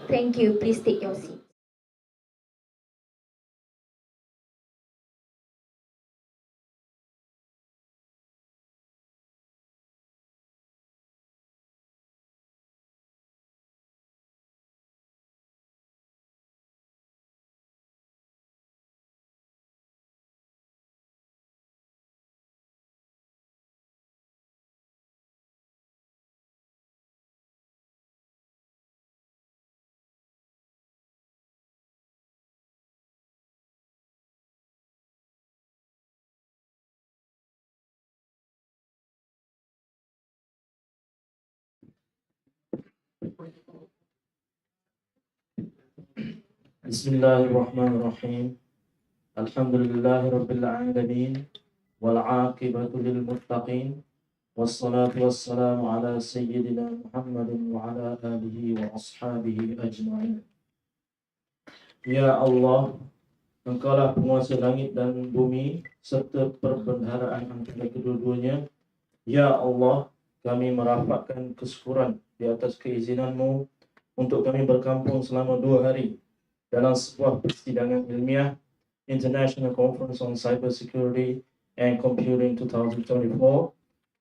Thank you. Please take your seat. Bismillahirrahmanirrahim. Alhamdulillahi Rabbil Alamin. Wal'aqibatu lil muttaqin. Wassalatu wassalamu ala Sayyidina Muhammadin wa ala alihi wa ashabihi ajma'in. Ya Allah, Engkaulah penguasa langit dan bumi serta perbendaharaan antara kedua-duanya. Ya Allah, kami merafakkan kesyukuran di atas keizinanmu untuk kami berkampung selama 2 hari dalam sebuah persidangan ilmiah International Conference on Cybersecurity and Computing 2024.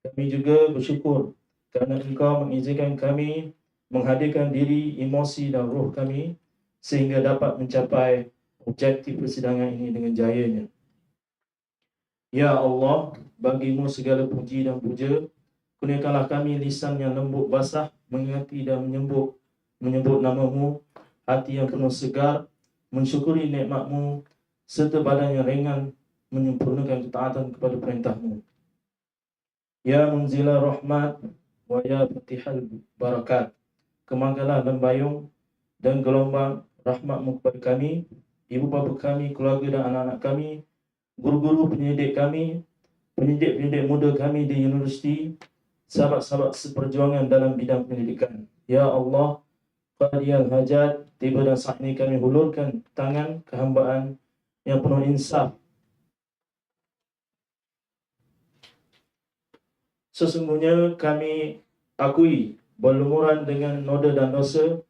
Kami juga bersyukur kerana Engkau mengizinkan kami menghadirkan diri, emosi dan roh kami sehingga dapat mencapai objektif persidangan ini dengan jayanya. Ya Allah, bagimu segala puji dan puja. Kurniakanlah kami lisan yang lembut basah mengingati dan menyebut namamu, hati yang penuh segar mensyukuri nikmat-Mu serta badan yang ringan menyempurnakan ketaatan kepada perintah-Mu. Ya munzila rahmat wa ya fatihal barakat. Kemanggalah lembayung dan gelombang rahmat-Mu kepada kami, ibu bapa kami, keluarga dan anak-anak kami, guru-guru pendidik kami, pendidik-pendidik muda kami di universiti, sahabat-sahabat seperjuangan dalam bidang pendidikan. Ya Allah, Qadiyal hajat, tiba dan saat ini kami hulurkan tangan kehambaan yang penuh insaf. Sesungguhnya kami akui berlumuran dengan noda dan dosa,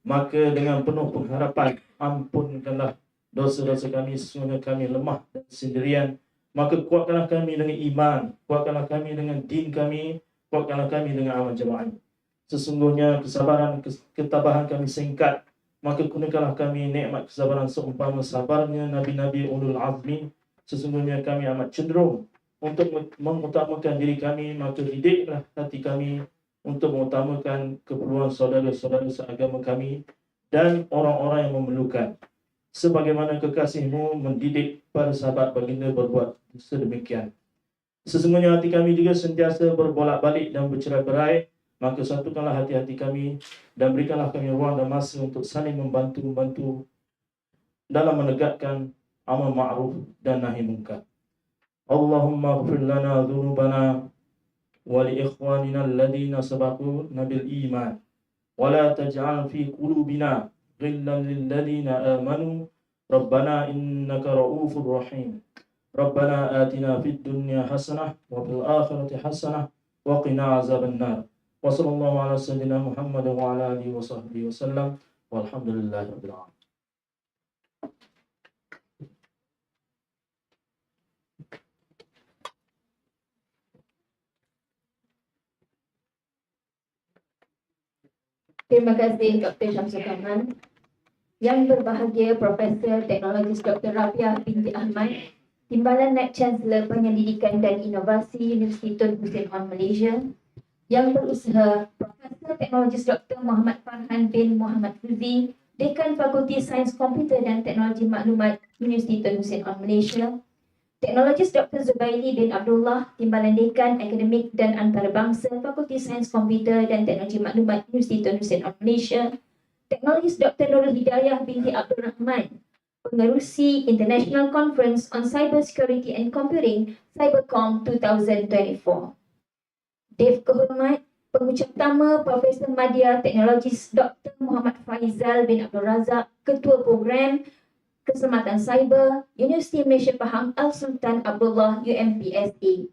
maka dengan penuh pengharapan ampunkanlah dosa-dosa kami. Sesungguhnya kami lemah dan sendirian, maka kuatkanlah kami dengan iman, kuatkanlah kami dengan din kami, kuatkanlah kami dengan amal jemaah. Sesungguhnya kesabaran, ketabahan kami singkat, maka kurniakanlah kami nikmat kesabaran seumpama sabarnya Nabi-Nabi ulul azmi. Sesungguhnya kami amat cenderung untuk mengutamakan diri kami, maka didiklah hati kami untuk mengutamakan keperluan saudara-saudara seagama kami dan orang-orang yang memerlukan. Sebagaimana kekasih-Mu mendidik para sahabat baginda berbuat sedemikian. Sesungguhnya hati kami juga sentiasa berbolak-balik dan bercerai-berai, maka satukanlah hati-hati kami dan berikanlah kami ruang dan masa untuk saling membantu dalam menegakkan amal ma'ruf dan nahi munkar. Allahumma ighfir lana dhunubana wa li ikhwanina alladhina sabaquna bil iman wa la taj'al fi qulubina ghillan lil ladhina amanu rabbana innaka ra'ufur rahim. Rabbana atina fid dunya hasanah wa fil akhirati hasanah wa qina azaban nar. Wa sallallahu ala sayyidina Muhammad wa ala alihi wa sahbihi wasallam walhamdulillahi rabbil alamin. Terima kasih Dr. Syamsul Kamal. Yang berbahagia Profesor Teknologis Dr. Rabiah binti Ahmad, Timbalan Naib Chancellor Penyelidikan dan Inovasi Universiti Tun Hussein Onn Malaysia. Yang berusaha Profesor Teknologis Dr. Muhammad Farhan bin Muhammad Fuzi, Dekan Fakulti Sains Komputer dan Teknologi Maklumat Universiti Tun Hussein Onn Malaysia. Teknologis Dr. Zubairi bin Abdullah, Timbalan Dekan Akademik dan Antarabangsa Fakulti Sains Komputer dan Teknologi Maklumat Universiti Tun Hussein Onn Malaysia. Teknologis Dr. Nurul Hidayah binti Abdul Rahman, Pengerusi International Conference on Cybersecurity and Computing, CYBERCOMP 2024. Dev Kehormat, Pengucap Utama Profesor Madya Teknologis Dr. Muhammad Faizal bin Abdul Razak, Ketua Program Keselamatan Cyber, Universiti Malaysia Pahang Al-Sultan Abdullah UMPSA.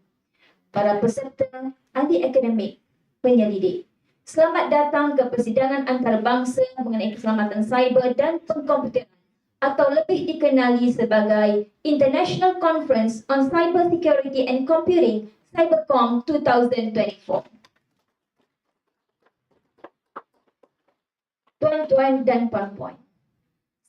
Para peserta, ahli akademik, penyelidik. Selamat datang ke persidangan antarabangsa mengenai keselamatan cyber dan pengkomputeran atau lebih dikenali sebagai International Conference on Cybersecurity and Computing, CYBERCOMP 2024. Tuan-tuan dan puan-puan,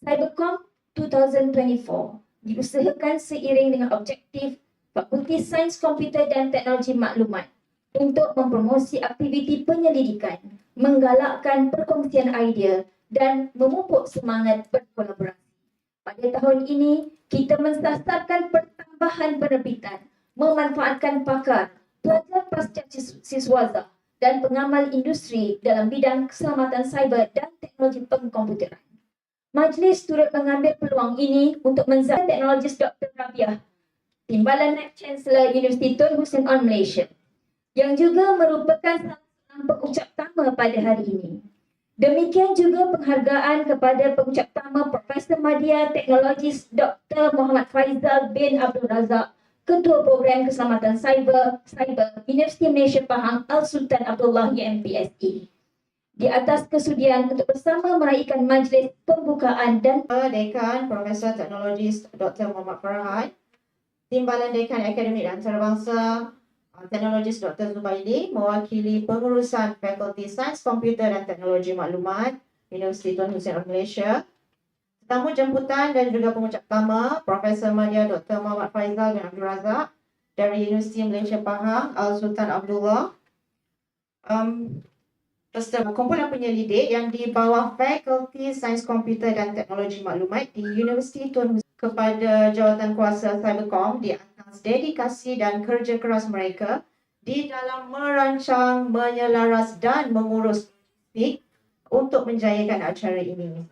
CYBERCOMP 2024 diusahakan seiring dengan objektif Fakulti Sains Komputer dan Teknologi Maklumat untuk mempromosi aktiviti penyelidikan, menggalakkan perkongsian idea dan memupuk semangat berkolaborasi. Pada tahun ini, kita mensasarkan pertambahan penerbitan, memanfaatkan pakar, pelajar pasca siswaza dan pengamal industri dalam bidang keselamatan cyber dan teknologi pengkomputeran. Majlis turut mengambil peluang ini untuk menzakat teknologis Dr. Rabiah, Timbalan Naib Chancellor Universiti Tun Hussein On Malaysia, yang juga merupakan salah seorang pengucap tama pada hari ini. Demikian juga penghargaan kepada pengucap tama Profesor Madya Teknologis Dr. Muhammad Faizal bin Abdul Razak, Ketua Program Keselamatan Cyber Universiti Malaysia Pahang Al-Sultan Abdullah UMPSE. Di atas kesudian untuk bersama meraihkan majlis pembukaan dan Dekan Profesor Teknologis Dr. Muhammad Farhan, Timbalan Dekan Akademik Antarabangsa Teknologis Dr. Zubaidi mewakili pengurusan Fakulti Sains Komputer dan Teknologi Maklumat Universiti Tun Hussein Malaysia. Tetamu jemputan dan juga pengucap tama Profesor Madya Dr. Muhammad Faizal bin Abdul Razak dari Universiti Malaysia Pahang Al-Sultan Abdullah. Peserta kumpulan penyelidik yang di bawah Fakulti Sains Komputer dan Teknologi Maklumat di Universiti Tun Hussein kepada jawatan kuasa CYBERCOMP di atas dedikasi dan kerja keras mereka di dalam merancang, menyelaras dan mengurus untuk menjayakan acara ini.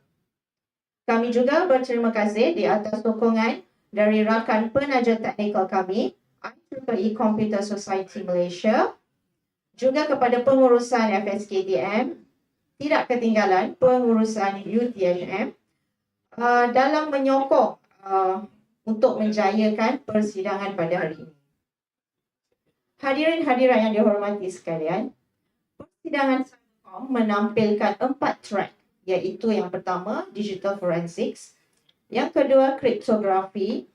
Kami juga berterima kasih di atas sokongan dari rakan penaja teknikal kami, IMPERIAL Computer Society Malaysia, juga kepada pengurusan FSKTM, tidak ketinggalan pengurusan UTHM dalam menyokong untuk menjayakan persidangan pada hari ini. Hadirin-hadirat yang dihormati sekalian, persidangan CYBERCOMP menampilkan 4 track, iaitu yang pertama, Digital Forensics, yang kedua, Kriptografi,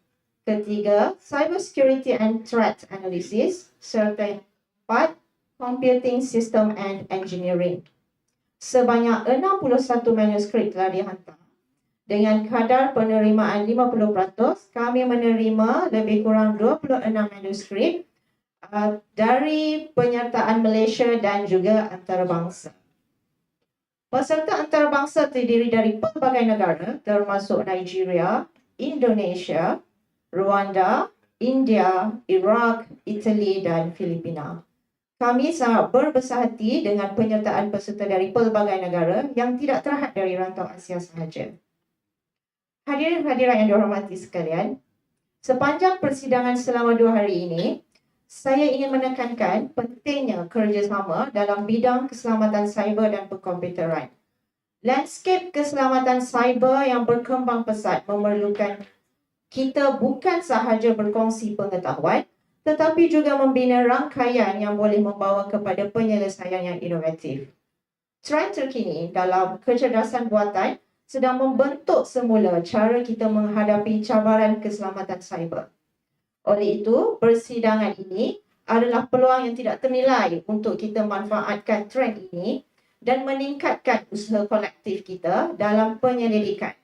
ketiga, Cybersecurity and Threat Analysis, serta yang keempat, Computing System and Engineering. Sebanyak 61 manuskrip telah dihantar. Dengan kadar penerimaan 50%, kami menerima lebih kurang 26 manuskrip dari penyertaan Malaysia dan juga antarabangsa. Peserta antarabangsa terdiri dari pelbagai negara termasuk Nigeria, Indonesia, Rwanda, India, Iraq, Italy dan Filipina. Kami sangat berbesar hati dengan penyertaan peserta dari pelbagai negara yang tidak terhad dari rantau Asia sahaja. Hadirin-hadirat yang dihormati sekalian, sepanjang persidangan selama 2 hari ini, saya ingin menekankan pentingnya kerjasama dalam bidang keselamatan cyber dan pengkomputeran. Landscape keselamatan cyber yang berkembang pesat memerlukan kita bukan sahaja berkongsi pengetahuan, tetapi juga membina rangkaian yang boleh membawa kepada penyelesaian yang inovatif. Trend terkini dalam kecerdasan buatan sedang membentuk semula cara kita menghadapi cabaran keselamatan cyber. Oleh itu, persidangan ini adalah peluang yang tidak ternilai untuk kita manfaatkan trend ini dan meningkatkan usaha kolektif kita dalam penyelidikan.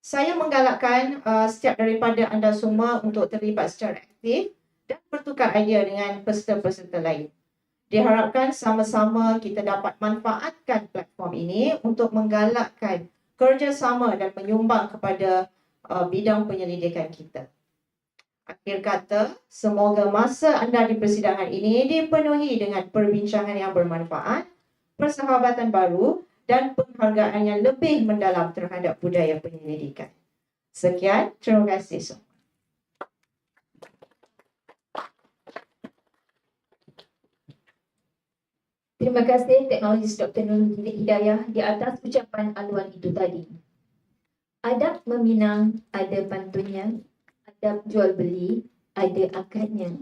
Saya menggalakkan setiap daripada anda semua untuk terlibat secara aktif dan bertukar idea dengan peserta-peserta lain. Diharapkan sama-sama kita dapat manfaatkan platform ini untuk menggalakkan kerjasama dan menyumbang kepada bidang penyelidikan kita. Akhir kata, semoga masa anda di persidangan ini dipenuhi dengan perbincangan yang bermanfaat, persahabatan baru dan penghargaan yang lebih mendalam terhadap budaya penyelidikan. Sekian, terima kasih semua. Terima kasih Teknologis Dr. Nurul Hidayah di atas ucapan aluan itu tadi. Adab meminang ada pantunnya, adab jual beli ada akadnya,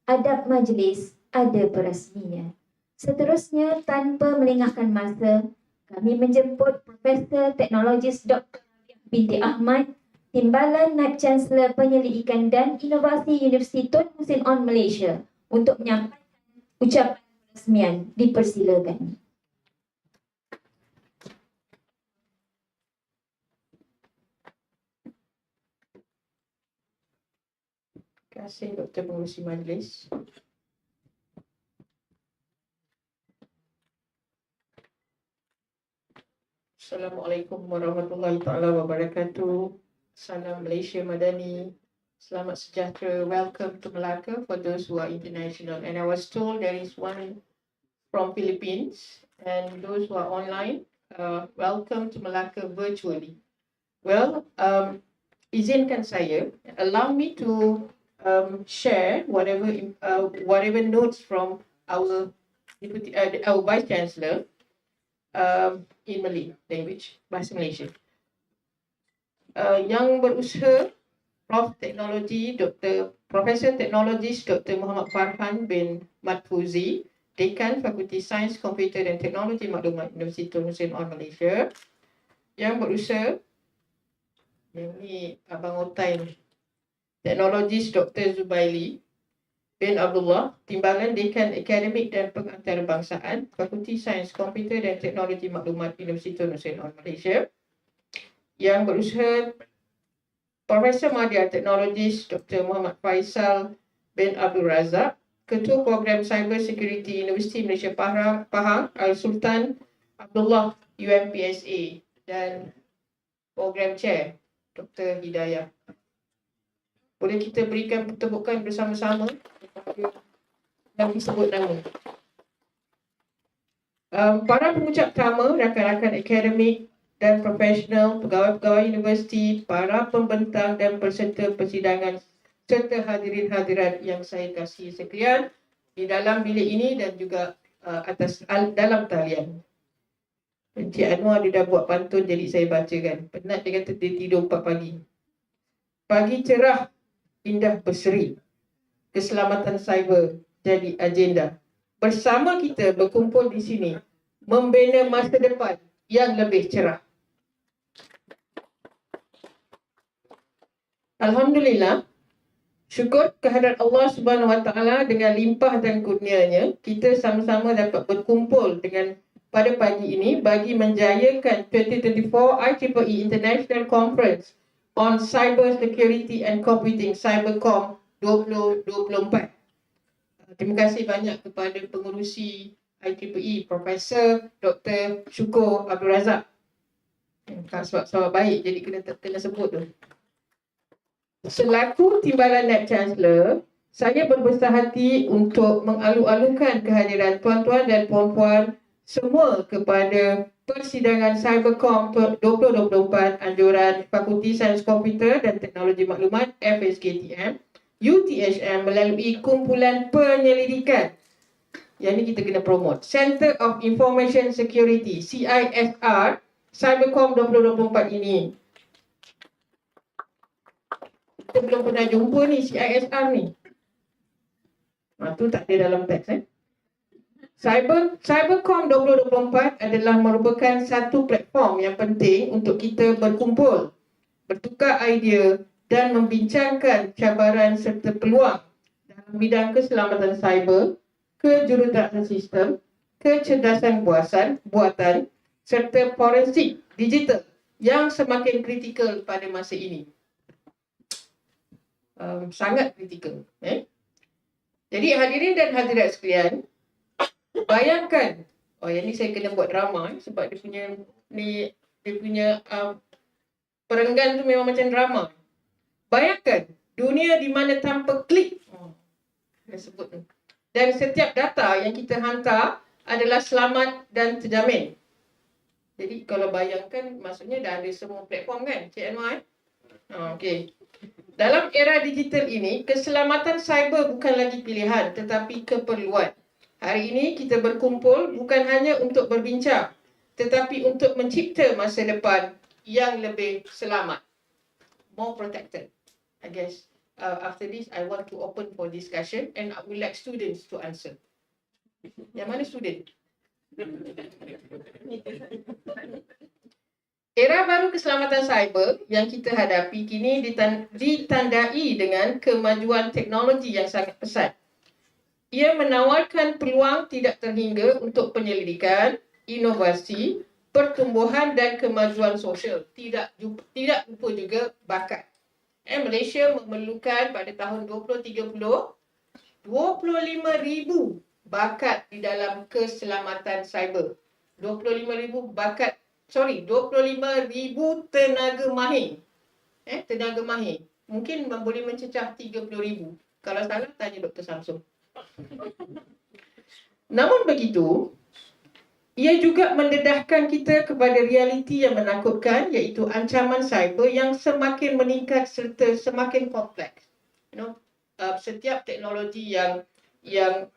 adab majlis ada perasminya. Seterusnya, tanpa melengahkan masa, kami menjemput Profesor Teknologis Dr. Binti Ahmad, Timbalan Naib Chancellor Penyelidikan dan Inovasi Universiti Tun Hussein On Malaysia untuk menyampaikan ucapan peresmian. Dipersilakan. Terima kasih Dr. Pengurusi Majlis. Assalamualaikum warahmatullahi taala wabarakatuh. Salam Malaysia Madani. Selamat sejahtera. Welcome to Melaka for those who are international. And I was told there is one from Philippines, and those who are online, welcome to Melaka virtually. Well, izinkan saya, allow me to share whatever notes from our our Vice Chancellor in Malay language, bahasa Malaysia. Yang berusaha Prof. Teknologi Profesor Teknologis Dr. Muhammad Farhan bin Matfuzi, Dekan Fakulti Sains Komputer dan Teknologi Maklumat Universiti Tun Hussein On Malaysia. Yang berusaha, ini Abang Otai ni, Teknologis Dr. Zubaili bin Abdullah, Timbalan Dekan Akademik dan Pengantarbangsaan, Fakulti Sains Komputer dan Teknologi Maklumat Universiti Tun Hussein On Malaysia. Yang berusaha Profesor Madya Teknologis Dr. Muhammad Faisal bin Abdul Razak, Ketua Program CYBERSECURITY Universiti Malaysia Pahang Al-Sultan Abdullah UMPSA, dan Program Chair Dr. Hidayah. Boleh kita berikan tepukan bersama-sama yang disebut nama. Para pengucap utama, rakan-rakan akademik dan profesional, pegawai-pegawai universiti, para pembentang dan peserta persidangan, serta hadirin-hadirat yang saya kasihi sekalian di dalam bilik ini dan juga dalam talian. Encik Anwar dia dah buat pantun jadi saya bacakan. Penat dia kata dia tidur 4 pagi. Pagi cerah, indah berseri. Keselamatan cyber jadi agenda. Bersama kita berkumpul di sini membina masa depan yang lebih cerah. Alhamdulillah, syukur kehadrat Allah Subhanahu Wa Taala dengan limpah dan kurnianya, kita sama-sama dapat berkumpul pada pagi ini bagi menjayakan 2024 IEEE International Conference on Cybersecurity and Computing, CYBERCOMP 2024. Terima kasih banyak kepada pengerusi IEEE, Profesor Dr. Syukur Abdul Razak. Sebab baik jadi kena sebut tu. Selaku Timbalan Naib Chancellor, saya berbesar hati untuk mengalu-alukan kehadiran tuan-tuan dan puan-puan semua kepada persidangan CYBERCOMP 2024 anjuran Fakulti Sains Komputer dan Teknologi Maklumat FSKTM UTHM melalui kumpulan penyelidikan. Yang ini kita kena promote. Center of Information Security CISR CYBERCOMP 2024 ini. Kita belum pernah jumpa ni CISR ni. Tu tak ada dalam teks CYBERCOMP 2024 adalah merupakan satu platform yang penting untuk kita berkumpul, bertukar idea dan membincangkan cabaran serta peluang dalam bidang keselamatan cyber, kejuruteraan sistem, kecerdasan buatan serta forensik digital yang semakin kritikal pada masa ini. Sangat kritikal. Jadi hadirin dan hadirat sekalian, bayangkan, yang ni saya kena buat drama sebab dia punya perenggan tu memang macam drama. Bayangkan dunia di mana tanpa klik, sebut tu, dan setiap data yang kita hantar adalah selamat dan terjamin. Jadi kalau bayangkan, maksudnya dah ada semua platform kan, Cik Anwar? Okey. Dalam era digital ini, keselamatan cyber bukan lagi pilihan tetapi keperluan. Hari ini kita berkumpul bukan hanya untuk berbincang, tetapi untuk mencipta masa depan yang lebih selamat. More protected. I guess after this I want to open for discussion and I would like students to answer. Yang mana student? Era baru keselamatan cyber yang kita hadapi kini ditandai dengan kemajuan teknologi yang sangat pesat. Ia menawarkan peluang tidak terhingga untuk penyelidikan, inovasi, pertumbuhan dan kemajuan sosial. Tidak lupa juga bakat. Malaysia memerlukan pada tahun 2030 25,000 bakat di dalam keselamatan cyber. 25,000 tenaga mahir. Tenaga mahir. Mungkin boleh mencecah 30,000. Kalau salah, tanya Dr. Samsul. Namun begitu, ia juga mendedahkan kita kepada realiti yang menakutkan, iaitu ancaman cyber yang semakin meningkat serta semakin kompleks. Setiap teknologi yang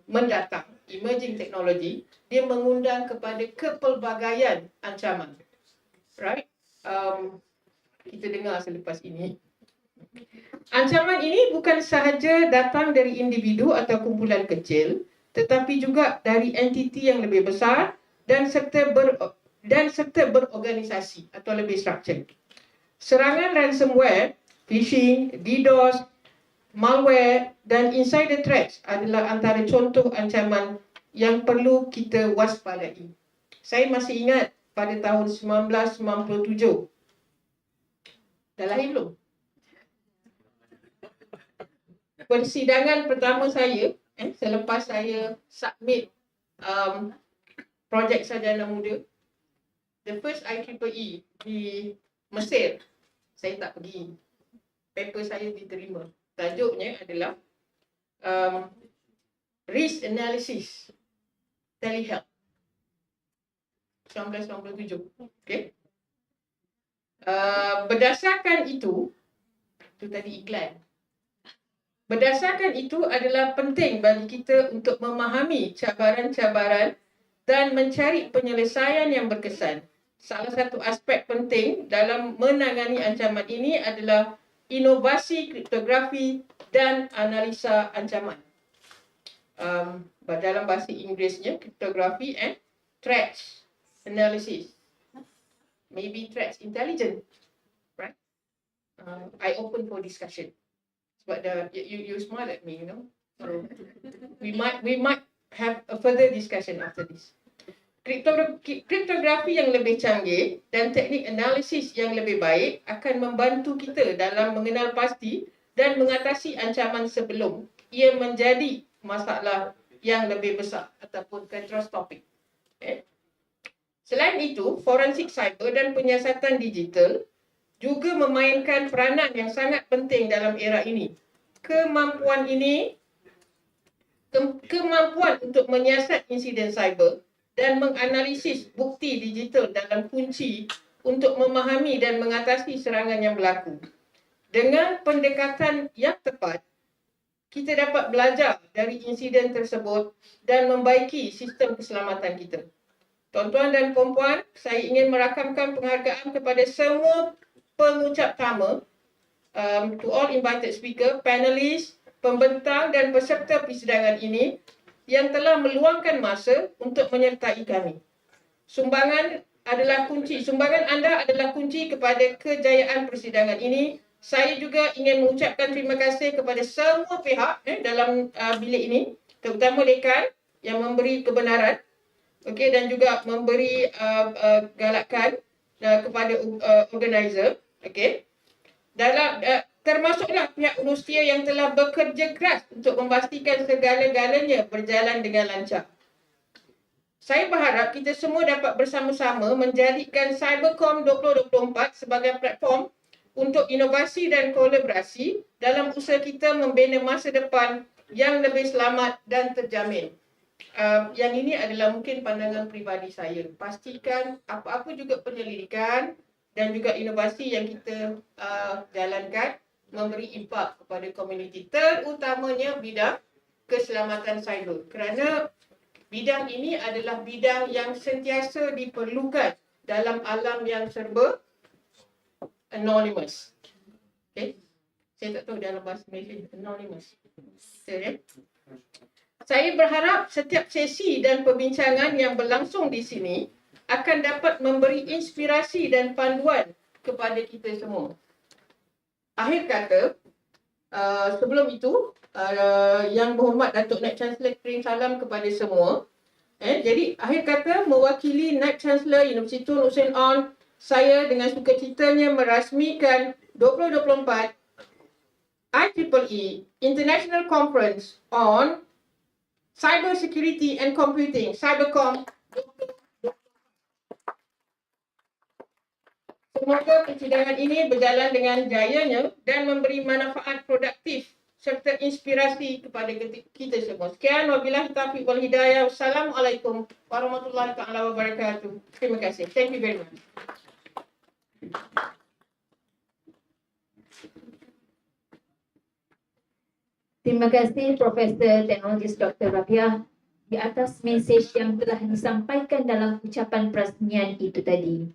mendatang, emerging teknologi, dia mengundang kepada kepelbagaian ancaman. Right? Kita dengar selepas ini. Ancaman ini bukan sahaja datang dari individu atau kumpulan kecil, tetapi juga dari entiti yang lebih besar dan serta berorganisasi atau lebih struktur. Serangan ransomware, phishing, DDoS, malware dan insider threats adalah antara contoh ancaman yang perlu kita waspadai. Saya masih ingat pada tahun 1997. Dah lahir belum? Persidangan pertama saya, selepas saya submit projek sarjana muda, the first IEEE di Mesir, saya tak pergi. Paper saya diterima. Tajuknya adalah Risk Analysis Telehealth 1997. Okay. Berdasarkan itu tadi iklan. Berdasarkan itu adalah penting bagi kita untuk memahami cabaran-cabaran dan mencari penyelesaian yang berkesan. Salah satu aspek penting dalam menangani ancaman ini adalah inovasi kriptografi dan analisa ancaman. Dalam bahasa Inggerisnya, kriptografi and threats analysis. Maybe threats intelligence, right? I open for discussion. But you smile at me, So we might have a further discussion after this. Kriptografi yang lebih canggih dan teknik analisis yang lebih baik akan membantu kita dalam mengenal pasti dan mengatasi ancaman sebelum ia menjadi masalah yang lebih besar ataupun catastrophic. Selain itu, forensik cyber dan penyiasatan digital juga memainkan peranan yang sangat penting dalam era ini. Kemampuan untuk menyiasat insiden cyber dan menganalisis bukti digital dalam kunci untuk memahami dan mengatasi serangan yang berlaku. Dengan pendekatan yang tepat, kita dapat belajar dari insiden tersebut dan membaiki sistem keselamatan kita. Tuan-tuan dan puan-puan, saya ingin merakamkan penghargaan kepada semua pengucap tamu, to all invited speaker, panelis, pembentang dan peserta persidangan ini yang telah meluangkan masa untuk menyertai kami. Sumbangan anda adalah kunci kepada kejayaan persidangan ini. Saya juga ingin mengucapkan terima kasih kepada semua pihak dalam bilik ini, terutama dekan yang memberi kebenaran, dan juga memberi galakan kepada organizer, termasuklah pihak Rusia yang telah bekerja keras untuk memastikan segala-galanya berjalan dengan lancar. Saya berharap kita semua dapat bersama-sama menjadikan CYBERCOMP 2024 sebagai platform untuk inovasi dan kolaborasi dalam usaha kita membina masa depan yang lebih selamat dan terjamin. Yang ini adalah mungkin pandangan peribadi saya. Pastikan apa-apa juga penyelidikan dan juga inovasi yang kita jalankan memberi impak kepada komuniti, terutamanya bidang keselamatan cyber. Kerana bidang ini adalah bidang yang sentiasa diperlukan dalam alam yang serba anonymous. Saya tak tahu dalam bahasa Malaysia anonymous. Betul, Saya berharap setiap sesi dan perbincangan yang berlangsung di sini akan dapat memberi inspirasi dan panduan kepada kita semua. Akhir kata, sebelum itu, Yang Berhormat Datuk Naib Chancellor kirim salam kepada semua. Jadi, akhir kata, mewakili Naib Chancellor Universiti Tun Hussein On, saya dengan sukacitanya merasmikan 2024 IEEE International Conference on Cybersecurity and Computing, CYBERCOMP. Semoga persidangan ini berjalan dengan jayanya dan memberi manfaat produktif serta inspirasi kepada kita semua. Sekian, wabillahi taufiq wal hidayah. Wassalamualaikum warahmatullahi taala wabarakatuh. Terima kasih. Thank you very much. Terima kasih Profesor Teknologis Dr. Rabiah di atas mesej yang telah disampaikan dalam ucapan perasmian itu tadi.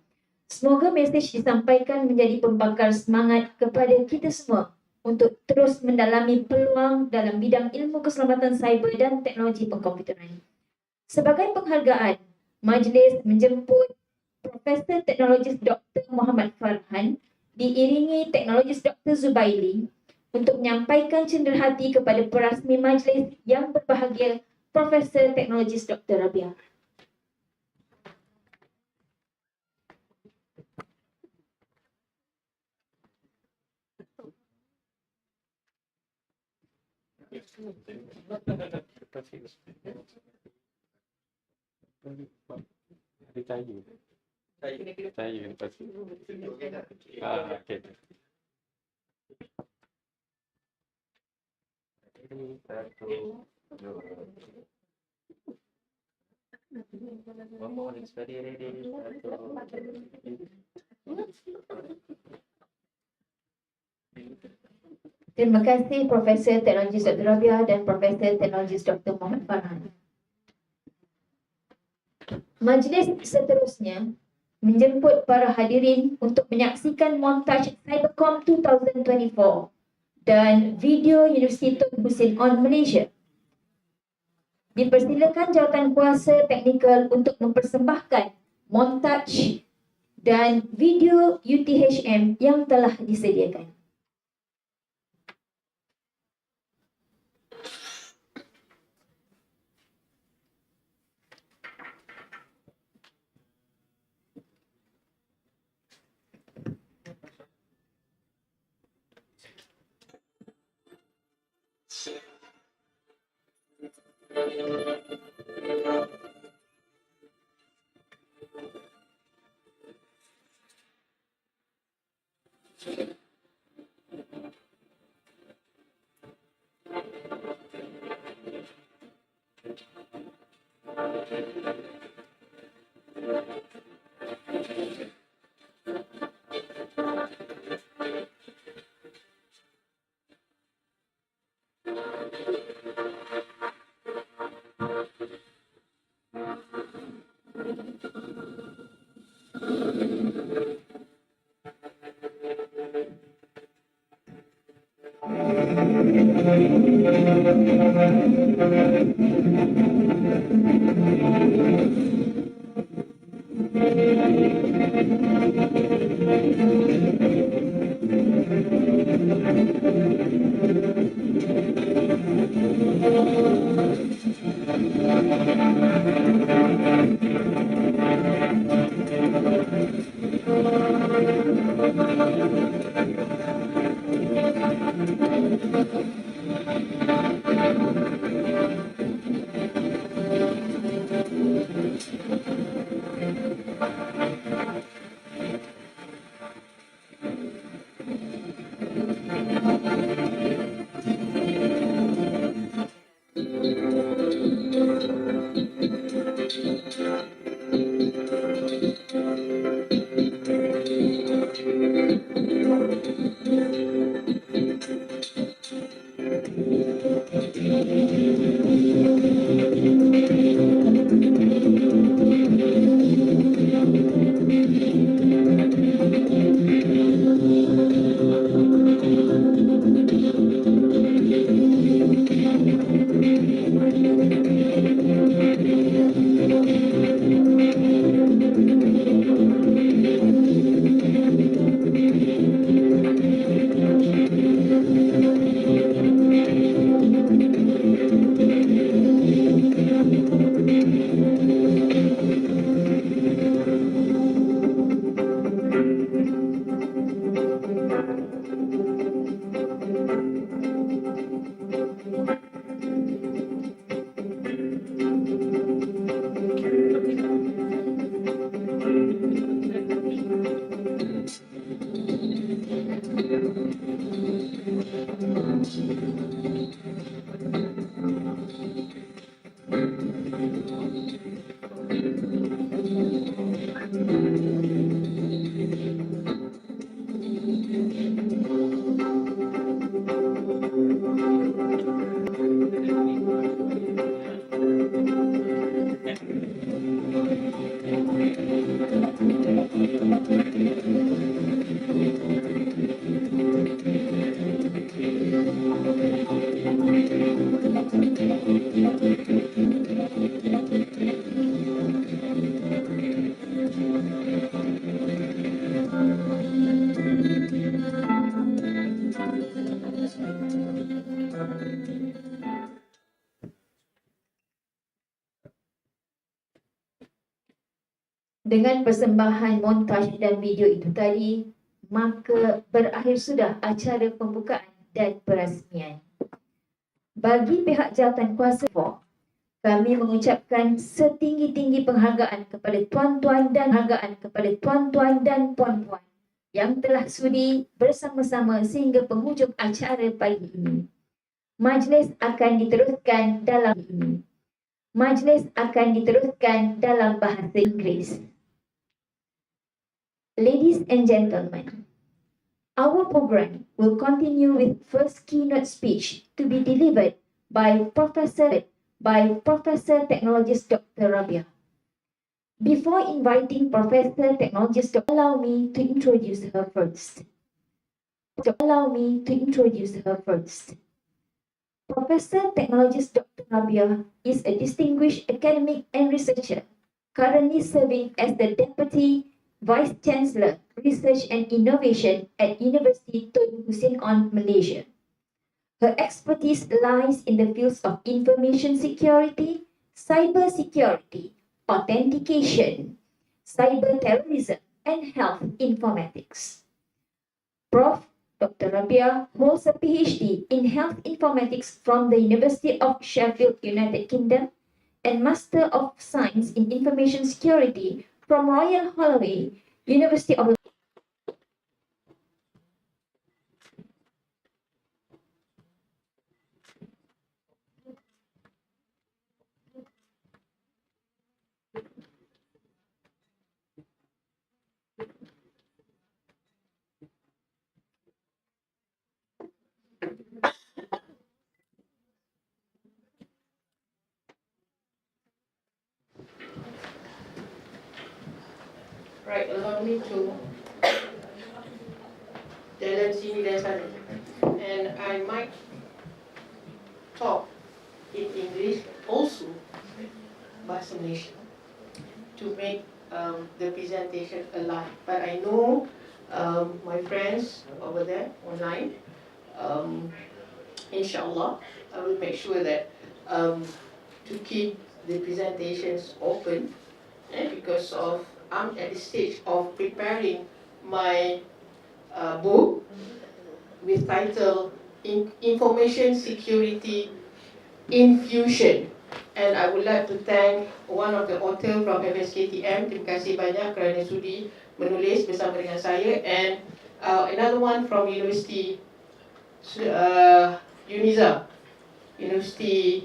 Semoga mesej disampaikan menjadi pembakar semangat kepada kita semua untuk terus mendalami peluang dalam bidang ilmu keselamatan cyber dan teknologi pengkomputeran. Sebagai penghargaan, majlis menjemput Profesor Teknologis Dr. Muhammad Farhan diiringi Teknologis Dr. Zubaili untuk menyampaikan cenderhati kepada perasmi majlis yang berbahagia Profesor Teknologis Dr. Rabiah. One more, it's very ready. Terima kasih Profesor Teknologis Dr. Rabiah dan Profesor Teknologis Dr. Muhammad Farhan. Majlis seterusnya menjemput para hadirin untuk menyaksikan montaj CYBERCOMP 2024 dan video Universiti Tun Hussein On Malaysia. Dipersilakan jawatan kuasa teknikal untuk mempersembahkan montaj dan video UTHM yang telah disediakan. Dengan persembahan montaj dan video itu tadi, maka berakhir sudah acara pembukaan dan perasmian. Bagi pihak jawatankuasa, kami mengucapkan setinggi-tinggi penghargaan kepada tuan-tuan dan puan-puan yang telah sudi bersama-sama sehingga penghujung acara pagi ini. Majlis akan diteruskan dalam bahasa Inggeris. Ladies and gentlemen, our program will continue with first keynote speech to be delivered by Professor Technologist Dr. Rabia. Before inviting Professor Technologist, allow me to introduce her first. Professor Technologist Dr. Rabia is a distinguished academic and researcher, currently serving as the Deputy Vice Chancellor, Research and Innovation at University Tun Hussein On, Malaysia. Her expertise lies in the fields of information security, cybersecurity, authentication, cyberterrorism, and health informatics. Prof. Dr. Rabia holds a PhD in Health Informatics from the University of Sheffield, United Kingdom, and Master of Science in Information Security from Royal Holloway, University of Right, allow me to jalan sini dan sana. And I might talk in English, also bahasa Malaysia, to make the presentation alive. But I know my friends over there online, inshallah, I will make sure that to keep the presentations open, because I'm at the stage of preparing my book with title Information Security Infusion, and I would like to thank one of the author from FSKTM. Terima kasih banyak kerana sudi menulis bersama dengan saya, and another one from University UNIZA, University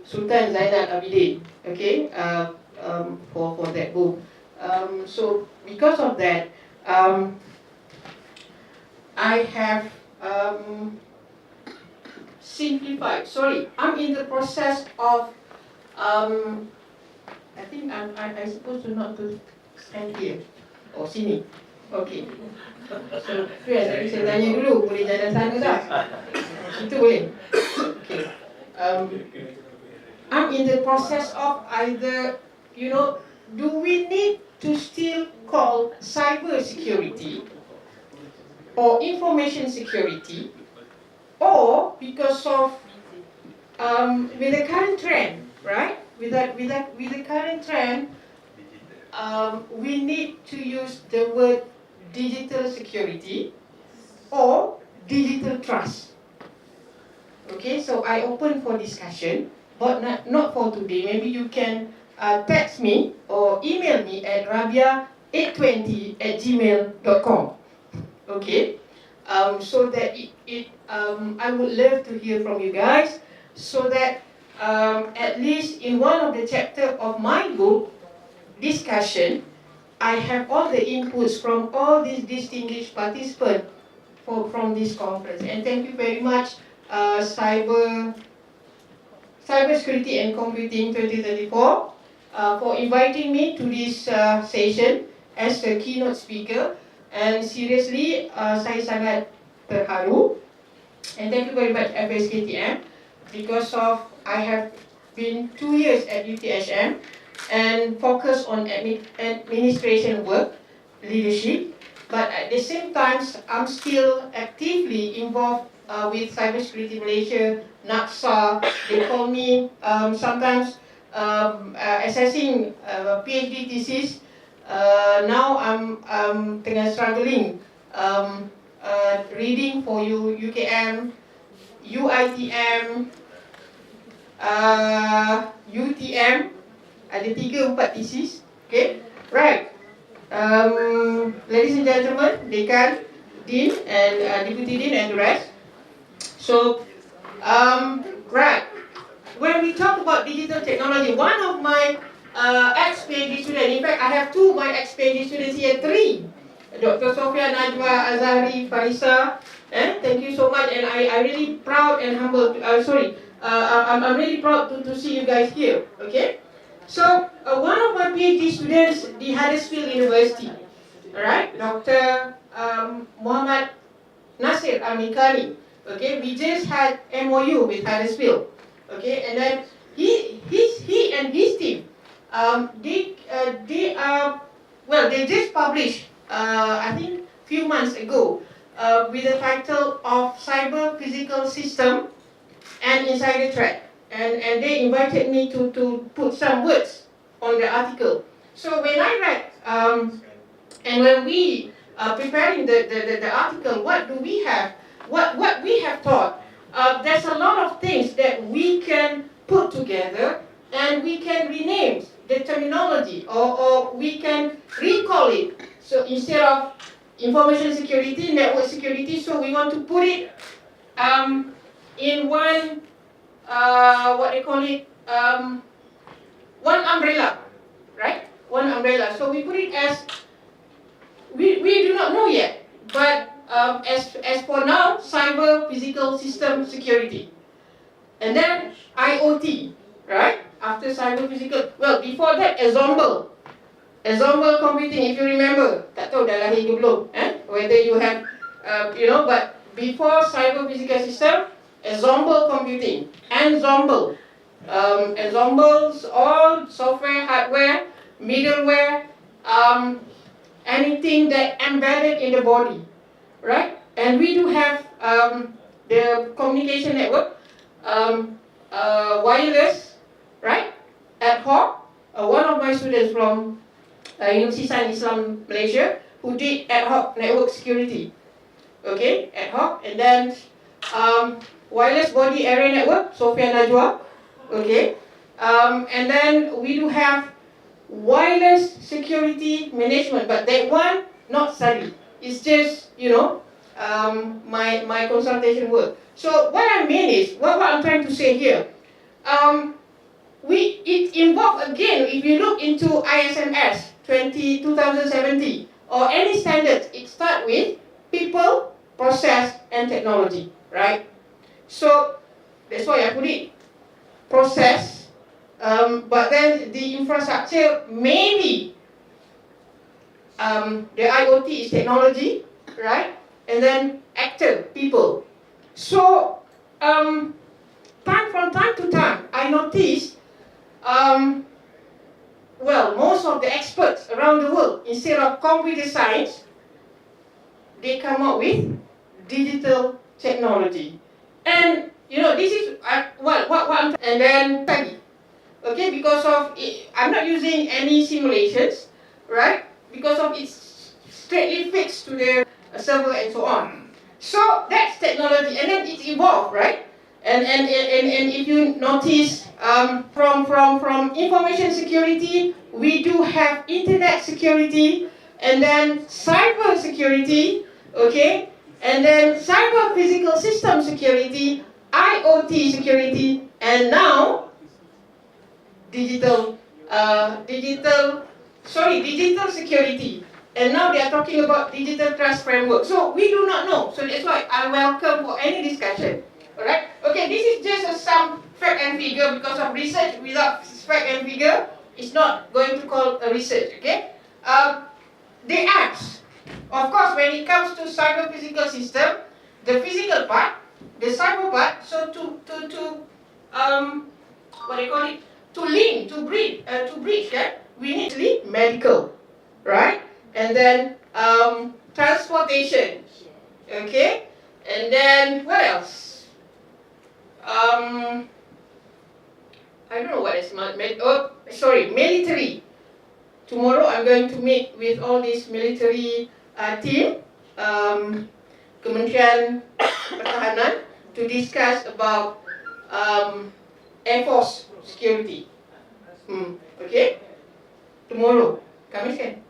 Sultan Zainal Abidin, okay, for that book. So because of that, I have simplified. Sorry, I'm in the process of. I think I'm supposed to not to stand here. Oh, sini. Okay. So, saya tanya dulu, boleh jalan sana tak? Itu boleh. Okay. I'm in the process of either, do we need to still call cybersecurity or information security, or because of with the current trend, right? With the current trend, we need to use the word digital security or digital trust. Okay, so I open for discussion. but not for today. Maybe you can text me or email me at rabia820@gmail.com. Okay, so that I would love to hear from you guys, so that at least in one of the chapter of my book discussion, I have all the inputs from all these distinguished participants from this conference. And thank you very much, Cybersecurity and Computing 2034, for inviting me to this session as a keynote speaker. And seriously, saya sangat terharu. And thank you very much, FSKTM, because of I have been 2 years at UTHM and focused on administration work, leadership. But at the same time, I'm still actively involved with Cybersecurity Malaysia, NAPSA. They call me sometimes assessing PhD thesis. Now I'm struggling reading for you UKM, UITM, UTM. Ada 3-4 thesis. Okay, right. Ladies and gentlemen, Dekan, Dean, and Deputy Dean, and the rest. So, right. When we talk about digital technology, one of my ex-PhD students, in fact, I have 2 my ex-PhD students here, 3. Dr. Sofia Najwa Azhari Farisa, thank you so much, and I really proud and humble. I'm really proud to see you guys here. Okay, so one of my PhD students, the Huddersfield University, all right, Dr. Muhammad Nasir Amikani. Okay, we just had MOU with Huddersfield. Okay, and then he and his team, they just published I think few months ago with the title of Cyber Physical System and Insider Threat, and they invited me to put some words on the article. So when I read and when we preparing the article, what do we have? What we have thought? There's a lot of things that we can put together, and we can rename the terminology, or we can recall it. So instead of information security, network security, so we want to put it in one, what they call it, one umbrella, right? One umbrella. So we put it as, we do not know yet, but as for now, cyber physical system security. And then IoT, right? After cyber physical, well, before that, Ensemble computing, if you remember. Tak tahu dah lahir ke belum, whether you have, but before cyber physical system, Ensemble computing, Ensembles, all software, hardware, middleware, anything that embedded in the body, right? And we do have the communication network, wireless, right? Ad hoc. One of my students from University Science Islam Malaysia who did ad hoc network security. Okay, ad hoc, and then wireless body area network, Sofia Najwa. Okay, and then we do have wireless security management, but that one not study. It's just my consultation work. So what I mean is, what I'm trying to say here, it involved again. If you look into ISMS 2070 or any standards, it starts with people, process, and technology, right? So that's why I put it process, but then the infrastructure, maybe the IoT is technology, right? And then actor, people. So time to time, I noticed, most of the experts around the world, instead of computer science, they come up with digital technology. And this is what I'm, and then study. Okay, because of it, I'm not using any simulations, right? Because of it's straightly fixed to the server and so on. So that's technology, and then it's evolved, right? And if you notice, from information security, we do have internet security, and then cyber security, okay, and then cyber physical system security, IoT security, and now digital security. And now they are talking about digital trust framework. So we do not know. So that's why I welcome for any discussion. Alright? Okay, this is just some fact and figure, because of research without fact and figure is not going to call a research. Okay? The apps. Of course, when it comes to cyber physical system, the physical part, the cyber part, so what do you call it? To link, to bridge, yeah? We need to link medical, right? And then transportation, okay? And then what else? I don't know what is military. Tomorrow I'm going to meet with all this military team, Kementerian Pertahanan, to discuss about Air Force security. Okay? Tomorrow. Kamis kan?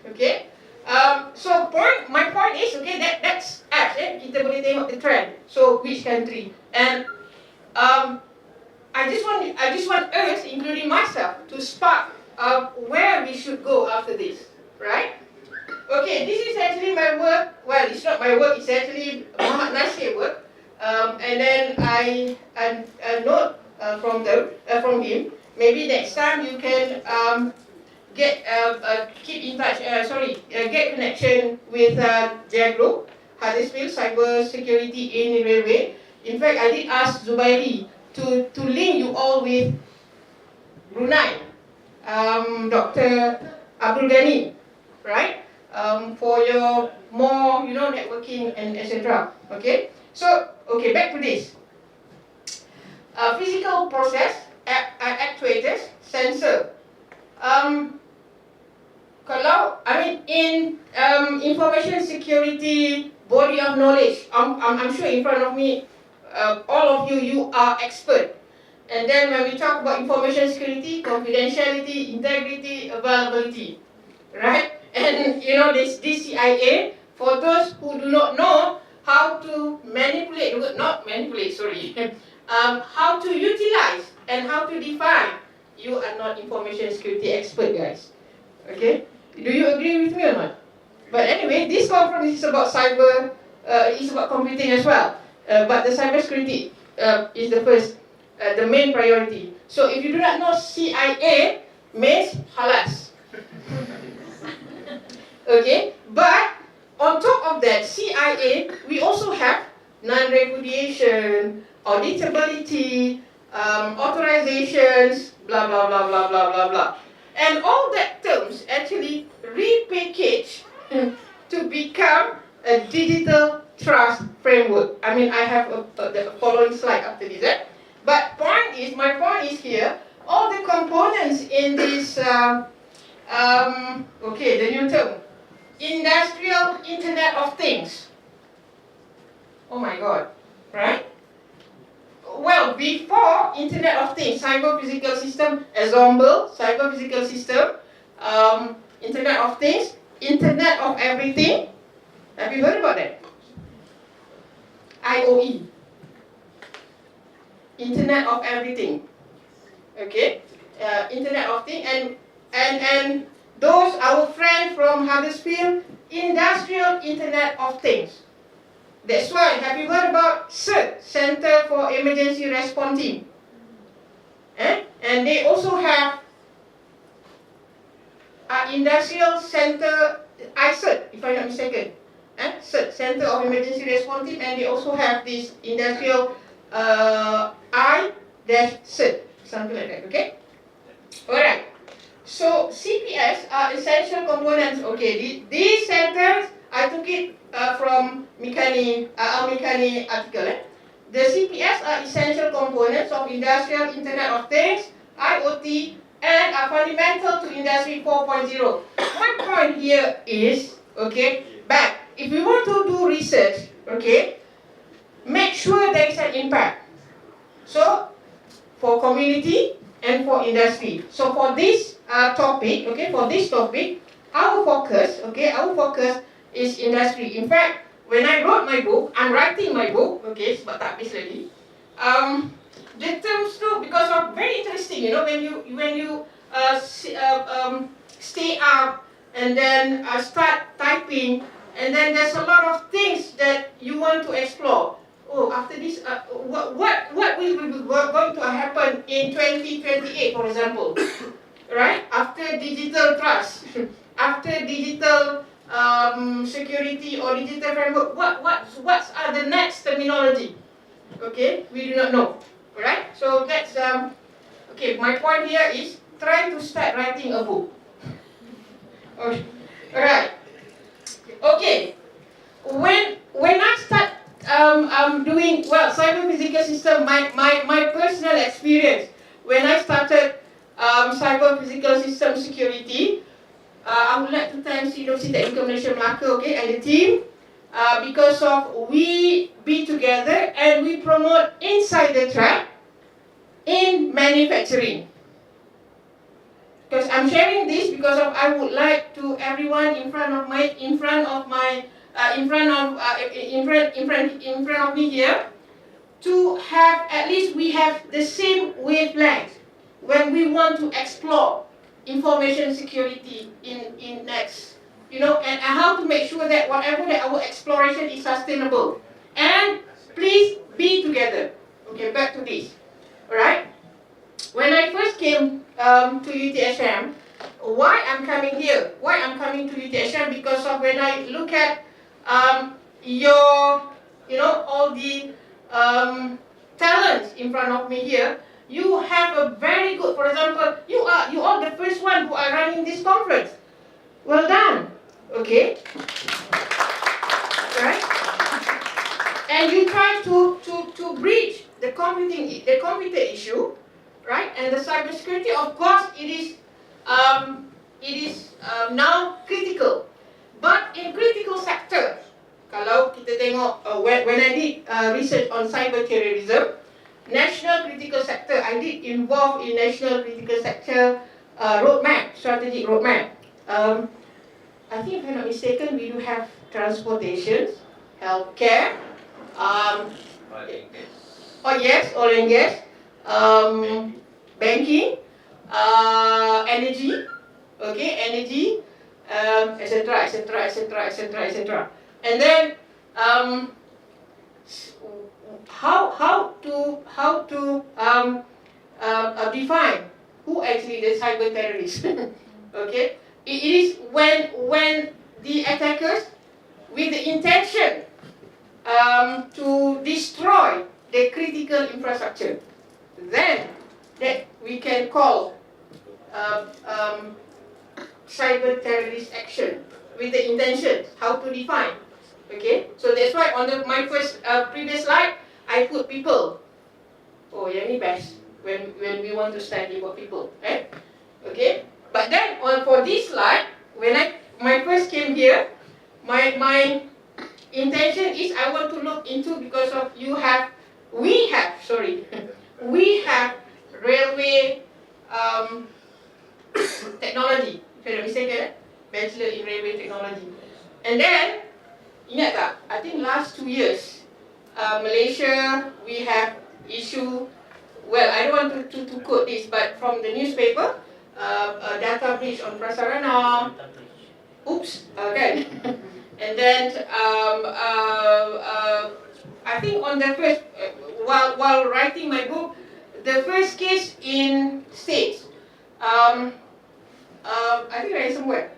Okay? So my point is, okay, that's apps, kita boleh tengok the trend. So which country? And I just want us, including myself, to spark where we should go after this, right? Okay, this is actually my work. Well, it's not my work. It's actually Muhammad Nasir's work. And then I note from him. Maybe next time you can keep in touch. Get connection with their group, Huddersfield CyberSecurity in Railway. In fact, I did ask Zubairi to link you all with Brunei, Dr. Abdul Ghani, right? For your more, networking and etc. Okay. So, okay, back to this. Physical process, actuators, sensor. In information security body of knowledge, I'm sure in front of me, all of you are expert. And then when we talk about information security, confidentiality, integrity, availability, right? And this DCIA, for those who do not know how to how to utilize and how to define, you are not information security expert, guys. Okay? Do you agree with me or not? But anyway, this conference is about cyber, it's about computing as well. But the cybersecurity is the first, the main priority. So if you do not know CIA, means halas. Okay? But on top of that, CIA, we also have non-repudiation, auditability, authorizations, blah, blah, blah, blah, blah, blah, blah. And all that terms actually repackage to become a digital trust framework. I have the following slide after this. But my point is here, all the components in this, the new term, Industrial Internet of Things. Oh my God, right? Well, before Internet of Things, cyber physical system, ensemble, cyber physical system, Internet of Things, Internet of Everything. Have you heard about that? IOE. Internet of Everything. Okay? Internet of Things, and those, our friend from Huddersfield, Industrial Internet of Things. That's why, have you heard about CERT, Center for Emergency Response Team? And they also have Industrial Center, ICERT, if I'm not mistaken. CERT, Center of Emergency Response Team, and they also have this Industrial I-CERT, something like that, okay? Alright. So CPS are essential components. Okay, these centers, I took it from Mikani article. The CPS are essential components of Industrial Internet of Things, IoT, and are fundamental to Industry 4.0. My point here is, okay, if we want to do research, okay, make sure there is an impact. So, for community and for industry. So for this topic, our focus is industry. In fact, when I wrote my book, I'm writing my book, okay, sebab tak habis lagi. The terms too, because of very interesting, you know, when you stay up and then start typing, and then there's a lot of things that you want to explore. Oh, after this, what will be going to happen in 2028, for example, right? After digital trust, after digital security or digital framework, what are the next terminology? Okay, we do not know, right? So that's okay. My point here is try to start writing a book. Okay, right? Okay, when I start doing cyber physical system, my personal experience when I started cyber physical system security, I would like to thank University Technical Malaysia Melaka, okay, and the team, because of we be together and we promote insider track in manufacturing. Because I'm sharing this because of I would like to everyone in front of me here to have at least we have the same wavelength when we want to explore information security in next, you know, and how to make sure that whatever that our exploration is sustainable. And please be together. Okay, back to this. Alright? When I first came to UTSM, why I'm coming here? Why I'm coming to UTSM? Because of when I look at your, you know, all the talents in front of me here, you have a very good. For example, you are the first one who are running this conference. Well done. Okay. Right. And you try to bridge the computer issue. Right, and the cybersecurity, of course, it is now critical. But in critical sector, kalau kita tengok when I did research on cyber terrorism, national critical sector, I did involve in national critical sector roadmap, strategic roadmap. I think if I'm not mistaken, we do have transportation, healthcare, oil and gas. Banking, energy, okay, energy, etc. And then how to define who actually the cyber terrorist. Okay, it is when the attackers with the intention to destroy the critical infrastructure, then that we can call cyber terrorist action with the intention. How to define? Okay, so that's why on my first previous slide, I put people. Oh, yeah, ni best when we want to study about people, right? Okay, but then for this slide, when my first came here, my intention is I want to look into because of we have railway technology, if I'm not mistaken, Bachelor in Railway Technology. And then, ingat tak, I think last 2 years, Malaysia, we have issue, well, I don't want to quote this, but from the newspaper, a data breach on Prasarana, oops, kan? And then, I think on the first, while writing my book, the first case in States, I think ransomware.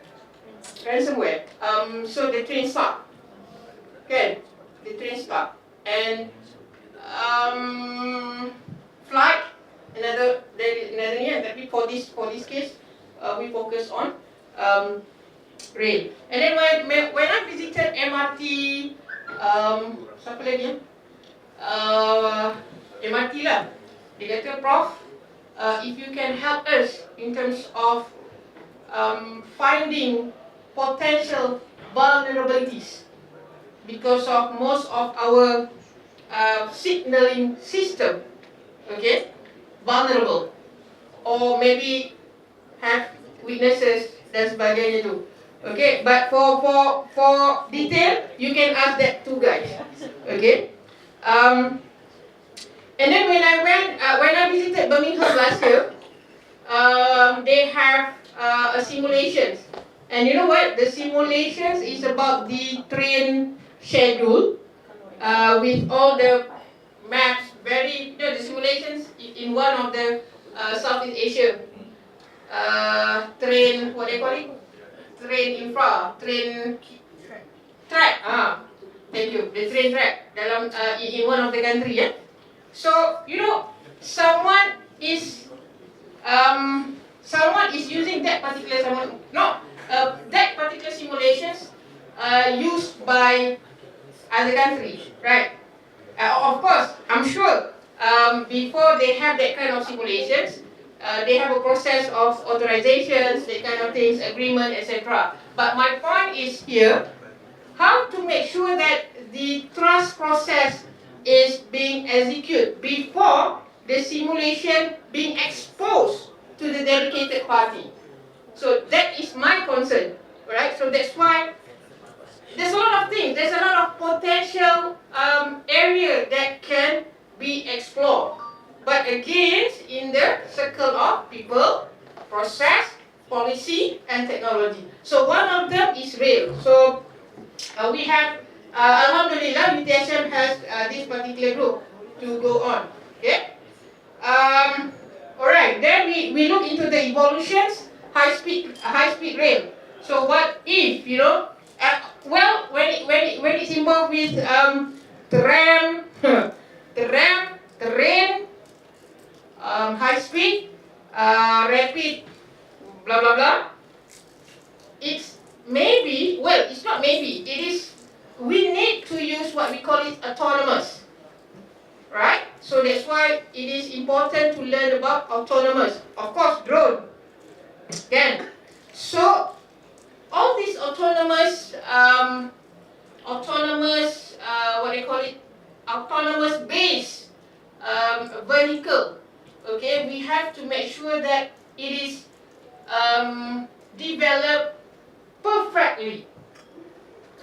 So the train stopped. Okay, the train stopped, and flight. Another year. Tapi for this case, we focus on rail. And then when I visited MRT, siapa lagi? MRT lah. Dia kata, Prof, if you can help us in terms of finding potential vulnerabilities, because of most of our signaling system, okay, vulnerable, or maybe have weaknesses dan sebagainya tu. Okay, but for detail, you can ask that two guys. Okay, and then when I visited Birmingham last year, they have a simulations, and you know what? The simulations is about the train schedule, with all the maps. The simulations in one of the Southeast Asia train, what they call it? Train track. Thank you. The train track dalam in one of the country, yeah. So you know, someone is using that particular that particular simulations used by other countries, right? Of course, I'm sure before they have that kind of simulations, they have a process of authorizations, that kind of things, agreement, etc. But my point is here, how to make sure that the trust process is being executed before the simulation being exposed to the dedicated party. So that is my concern, right? So that's why there's a lot of things, there's a lot of potential area that can be explored. But again, in the circle of people, process, policy, and technology. So one of them is rail. So we have, Alhamdulillah, UTSM has this particular group to go on. Okay. Alright. Then we look into the evolutions, high speed rail. So what if, you know? Well, when it's involved with tram, train, high speed, rapid, blah blah blah. It's maybe, well, it's not maybe. It is. We need to use what we call it autonomous, right? So that's why it is important to learn about autonomous. Of course, drone. Again, so all these autonomous, what they call it, autonomous base vehicle. Okay, we have to make sure that it is developed perfectly.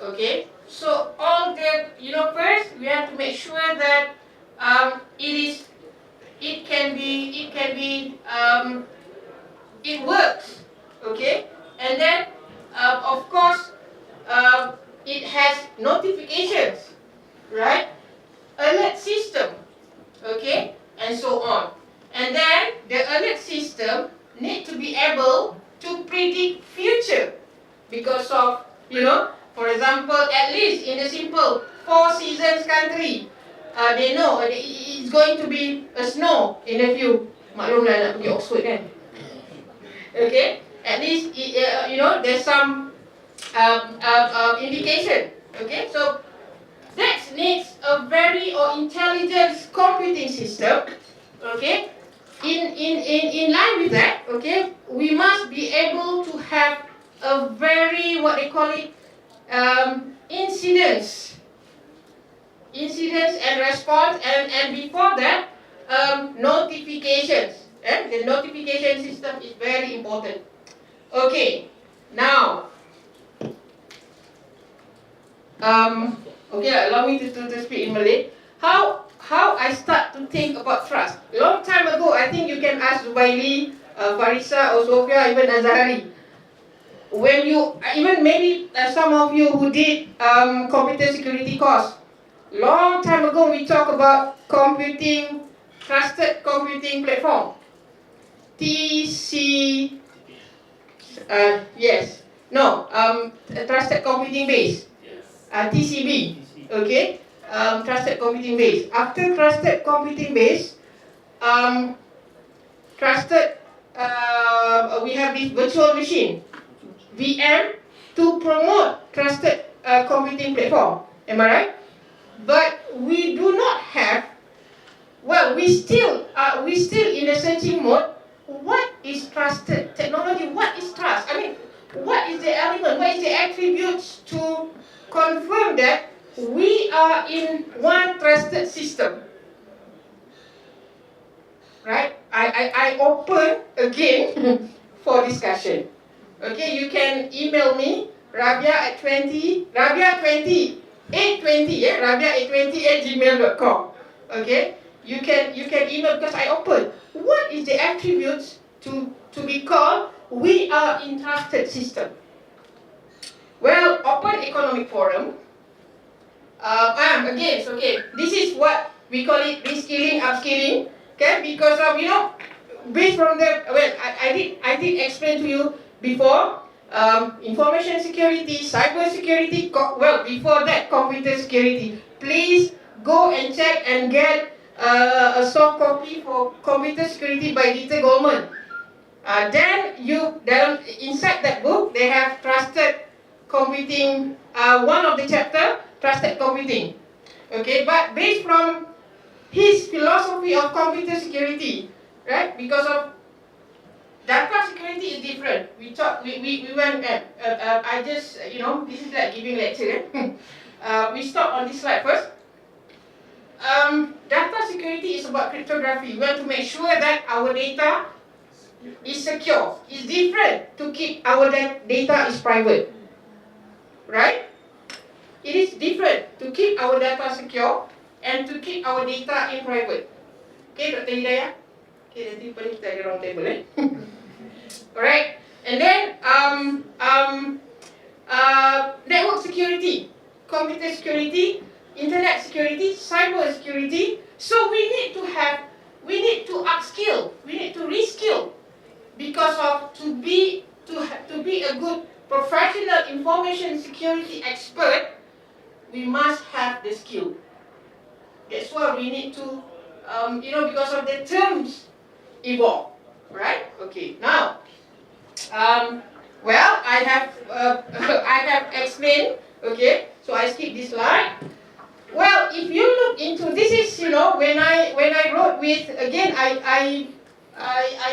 Okay, so all the, you know, first we have to make sure that it works. Okay, and then of course it has notifications, right? Alert system, okay, and so on. And then the alert system need to be able to predict future, because of, you know, for example, at least in the simple 4 seasons country, they know it's going to be a snow in a few. Maklumlah nak pergi Oxford kan. Okay, at least you know, there's some indication. Okay, so that needs a very intelligent computing system. Okay, in line with that, okay, we must be able to have a very, what they call it, incidents and response, and before that, notifications. The notification system is very important. Okay, now, okay, allow me to speak in Malay. How I start to think about trust? Long time ago, I think you can ask Zubaili, Farisa, or Sofia, even Azhari. When you, even maybe some of you who did computer security course, long time ago we talk about trusted computing platform. Trusted computing base. TCB, okay, trusted computing base. After trusted computing base, we have this virtual machine, VM, to promote trusted computing platform. Am I right? But we do not have. Well, we still in the searching mode. What is trusted technology? What is trust? I mean, what is the element? What is the attributes to confirm that we are in one trusted system. Right? I open again for discussion. Okay, you can email me, Rabia20, 820, yeah, Rabia820 @gmail.com. Okay, you can email because I open. What is the attributes to be called we are in trusted system? Well, Open Economic Forum. Again, okay, this is what we call it reskilling, upskilling. Okay, because of based from the I did explain to you before. Information security, cyber security. Before that, computer security. Please go and check and get a soft copy for computer security by Dieter Goldman. Then inside that book they have trusted computing. One of the chapter trusted computing. Okay, but based from his philosophy of computer security, right? Because of data security is different. We went at, I just, this is like giving lecture. We stop on this slide first. Data security is about cryptography. We want to make sure that our data is secure. It's different to keep our data is private. Right? It is different to keep our data secure and to keep our data in private. Okay, Dr. Hidayah? Okay, nanti paling kita ada round table, Alright, and then network security, computer security, internet security, cyber security. So we need to upskill, we need to reskill, because of to be a good professional information security expert, we must have the skill. That's why we need to, because of the terms evolve, right? Okay, now. I have explained. Okay, so I skip this slide. Well, if you look into this, is when I wrote with again, I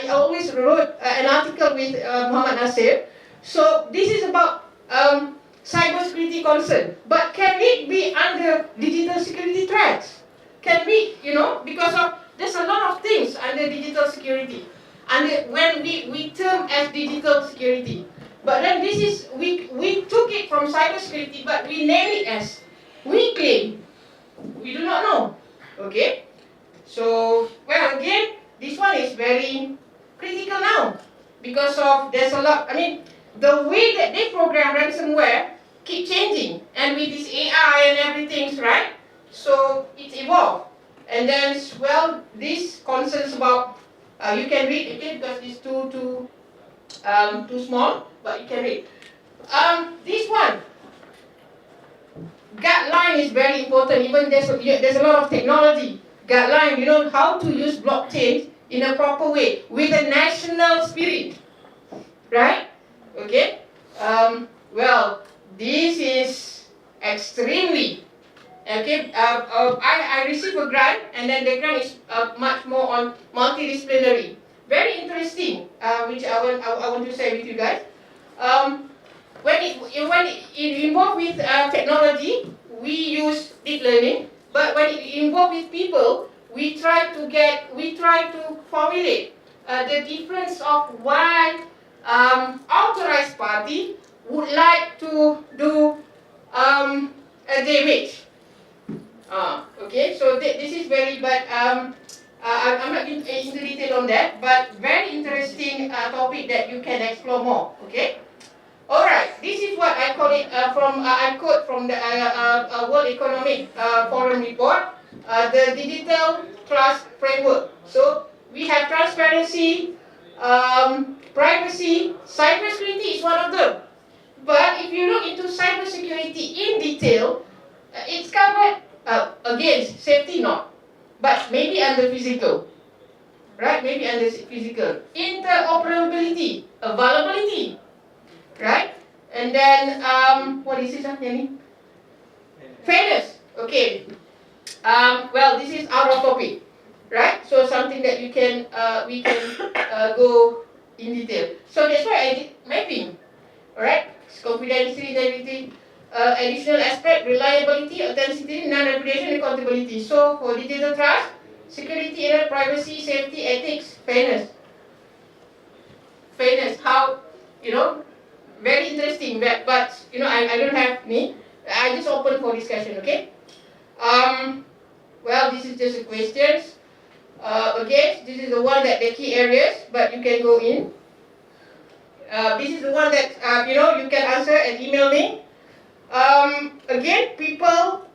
always wrote an article with Muhammad Nasir. So this is about cybersecurity concern. But can it be under digital security threats? Can we, because of there's a lot of things under digital security. And when we term as digital security, but then this is we took it from cybersecurity, but we name it as we claim. We do not know. Okay, so again, this one is very critical now because of there's a lot. I mean, the way that they program ransomware keep changing, and with this AI and everything, right? So it's evolved, and then this concerns about. You can read it because it's too small, but you can read. This one, guideline is very important. Even there's a lot of technology guideline. How to use blockchain in a proper way with a national spirit, right? Okay. This is extremely. Okay, I received a grant, and then the grant is much more on multidisciplinary. Very interesting, which I want to share with you guys. When it involved with technology, we use deep learning. But when it involved with people, we try to formulate the difference of why authorized party would like to do a damage. Okay, so this is very, but I'm not into detail on that, but very interesting topic that you can explore more. Okay, all right. This is what I call it I quote from the World Economic Forum report, the digital trust framework. So we have transparency, privacy, cybersecurity is one of them. But if you look into cybersecurity in detail, it's covered. Against safety not, but maybe under physical, right? Maybe under physical. Interoperability, availability, right? And then what is it, Jenny? Fairness. Okay. This is out of topic, right? So something that we can go in detail. So that's why I did mapping, all right? Confidentiality and everything. additional aspect, reliability, authenticity, non-repudiation, and accountability. So for digital trust, security, error, privacy, safety, ethics, fairness. Fairness, how, very interesting, but I don't have me. I just open for discussion, okay? Well, this is just a questions. Again, this is the one that the key areas, but you can go in. This is the one that you can answer and email me. Again, people,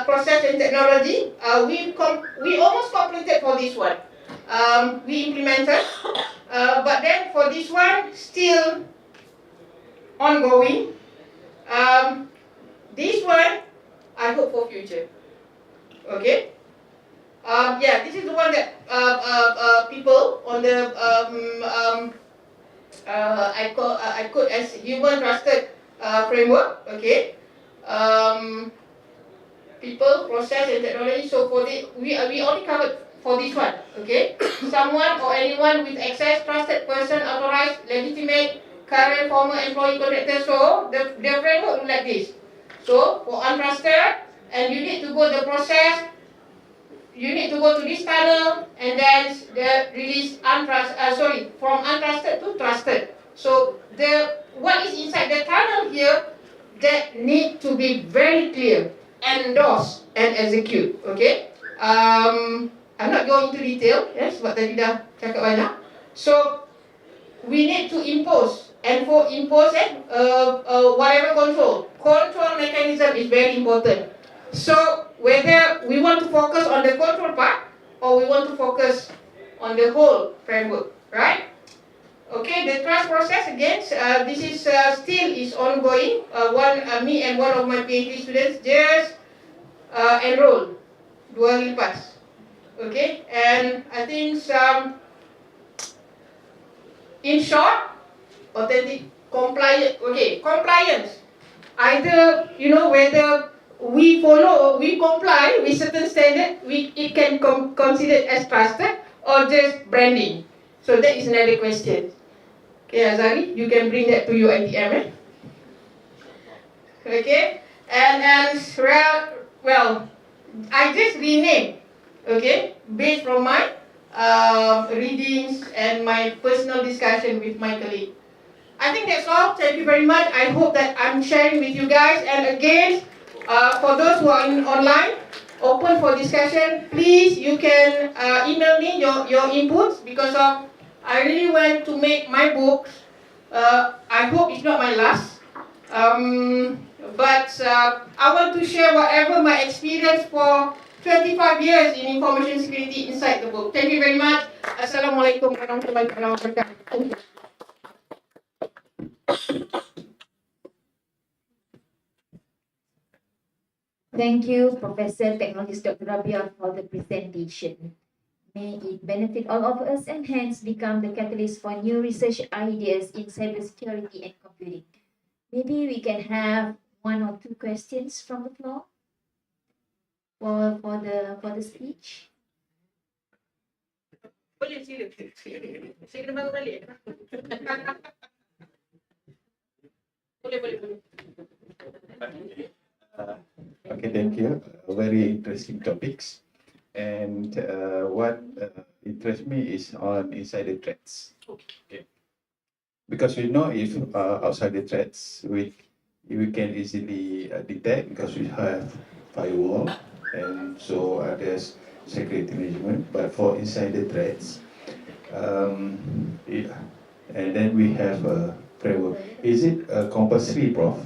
process and technology. We almost completed for this one. We implemented, but then for this one, still ongoing. This one, I hope for future. Okay. Yeah, this is the one that people on the I code as human trusted framework. Okay. People, process, and technology. So for the we already covered for this one. Okay. Someone or anyone with access, trusted person, authorized, legitimate, current, former employee, contractor. So the framework look like this. So for untrusted, and you need to go the process. You need to go to this tunnel and then the release from untrusted to trusted. So what is inside the tunnel here that need to be very clear, endorse and execute. Okay. I'm not going into detail, yes, sebab tadi dah cakap banyak. So we need to impose whatever control mechanism is very important. So whether we want to focus on the control part or we want to focus on the whole framework, right? Okay, the trust process again. This is still is ongoing. Me and one of my PhD students just enroll 2 hari lepas. Okay, and I think in short, authentic compliance. Okay, compliance. Either whether we comply with certain standard, it can considered as trusted or just branding. So that is another question. Okay, Azari, you can bring that to your ITM. Okay, and well, I just rename. Okay, based from my readings and my personal discussion with my colleague. I think that's all. Thank you very much. I hope that I'm sharing with you guys. And again, for those who are online, open for discussion. Please, you can email me your inputs because I really want to make my books. I hope it's not my last. But I want to share whatever my experience for 25 years in information security inside the book. Thank you very much. Assalamualaikum warahmatullahi wabarakatuh. Thank you, Professor Technologist Dr. Rabia, for the presentation. May it benefit all of us and hence become the catalyst for new research ideas in cybersecurity and computing. Maybe we can have 1 or 2 questions from the floor for the speech. Boleh sila. Saya kena bangun balik. Boleh. Okay, thank you. Very interesting topics. And what interests me is on insider threats. Okay. Because we know if outsider threats, we can easily detect because we have firewall and so there's security management. But for insider threats, and then we have a framework. Is it compulsory, Prof?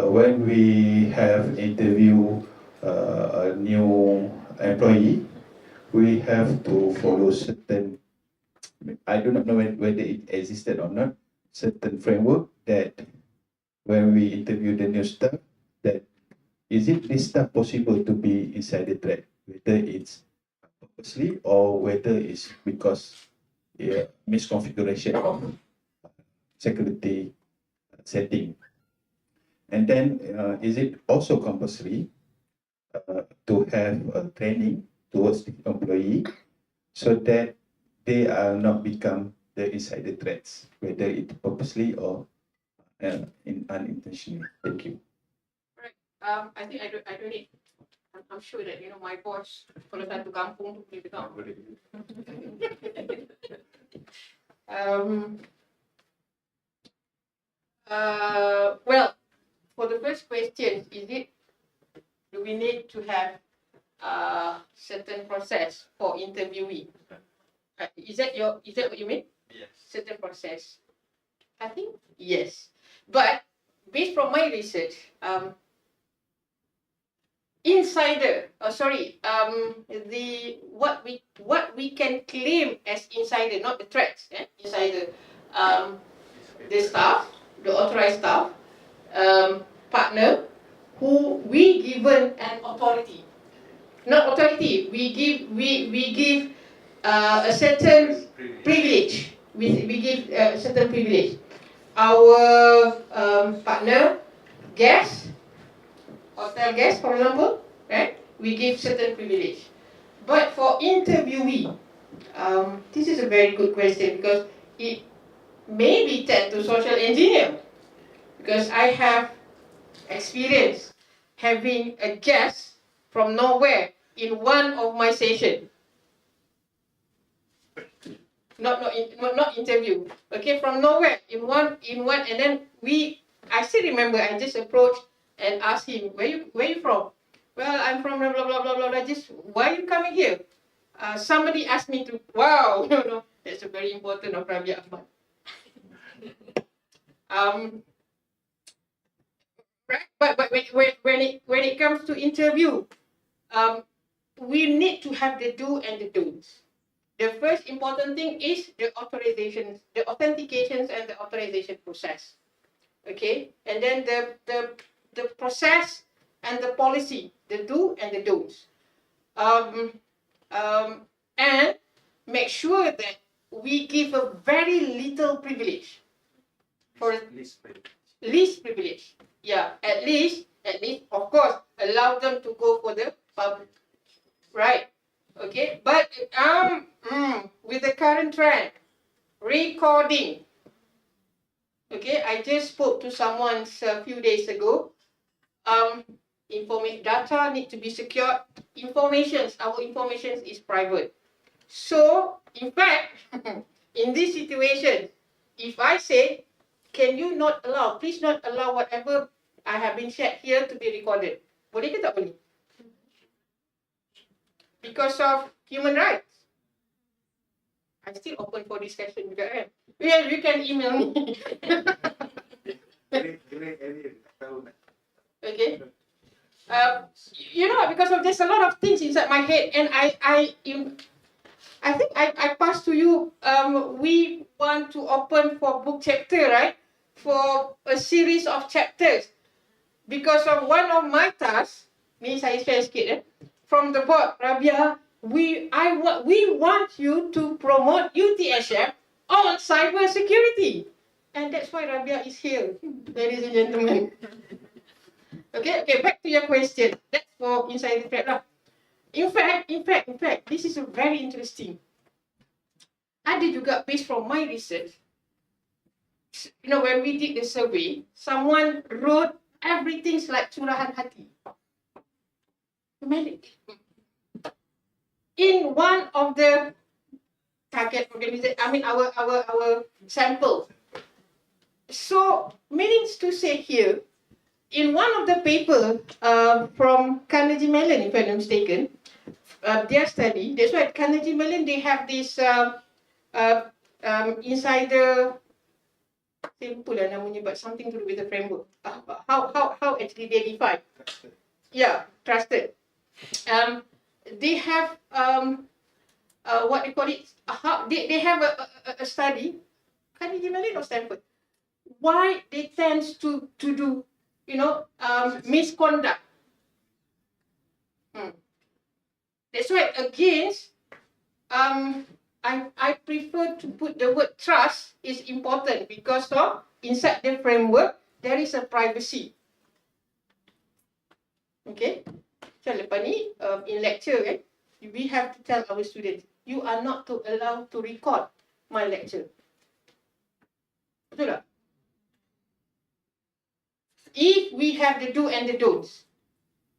When we have interview a new employee, we have to follow certain, I do not know whether it existed or not, certain framework that when we interview the new staff, that is it this stuff possible to be insider threat, whether it's purposely or whether it's because misconfiguration of security setting. And then, is it also compulsory to have a training towards the employee so that they are not become the insider threats, whether it purposely or unintentionally? Thank you. I think I don't need. I'm sure that my boss kalau satu kampung tu boleh dengar. Well, for the first question, do we need to have certain process for interviewee? Is that what you mean? Yes. Certain process. I think yes, but based from my research, what we can claim as insider, not the threats, insider, the staff, the authorized staff, partner, who we given an authority, not authority, we give a certain privilege. We give a certain privilege. Our partner, guest, hotel guest, for example, right? We give certain privilege. But for interviewee, this is a very good question because it may be tend to social engineer. Because I have experience having a guest from nowhere in one of my session. Not interview. Okay, from nowhere in one, and then I still remember I just approached and asked him, where you from? Well, I'm from blah blah blah blah blah. Just why are you coming here? Somebody asked me to. Wow, that's a very important of Rabia Ahmad. Right, but when it comes to interview, we need to have the do and the don'ts. The first important thing is the authorizations, the authentications and the authorization process. Okay, and then the process and the policy, the do and the don'ts. And make sure that we give a very little privilege. For least privilege. Yeah, at least, of course, allow them to go for the public. Right. Okay, but with the current trend, recording. Okay, I just spoke to someone a few days ago. Data need to be secured. Our information is private. So, in fact, in this situation, if I say, please not allow whatever I have been shared here to be recorded. Boleh ke tak boleh? Because of human rights. I'm still open for discussion juga kan. Yeah, you can email me. Okay. Because of there's a lot of things inside my head, and I think I passed to you. We want to open for book chapter, right? For a series of chapters. Because of one of my tasks, ni saya share sikit from the board, Rabia, we want you to promote UTSF on cyber security. And that's why Rabia is here, ladies and gentlemen. Okay, back to your question. That's for insider threat lah. In fact, this is very interesting. Ada juga based from my research. When we did the survey, someone wrote everything's like curahan hati. In one of the target organization, our sample. So, meanings to say here, in one of the paper from Carnegie Mellon, if I'm not mistaken, their study, that's why Carnegie Mellon, they have this insider, simple lah namanya, but something to do with the framework. How actually they define? Yeah, trusted. They have what they call it? They have a study, Carnegie Mellon or Stanford, why they tend to do misconduct. That's why against I prefer to put the word trust is important because of inside the framework there is a privacy. Okay, so lepas ni in lecture we have to tell our students you are not allowed to record my lecture. Betul tak? If we have the do and the don'ts,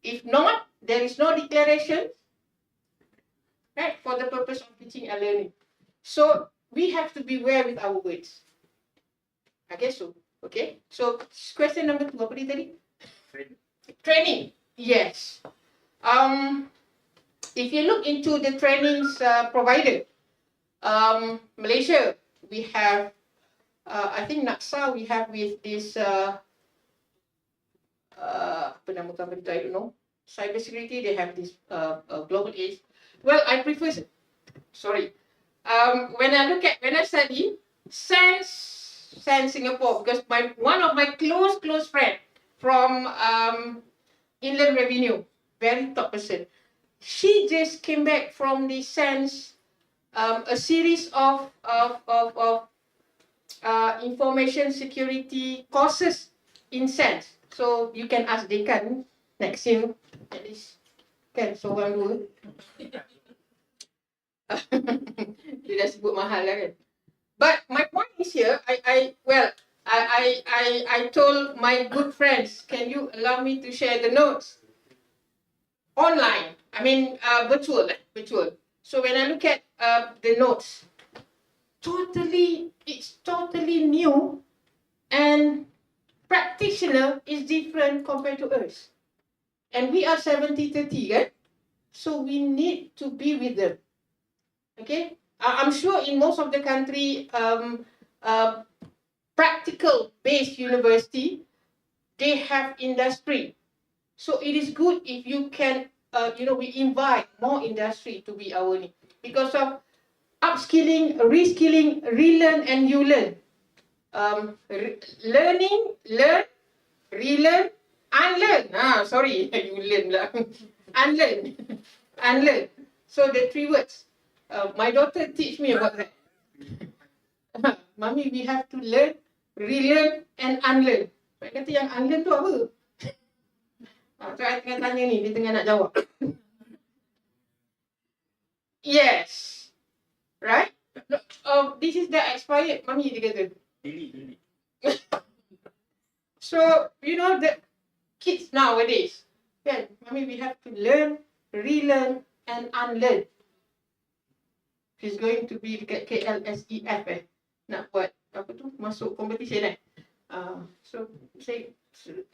If not, there is no declaration, right, for the purpose of teaching and learning. So we have to beware with our words. I guess so. Okay. So question number 2, apa dia tadi? Training. Yes. If you look into the trainings provided, Malaysia, we have, I think NACSA, we have with this, apa nama company itu, I don't know. CYBERSECURITY, they have this global age. Well, I prefer, sorry. When I study SANS Singapore, because one of my close friend from Inland Revenue, very top person, she just came back from the SANS, a series of information security courses in SANS. So you can ask Dekan next year, at least kan seorang dua. Dia dah sebut mahal lah kan. But my point is here, I told my good friends, can you allow me to share the notes online? I mean virtual. So when I look at the notes, it's totally new, and practitioner is different compared to us. And we are 70-30, right? So we need to be with them. Okay? I'm sure in most of the country, practical-based university, they have industry. So it is good if you can, we invite more industry to be our need. Because of upskilling, reskilling, relearn and you learn. Learning, learn, relearn, unlearn. Sorry, you learn lah. Unlearn. Unlearn. So the 3 words. My daughter teach me about that. Mami, we have to learn, relearn and unlearn. Saya kata yang unlearn tu apa? So I tengah tanya ni, dia tengah nak jawab. Yes. Right? This is the expired, Mami dia kata. Delete. So, the kids nowadays, kan, Mami, we have to learn, relearn and unlearn. She's going to be dekat KLSEF nak buat apa tu, masuk competition so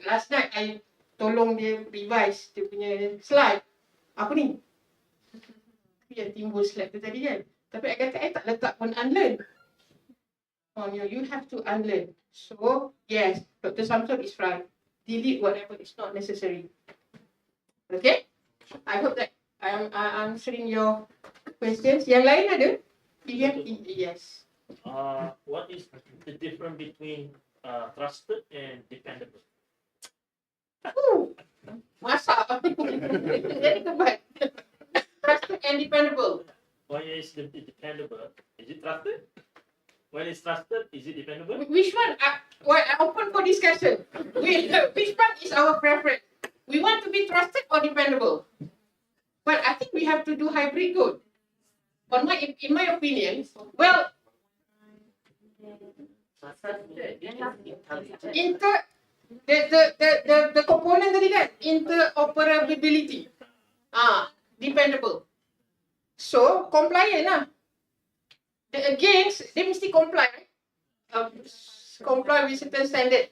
last night I tolong dia revise dia punya slide. Apa ni? Yang timbul slide tu tadi kan. Tapi I kata I tak letak pun unlearn. You have to unlearn. So yes, Dr. Samsul is right. Delete whatever is not necessary. Okay? I hope that I'm answering your questions. Yang lain ada? Yes. What is the difference between trusted and dependable? Masak. Very tepat. Trusted and dependable. Why is it dependable? Is it trusted? When it's trusted, is it dependable? Which one? Open for discussion. Which one is our preference? We want to be trusted or dependable? But I think we have to do hybrid good. In my opinion, well, the component tadi kan, interoperability, dependable. So compliant lah. The against, dia mesti comply, right? Comply with certain standard.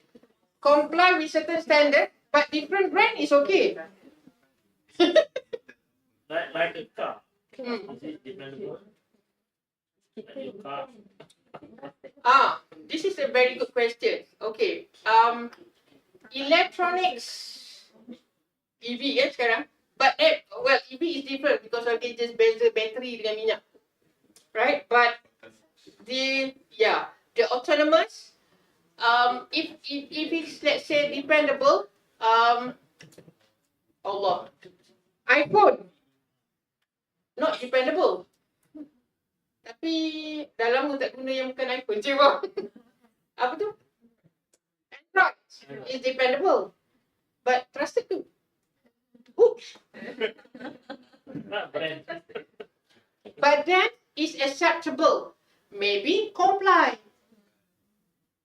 Comply with certain standard, but different brand is okay. Like a car. Is it dependable? Like your car. This is a very good question. Okay. Electronics, EV ya sekarang. But EV is different because of they just beza battery dengan minyak. Right? But the autonomous, if it's, let's say, dependable, iPhone not dependable. Tapi dah lama tak guna yang bukan iPhone je bang. Apa tu? Android is dependable, but trusted too. Oops. But then is acceptable. Maybe comply.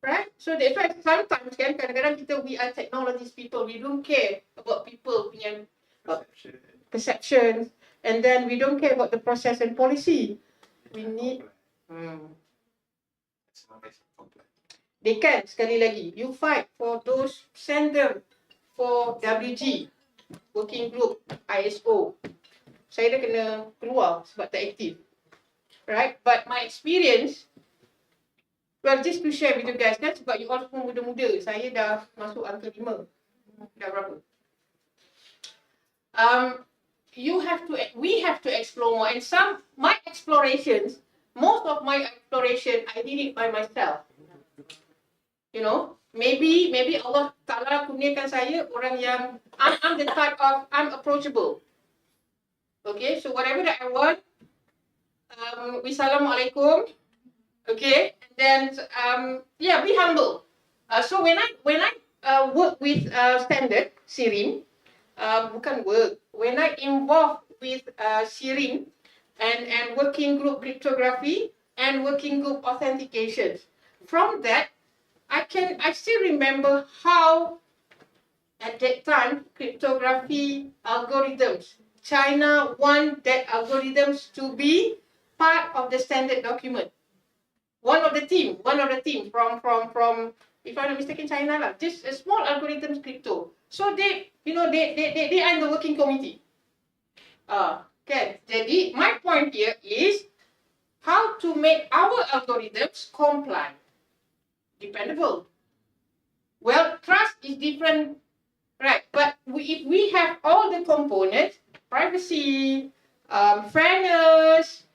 Right? So that's why sometimes kan kadang-kadang we are technologist people, we don't care about people punya perception, and then we don't care about the process and policy. We need they can, sekali lagi, you fight for those, send them for WG, working group, ISO. Saya dah kena keluar sebab tak aktif. Right? But my experience, well, just to share with you guys, kan, sebab you all semua muda-muda, saya dah masuk angka 5. Dah berapa? We have to explore more, and my explorations, most of my exploration, I did it by myself. You know, maybe Allah Ta'ala kurniakan saya orang yang, I'm the type of, I'm approachable. Okay, so whatever that I want, Wassalamualaikum. Okay, and then, yeah, be humble. So when I work with standard, SIRIM, bukan work, when I involved with SIRIM and working group cryptography and working group authentications, from that, I still remember how, at that time, cryptography algorithms, China want that algorithms to be part of the standard document. One of the team from, if I'm not mistaken, China lah, just a small algorithms crypto. So they are in the working committee. Okay, jadi my point here is how to make our algorithms compliant. Dependable. Well, trust is different, right? But if we have all the components, privacy, fairness,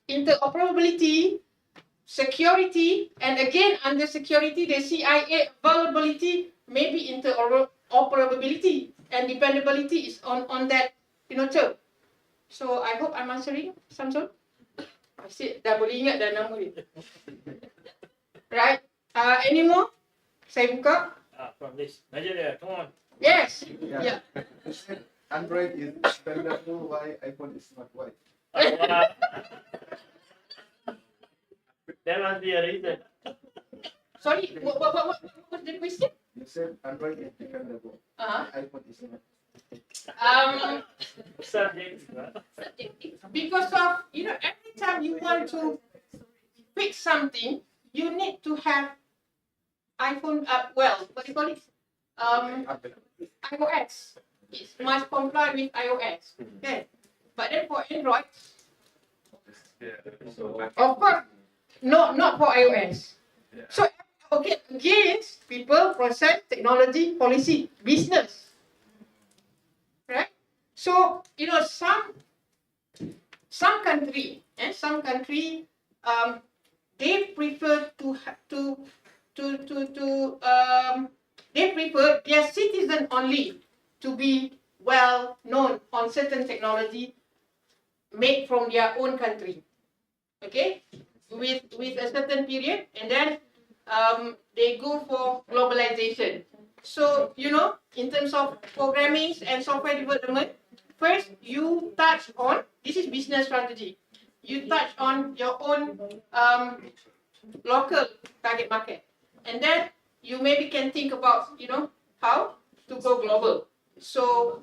interoperability, security, and again under security, the CIA vulnerability, maybe interoperability and dependability is on that, term. So I hope I'm answering, Samsul. Asyik dah boleh ingat dah nama dia. Right? Any more? Saya buka. From this, Nigeria, come on. Yes. Yeah. You said Android is dependable, why iPhone is not white? There must be a reason. Sorry, what was the question? You said Android is dependable, iPhone is not. Subject. Because of, every time you want to fix something, you need to have iPhone, what do you call it? iOS. It must comply with iOS. Okay. But then for Android, of course, not for iOS. So, okay, against people, process, technology, policy, business. Right? So, some country, they prefer they prefer their citizen only to be well known on certain technology made from their own country. Okay, with a certain period, and then they go for globalization. So in terms of programming and software development, first you touch on, this is business strategy. You touch on your own local target market, and then you maybe can think about how to go global. So,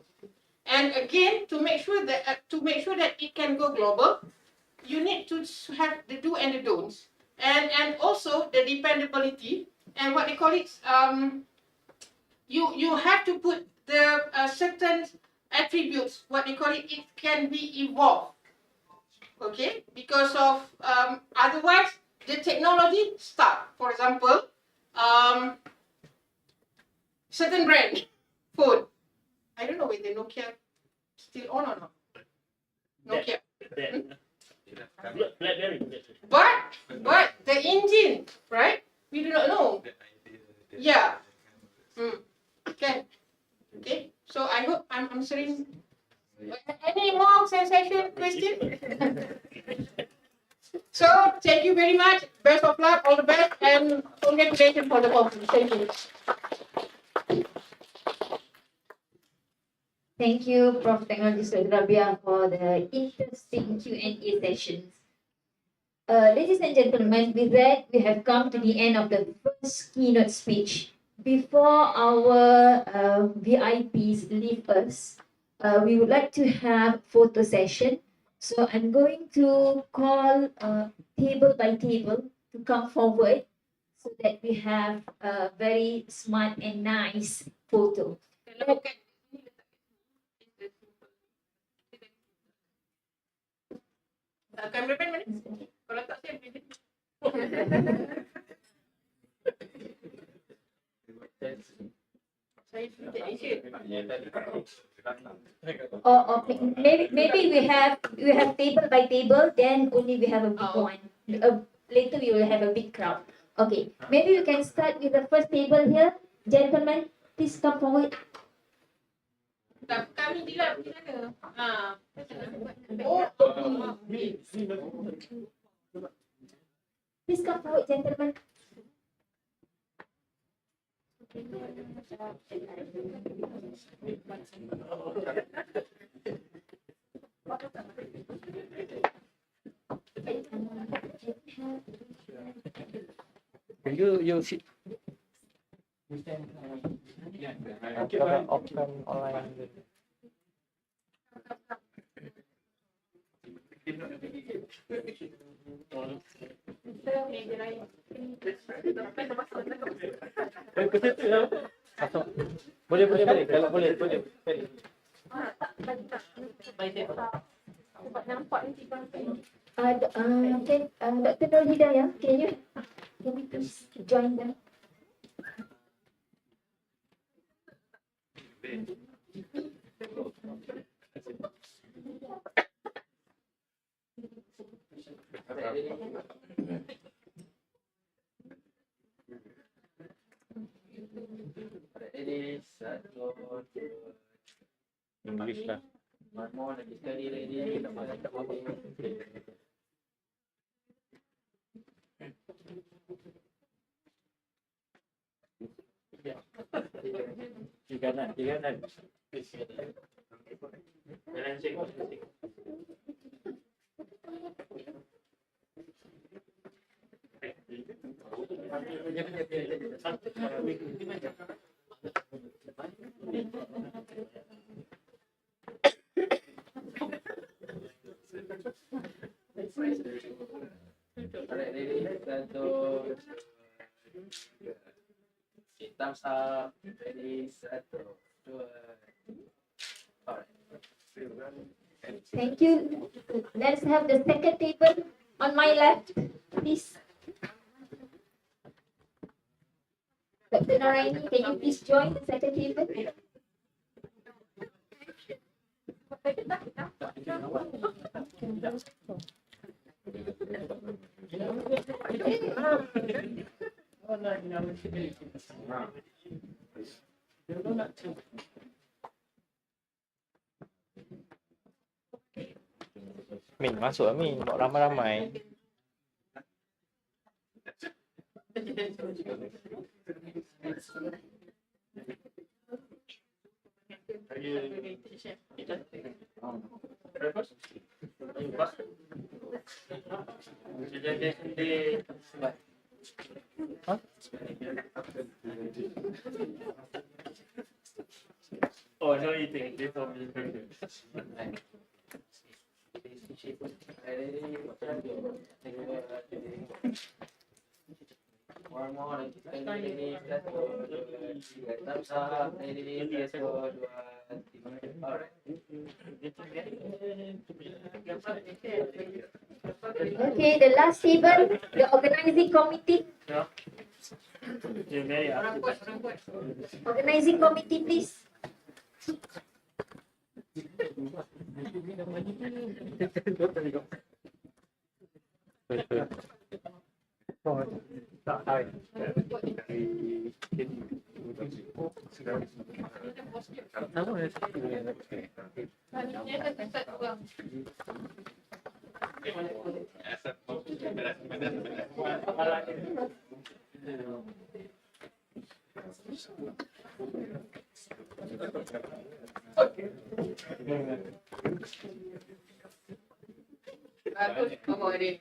and again, to make sure that it can go global, you need to have the do and the don'ts, and also the dependability and what they call it. You have to put the certain attributes, what they call it. It can be evolved. Okay, because of otherwise the technology stuck. For example, certain brand phone. I don't know whether Nokia still on or not. Nokia. But the engine, right? We do not know. Yeah. Okay. Okay. So I hope I'm answering. Any more sensation question? So thank you very much. Best of luck, all the best, and congratulations for the conference. Thank you. Thank you, Prof. Technologist Rabia, for the interesting Q&A sessions. Ladies and gentlemen, with that, we have come to the end of the first keynote speech before our VIPs leave us, we would like to have photo session. So I'm going to call table by table to come forward so that we have a very smart and nice photo. Kalau bukan kameraman mana? Kalau tak saya boleh. Saya tidak Asia. Or maybe we have table by table, then only we have a big one. Later we will have a big crowd. Okay, maybe we can start with the first table here. Gentlemen, please come forward. Kami di sana. Please come forward, gentlemen. You sit. Open online. Boleh. Kalau boleh. Dr. Nur Hidayah, can you please join them? English lah. Tiga nak. Thumbs up. Ready, set, dua. Thank you. Let's have the second table on my left, please. Dr. Naraini, can you please join the second table? Min, masuk Min. Bawa ramai-ramai. Oh, no eating. This will be very good. One more. Thumbs up. Okay, the last table, the organizing committee. Organizing committee, please. Bagus, kamu hari.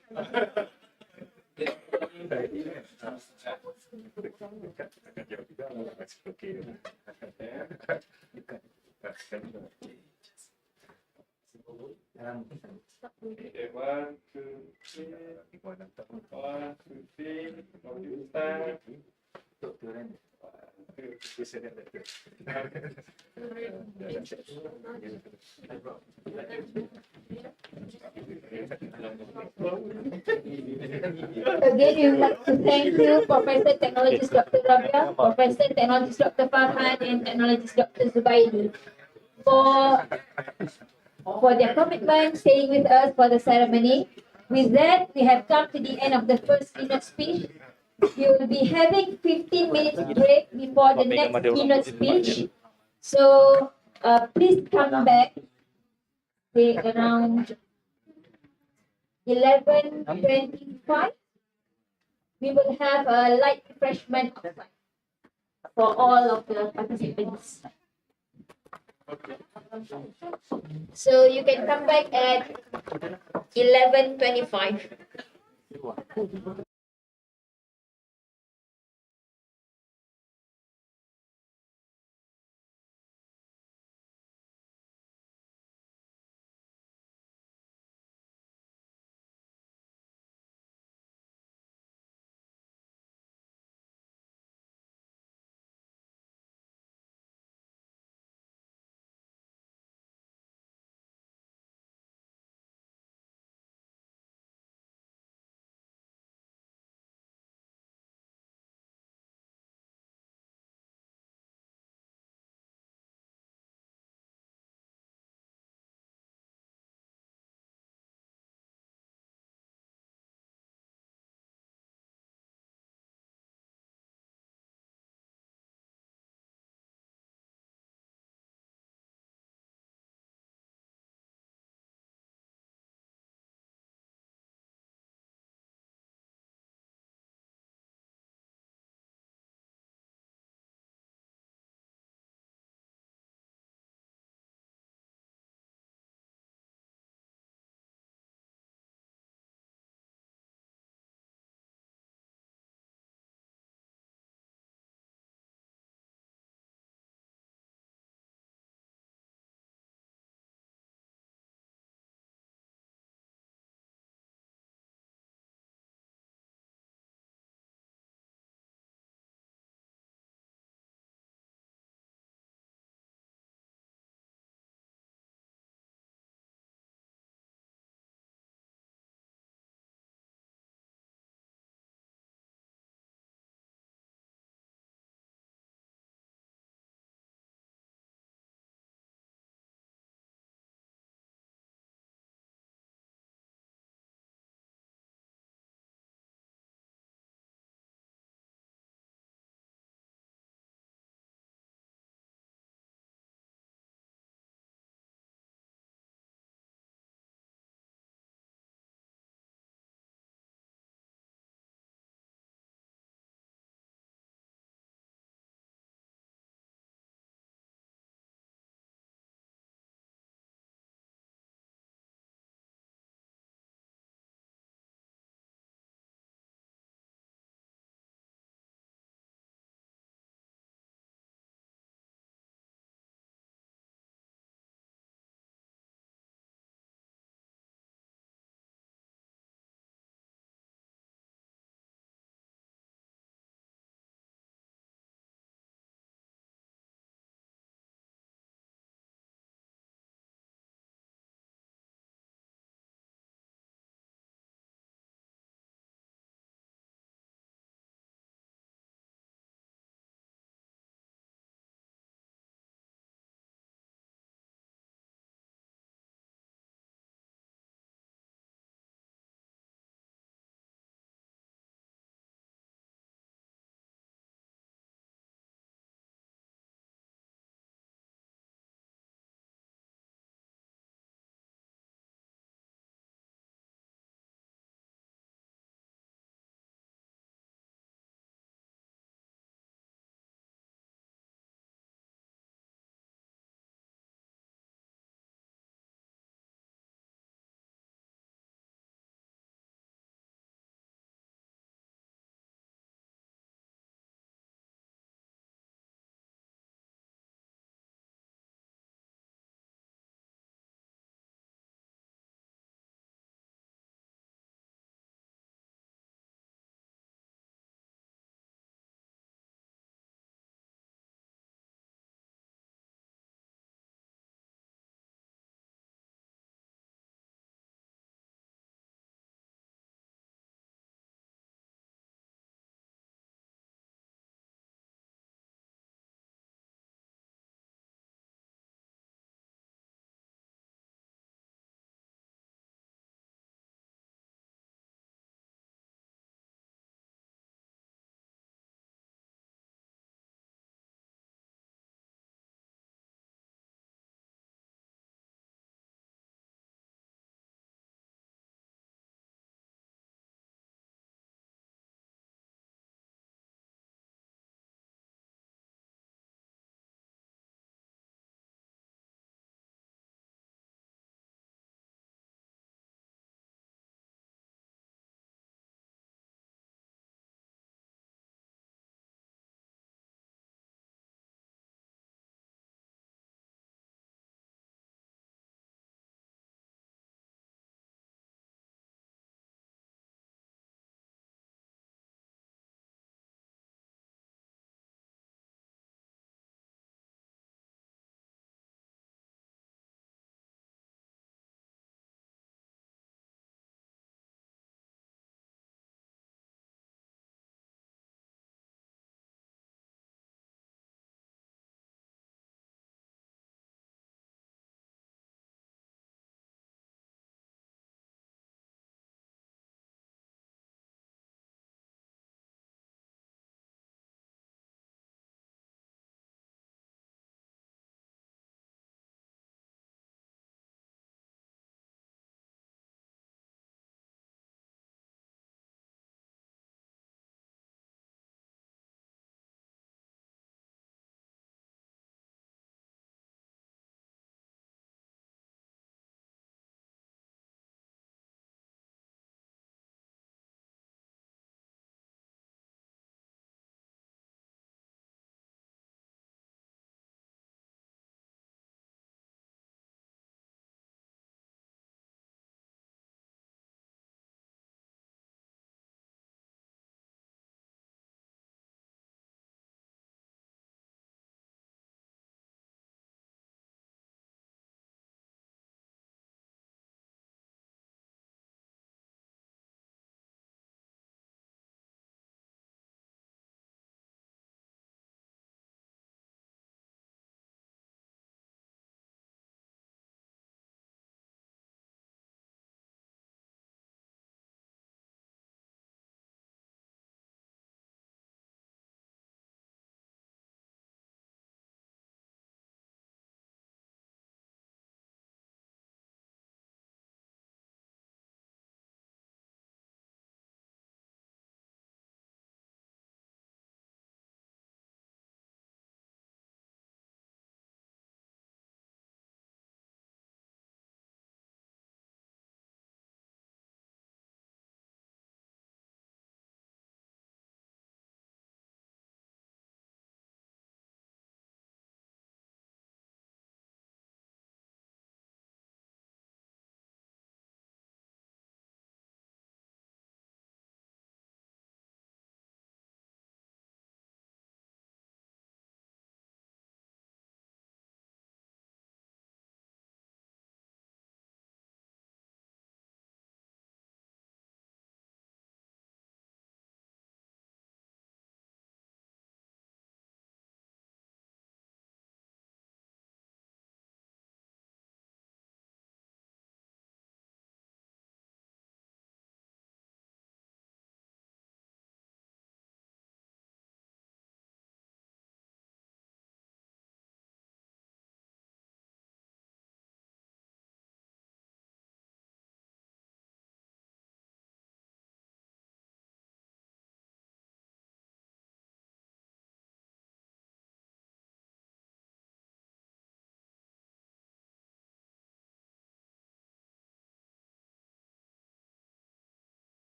One, two, three. One, two, three. Start. Again, we would like to thank you, Professor Technologist Dr. Rabia, Professor Technologist Dr. Farhan, and Technologist Dr. Zubaidi for their commitment, staying with us for the ceremony. With that, we have come to the end of the first keynote speech. We will be having 15 minutes break before the next keynote speech. So please come back around 11:25. We will have a light refreshment outside for all of the participants. So you can come back at 11:25.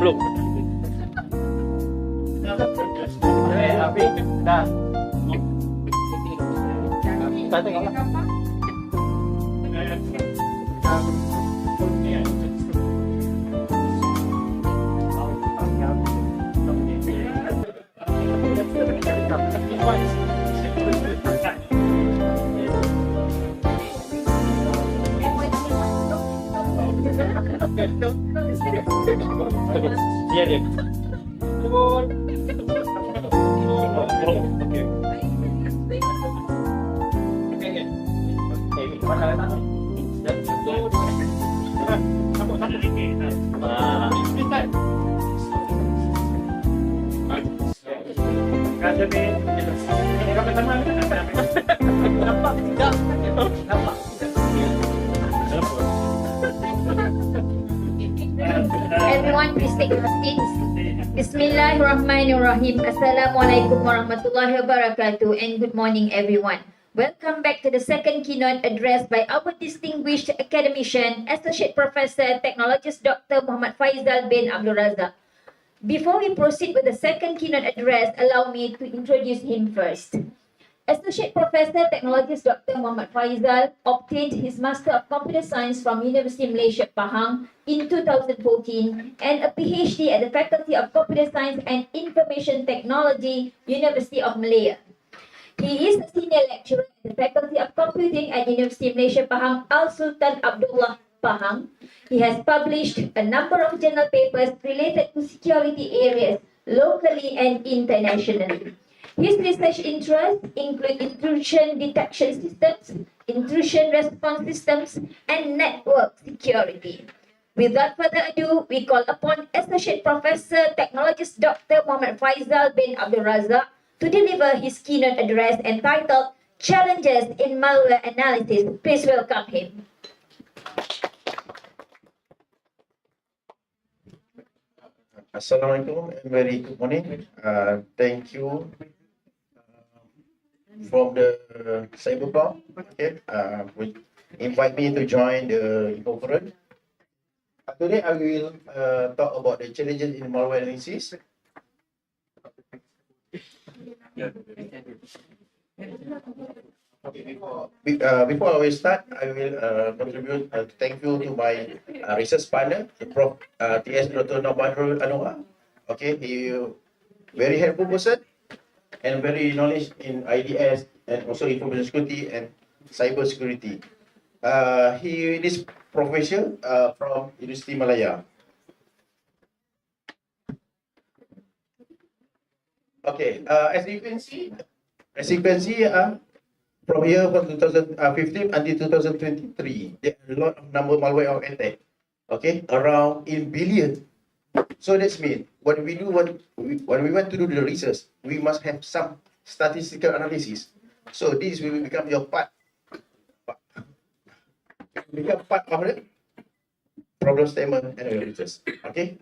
belum. Habis dah. Tak tengok lah. Dia dia. Okey. Everyone, please take your seats. Bismillahirrahmanirrahim. Assalamualaikum warahmatullahi wabarakatuh and good morning everyone. Welcome back to the second keynote address by our distinguished academician, Associate Professor, Technologist Dr. Muhammad Faizal bin Abdul Razak. Before we proceed with the second keynote address, allow me to introduce him first. Associate Professor, Technologist Dr. Muhammad Faizal obtained his Master of Computer Science from University Malaysia Pahang in 2014 and a PhD at the Faculty of Computer Science and Information Technology, University of Malaya. He is a senior lecturer at the Faculty of Computing at University of Malaysia Pahang, Al Sultan Abdullah Pahang. He has published a number of journal papers related to security areas locally and internationally. His research interests include intrusion detection systems, intrusion response systems, and network security. Without further ado, we call upon Associate Professor, Technologist Dr. Muhammad Faizal bin Abdul Razak to deliver his keynote address entitled Challenges in Malware Analysis. Please welcome him. Assalamualaikum and very good morning. Thank you from the CYBERCOMP, okay, which invite me to join the conference. Today I will talk about the challenges in malware analysis. Okay, before I will start, I will contribute thank you to my research partner, the Prof. T.S. Dr. Nabadrul Anwar. Okay, he very helpful person and very knowledge in IDS and also information security and cyber security. He is professor from University Malaya. Okay, as you can see, from here from 2015 until 2023, there are a lot of number malware of attack. Okay, around in billion. So that's mean when we want to do the research, we must have some statistical analysis. So this will become your part of the problem statement and research. Okay,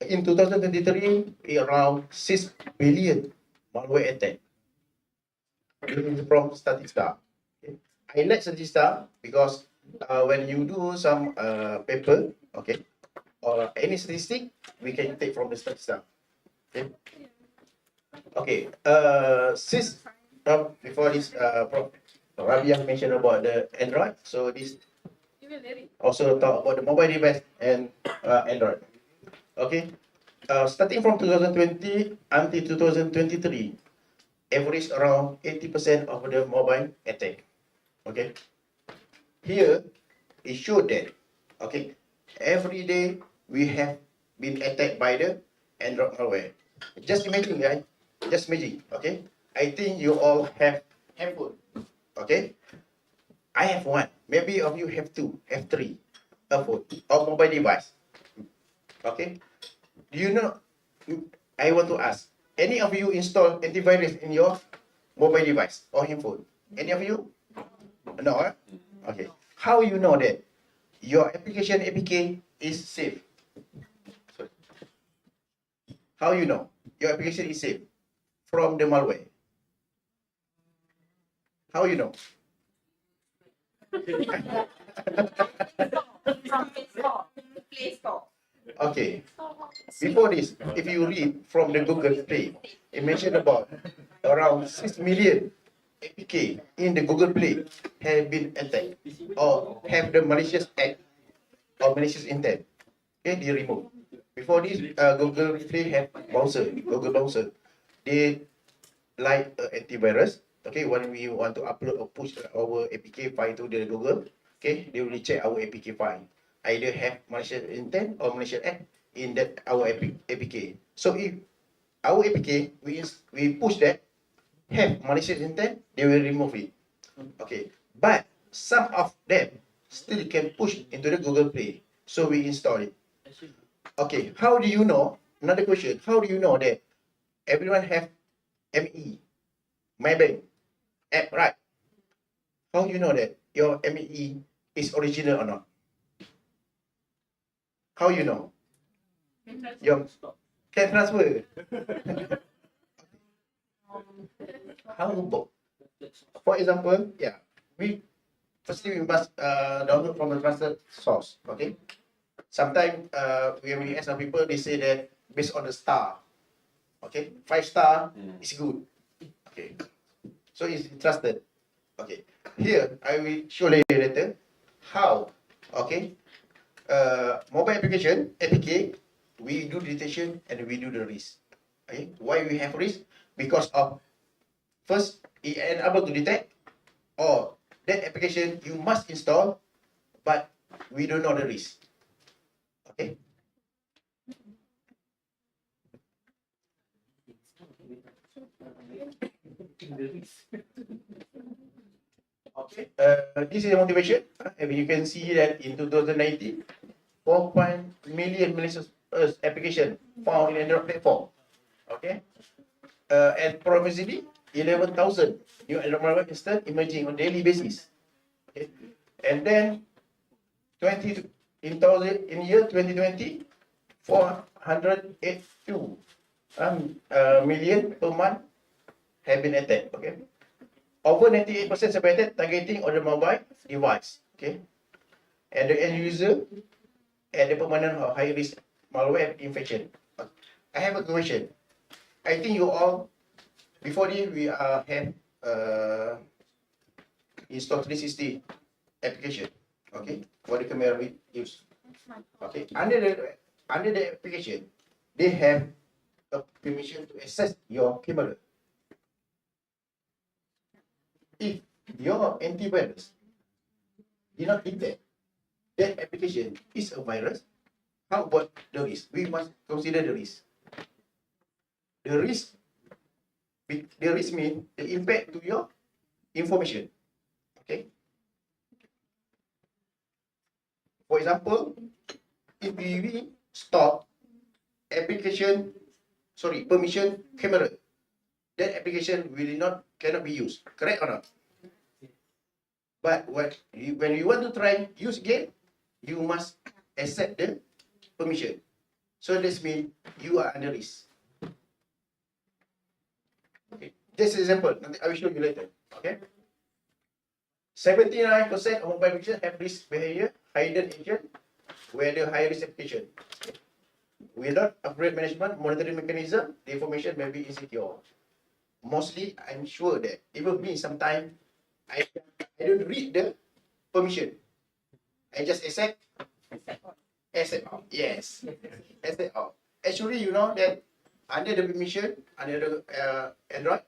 in 2023, around 6 billion malware attack. This is from Statista. Okay. I like Statista because when you do some paper, okay, or any statistic, we can take from the Statista. Okay. Okay. Since before this, Prof. Rabia mentioned about the Android, so this also talk about the mobile device and Android. Okay. Starting from 2020 until 2023. Average around 80% of the mobile attack. Okay. Here it showed that okay, every day we have been attacked by the Android malware. Just imagine, guys. Just imagine. Okay. I think you all have handphone. Okay. I have one. Maybe of you have two, have three, a phone or mobile device. Okay. Do you know? I want to ask. Any of you install antivirus in your mobile device or handphone? Any of you? No, huh? Okay. How you know that your application APK is safe? Sorry. How you know your application is safe from the malware? How you know? From Play Store. Okay. Before this, if you read from the Google Play, it mentioned about around 6 million APK in the Google Play have been attacked or have the malicious act or malicious intent. Okay, they remove. Before this, Google Play have browser, Google browser. They like antivirus. Okay, when we want to upload or push our APK file to the Google, okay, they will check our APK file. Either have malicious intent or malicious act in that our APK. So if our APK we push that have malicious intent, they will remove it. Okay, but some of them still can push into the Google Play. So we install it. Okay, how do you know? Another question. How do you know that everyone have ME, My Bank app, right? How do you know that your ME is original or not? How you know? Your can transfer. How book? For example, yeah, firstly we must download from the trusted source. Okay. Sometimes when we ask some people, they say that based on the star. Okay, 5 star is good. Okay, so it's trusted. Okay, here I will show you later how. Okay, mobile application APK we do detection and we do the risk. Okay, why we have risk? Because of first it unable to detect, or that application you must install, but we don't know the risk. Okay. Okay. This is the motivation. And you can see that in 2019, 4 million malicious application found in Android platform. Okay. And promisingly, 11,000 new Android malware instance emerging on daily basis. Okay. And then in year 2020, 482 million per month have been attacked. Okay. Over 98% suspected targeting on the mobile device. Okay. And the end user and the permanent or high risk malware infection. I have a question. I think you all, before this, we have installed 360 application. Okay. For the camera we use. Okay. Under the application, they have a permission to access your camera. If your antivirus did not detect that application is a virus, how about the risk? We must consider the risk. The risk means the impact to your information. Okay. For example, if we stop permission camera, that application cannot be used. Correct or not? But when you want to try use again, you must accept the permission. So this means you are under risk. Okay. Just an example. I will show you later. Okay. 79% of mobile applications have risk behavior, hidden agent, where the high risk application. Without appropriate management, monitoring mechanism, the information may be insecure. Mostly, I'm sure that even me sometimes I don't read the permission. I just accept all. Yes. Accept all. Actually, you know that under the permission, under the Android,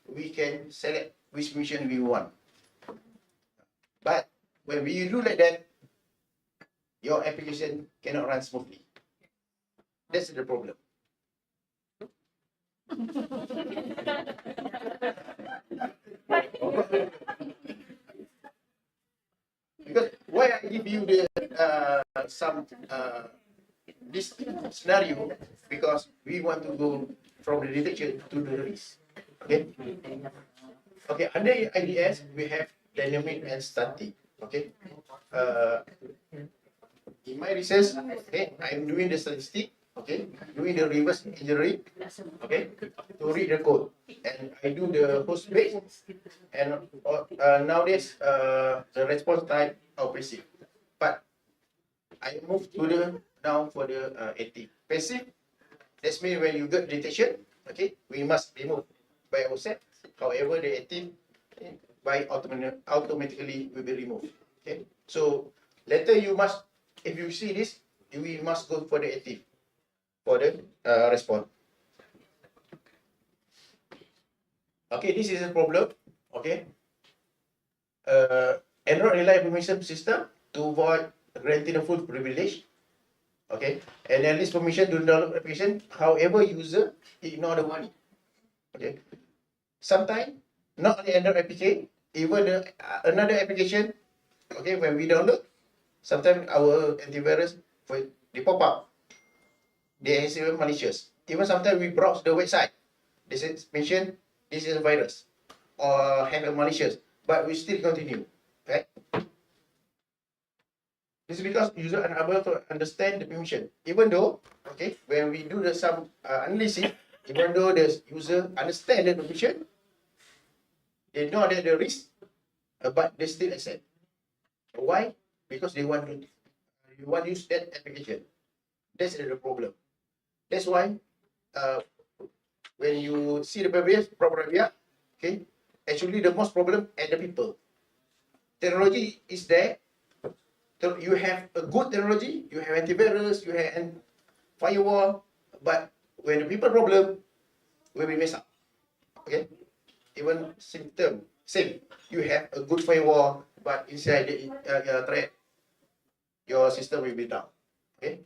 we can select which permission we want. But when we do like that, your application cannot run smoothly. That's the problem. Because why I give you the this scenario, because we want to go from the detection to the risk. Okay. Okay. Under IDS, we have dynamic and static. Okay. In my research, okay, I'm doing the statistic. Okay, doing the reverse engineering. Okay, to read the code, and I do the host base, and nowadays the response time oppressive. But I move to the now for the active. Passive, that's mean when you get detection, okay, we must remove by ourselves. However, the active by automatically will be removed. Okay, so later you must, if you see this, we must go for the active for the response. Okay, this is a problem. Okay, Android rely permission system to avoid granting a full privilege. Okay, and then this permission to download application. However, user ignore the warning. Okay, sometimes not only Android application, even the, another application. Okay, when we download, sometimes our antivirus they pop up. They is even malicious. Even sometimes we browse the website. This is mention this is a virus or have a malicious, but we still continue. Right? This is because user are unable to understand the permission. Even though, okay, when we do the some analysis, even though the user understand the permission, they know that the risk, but they still accept. Why? Because they want to use that application. That's the problem. That's why when you see the problem here, okay, actually the most problem at the people. Technology is there. So you have a good technology, you have antivirus, you have firewall, but when the people problem, will be messed up. Okay, even symptom same. You have a good firewall, but inside the threat, your system will be down. Okay.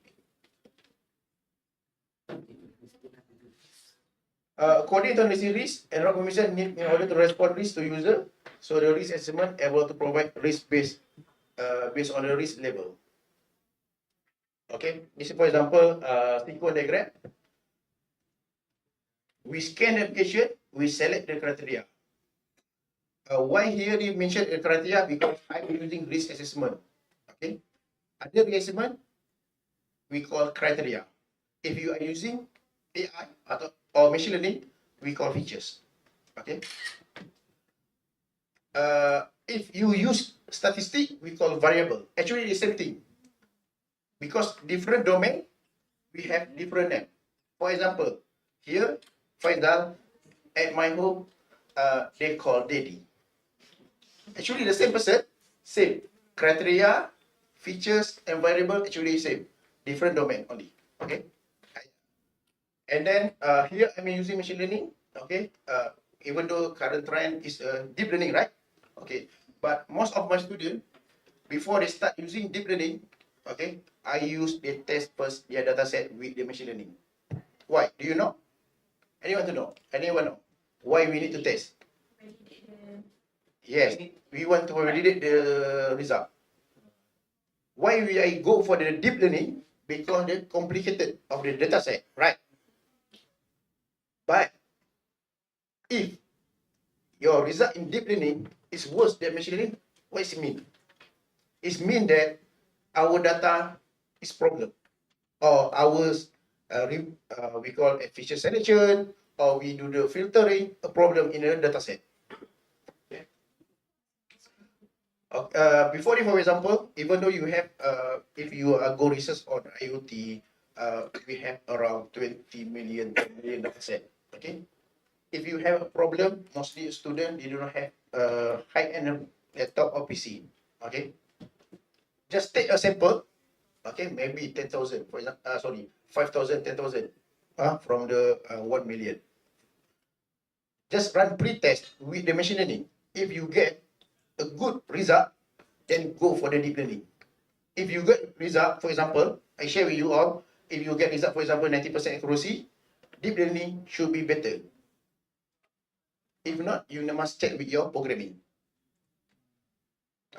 According to the series, Android permission need in order to respond risk to user. So the risk assessment able to provide risk based on the risk level. Okay, this is for example sequence diagram. We scan the application, we select the criteria. Why here they mention the criteria? Because I'm using risk assessment. Okay, under risk assessment, we call criteria. If you are using AI or machine learning, we call features. Okay. If you use statistic, we call variable. Actually, the same thing. Because different domain, we have different name. For example, here, Faisal, at my home, they call Daddy. Actually, the same person, same. Criteria, features, and variable, actually same. Different domain only. Okay. And then here I'm using machine learning. Okay. Even though current trend is deep learning, right? Okay. But most of my students, before they start using deep learning, okay, I use the test first their data set with the machine learning. Why? Do you know? Anyone to know? Anyone know? Why we need to test? Yes, we want to validate the result. Why I go for the deep learning? Because the complicated of the data set, right? But if your result in deep learning is worse than machine learning, what does it mean? It means that our data is problem, or ours we call efficient selection, or we do the filtering, a problem in a data set. Okay. Before, for example, even though you have, if you go research on IoT, we have around 20 million data set. Okay. If you have a problem, mostly a student, they do not have high-end laptop or PC. Okay. Just take a sample. Okay, maybe 10,000, for example, 5,000, 10,000 from the 1 million. Just run pre-test with the machine learning. If you get a good result, then go for the deep learning. If you get result, for example, I share with you all, if you get result, for example, 90% accuracy, deep learning should be better. If not, you must check with your programming.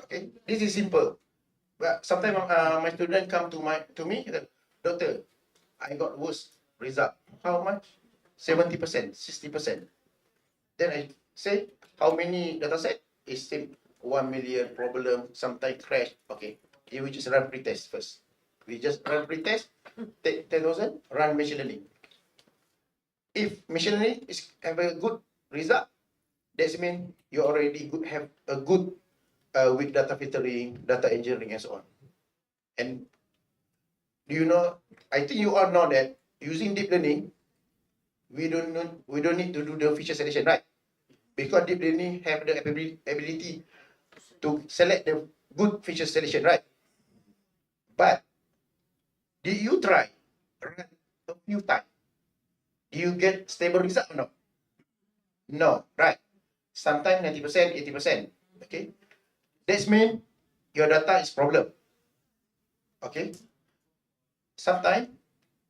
Okay, this is simple. But sometimes my student come to me, doctor, I got worse result. How much? 70%, 60%. Then I say, how many data set? Is same 1 million problem, sometimes crash. Okay, you will just run pre-test first. We just run pre-test, take 10,000, run machine learning. If machine learning have a good result, that means you already have a good with data filtering, data engineering, and so on. And Do you know? I think you all know that using deep learning, we don't need to do the feature selection, right? Because deep learning have the ability to select the good feature selection, right? But did you try run a few times? Do you get stable result or not? No, right? Sometimes 90%, 80%. Okay, that's mean your data is problem. Okay, sometimes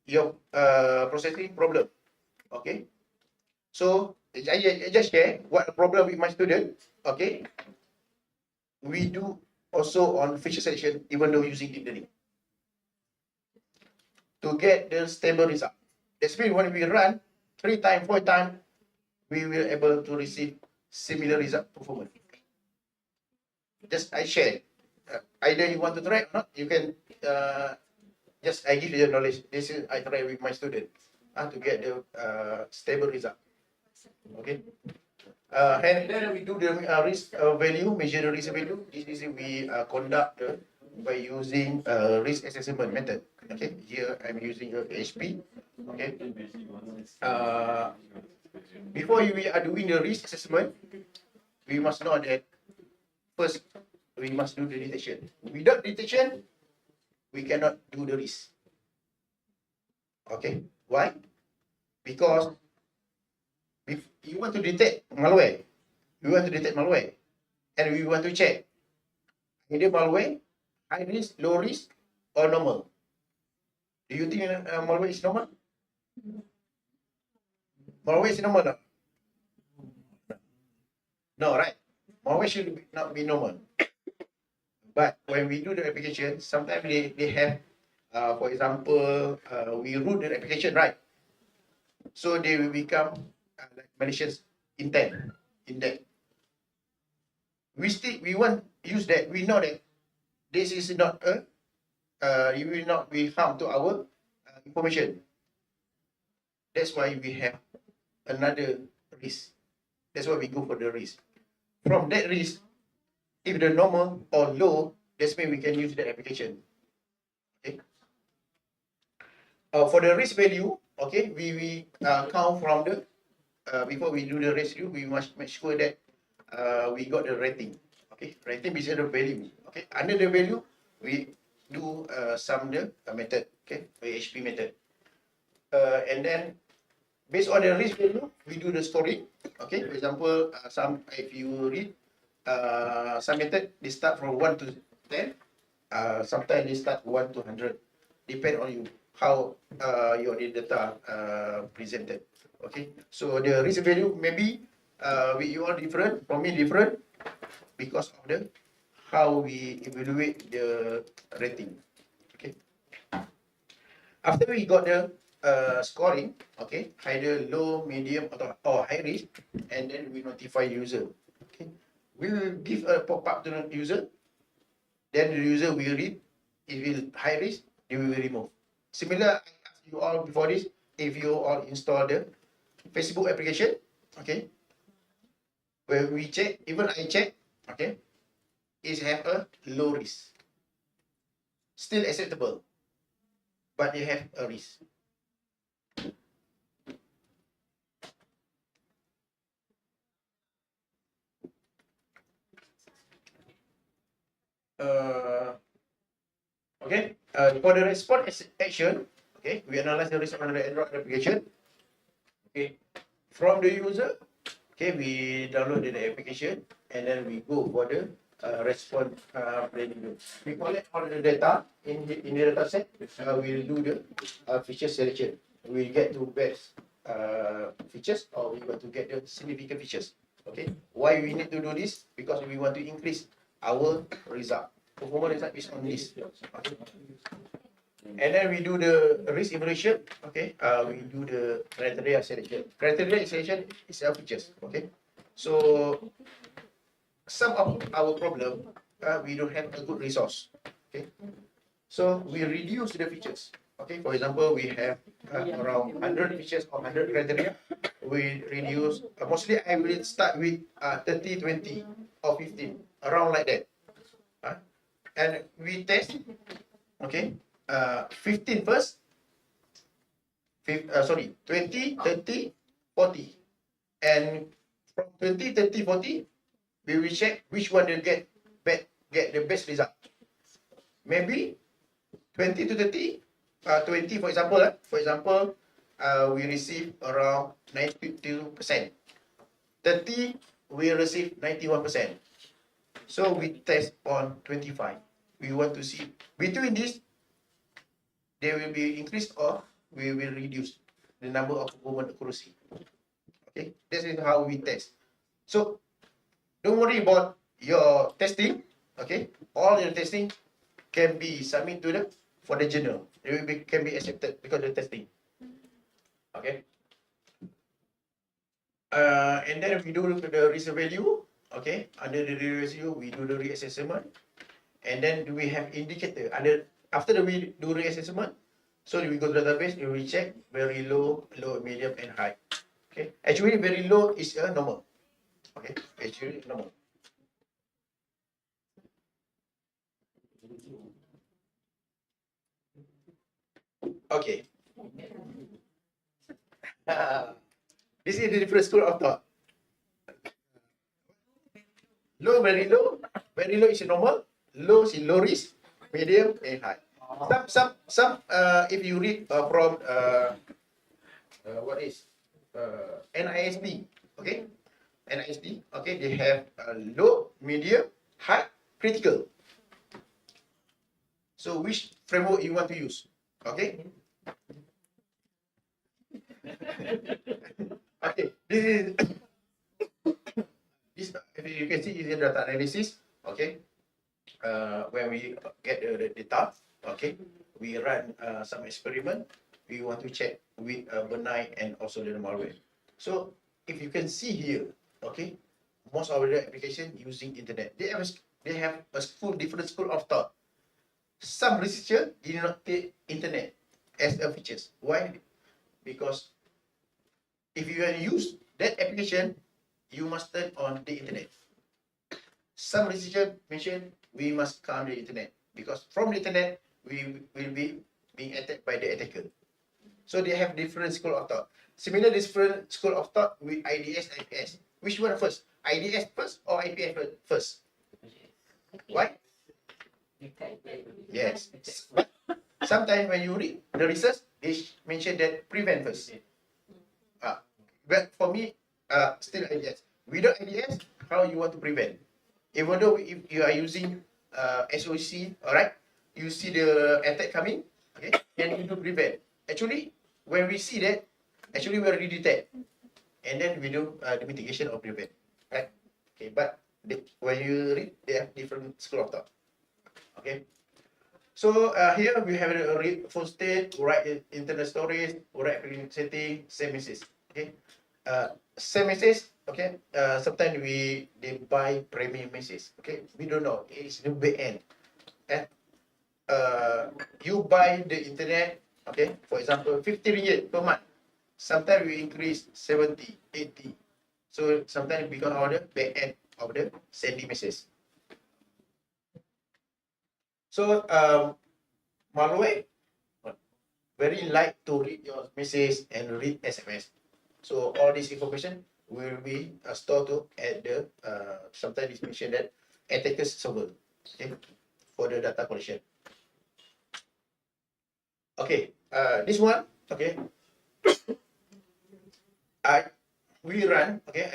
your processing problem. Okay, so I just share what the problem with my student. Okay, we do also on feature selection, even though using deep learning to get the stable result. That's mean when we run 3 times, 4 times, we will able to receive similar result performance. Just I share. Either you want to try or not, you can just I give you the knowledge. This is I try with my student to get the stable result. Okay. And then we do the risk value, measure the risk value. This is we conduct by using risk assessment method. Okay. Here I'm using a HP. Okay. Before we are doing the risk assessment, we must know that first we must do the detection. Without detection, we cannot do the risk. Okay. Why? Because if you want to detect malware, and we want to check either malware, high risk, low risk, or normal. Do you think malware is normal? Malware is normal, no? No, right? Malware should not be normal. But when we do the application, sometimes they have, for example, we root the application, right? So they will become like malicious intent in that. We want use that. We know that this is not it will not be harm to our information. That's why we have another risk. That's why we go for the risk. From that risk, if the normal or low, that's mean we can use that application. Okay. For the risk value, okay, we count from the before we do the risk value, we must make sure that we got the rating. Okay, rating is the value. Okay, under the value, we do some the method. Okay, AHP method. And then based on the risk value, we do the scoring. Okay, for example, some if you read some method, they start from 1 to 10. Sometimes they start 1 to 100. Depend on you how your data presented. Okay, so the risk value maybe with you all different, from me different, because of the how we evaluate the rating. Okay. After we got the scoring, okay, either low, medium, or high risk, and then we notify user. Okay, we will give a pop-up to the user. Then the user will read. If it's high risk, they will remove. Similar, I asked you all before this, if you all install the Facebook application, okay, where we check, even I check, okay, it have a low risk. Still acceptable, but they have a risk. Okay, for the response action, okay, we analyze the risk on the Android application. Okay, from the user, okay, we download the application and then we go for the response planning. We collect all the data in the data set. We'll do the feature selection. We get to best features, or we want to get the significant features. Okay, why we need to do this? Because we want to increase our result. Performance result based on this. Okay. And then we do the risk evaluation. Okay, we do the criteria selection. Criteria selection is our features. Okay, so some of our problem, we don't have a good resource. Okay, so we reduce the features. Okay, for example, we have around 100 features or 100 criteria. We reduce, mostly I will start with 30, 20 or 15, around like that. And we test, okay, 15 first, 20, 30, 40. And from 20, 30, 40, we will check which one will get the best result. Maybe 20 to 30, 20 for example, we receive around 92%. 30, we receive 91%. So we test on 25. We want to see between this, they will be increased or we will reduce the number of movement accuracy. Okay, this is how we test. So don't worry about your testing. Okay, all your testing can be submitted to them for the journal. It will be, can be accepted because of the testing. Okay. And then we do the risk value. Okay, under the risk value, we do the reassessment, and then we have indicator. After we do reassessment, so we go to the database, we check very low, medium, and high. Okay, actually very low is normal. Okay, actually normal. Okay. This is the different school of thought. Low, very low is normal. Low is low risk, medium, and high. Some. If you read from what is NIST, okay, NIST, okay, they have low, medium, high, critical. So which framework you want to use? Okay. Okay, this is this, you can see, is the data analysis. Okay, when we get the data, okay, we run some experiment. We want to check with benign and also the malware. So if you can see here, okay, most of the application using internet, they have a different school of thought. Some researchers did not take internet as a features. Why? Because if you want to use that application, you must turn on the internet. Some researchers mentioned we must count the internet because from the internet we will be being attacked by the attacker. So they have different school of thought. Similar different school of thought with IDS, IPS. Which one first? IDS first or IPS first? Why? Yes. But sometimes when you read the research, they mention that prevent first. But for me, still IDS. Without IDS, how you want to prevent? Even though if you are using SOC, alright, you see the attack coming, okay, and you do prevent. Actually, when we see that, actually we already detect, and then we do the mitigation or prevent, right? Okay, but when you read, they have different school of thought. Okay. So here we have a read full state, write internet storage, write setting, same message. Okay. Same message. Okay. Sometimes they buy premium message. Okay. We don't know. It's the back end. And you buy the internet. Okay. For example, 50 ringgit per month. Sometimes we increase 70, 80. So sometimes because of the back end of the sending message. So malware very like to read your message and read SMS. So all this information will be stored to at the sometimes it's mentioned that attackers server, okay, for the data collection. Okay, this one, okay, I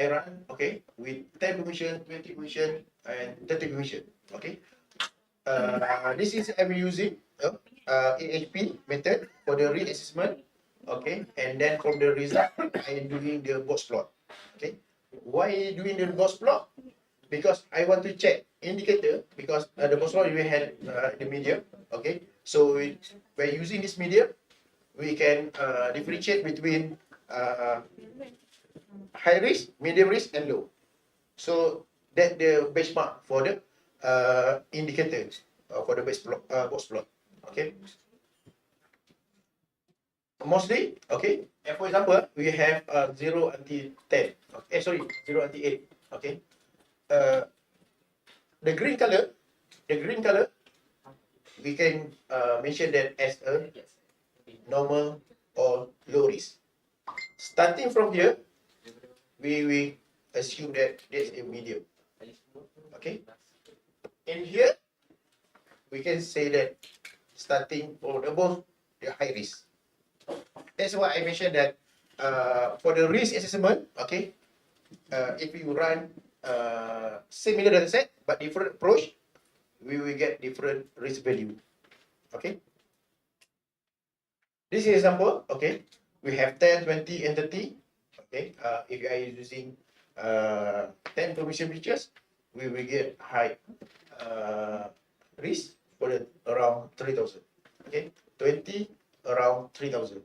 run with 10 permission, 20 permission, and 30 permission. Okay. This is I'm using AHP method for the read assessment. Okay, and then from the result, I'm doing the box plot. Okay, why doing the box plot? Because I want to check indicator because the box plot we had the medium. Okay, so by using this medium, we can differentiate between high risk, medium risk, and low. So that the benchmark for the indicators for the box plot. Okay. Mostly, okay. And for example, we have 0 until 10. Okay, 0 until 8. Okay. The green color we can mention that as a normal or low risk. Starting from here, we assume that there's a medium. Okay. In here, we can say that starting from above the high risk. That's why I mentioned that for the risk assessment, okay, if you run similar data set but different approach, we will get different risk value. Okay. This is example. Okay, we have 10, 20, and 30. Okay, if you are using 10 permission features, we will get high risk for the around 3,000. Okay, 20 around 3,000.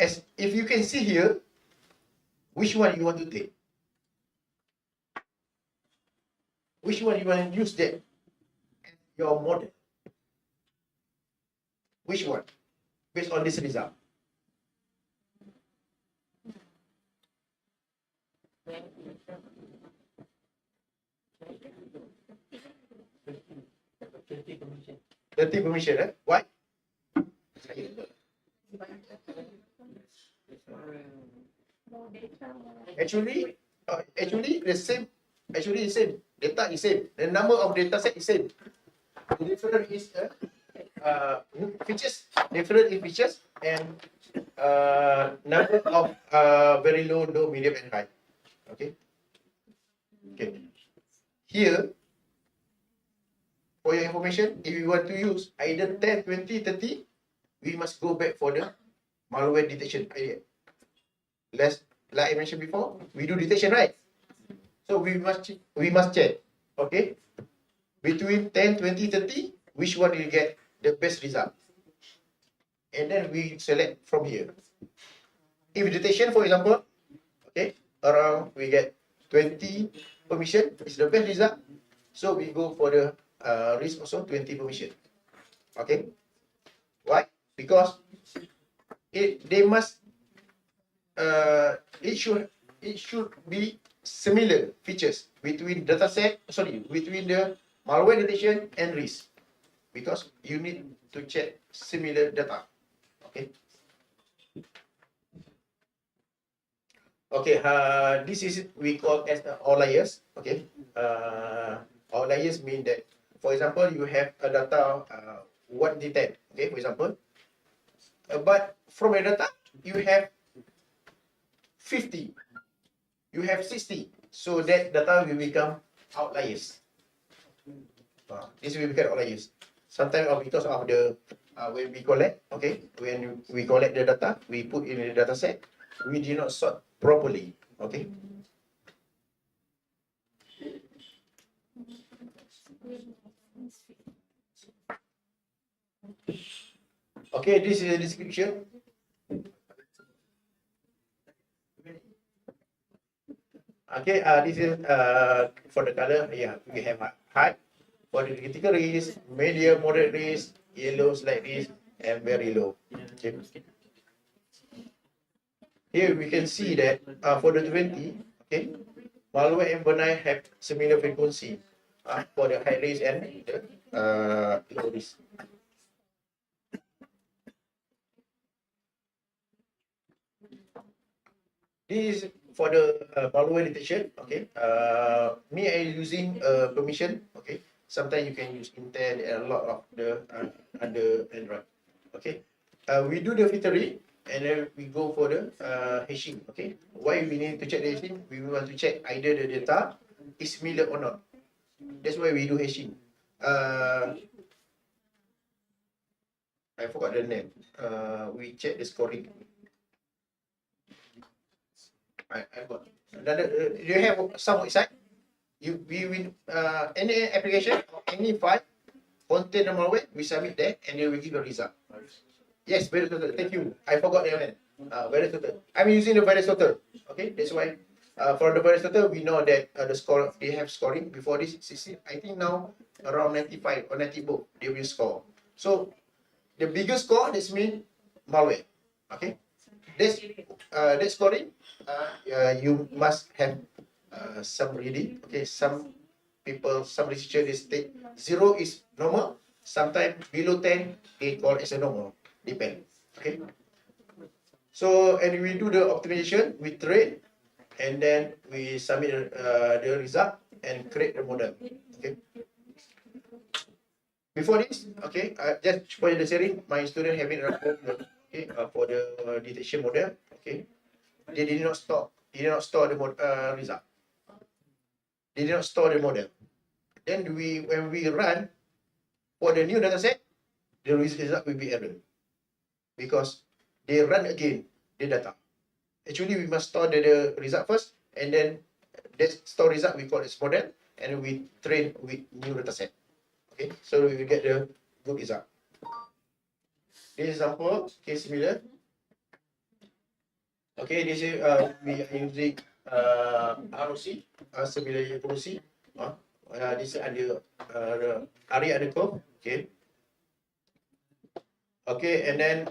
As if you can see here, which one you want to take? Which one you want to use that as your model? Which one? Based on this result. The permission, eh? Why? Actually the same. Actually the same. Data is same. The number of data set is same. The difference is features. Different in features and number of very low, medium, and high. Okay. Okay. Here, for your information, if you want to use either 10, 20, 30, we must go back for the malware detection idea. Like I mentioned before, we do detection, right? So we must check, okay? Between 10, 20, 30, which one will get the best result? And then we select from here. If detection, for example, okay, around we get 20 permission is the best result. So we go for the risk also 20 permission. Okay. Why? Because it should be similar features between between the malware detection and risk, because you need to check similar data. Okay. Okay. This is we call as outliers. Okay. Outliers mean that, for example, you have a data 1 to 10. Okay, for example, but from the data you have 50, you have 60, so that data will become outliers. This will become outliers. Sometimes because of the when we collect, okay, when we collect the data, we put in the data set, we do not sort properly. Okay. Okay, this is a description. Okay, this is for the color. Yeah, we have high for the critical risk, medium, moderate risk, yellow, slight risk, and very low. Okay. Here we can see that for the 20, okay, malware and benign have similar frequency for the high risk and the low risk. This is for the malware detection. Okay. Me, I using permission. Okay. Sometimes you can use Intel and a lot of the under Android. Okay. We do the filtering and then we go for the hashing. Okay. Why we need to check the hashing? We want to check either the data is similar or not. That's why we do hashing. I forgot the name. We check the scoring. I got another. Do you have some website? We will any application or any file contain the malware, we submit there and they will give a result. Yes, very total. Thank you. I forgot the name. Very total. I'm using the virus total. Okay, that's why. For the virus total, we know that the score they have scoring before this 60. I think now around 95 or 90 both they will score. So the bigger score, this means malware. Okay. That scoring, you must have some reading. Okay, some people, some researchers, they state 0 is normal, Sometimes below 10, they call as a normal. Depend. Okay. So, and we do the optimization, we trade, and then we submit the result and create the model. Okay. Before this, okay, just for the sharing, my student having a problem, okay, for the detection model, okay. They did not store the result. They did not store the model. Then when we run for the new data set, the result will be error because they run again the data. Actually, we must store the result first, and then that store result we call as model, and we train with new data set. Okay, so we will get the good result. This example, okay, similar. Okay, this is we are using ROC, similar ROC. This is under area underscore. Okay. Okay, and then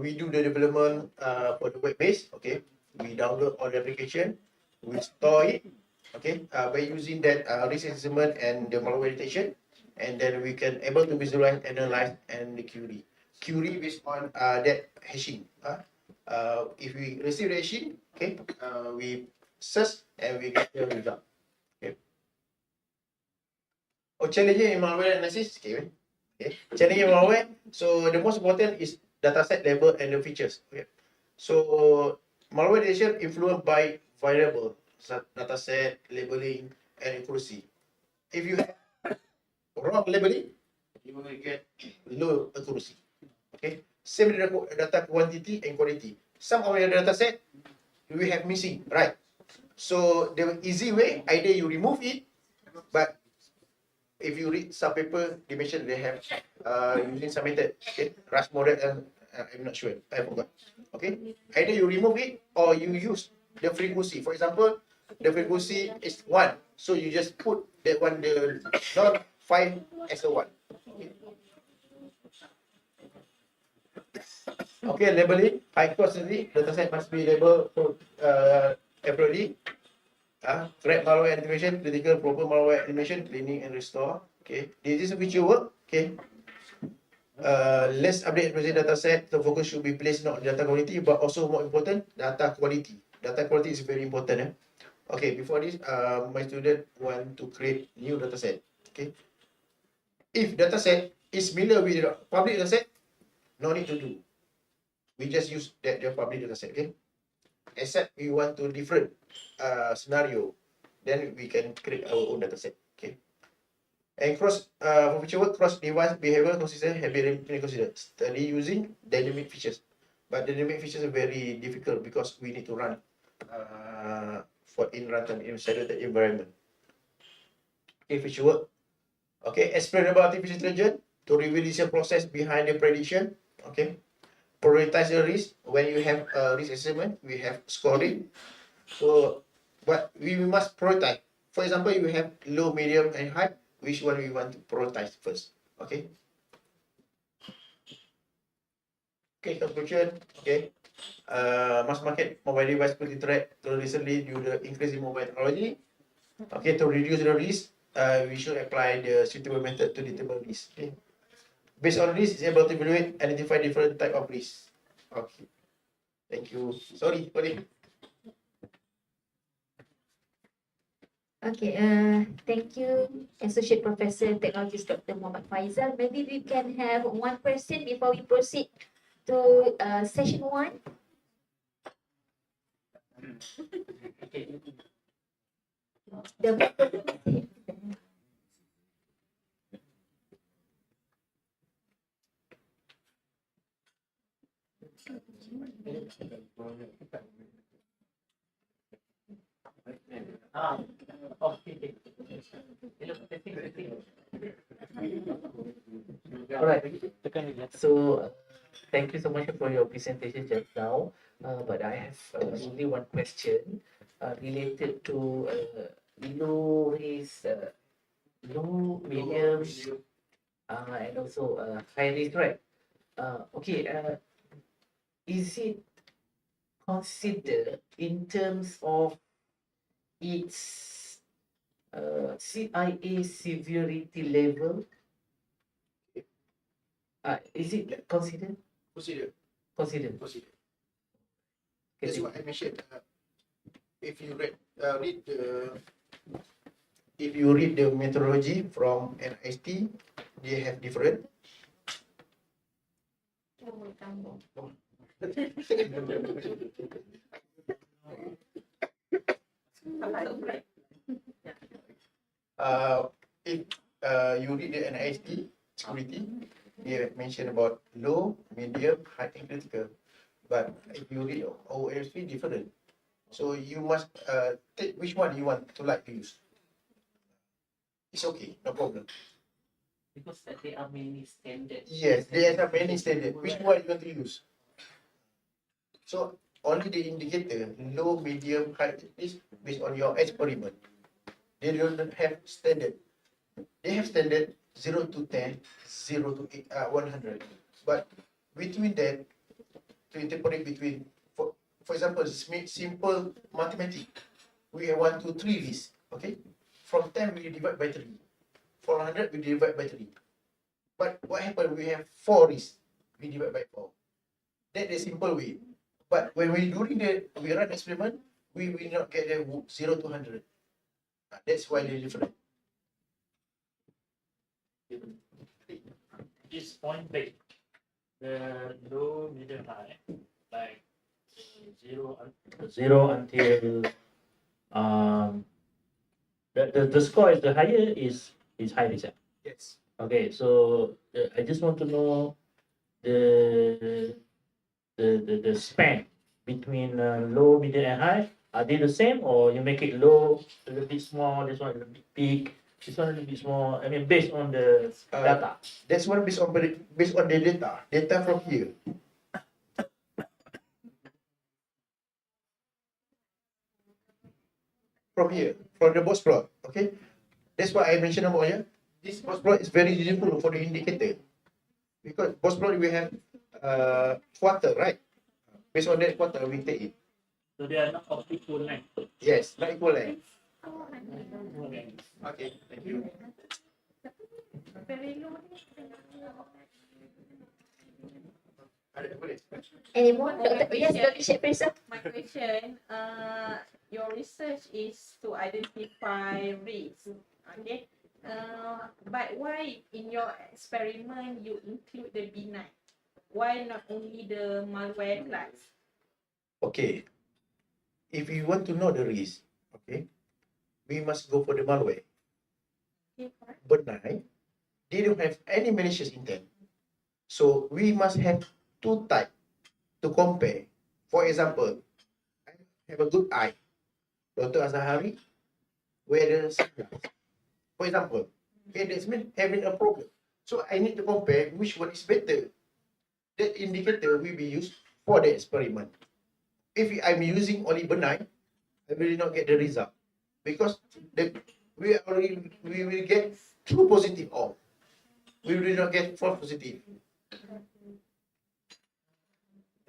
we do the development for the web base. Okay, we download all the application, we store it. Okay, by using that risk assessment and the malware detection, and then we can able to visualize, analyze, and the query based on that hashing. If we receive the hashing, okay, we search and we get the result. Okay. Challenge in malware analysis. Okay. Challenge in malware. So the most important is dataset level and the features. Okay. So malware detection influenced by variable, dataset, labeling, and accuracy. If you have wrong labeling, you will get low accuracy. Okay. Same with data quantity and quality. Some of your data set we have missing, right? So the easy way, either you remove it, but if you read some paper, they mention they have using some method. Okay, Rust model, I'm not sure, I forgot. Okay, either you remove it or you use the frequency. For example, the frequency is 1, so you just put that one, the not 5 as a 1. Okay, labeling, high quality dataset must be labeled for appropriately. Threat malware activation, critical proper malware animation, cleaning and restore. Okay, this is a feature work. Okay, let's update present data set. The focus should be placed not on data quality, but also more important, data quality. Data quality is very important. Okay, before this, my student want to create new data set. Okay, if data set is similar with the public data set, no need to do. We just use the public data set. Okay, except we want to different scenario, then we can create our own data set. Okay. And for feature work, cross device behavior consistent have been considered. Study using dynamic features, but dynamic features are very difficult because we need to run for in runtime inside the environment. Okay, feature work. Okay, explain about artificial intelligence to reveal the process behind the prediction. Okay, prioritize the risk. When you have a risk assessment, we have scoring. So, but we must prioritize. For example, you have low, medium, and high. Which one we want to prioritize first? Okay. Okay, conclusion. Okay. Mass market mobile device could interact to recently due to the increase in mobile technology. Okay, to reduce the risk, we should apply the suitable method to determine risk. Okay. Based on risk, is able to evaluate, identify different type of risk. Okay. Thank you. Sorry, Polly. Okay, thank you, Associate Professor Technologist Dr. Muhammad Faizal. Maybe we can have one question before we proceed to session 1. The Okay. Alright, so thank you so much for your presentation just now. But I have only one question related to low risk, low, medium, and also high risk, right? Okay, is it considered in terms of its CIA severity level? Is it considered? Consider. Considered. Consider. That's what I mentioned. If you read the methodology from NIST, they have different. If you read the NIST security, they have mentioned about low, medium, high, and critical. But if you read OSP, different. So you must take which one you want to like to use. It's okay, no problem. Because there are many standards. Yes, there are many standards. Which one you want to use? So only the indicator, low, medium, high, is based on your experiment. They don't have standard. They have standard 0 to 10, 0 to 100. But between that, to interpret between, for example, simple mathematics, we have 1, 2, 3 lists. Okay, from 10 we divide by 3. For 100 we divide by 3. But what happened? We have 4 lists. We divide by 4. That's the simple way. But when we run experiment, we will not get the 0 to 100. That's why they're different. This point blank, the low, medium, high, like zero until the score is the higher is high risk. Yes. Okay, so I just want to know the span between low, medium, and high. Are they the same, or you make it low, a little bit small, this one a little bit big, this one a little bit small? I mean, based on the data. That's one based on the data. Data from here. From the box plot. Okay, that's what I mentioned about here. This box plot is very useful for the indicator because box plot we have quarter, right? Based on that quarter, we take it. So they are not of equal length. Yes, not equal length. Okay, thank you. Any more? Yes, Dr. Sheprisa. My question, your research is to identify risks, okay? But why in your experiment you include the benign? Why not only the malware class? Okay, if you want to know the risk, okay, we must go for the malware. Benign, they don't have any malicious intent. So we must have two types to compare. For example, I have a good eye. Dr. Azahari, where the sunglasses. For example, okay, that's mean having a problem. So I need to compare which one is better. That indicator will be used for the experiment. If I'm using only benign, I will not get the result because we will get true positive all. We will not get false positive.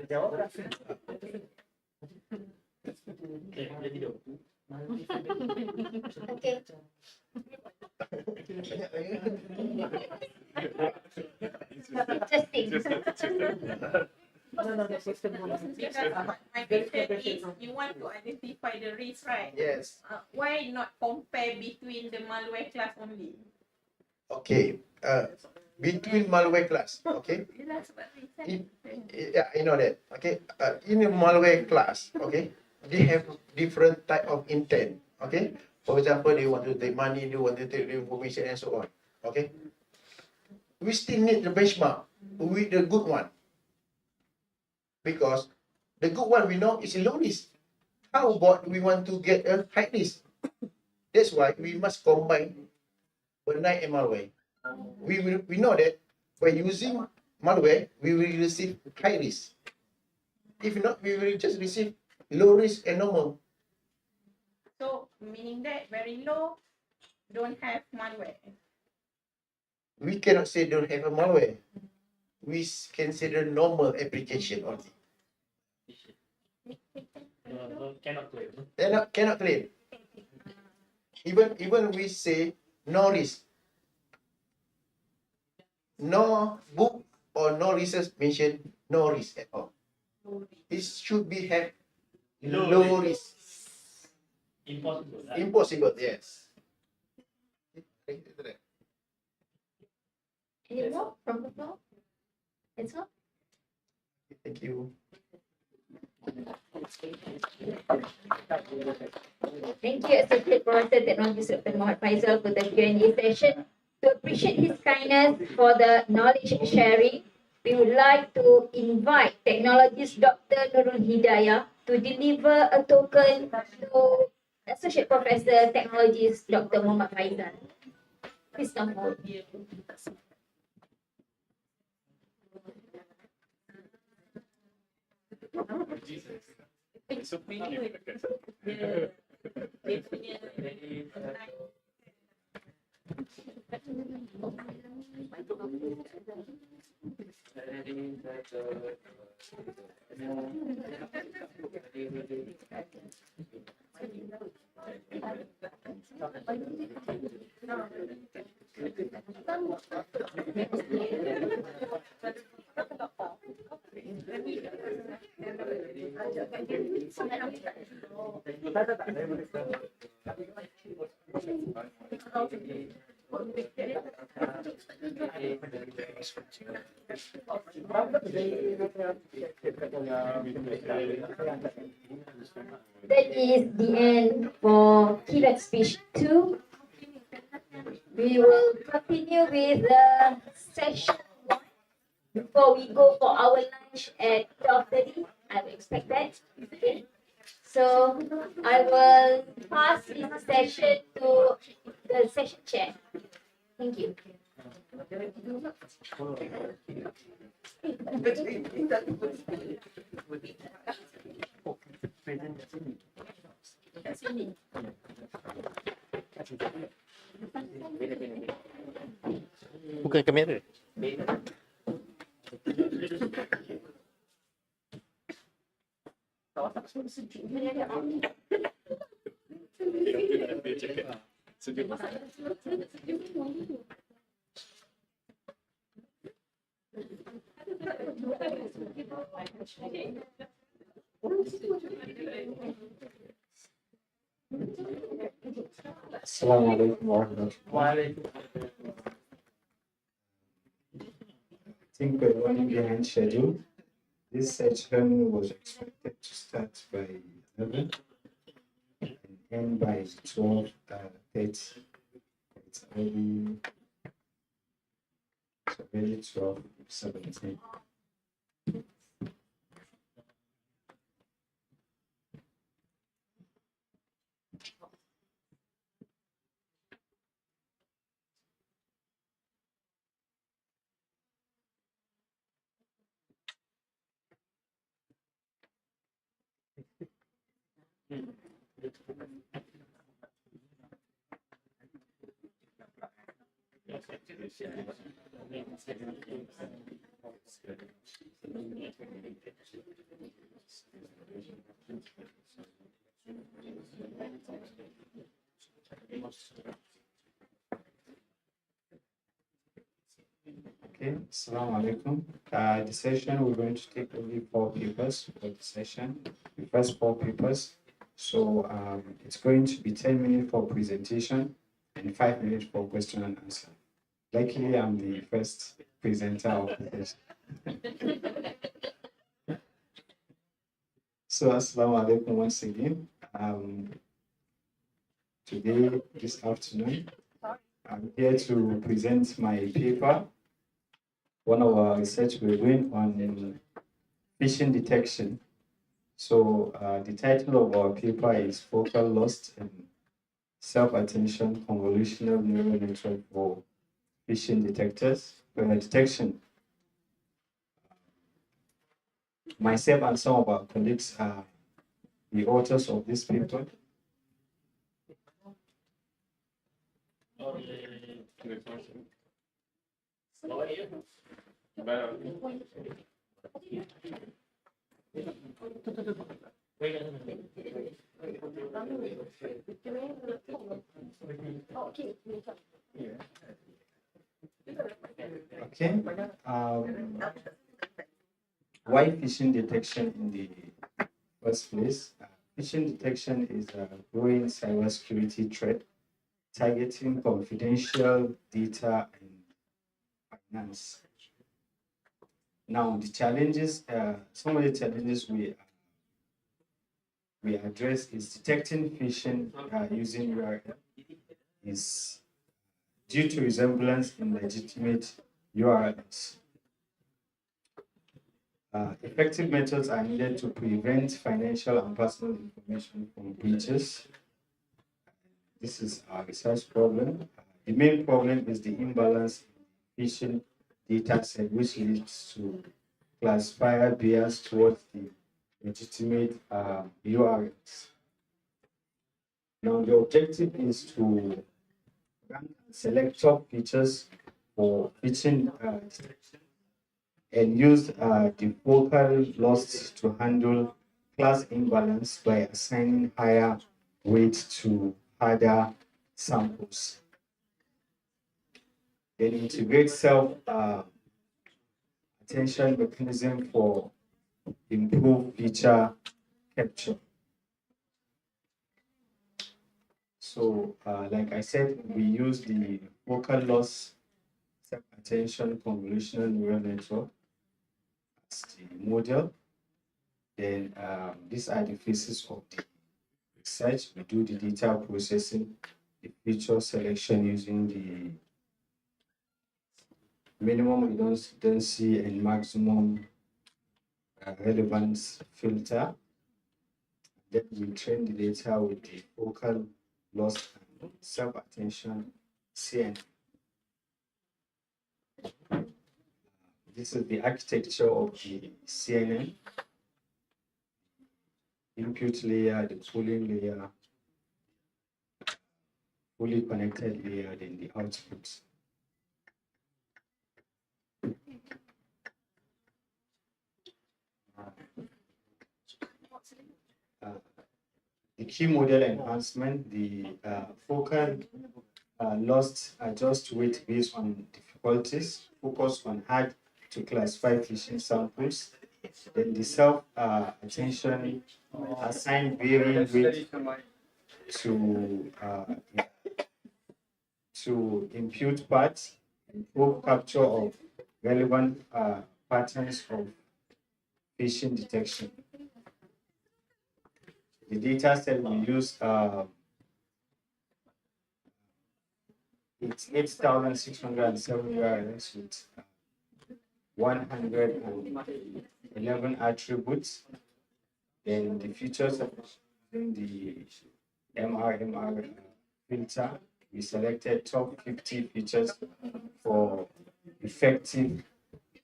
Okay. Interesting. Because my question is you want to identify the risk, right? Yes. Why not compare between the malware class only? Okay. Between malware class. Okay. Yeah, I know that. Okay. In the malware class, okay, they have different type of intent. Okay. For example, they want to take money, they want to take the information, and so on. Okay. We still need the benchmark with the good one. Because the good one we know is low risk. How about we want to get a high risk? That's why we must combine benign and malware. We know that by using malware, we will receive high risk. If not, we will just receive low risk and normal. So meaning that very low don't have malware. We cannot say don't have a malware. We consider normal application only. Cannot claim. Cannot claim. Even we say no risk, no book, or no research mention no risk at all. It should be have low risk. Impossible. Right? Impossible, yes. Any more from the floor? That's all. Thank you. Thank you, Associate Professor Technology Dr. Muhammad Faisal for the Q&A session. To appreciate his kindness for the knowledge sharing, we would like to invite Technologist Dr. Nurul Hidayah to deliver a token to Associate Professor Technologist Dr. Muhammad Faisal. Please come forward. That is the end for keynote speech 2. We will continue with the session 1 before we go for our lunch at 12:30. I will expect that. Okay. So I will pass this session to the session chair. Thank you. Bukan kamera. Assalamualaikum warahmatullahi. I think we're running behind schedule. This session was expected to start by 11 and end by 12:30. It's already 12:17. Okay, Assalamualaikum. The session, we're going to take only 4 papers for the session, the first 4 papers. So it's going to be 10 minutes for presentation and 5 minutes for question and answer. Luckily, I'm the first presenter of the session. So Assalamualaikum once again. Today, this afternoon, I'm here to present my paper. One of our research we're doing on phishing detection. So the title of our paper is Focal Loss and Self-Attention Convolutional Neural Network for Phishing Detection. Myself and some of our colleagues are the authors of this paper. Okay. Why phishing detection in the first place? Phishing detection is a growing cybersecurity threat targeting confidential data and finance. Now, the challenges, some of the challenges we address is detecting phishing using URL is due to resemblance in legitimate URLs. Effective methods are needed to prevent financial and personal information from breaches. This is our research problem. The main problem is the imbalance in phishing data set, which leads to classifier bias towards the legitimate URLs. Now, the objective is to select top features for phishing detection and use the focal loss to handle class imbalance by assigning higher weight to harder samples. Then integrate self attention mechanism for improved feature capture. So, like I said, we use the focal loss self-attention convolutional neural network as the model. Then these are the phases of the research. We do the data processing, the feature selection using the minimum redundancy and maximum relevance filter. Then we train the data with the focal loss and self-attention CNN. This is the architecture of the CNN. Input layer, the pooling layer, fully connected layer, then the output. The key model enhancement, the focal loss adjust weight based on difficulties, focus on hard to classify phishing samples. Then the self attention assign varying weight to impute parts, improve capture of relevant patterns of phishing detection. The data set we use it's 8,607 URLs with 111 attributes. Then the features of the MRMR filter, we selected top 50 features for effective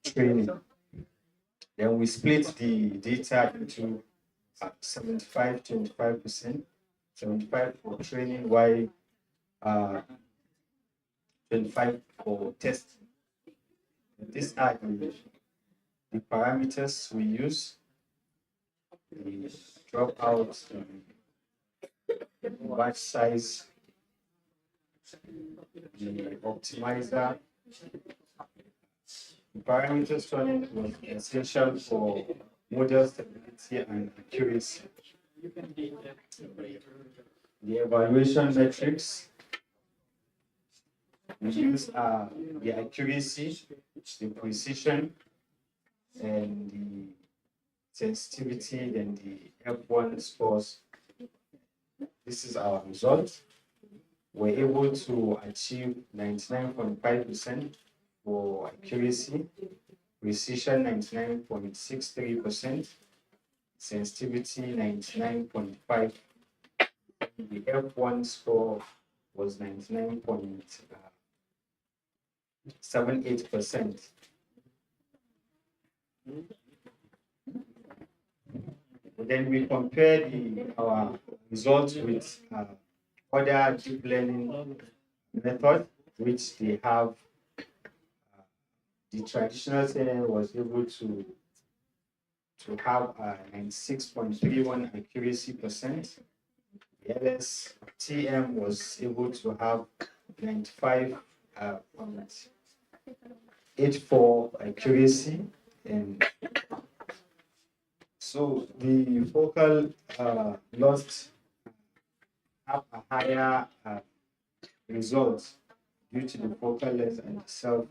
training. Then we split the data into 75, 25%, 75 for training, while 25 for testing. These are the parameters we use. The dropout, the batch size, the optimizer. The parameters running was essential for model stability and accuracy. The evaluation metrics, we use the accuracy, the precision, and the sensitivity, and the F1 scores. This is our result. We're able to achieve 99.5% for accuracy, precision 99.63%, sensitivity 99.5%. The F1 score was 99.78%. Then we compare our results with other deep learning methods, which they have. The traditional CNN was able to have 96.31 accuracy percent. The LSTM was able to have 95 it for accuracy, and so the focal lost have a higher result due to the focal length and self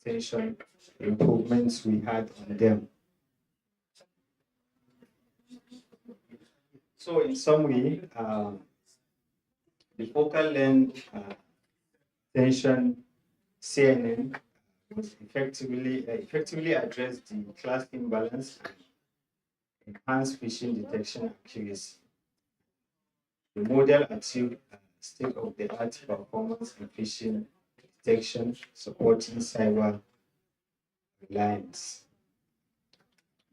tension improvements we had on them. So in summary, the focal length tension CNN was effectively addressed the class imbalance and enhanced phishing detection accuracy. The model achieved state-of-the-art performance in phishing detection, supporting cyber reliance.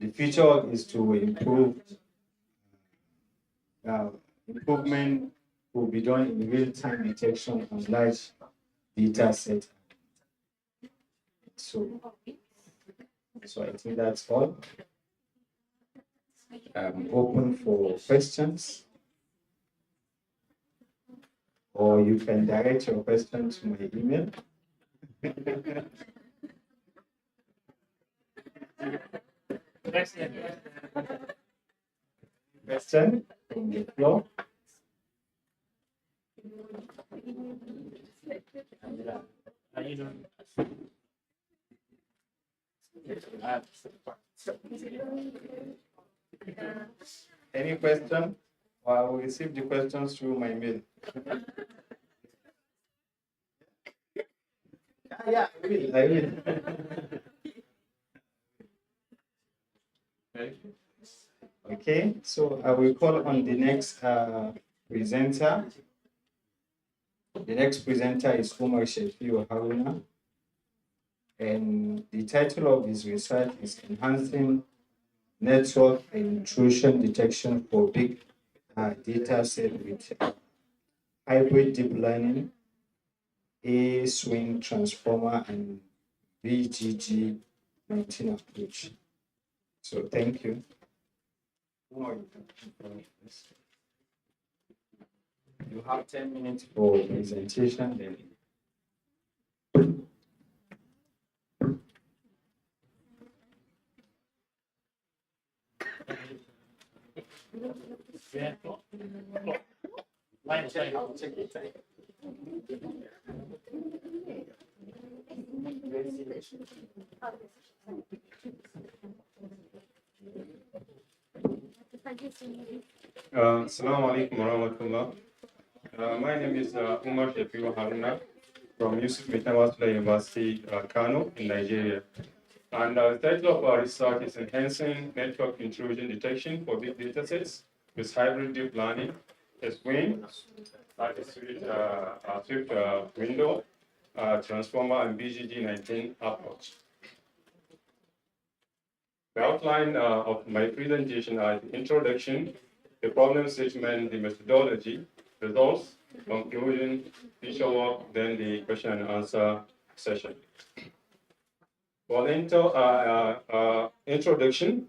The future is to improve. Improvement will be done in real-time detection on large data set. So I think that's all. I'm open for questions, or you can direct your question to my email. Question from the floor. Any question? Or I will receive the questions through my mail. Yeah, I will. Okay, so I will call on the next presenter. The next presenter is Umar Shafiu Haruna, and the title of his research is Enhancing Network and Intrusion Detection for Big Data Set with Hybrid Deep Learning, A Swing Transformer, and VGG 19 approach. So thank you. You have 10 minutes for presentation, then. I'll check the time. Assalamu alaikum warahmatullah. My name is Umar Shafiu Haruna from Yusuf Mitawasila University, Kano, in Nigeria. And the title of our research is Enhancing Network Intrusion Detection for Big Data Sets with Hybrid Deep Learning, SWIN, Swift Window, Transformer, and BGG19 approach. The outline of my presentation are the introduction, the problem statement, the methodology, results, conclusion, future work, then the question and answer session. For the introduction,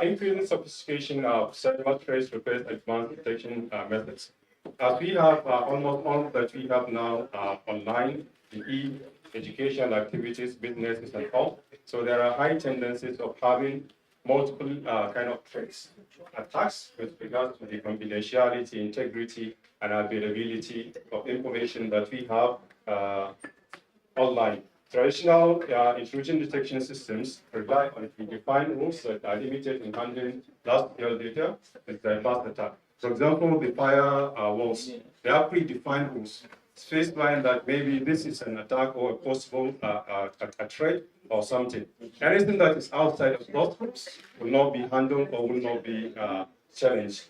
increasing sophistication of cyber threats requires advanced detection methods. As we have almost all that we have now online, the educational activities, businesses, and all. So there are high tendencies of having multiple kind of threats, attacks with regards to the confidentiality, integrity, and availability of information that we have online. Traditional intrusion detection systems rely on predefined rules that are limited in handling large-scale data with diverse attack. For example, the firewalls, they have predefined rules, specifying that maybe this is an attack or a possible a threat or something. Anything that is outside of those rules will not be handled or will not be challenged.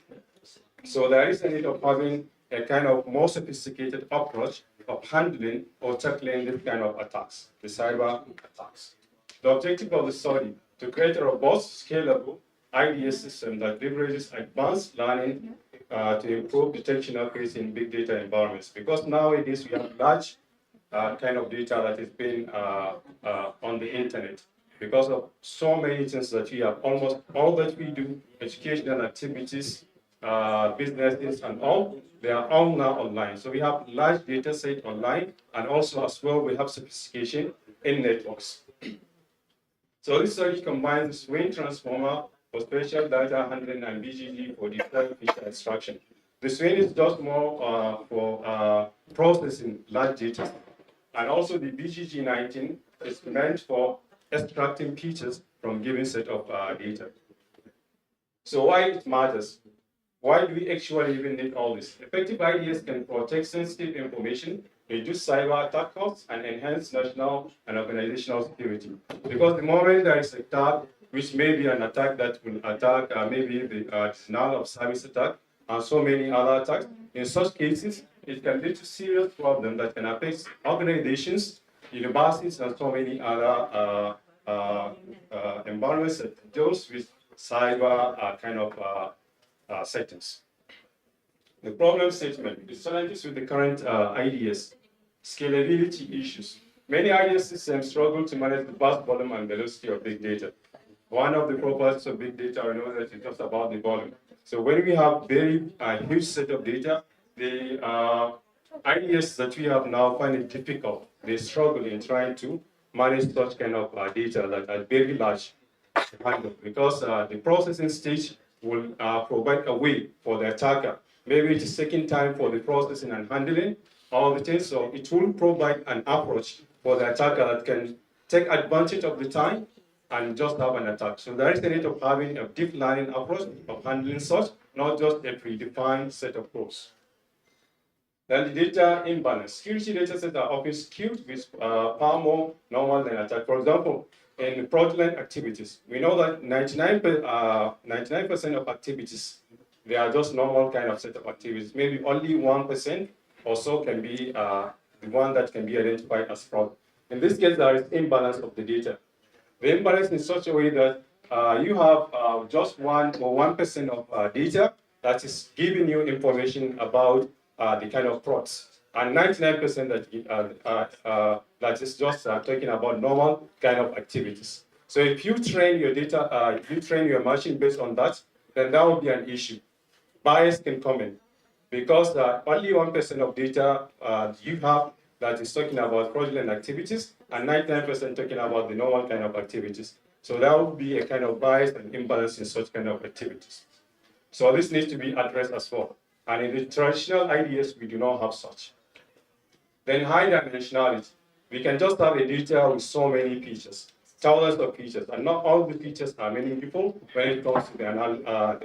So there is a need of having a kind of more sophisticated approach of handling or tackling this kind of attacks, the cyber attacks. The objective of the study to create a robust, scalable IDS system that leverages advanced learning to improve detection accuracy in big data environments. Because nowadays we have large kind of data that is being on the internet. Because of so many things that we have, almost all that we do, educational activities, businesses and all, they are all now online. So we have large data set online, and also as well, we have sophistication in networks. So this study combines swing transformer for spatial data handling and BGG for deployed feature extraction. The swing is just more for processing large data. And also the BGG19 is meant for extracting features from given set of data. So why it matters? Why do we actually even need all this? Effective IDS can protect sensitive information, reduce cyber attack costs, and enhance national and organizational security. Because the moment there is an attack, which may be an attack that will attack maybe the denial of service attack, and so many other attacks, in such cases, it can lead to serious problems that can affect organizations, universities, and so many other environments that deals with cyber kind of settings. The problem statement, the challenges with the current IDS, scalability issues. Many IDS systems struggle to manage the vast volume and velocity of big data. One of the properties of big data, I know that it's just about the volume. So when we have very huge set of data, the IDS that we have now find it difficult. They struggle in trying to manage such kind of data that are very large to handle, because the processing stage will provide a way for the attacker. Maybe it is taking time for the processing and handling all the things, so it will provide an approach for the attacker that can take advantage of the time and just have an attack. So there is a need of having a deep learning approach of handling such, not just a predefined set of rules. Then the data imbalance. Security data sets are often skewed with far more normal than attack. For example, in fraudulent activities, we know that 99% of activities, they are just normal kind of set of activities. Maybe only 1% or so can be the one that can be identified as fraud. In this case, there is imbalance of the data. The imbalance in such a way that you have just 1% of data that is giving you information about the kind of frauds, and 99% that is just talking about normal kind of activities. So if you train your data, if you train your machine based on that, then that will be an issue. Bias can come in, because only 1% of data you have that is talking about fraudulent activities, and 99% talking about the normal kind of activities. So that would be a kind of bias and imbalance in such kind of activities. So this needs to be addressed as well. And in the traditional IDS, we do not have such. Then high dimensionality. We can just have a data with so many features, thousands of features, and not all the features are meaningful when it comes to the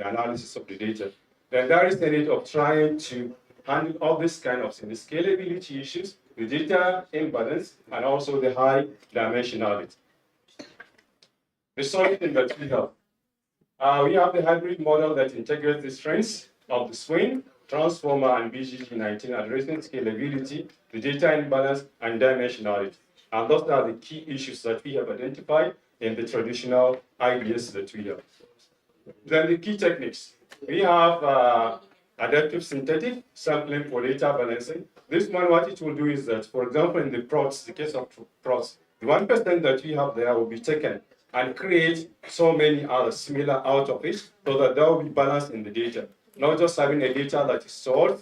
analysis of the data. Then there is the need of trying to handle all this kind of things, the scalability issues, the data imbalance, and also the high dimensionality. The solution that we have the hybrid model that integrates the strengths of the swing, transformer, and BGG19, addressing scalability, the data imbalance, and dimensionality. And those are the key issues that we have identified in the traditional IDS that we have. Then the key techniques. We have adaptive synthetic sampling for data balancing. This one, what it will do is that, for example, in the prods, the case of prods, the 1% that we have there will be taken and create so many others similar out of it, so that there will be balance in the data. Not just having a data that is stored,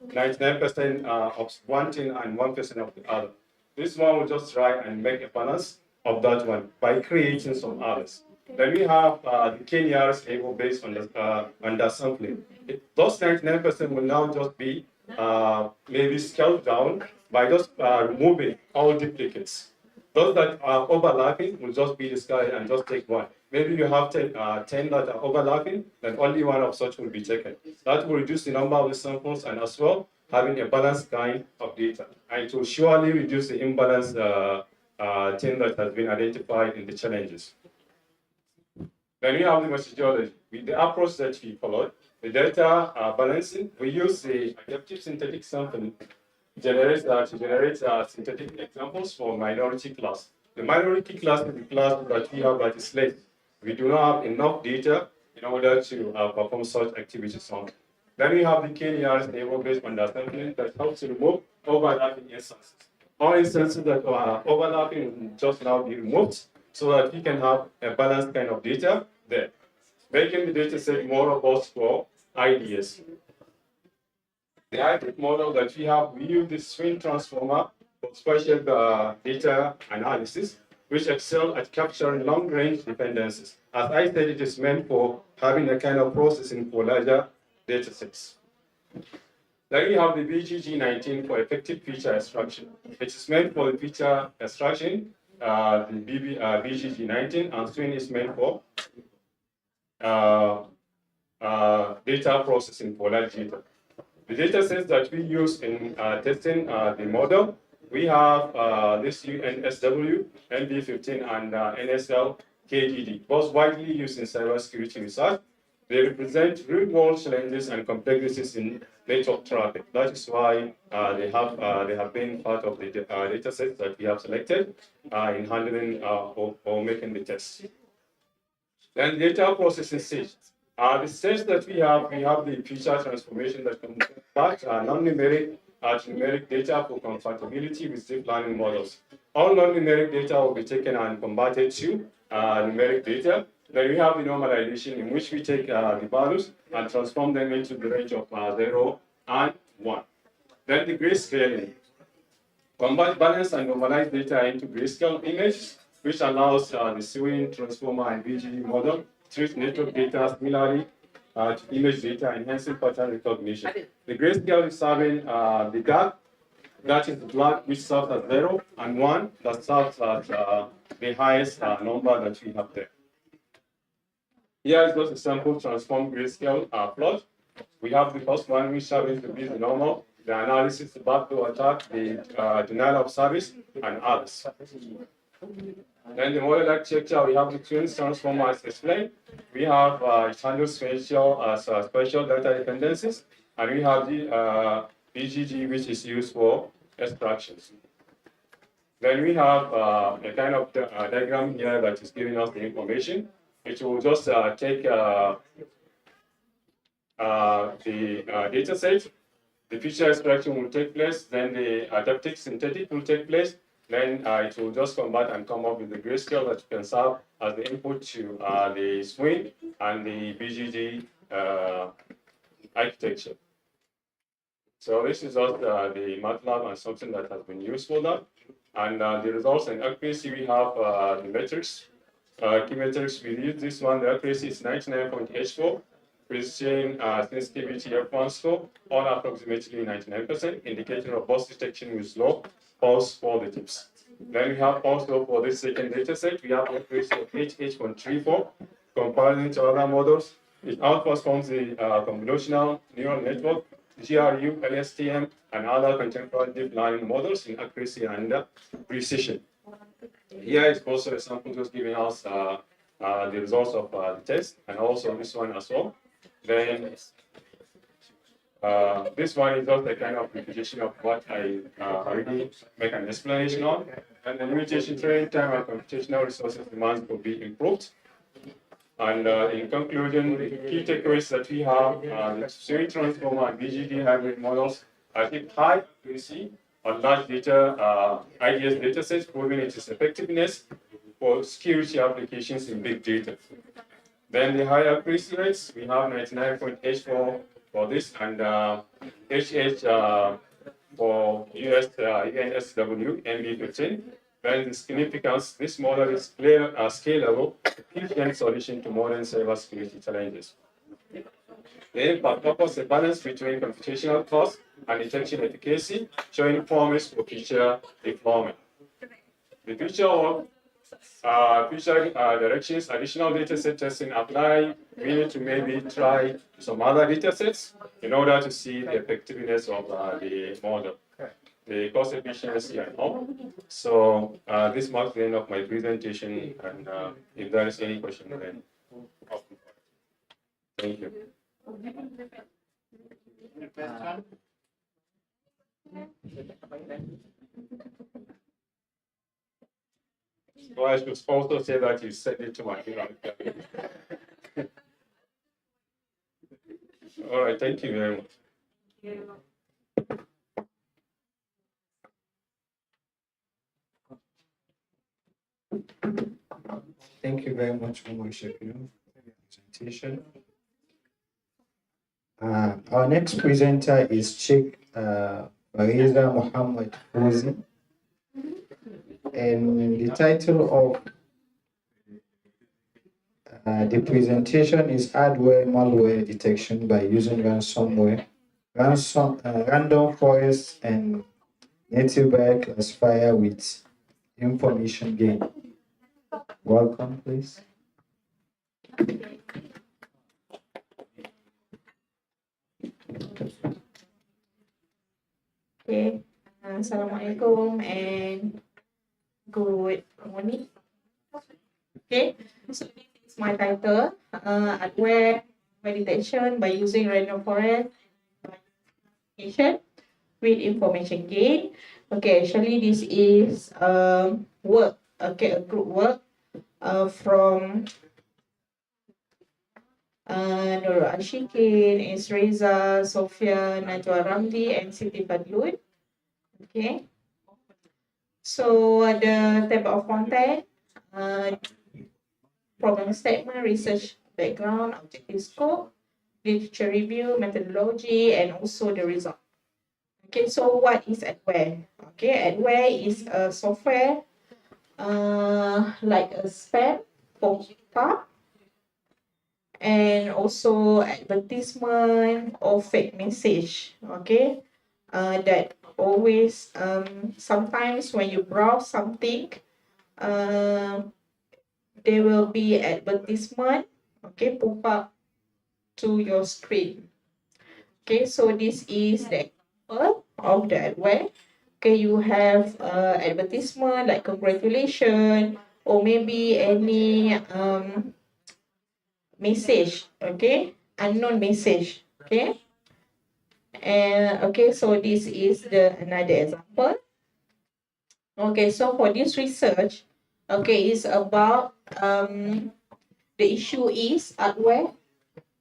99% of one thing and 1% of the other. This one will just try and make a balance of that one by creating some others. Then we have the K-nearest able based on the sampling. Those 99% will now just be maybe scaled down by just removing all duplicates. Those that are overlapping will just be discarded and just take one. Maybe you have 10 that are overlapping, then only one of such will be taken. That will reduce the number of the samples, and as well having a balanced kind of data. And it will surely reduce the imbalance thing that has been identified in the challenges. Then we have the methodology. With the approach that we followed, the data balancing, we use the adaptive synthetic sampling to generate synthetic examples for minority class. The minority class is the class that we have that is late. We do not have enough data in order to perform such activities on. Then we have the K-nearest neighbor based on the sampling that helps to remove overlapping instances. All instances that are overlapping will just now be removed, so that we can have a balanced kind of data there, making the data set more robust for IDS. The hybrid model that we have, we use the swing transformer for spatial data analysis, which excel at capturing long-range dependencies. As I said, it is meant for having a kind of processing for larger data sets. Then we have the BGG19 for effective feature extraction. It is meant for the feature extraction, BGG19, and swing is meant for data processing for large data. The data sets that we use in testing the model, we have this UNSW, NB15, and NSL KDD, both widely used in cybersecurity research. They represent real-world challenges and complexities in network traffic. That is why they have been part of the data sets that we have selected in handling or making the tests. Then data processing stage. The stage that we have the feature transformation that convert non-numeric to numeric data for compatibility with deep learning models. All non-numeric data will be taken and converted to numeric data. Then we have the normalization, in which we take the values and transform them into the range of 0 and 1. Then the grayscaling. Convert balanced and normalized data into grayscale images, which allows the swing transformer and BGE model treat network data similarly to image data, enhancing pattern recognition. The grayscale is serving the dark, that is the black, which serves as 0, and 1 that serves as the highest number that we have there. Here is just a sample transform grayscale plot. We have the first one, which happens to be the normal, the analysis, the backdoor attack, the denial of service, and others. Then the model architecture, we have the twin transformer as explained. We have standard spatial data dependencies, and we have the BGG, which is used for extractions. Then we have a kind of diagram here that is giving us the information. It will just take the data set, the feature extraction will take place, then the adaptive synthetic will take place, then it will just convert and come up with the grayscale that you can serve as the input to the swing and the BGG architecture. So this is just the MATLAB and something that has been used for that. And the results and accuracy, we have the metrics. Key metrics, we use this one, the accuracy is 99.84, precision sensitivity F1 score, all approximately 99%, indicating robust detection with low false positives. Then we have also for this second data set, we have accuracy of 88.34, comparison to other models. It outperforms the convolutional neural network, GRU, LSTM, and other contemporary deep learning models in accuracy and precision. Here is also a sample just giving us the results of the test, and also this one as well. Then this one is just a kind of repetition of what I already make an explanation on. And the limitation training time and computational resources demands will be improved. And in conclusion, the key takeaways that we have, the swing transformer and BGD hybrid models achieve high accuracy on large data, IDS data sets, proving its effectiveness for security applications in big data. Then the high accuracy rates, we have 99.84 for this, and HH for US UNSW NB15. Then the significance, this model is scalable, efficient solution to modern cybersecurity challenges. The impact offers a balance between computational cost and detection efficacy, showing promise for future deployment. The future of directions, additional data set testing apply. We need to maybe try some other data sets in order to see the effectiveness of the model, the cost efficiency and all. So this marks the end of my presentation, and if there is any question, then thank you. So I should also say that you sent it to my email. All right, thank you very much. Thank you very much, Omar Shapiro, for your presentation. Our next presenter is Sheikh Fariza Muhammad Fauzi, and the title of the presentation is Hardware Malware Detection by Using Ransomware, Random Forest, and Native Wire Classifier with Information Gain. Welcome, please. Okay, Assalamualaikum and good morning. Okay, so this is my title, Hardware Detection by Using Random Forest with Information Gain. Okay, actually this is work, okay, a group work from Nurul Ashikin, Isreza, Sofia, Najwa Ramli, and Siti Fadlun. Okay. So the table of content, problem statement, research background, objective scope, literature review, methodology, and also the result. Okay, so what is adware? Okay, adware is a software like a spam pop-up and also advertisement or fake message. Okay, that always sometimes when you browse something, there will be advertisement, okay, pop up to your screen. Okay, so this is the example of the adware. Okay, you have advertisement like congratulations or maybe any message, okay, unknown message, okay. And okay, so this is the another example. Okay, so for this research, okay, it's about the issue is hardware.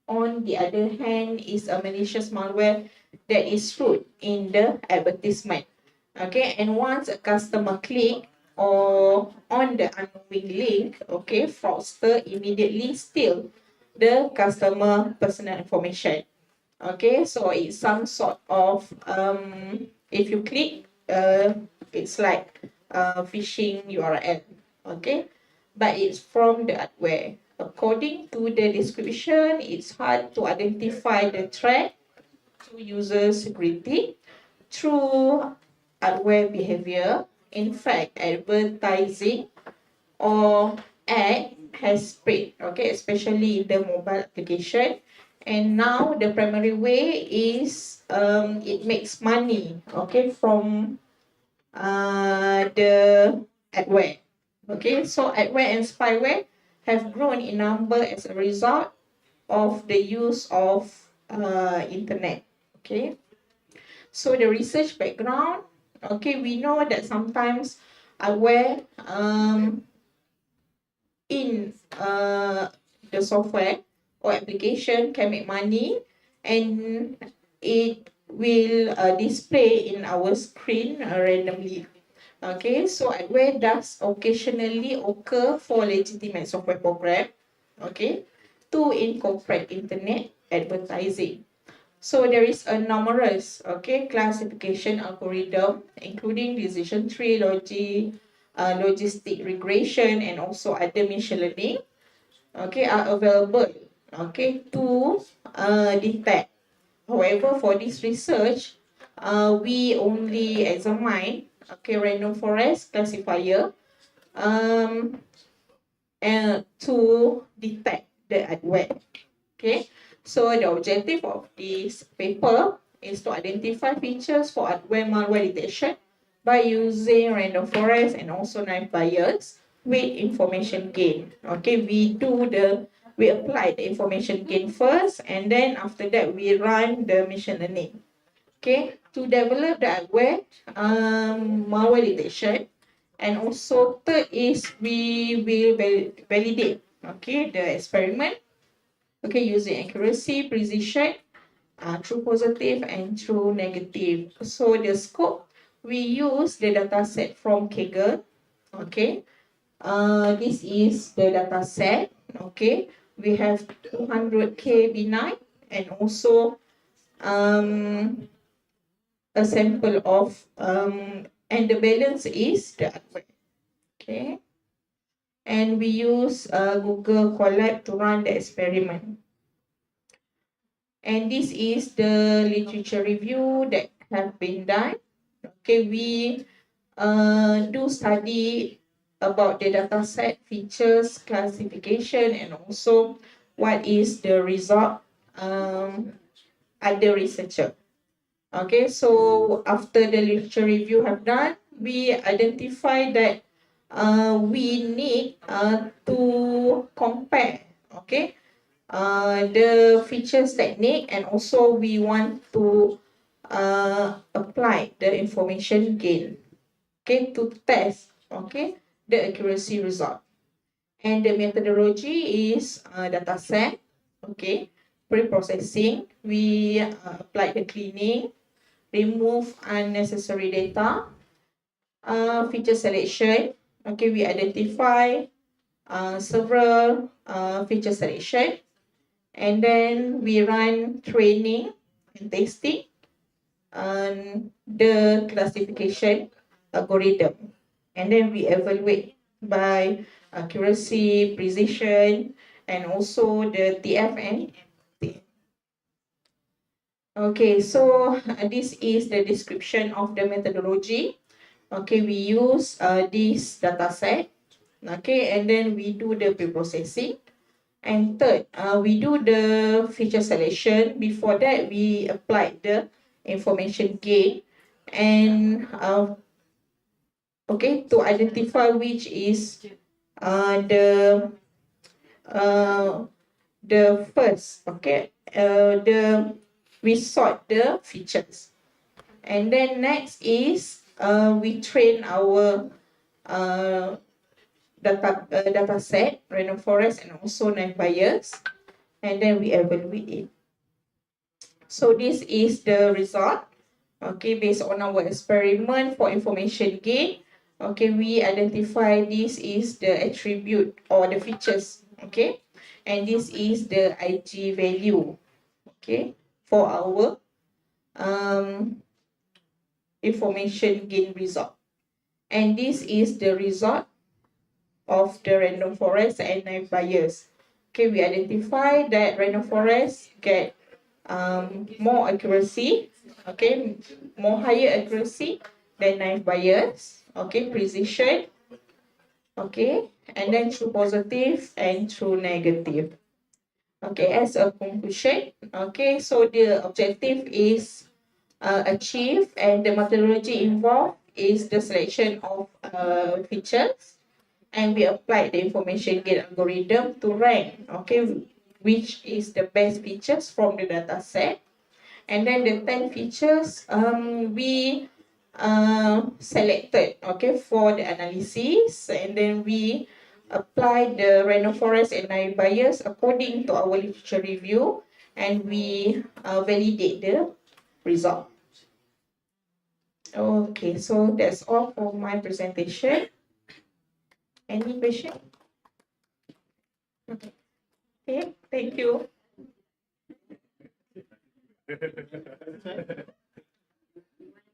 On the other hand, is a malicious malware that is root in the advertisement. Okay, and once a customer click or on the unknowing link, okay, fraudster immediately steal the customer personal information. Okay, so it's some sort of if you click, it's like phishing URL. Okay, but it's from the hardware. According to the description, it's hard to identify the threat to user security through hardware behavior. In fact, advertising or ad has spread, okay, especially in the mobile application. And now the primary way is it makes money, okay, from the adware. Okay, so adware and spyware have grown in number as a result of the use of internet. Okay, so the research background, okay, we know that sometimes adware in the software or application can make money, and it will display in our screen randomly. Okay, so adware does occasionally occur for legitimate software program, okay, to incorporate internet advertising. So there is a numerous, okay, classification algorithm, including decision tree, logistic regression, and also other machine learning, okay, are available, okay, to detect. However, for this research, we only examine, okay, random forest classifier and to detect the adware. Okay, so the objective of this paper is to identify features for adware malware detection by using random forest and also knife bias with information gain. Okay, we apply the information gain first, and then after that we run the machine learning. Okay, to develop the adware malware detection, and also third is we will validate, okay, the experiment, okay, using accuracy, precision, true positive and true negative. So the scope, we use the data set from Kaggle. Okay, this is the data set. Okay, we have 200K B9 and also a sample of, and the balance is the advert. Okay. And we use Google Colab to run the experiment. And this is the literature review that have been done. Okay, we do study about the dataset features, classification, and also what is the result at the researcher. Okay, so after the literature review have done, we identify that we need to compare, okay, the features technique, and also we want to apply the information gain, okay, to test, okay, the accuracy result. And the methodology is data set, okay, pre-processing, we apply the cleaning, remove unnecessary data, feature selection, okay, we identify several feature selection, and then we run training and testing on the classification algorithm, and then we evaluate by accuracy, precision, and also the TFN. Okay, so this is the description of the methodology. Okay, we use this data set. Okay, and then we do the pre-processing. And third, we do the feature selection. Before that, we apply the information gain, and okay, to identify which is the first, okay, we sort the features, and then next is we train our data set, random forest, and also naive Bayes, and then we evaluate it. So this is the result. Okay, based on our experiment for information gain. Okay, we identify this is the attribute or the features. Okay, and this is the IG value. Okay, for our information gain result. And this is the result of the random forest and naive Bayes. Okay, we identify that random forest get more accuracy, okay, more higher accuracy than naive Bayes, okay, precision, okay, and then true positive and true negative. Okay, as a conclusion, okay, so the objective is achieved, and the methodology involved is the selection of features, and we apply the information gain algorithm to rank, okay, which is the best features from the data set. And then the 10 features we selected, okay, for the analysis, and then we apply the random forest and naive Bayes according to our literature review, and we validate the result. Okay, so that's all for my presentation. Any question? Okay, thank you.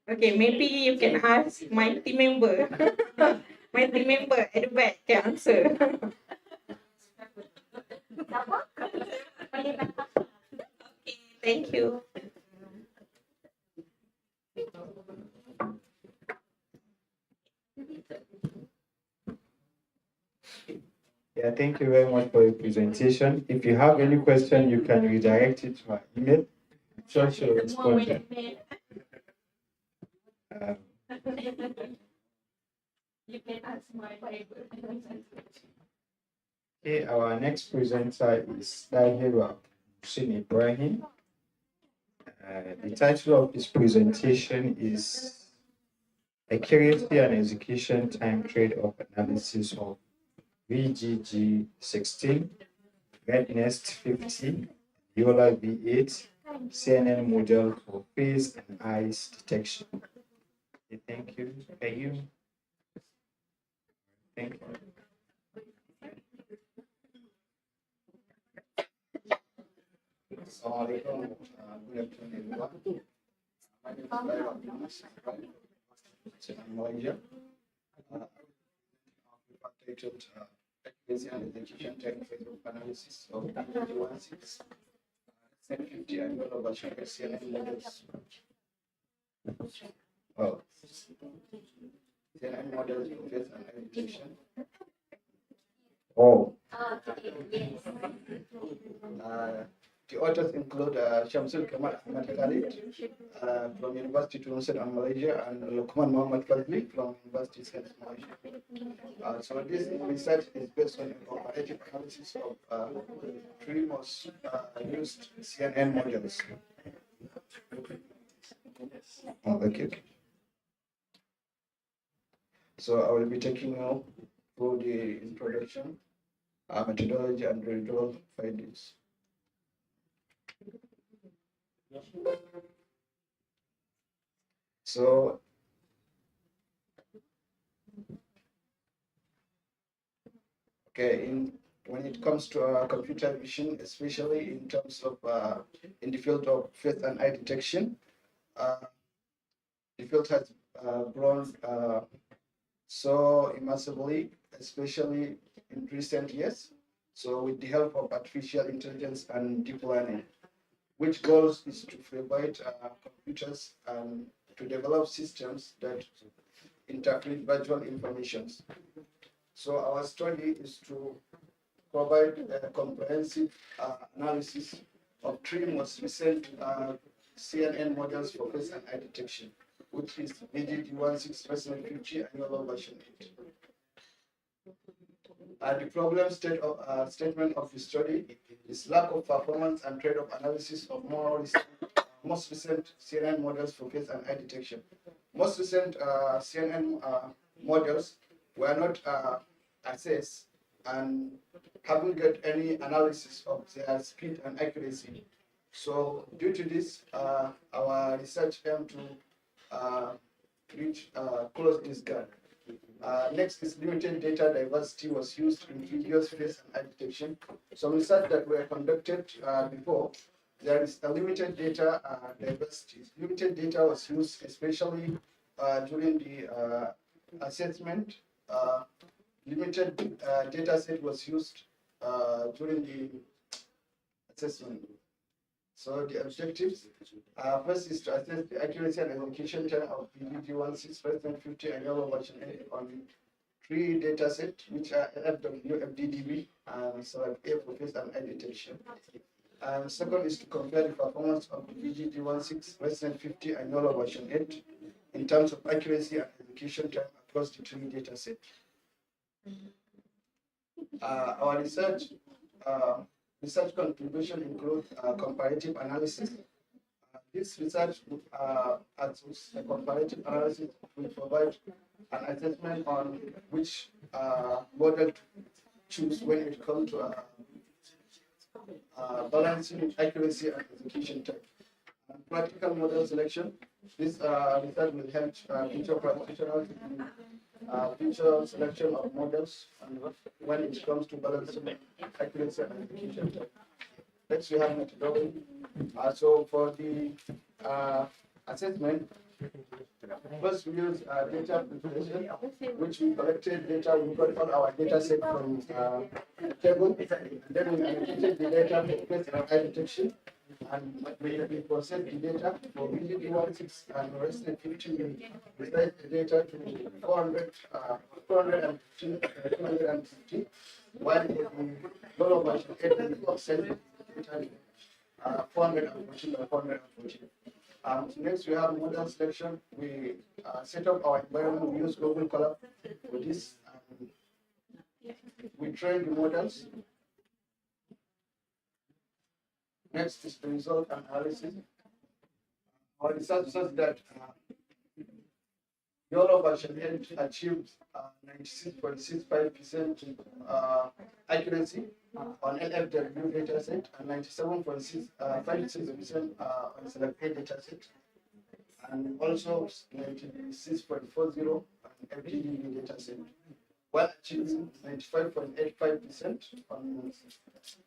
Okay, maybe you can ask my team member. My team member at the back can answer. Okay, thank you. Yeah, thank you very much for your presentation. If you have any question, you can redirect it to our email. Sure, she'll respond. You can ask my Bible. Okay, our next presenter is Dahiru Hussein Ibrahim. The title of his presentation is Accuracy and Execution Time Trade-off Analysis of VGG 16, RedNest 50, Yola V8, CNN model for face and eyes detection. Okay, thank you. Thank you. Thank you. Assalamualaikum. Good afternoon, everyone. My name is Bayo Abdulmas, from Malaysia. We participated accuracy and execution technical analysis of DD16, 1050 and all of CNN models. Well, CNN models for face and identification. Oh, The authors include Shamsul Kamal Ahmad Khalid from University Tunusan and Malaysia, and Lokman Muhammad Fazli from University Sains Malaysia. So this research is based on a comparative analysis of three most used CNN models. Oh, okay. So I will be taking you through the introduction, methodology, and residual findings. So, when it comes to computer vision, especially in terms of in the field of face and eye detection, the field has grown so immersively, especially in recent years. So, with the help of artificial intelligence and deep learning, which goals is to provide computers to develop systems that interpret visual informations. So our study is to provide a comprehensive analysis of three most recent CNN models for face and eye detection, which is BGD16 version 50 and yellow version 8. The problem statement of the study is lack of performance and trade-off analysis of most recent CNN models for face and eye detection. Most recent CNN models were not assessed and haven't got any analysis of their speed and accuracy. So due to this, our research aimed to close this gap. Next is limited data diversity was used in previous face and eye detection. Some research that were conducted before, there is a limited data diversity. Limited data was used especially during the assessment. Limited data set was used during the assessment. So the objectives, first is to assess the accuracy and execution time of BGD16 version 50 and yellow version 8 on three data sets, which are LFW, FDDB, and CYBERCOMP for face and eye detection. And second is to compare the performance of the BGD16 version 50 and yellow version 8 in terms of accuracy and execution time across the three data sets. Our research contribution includes comparative analysis. This research, as a comparative analysis, will provide an assessment on which model to choose when it comes to balancing accuracy and execution time. Practical model selection. This research will help future practitioners future selection of models and when it comes to balancing accuracy and execution time. Next, we have methodology. So for the assessment, first we use data preparation, which we collected data. We got all our data set from table, and then we annotated the data for face and eye detection, and we processed the data for BGD16 and rested 50. We sent the data to 450, while the lower version 8 we processed 414 by 414. Next, we have model selection. We set up our environment. We use Google Colab for this. We train the models. Next is the result analysis. Our research says that yellow version 8 achieved 96.65% accuracy on LFW dataset and 97.56% on select A dataset, and also 96.40 on FDDB dataset. while achieving 95.85% on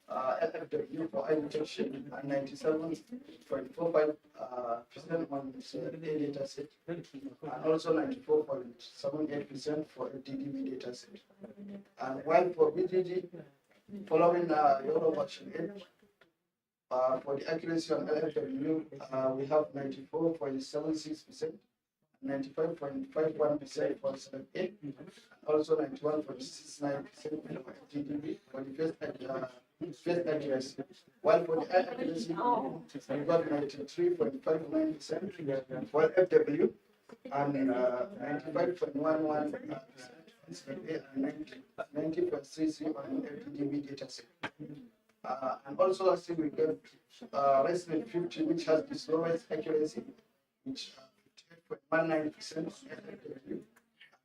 LFW for eye detection and 97.45% on CLA data set, and also 94.78% for DDB data set. And while for BGG, following Euro version 8, for the accuracy on LFW, we have 94.76%, 95.51% for select 8, and also 91.69% for GDP for the first accuracy. While for the accuracy, we got 93.59% for FW and 95.11% for select 8 and 90.33% on FDB data set. And also lastly, we got Resident 50, which has the slowest accuracy, which 58.19%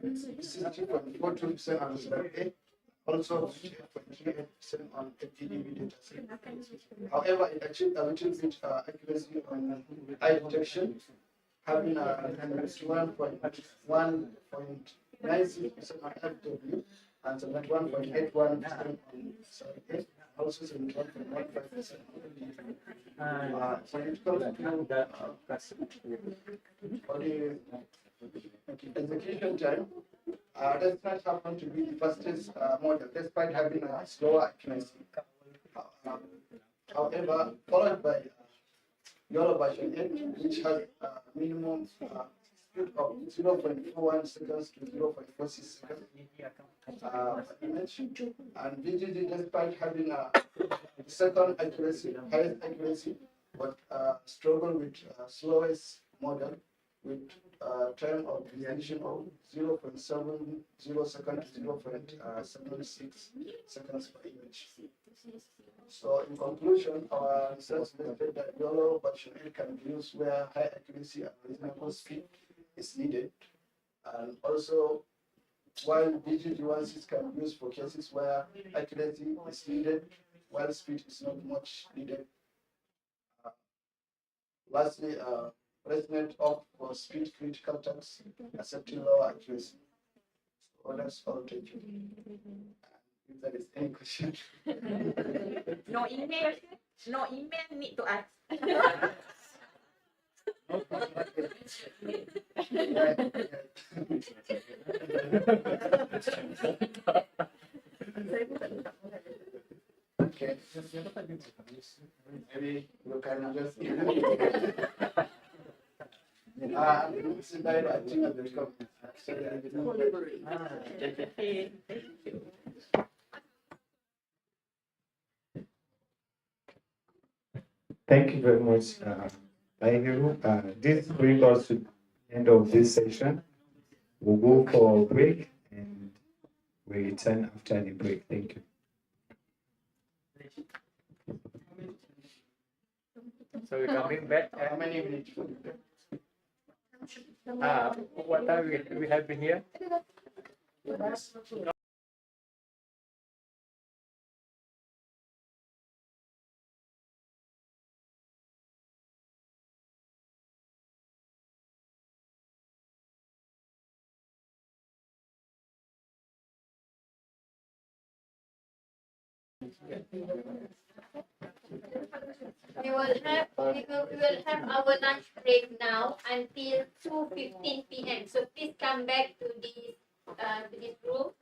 and 60.42% on survey, also 58.38% on FTDB data set. However, it achieved a little bit accuracy on eye detection, having a 71.96% on FW and 71.81% on survey, also 71.15% when it comes to for the execution time, does not happen to be the fastest model, despite having a slower accuracy. However, followed by Euro version 8, which has a minimum speed of 0.41 seconds to 0.46 seconds image, and VGG, despite having a second accuracy, highest accuracy, but struggle with slowest model with time of resolution of 0.70 seconds to 0.76 seconds per image. So in conclusion, our research stated that YOLO version 8 can be used where high accuracy and reasonable speed is needed, and also while BGG16 can be used for cases where accuracy is needed while speed is not much needed. Lastly, resonate off for speed critical tasks, accepting lower accuracy. So that's all. Thank you. If there is any question. No email need to ask. Okay. Maybe you can just Thank you very much, Hero. This brings us to the end of this session. We'll go for a break and we return after the break. Thank you. So we're coming back. How many minutes? What time we have been here? We will have our lunch break now until 2:15 p.m. So please come back to this room.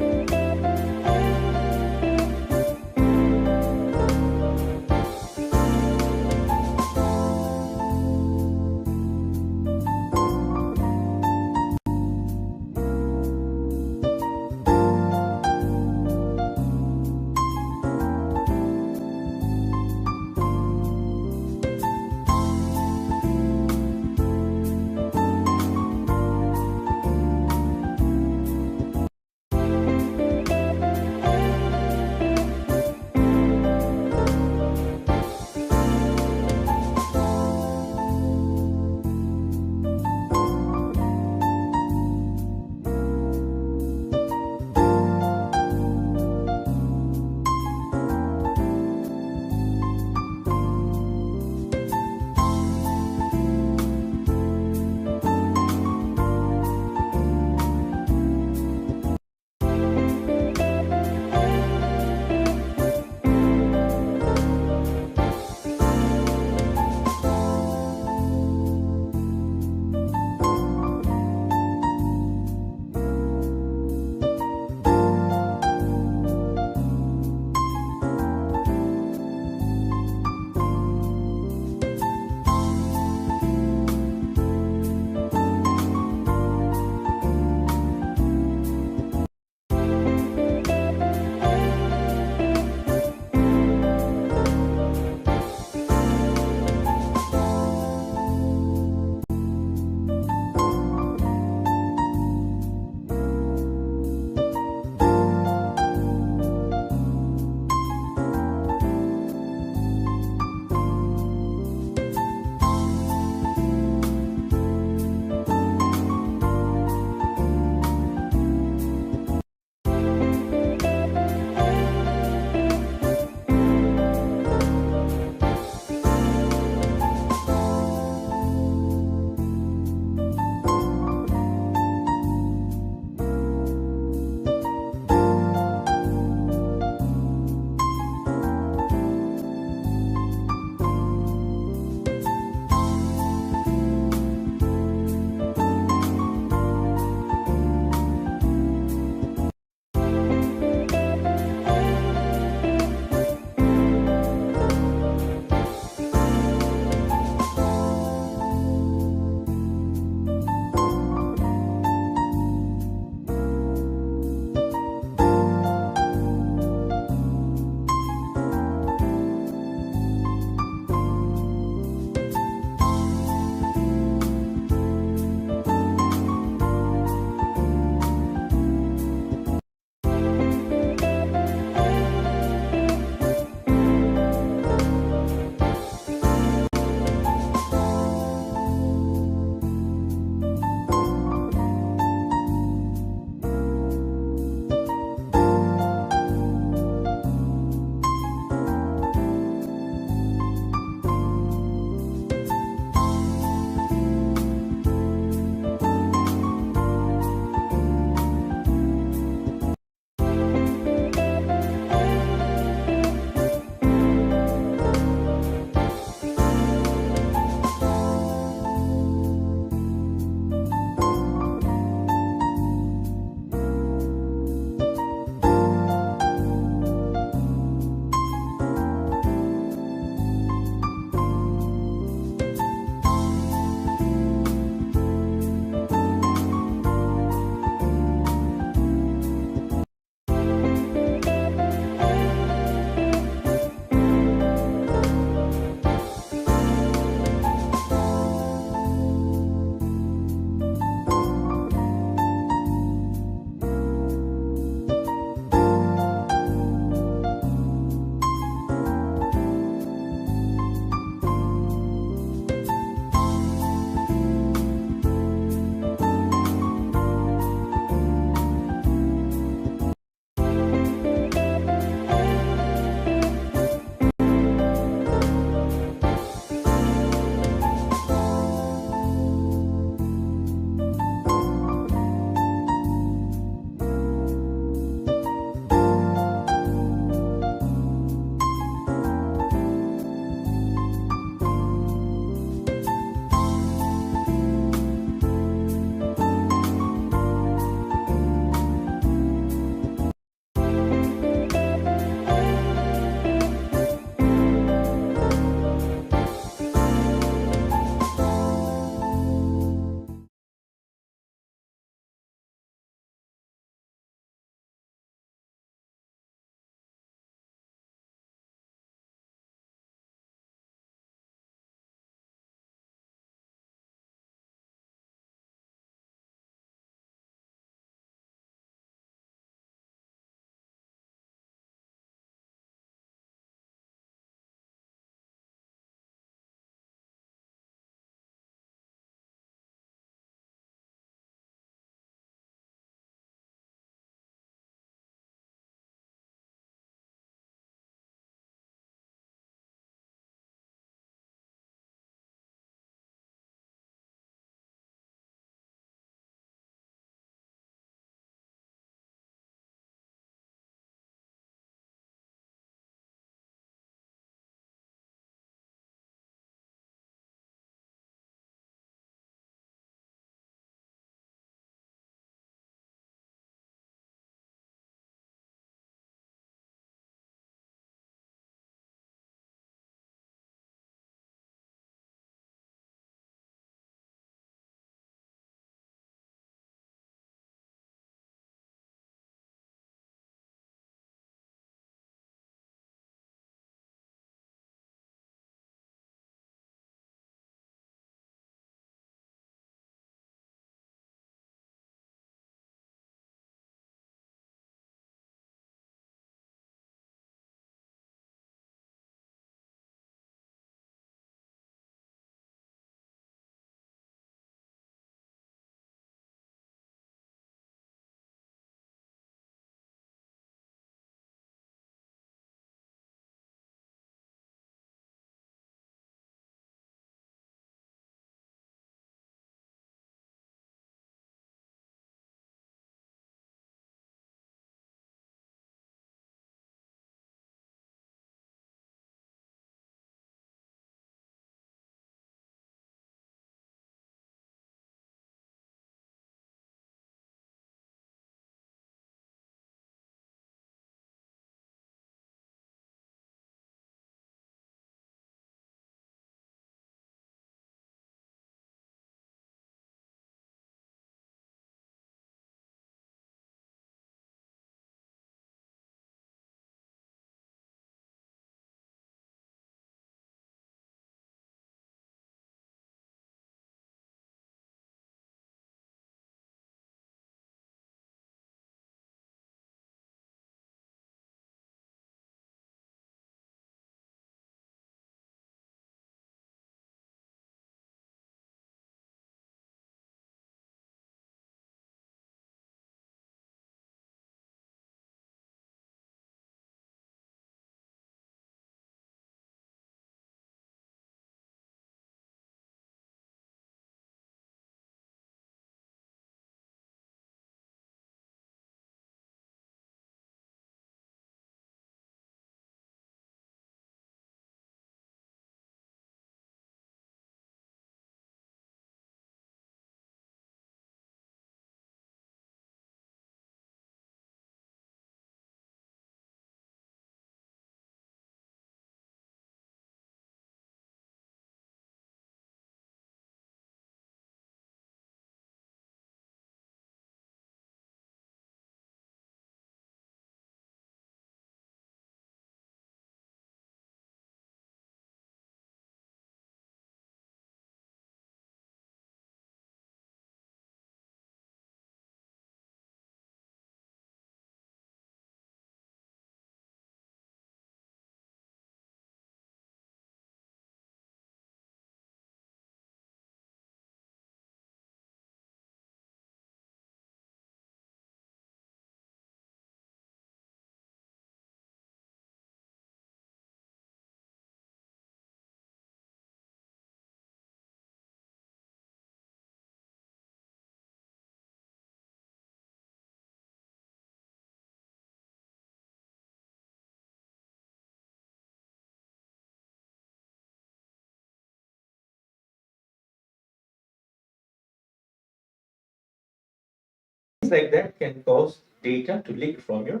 things like that can cause data to leak from your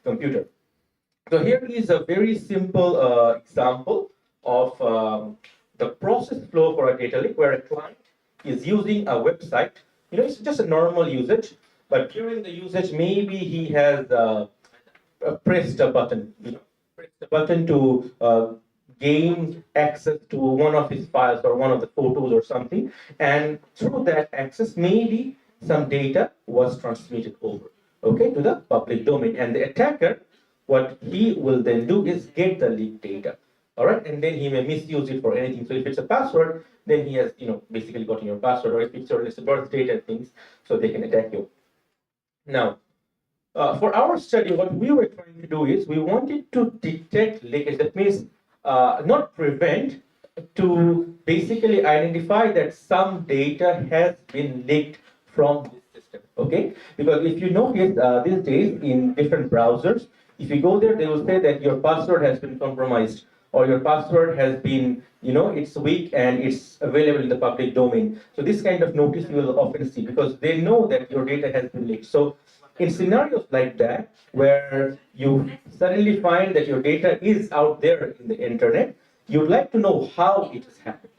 computer. So here is a very simple example of the process flow for a data leak, where a client is using a website. It's just a normal usage, but during the usage, maybe he has pressed a button, pressed a button to gain access to one of his files or one of the photos or something, and through that access, maybe some data was transmitted over, okay, to the public domain, and the attacker, what he will then do is get the leaked data, all right, and then he may misuse it for anything. So if it's a password, then he has, basically gotten your password, or if it's your birth data and things, so they can attack you. Now, for our study, what we were trying to do is we wanted to detect leakage. That means not prevent, to basically identify that some data has been leaked from this system. Okay, because if you notice these days in different browsers, if you go there, they will say that your password has been compromised, or your password has been, it's weak and it's available in the public domain. So this kind of notice you will often see, because they know that your data has been leaked. So in scenarios like that, where you suddenly find that your data is out there in the internet, you'd like to know how it has happened,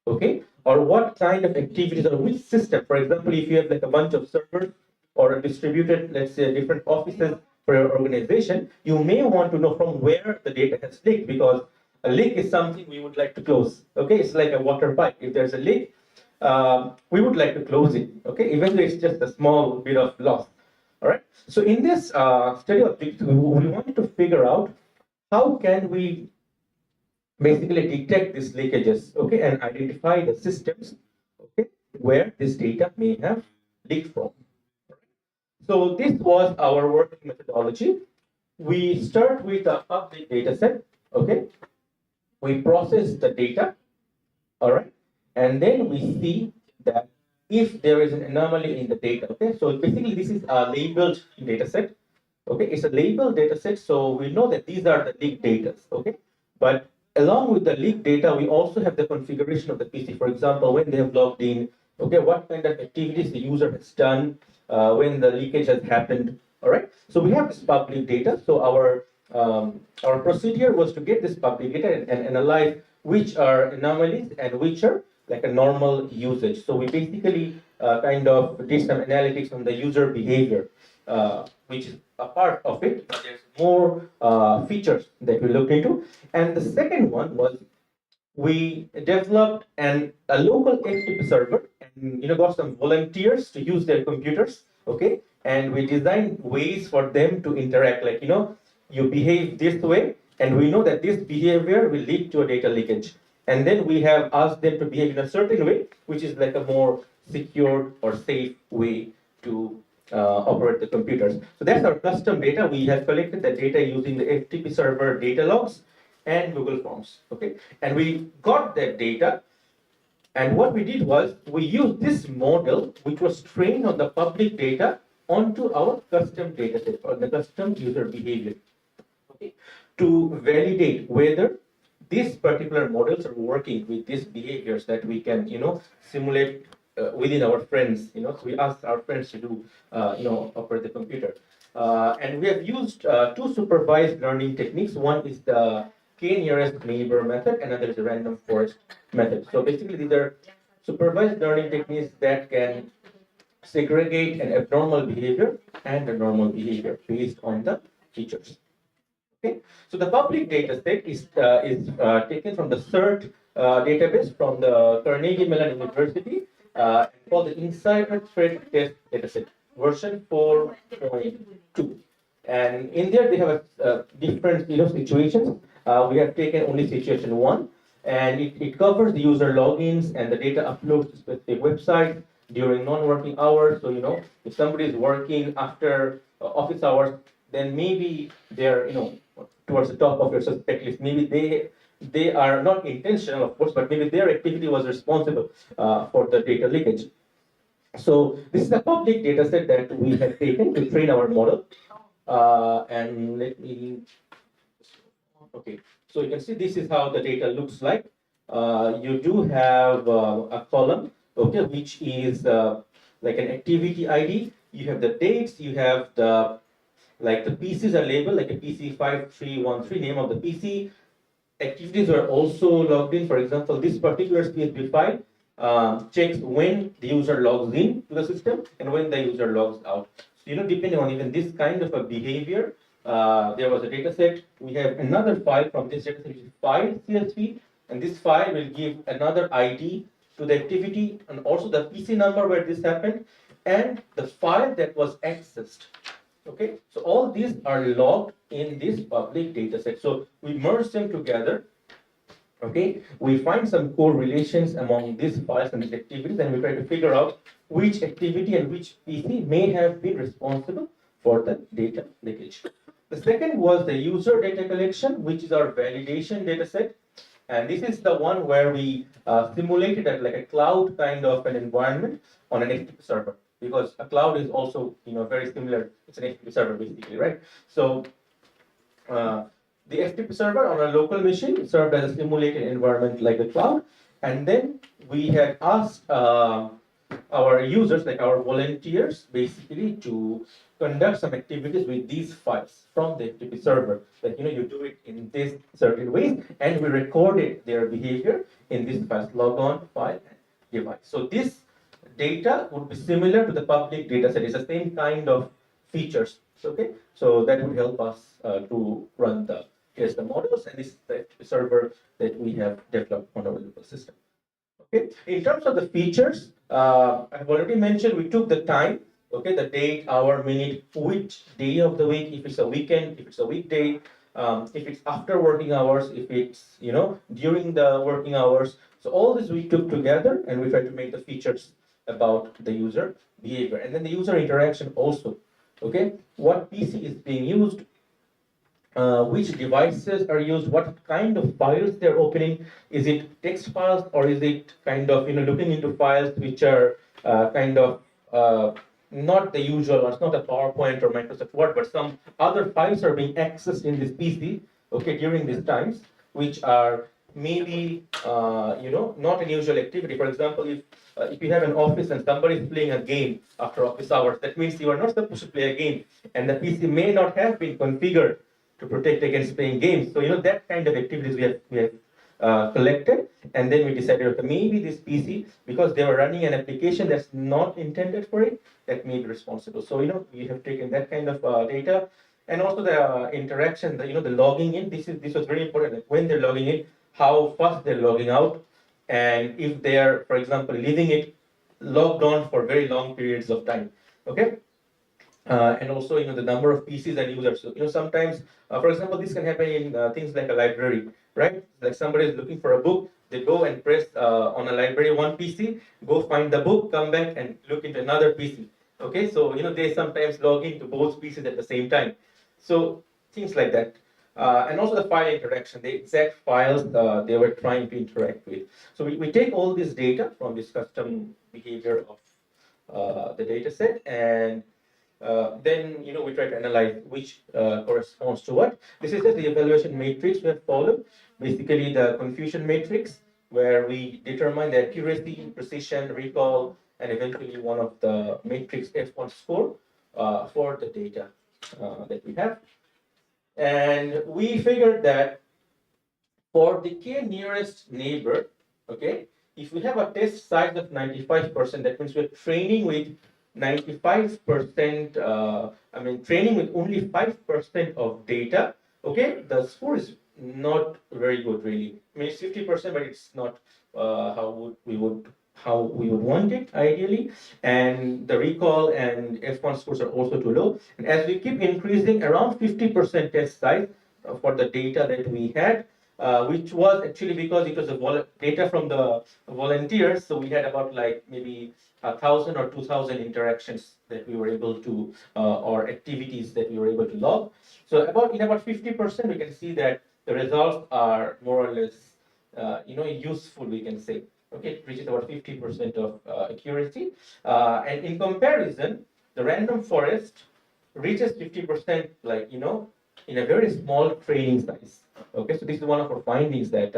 okay? Or what kind of activities, or which system. For example, if you have like a bunch of servers or a distributed, let's say, different offices for your organization, you may want to know from where the data has leaked, because a leak is something we would like to close, okay? It's like a water pipe. If there's a leak, we would like to close it, okay? Even though it's just a small bit of loss. All right. So in this study objective, we wanted to figure out how can we basically detect these leakages, okay, and identify the systems, okay, where this data may have leaked from. So this was our working methodology. We start with a public data set, okay. We process the data, all right, and then we see that if there is an anomaly in the data, okay. So basically, this is a labeled data set. Okay, it's a labeled data set, so we know that these are the leaked data, okay? But along with the leaked data, we also have the configuration of the PC. For example, when they have logged in, okay, what kind of activities the user has done, when the leakage has happened, all right? So we have this public data. So our procedure was to get this public data and analyze which are anomalies and which are like a normal usage. So we basically kind of did some analytics on the user behavior, which is a part of it, but there's more features that we looked into. And the second one was we developed a local FTP server, and got some volunteers to use their computers, okay? And we designed ways for them to interact, like you behave this way, and we know that this behavior will lead to a data leakage. And then we have asked them to behave in a certain way, which is like a more secure or safe way to operate the computers. So that's our custom data. We have collected the data using the FTP server data logs and Google Forms, okay? And we got that data, and what we did was we used this model, which was trained on the public data, onto our custom data set, or the custom user behavior, okay, to validate whether these particular models are working with these behaviors that we can, simulate within our friends. So we asked our friends to do, operate the computer. And we have used two supervised learning techniques. One is the k-nearest neighbor method, another is the random forest method. So basically, these are supervised learning techniques that can segregate an abnormal behavior and a normal behavior based on the features. Okay, so the public data set is taken from the CERT database from the Carnegie Mellon University, called the Insider Threat Test Dataset, version 4.2. And in there they have different situations. We have taken only situation 1, and it covers the user logins and the data uploads to specific websites during non-working hours. So if somebody is working after office hours, then maybe they're towards the top of your suspect list. Maybe they are not intentional, of course, but maybe their activity was responsible for the data leakage. So this is a public data set that we have taken to train our model. And let me, okay. So you can see this is how the data looks like. You do have a column, okay, which is like an activity ID. you have the dates, you have the, like the PCs are labeled, like a PC 5313, name of the PC. Activities are also logged in. For example, this particular CSV file checks when the user logs in to the system and when the user logs out. So, depending on even this kind of a behavior, there was a data set. We have another file from this data set, which is file CSV, and this file will give another ID to the activity and also the PC number where this happened and the file that was accessed. Okay, so all these are logged in this public data set. So we merge them together. Okay, we find some correlations among these files and these activities, and we try to figure out which activity and which PC may have been responsible for the data leakage. The second was the user data collection, which is our validation data set. And this is the one where we simulated like a cloud kind of an environment on an FTP server, because a cloud is also very similar. It's an FTP server basically, right? So the FTP server on a local machine served as a simulated environment like the cloud, and then we had asked our users, like our volunteers, basically to conduct some activities with these files from the FTP server. Like, you do it in this certain ways, and we recorded their behavior in this files, logon, file, and device. So this data would be similar to the public data set. It's the same kind of features. Okay, so that would help us to run the models, and this is the FTP server that we have developed on our local system. Okay, in terms of the features, I've already mentioned we took the time, okay, the date, hour, minute, which day of the week, if it's a weekend, if it's a weekday, if it's after working hours, if it's, during the working hours. So all this we took together and we tried to make the features about the user behavior. And then the user interaction also, okay, what PC is being used, which devices are used, what kind of files they're opening. Is it text files or is it kind of looking into files which are kind of not the usual, it's not a PowerPoint or Microsoft Word, but some other files are being accessed in this PC, okay, during these times, which are maybe not an usual activity. For example, if you have an office and somebody is playing a game after office hours, that means you are not supposed to play a game, and the PC may not have been configured to protect against playing games. So that kind of activities we have collected, and then we decided, okay, maybe this PC, because they were running an application that's not intended for it, that may be responsible. So we have taken that kind of data, and also the interaction, the logging in. This was very important. Like when they're logging in, how fast they're logging out, and if they are, for example, leaving it logged on for very long periods of time. Okay. And also, the number of PCs and users. So, sometimes, for example, this can happen in things like a library, right? Like somebody is looking for a book, they go and press on a library one PC, go find the book, come back and look into another PC. Okay, so they sometimes log into both PCs at the same time. So things like that. And also the file interaction, the exact files they were trying to interact with. So we take all this data from this custom behavior of the data set, and then we try to analyze which corresponds to what. This is just the evaluation matrix we have followed. Basically, the confusion matrix, where we determine the accuracy, precision, recall, and eventually one of the matrix F1 score for the data that we have. And we figured that for the k nearest neighbor, okay, if we have a test size of 95%, that means we're training with 95%, training with only 5% of data, okay, the score is not very good, really. I mean, it's 50%, but it's not how we would want it ideally, and the recall and F1 scores are also too low. And as we keep increasing, around 50% test size for the data that we had, which was actually because it was data from the volunteers, so we had about like maybe 1,000 or 2,000 interactions that we were able to, or activities that we were able to log. So in about 50%, we can see that the results are more or less, useful, we can say. Okay, it reaches about 50% of accuracy. And in comparison, the random forest reaches 50%, like, in a very small training size. Okay, so this is one of our findings that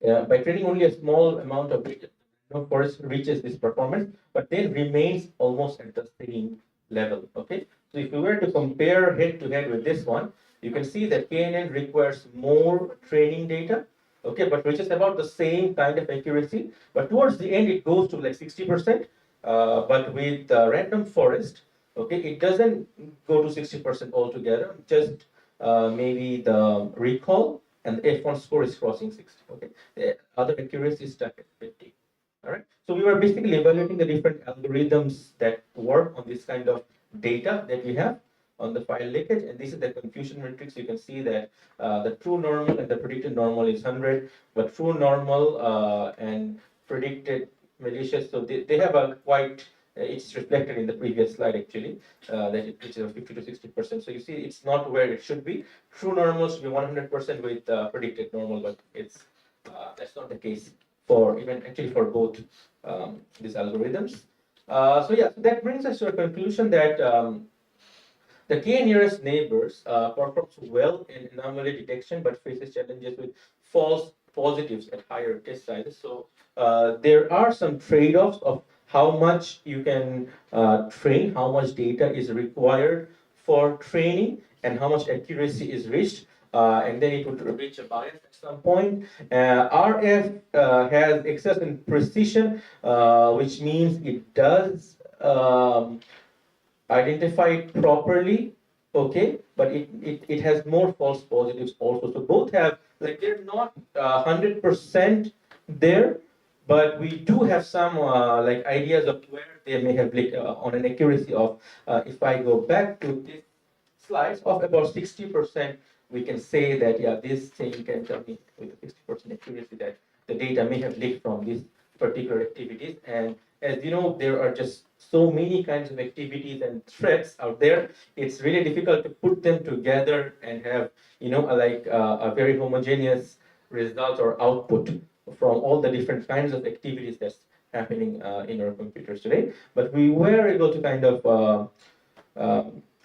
by training only a small amount of data, forest reaches this performance, but then remains almost at the same level. Okay, so if you were to compare head to head with this one, you can see that KNN requires more training data. Okay, but which is about the same kind of accuracy, but towards the end it goes to like 60%. But with random forest, okay, it doesn't go to 60% altogether. Just maybe the recall and the F1 score is crossing 60. Okay, the other accuracy is stuck at 50. All right. So we were basically evaluating the different algorithms that work on this kind of data that we have on the file leakage, and this is the confusion matrix. You can see that the true normal and the predicted normal is 100, but true normal and predicted malicious, so they have a quite, it's reflected in the previous slide actually, that it reaches 50 to 60%. So you see it's not where it should be. True normal should be 100% with predicted normal, but it's that's not the case for even actually for both these algorithms. So yeah, so that brings us to a conclusion that the K nearest neighbors performs well in anomaly detection, but faces challenges with false positives at higher test sizes. So there are some trade-offs of how much you can train, how much data is required for training, and how much accuracy is reached. And then it would reach a bias at some point. RF has excess in precision, which means it does identify it properly, okay, but it has more false positives also. So both have, like, they're not 100% there, but we do have some like ideas of where they may have leaked on an accuracy of, if I go back to this slides of about 60%, we can say that, yeah, this thing can tell me with a 60% accuracy that the data may have leaked from these particular activities. And as you know, there are just so many kinds of activities and threats out there. It's really difficult to put them together and have, you know, a very homogeneous result or output from all the different kinds of activities that's happening in our computers today. But we were able to kind of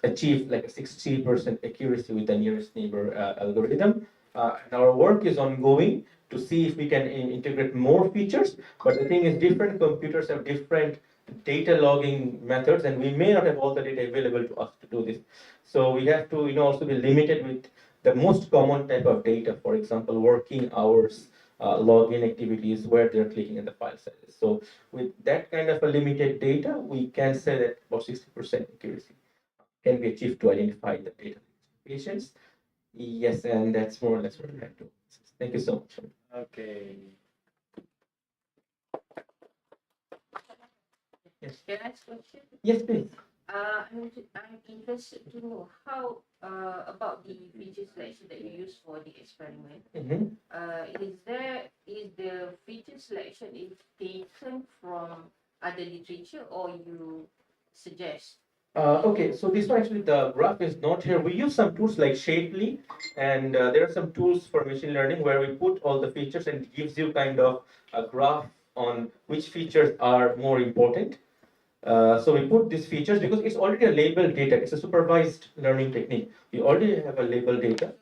achieve like a 60% accuracy with the nearest neighbor algorithm. And our work is ongoing to see if we can integrate more features. But the thing is, different computers have different data logging methods, and we may not have all the data available to us to do this. So we have to, you know, also be limited with the most common type of data. For example, working hours, login activities, where they're clicking in the file sizes. So with that kind of a limited data, we can say that about 60% accuracy can be achieved to identify the data patients. Yes, and that's more or less what I have to. Thank you so much. Okay. Yes. Can I ask a question? Yes, please. I'm interested to know how about the feature selection that you use for the experiment. Is the feature selection is taken from other literature or you suggest? Okay, so this one actually, the graph is not here. We use some tools like Shapely, and there are some tools for machine learning where we put all the features and it gives you kind of a graph on which features are more important. So we put these features because it's already a labeled data. It's a supervised learning technique. We already have a labeled data.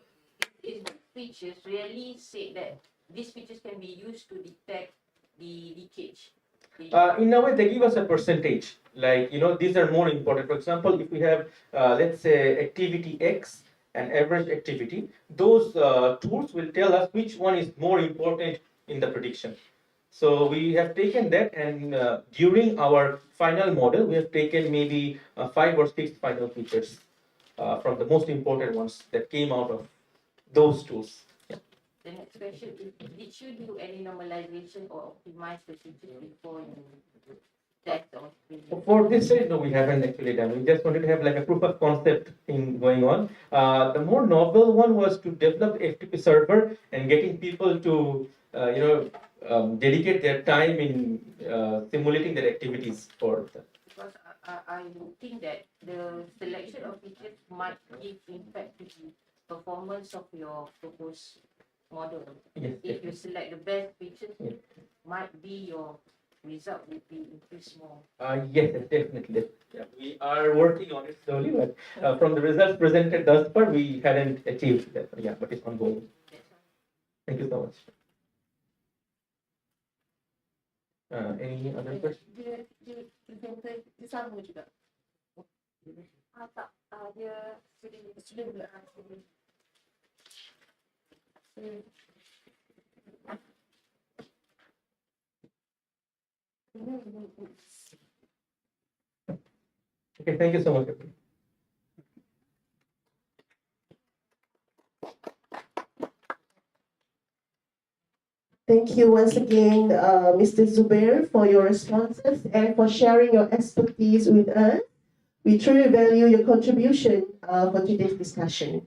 Is features really say that these features can be used to detect the leakage? In a way, they give us a percentage. Like, you know, these are more important. For example, if we have, let's say, activity X and average activity, those tools will tell us which one is more important in the prediction. So we have taken that, and during our final model, we have taken maybe 5 or 6 final features from the most important ones that came out of those tools. Yeah. The next question is, did you do any normalization or optimize the features before you test or For this side, no, we haven't actually done. We just wanted to have like a proof of concept thing going on. The more novel one was to develop the FTP server and getting people to, dedicate their time in simulating their activities for that. Because I think that the selection of features might give impact to the performance of your proposed model. Yes, if you select the best features, yes, might be your result will be increased more. Yes, definitely. Yeah, we are working on it slowly, but from the results presented thus far, we hadn't achieved that. Yeah, but it's ongoing. Thank you so much. Any other question? Dia presenter dia sama juga. Tak, dia student pula. Okay, thank you so much. Thank you once again, Mr. Zubair, for your responses and for sharing your expertise with us. We truly value your contribution for today's discussion.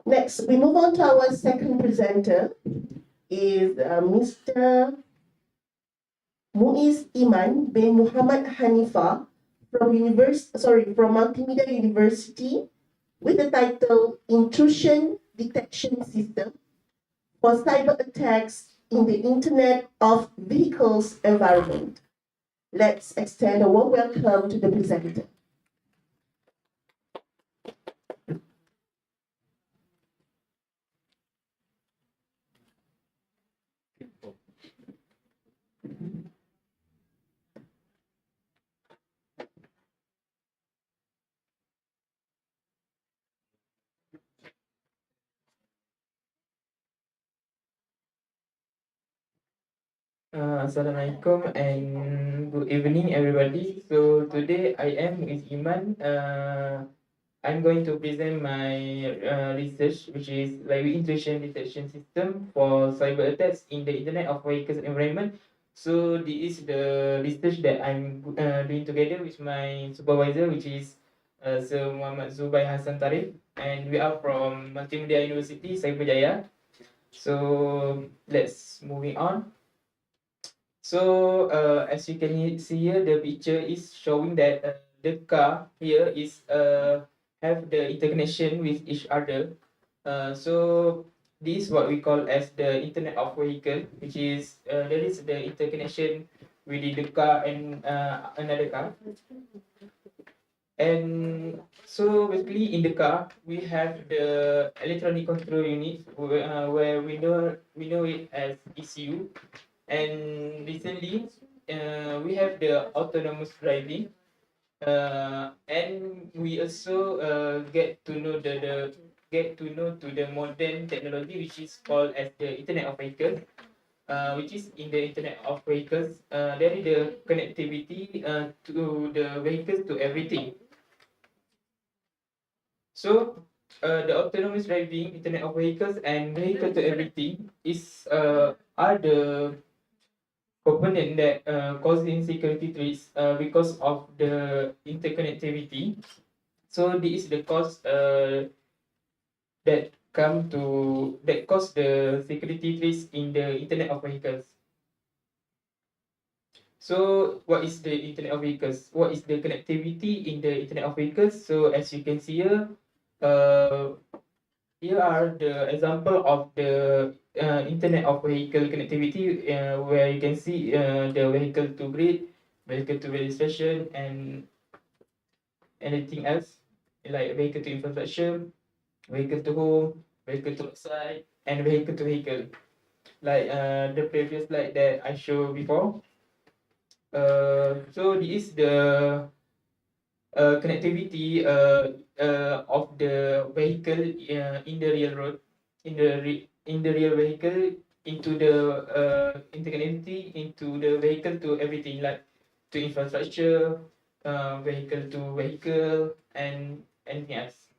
Next, we move on to our second presenter, is Mr. Muiz Iman bin Muhammad Hanifa from Multimedia University with the title Intrusion Detection System for Cyber Attacks in the Internet of Vehicles environment. Let's extend a warm welcome to the presenter. Assalamualaikum and good evening, everybody. So today I am with Iman. I'm going to present my research, which is like intrusion detection system for cyber attacks in the Internet of Vehicles environment. So this is the research that I'm doing together with my supervisor, which is Sir Muhammad Zubai Hassan Tarif, and we are from Multimedia University, Cyberjaya. So let's moving on. So as you can see here, the picture is showing that the car here is have the interconnection with each other. So this is what we call as the Internet of Vehicle, which is there is the interconnection within the car and another car. And so basically in the car we have the electronic control unit where we know it as ECU. And recently, we have the autonomous driving, and we also get to know the modern technology, which is called as the Internet of Vehicles, which is in the Internet of Vehicles. There is the connectivity to the vehicles to everything. So the autonomous driving, Internet of Vehicles, and vehicle to everything are the component that causing security threats because of the interconnectivity. So this is the cause that cause the security threats in the Internet of Vehicles. So what is the Internet of Vehicles? What is the connectivity in the Internet of Vehicles? So as you can see here, here are the example of the Internet of Vehicle connectivity, where you can see the vehicle to grid, vehicle to registration, and anything else like vehicle to infrastructure, vehicle to home, vehicle to outside, and vehicle to vehicle. Like the previous slide that I showed before. So this is the connectivity of the vehicle in the real road, in the real vehicle into the interconnectivity into the vehicle to everything, like to infrastructure, vehicle to vehicle, and anything else.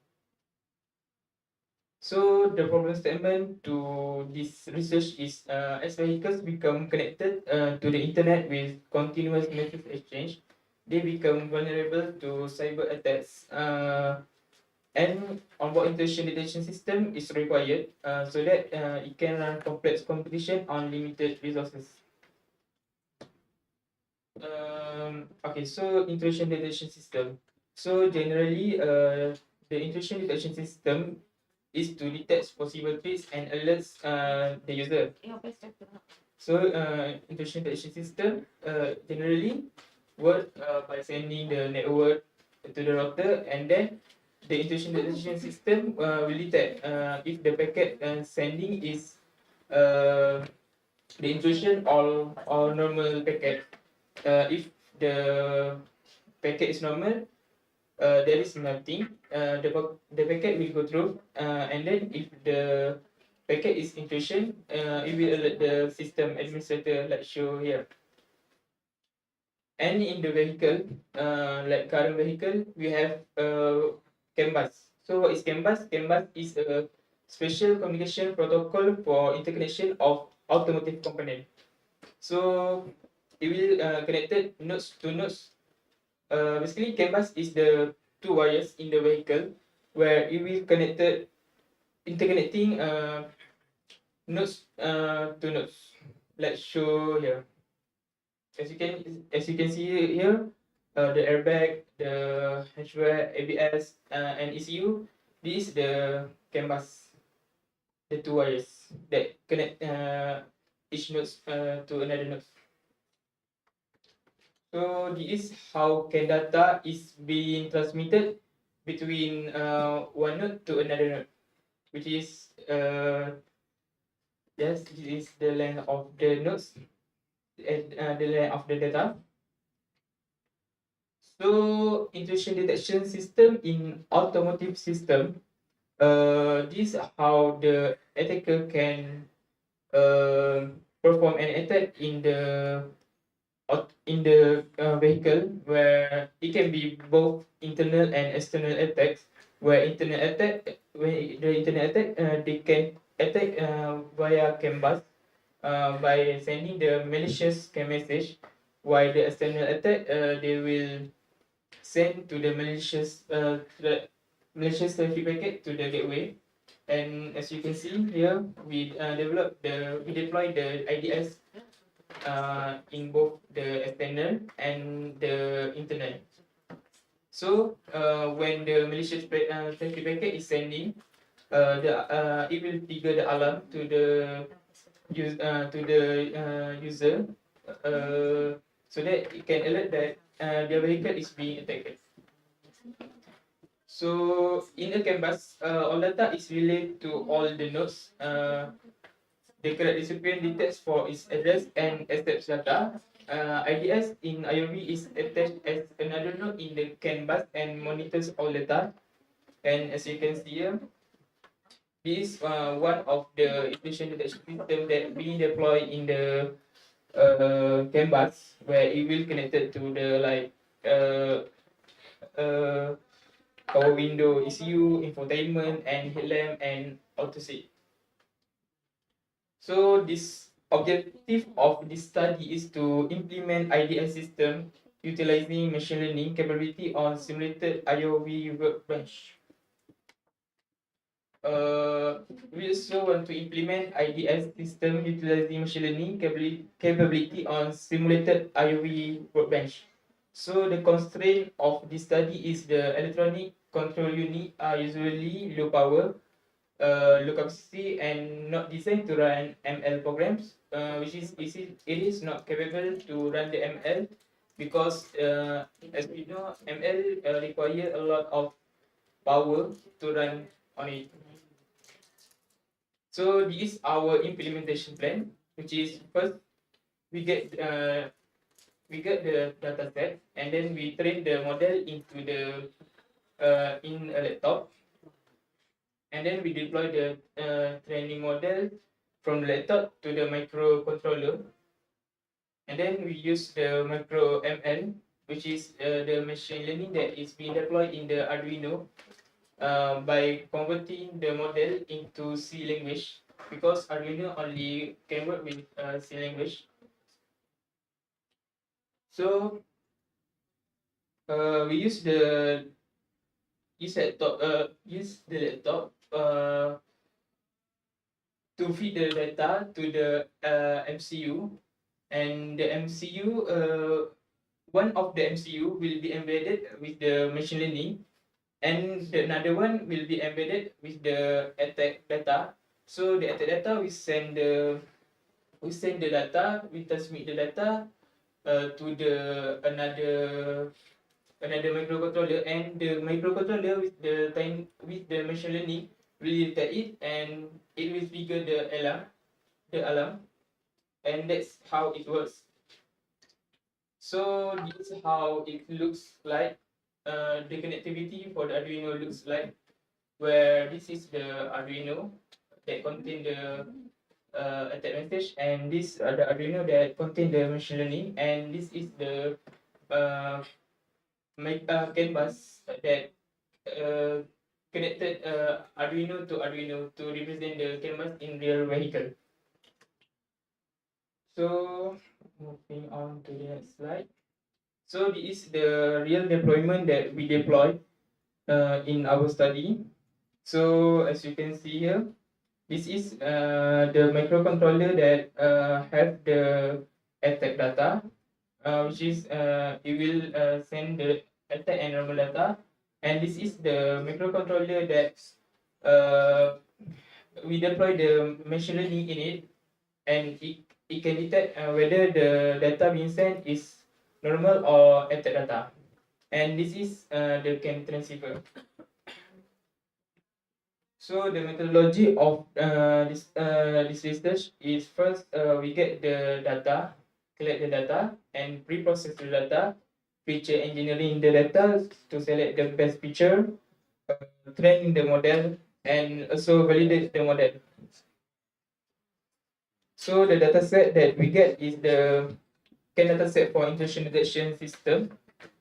So the problem statement to this research is as vehicles become connected to the internet with continuous message exchange, they become vulnerable to cyber attacks. And onboard intrusion detection system is required so that it can run complex competition on limited resources. Okay, so intrusion detection system. So generally, the intrusion detection system is to detect possible threats and alerts the user. So intrusion detection system generally work by sending the network to the router, and then the intrusion detection system will detect if the packet sending is the intrusion or normal packet. If the packet is normal, there is nothing. The packet will go through, and then if the packet is intrusion, it will alert the system administrator, like show here. And in the vehicle, like current vehicle, we have CAN bus. So what is CAN bus? CAN bus is a special communication protocol for interconnection of automotive component. So it will connected nodes to nodes. Basically, CAN bus is the two wires in the vehicle where it will connected interconnecting nodes to nodes. Let's show here. As you can see here, the airbag, the hardware, ABS, and ECU. This is the CAN bus, the two wires that connect each node to another node. So this is how CAN data is being transmitted between one node to another node, which is yes, this is the length of the nodes and the length of the data. So intrusion detection system in automotive system, this is how the attacker can perform an attack in the vehicle, where it can be both internal and external attacks. Where internal attack, they can attack via CAN bus by sending the malicious CAN message, while the external attack they will send to the malicious traffic packet to the gateway. And as you can see here, we deploy the IDS in both the external and the internal. So when the malicious traffic packet is sending, it will trigger the alarm to the user, so that it can alert that their vehicle is being attacked. So in a CAN bus, all data is relayed to all the nodes. The correct recipient detects for its address and accepts data. IDS in IOV is attached as another node in the CAN bus and monitors all data. And as you can see here, this is one of the intrusion detection system that being deployed in the CAN bus, where it will connected to the power window, ECU, infotainment, and headlamp and auto seat. So this objective of this study is to implement IDS system utilizing machine learning capability on simulated IOV workbench. We also want to implement IDS system utilizing machine learning capability on simulated IOV workbench. So the constraint of this study is the electronic control unit are usually low power, low capacity, and not designed to run ML programs, it is not capable to run the ML because as we know, ML require a lot of power to run on it. So this is our implementation plan, which is first we get the data set, and then we train the model into the in a laptop, and then we deploy the training model from the laptop to the microcontroller, and then we use the micro ML, which is the machine learning that is being deployed in the Arduino, by converting the model into C language, because Arduino only can work with C language. So we use the laptop to feed the data to the MCU, and the MCU, one of the MCU will be embedded with the machine learning, and the another one will be embedded with the attack data. So the attack data, we send the data, we transmit the data to the another microcontroller, and the microcontroller with the machine learning will detect it, and it will trigger the alarm, and that's how it works. So this is how it looks like. The connectivity for the Arduino looks like, where this is the Arduino that contain the attack message, and this are the Arduino that contain the machine learning, and this is the canvas that connected Arduino to Arduino to represent the canvas in real vehicle. So moving on to the next slide. So this is the real deployment that we deploy in our study. So as you can see here, this is the microcontroller that have the attack data, which is it will send the attack and normal data, and this is the microcontroller that we deploy the machine learning in it, and it can detect whether the data being sent is normal or attack data, and this is the CAN transceiver. So the methodology of this research is first we get the data, collect the data, and pre-process the data, feature engineering the data to select the best feature, train the model, and also validate the model. So the data set that we get is the CAN data set for intrusion detection system,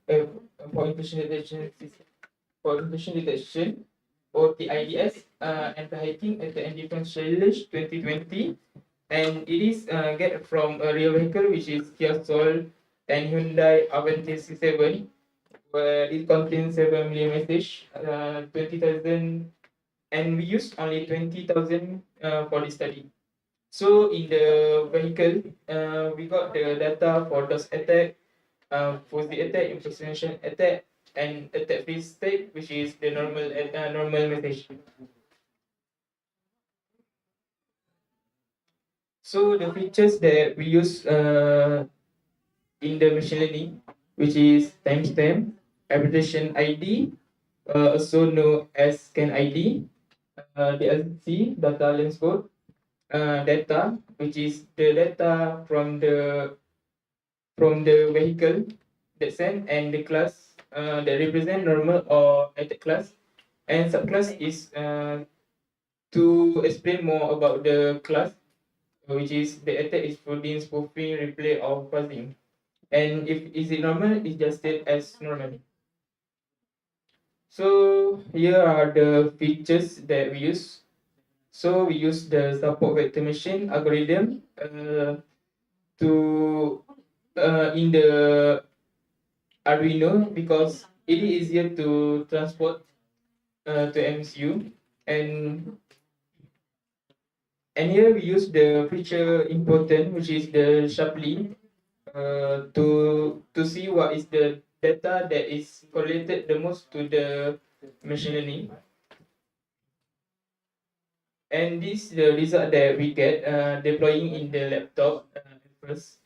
for intrusion detection or TIDS, anti-hacking at the Defense Challenge 2020, and it is get from a real vehicle which is Kia Soul and Hyundai Avanti C7, where it contains 7 million message, 20,000, and we use only 20,000 for this study. So in the vehicle, we got the data for those attack, fuzzy attack, impersonation attack, and attack free state, which is the normal message. So the features that we use in the machine learning, which is timestamp, application ID, also known as scan ID, DLC, data length code, data, which is the data from the vehicle that sent, and the class that represent normal or attack class, and subclass is to explain more about the class, which is the attack is flooding, spoofing, replay, or fuzzing, and if is it normal, it's just state as normal. So here are the features that we use. So we use the support vector machine algorithm to in the Arduino, because it is easier to transport to MCU, and here we use the feature important, which is the sharply, to see what is the data that is correlated the most to the machine learning. And this the result that we get deploying in the laptop first.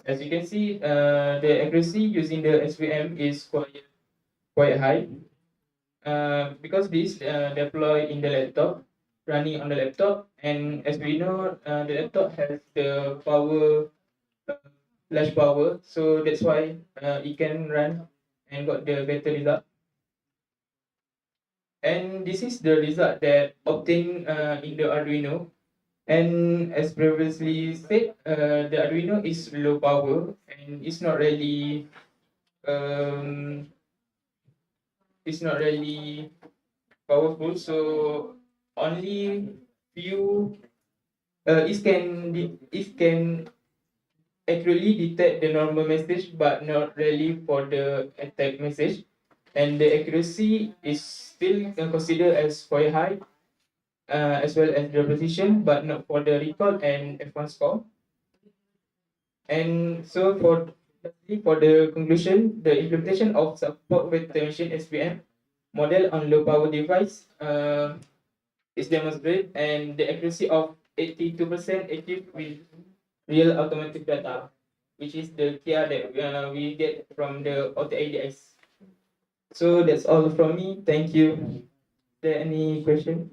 As you can see, the accuracy using the SVM is quite high, because this deploy in the laptop, running on the laptop, and as we know, the laptop has the power, large power, so that's why it can run and got the better result. And this is the result that obtained in the Arduino. And as previously said, the Arduino is low power and um, it's not really powerful. So only few it can accurately detect the normal message, but not really for the attack message. And the accuracy is still considered as quite high, as well as the precision, but not for the recall and F1 score. And so for the conclusion, the implementation of support vector machine SVM model on low power device is demonstrated, and the accuracy of 82% achieved with real automatic data, which is the KIA that we get from the OTADS. So that's all from me. Thank you. Is there any question?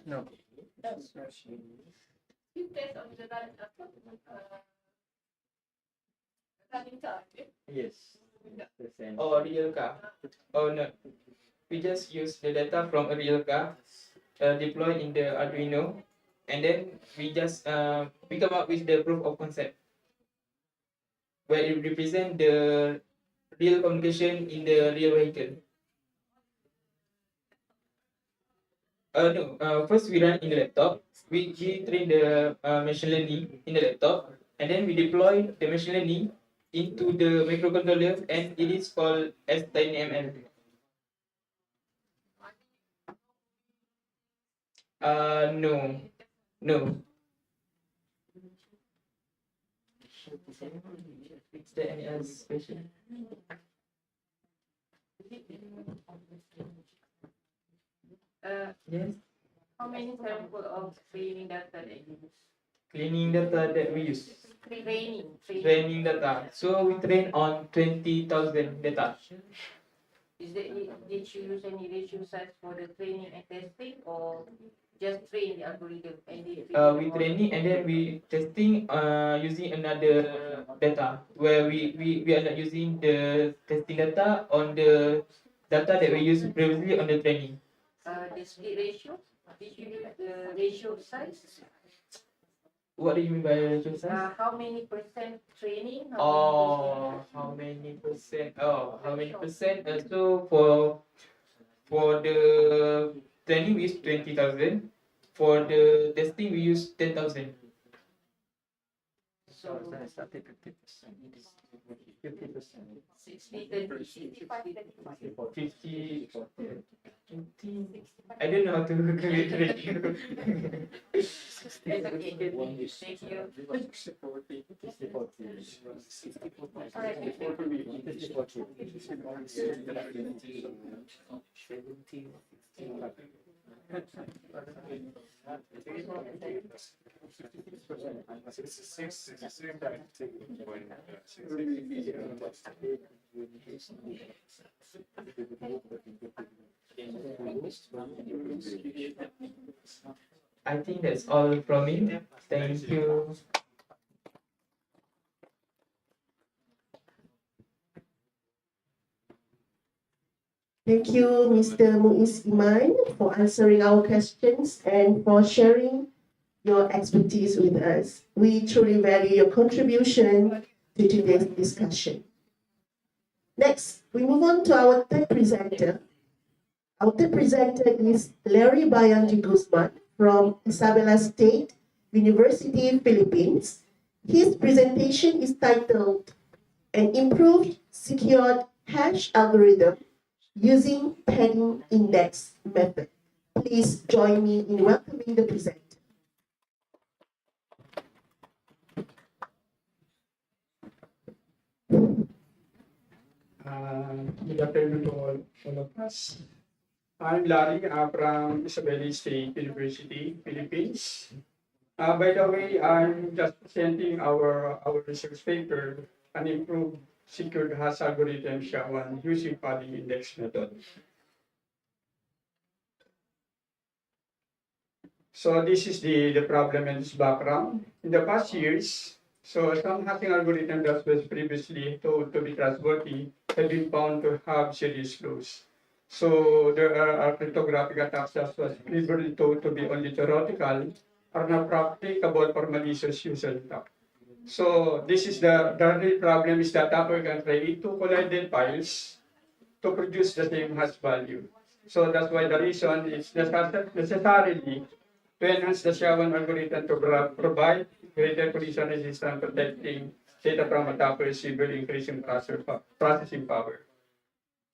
No. You test on the running car. Yes. Or real car. Oh no. We just use the data from a real car, deploy in the Arduino, and then we come up with the proof of concept, where it represent the real communication in the real vehicle. No. First we run in the laptop. We train the machine learning in the laptop, and then we deploy the machine learning into the microcontroller, and it is called as TinyML. No, no. Is there any other question? Yes. How many sample of training data that you use? Cleaning data that we use. Training Data. So we train on 20,000 data. Did you use any ratio size for the training and testing, or just train the algorithm and We training and then we testing using another data, where we are not using the testing data on the data that we used previously on the training. the split ratio? Did you use the ratio size? What do you mean by ratio size? How many percent training? How many percent? How many percent? So for the training we use 20,000. For the testing we use 10,000. So 50%. 60, 30, 65, 35. 50. I don't know how to calculate ratio. It's okay. Thank you. I think that's all from me. Thank you. Thank you, Mr. Muiz Iman, for answering our questions and for sharing your expertise with us. We truly value your contribution to today's discussion. Next, we move on to our third presenter. Our third presenter is Larry Bayanji Guzman from Isabela State University, Philippines. His presentation is titled An Improved Secured Hash Algorithm Using Padding Index Method. Please join me in welcoming the presenter. Good afternoon to all of us. I'm Larry from Isabela State University, Philippines. By the way, I'm just presenting our research paper, an improved secured hash algorithm SHA-1 using padding index method. So this is the problem and its background. In the past years, so some hashing algorithm that was previously told to be trustworthy have been found to have serious flaws. So there are cryptographic attacks that was previously told to be only theoretical are not practicable for malicious user attack. So this is the real problem is that attacker can create two collided files to produce the same hash value. So that's why the reason is necessarily to enhance the SHA-1 algorithm to provide greater collision resistance, protecting data from attackers while increasing processing power.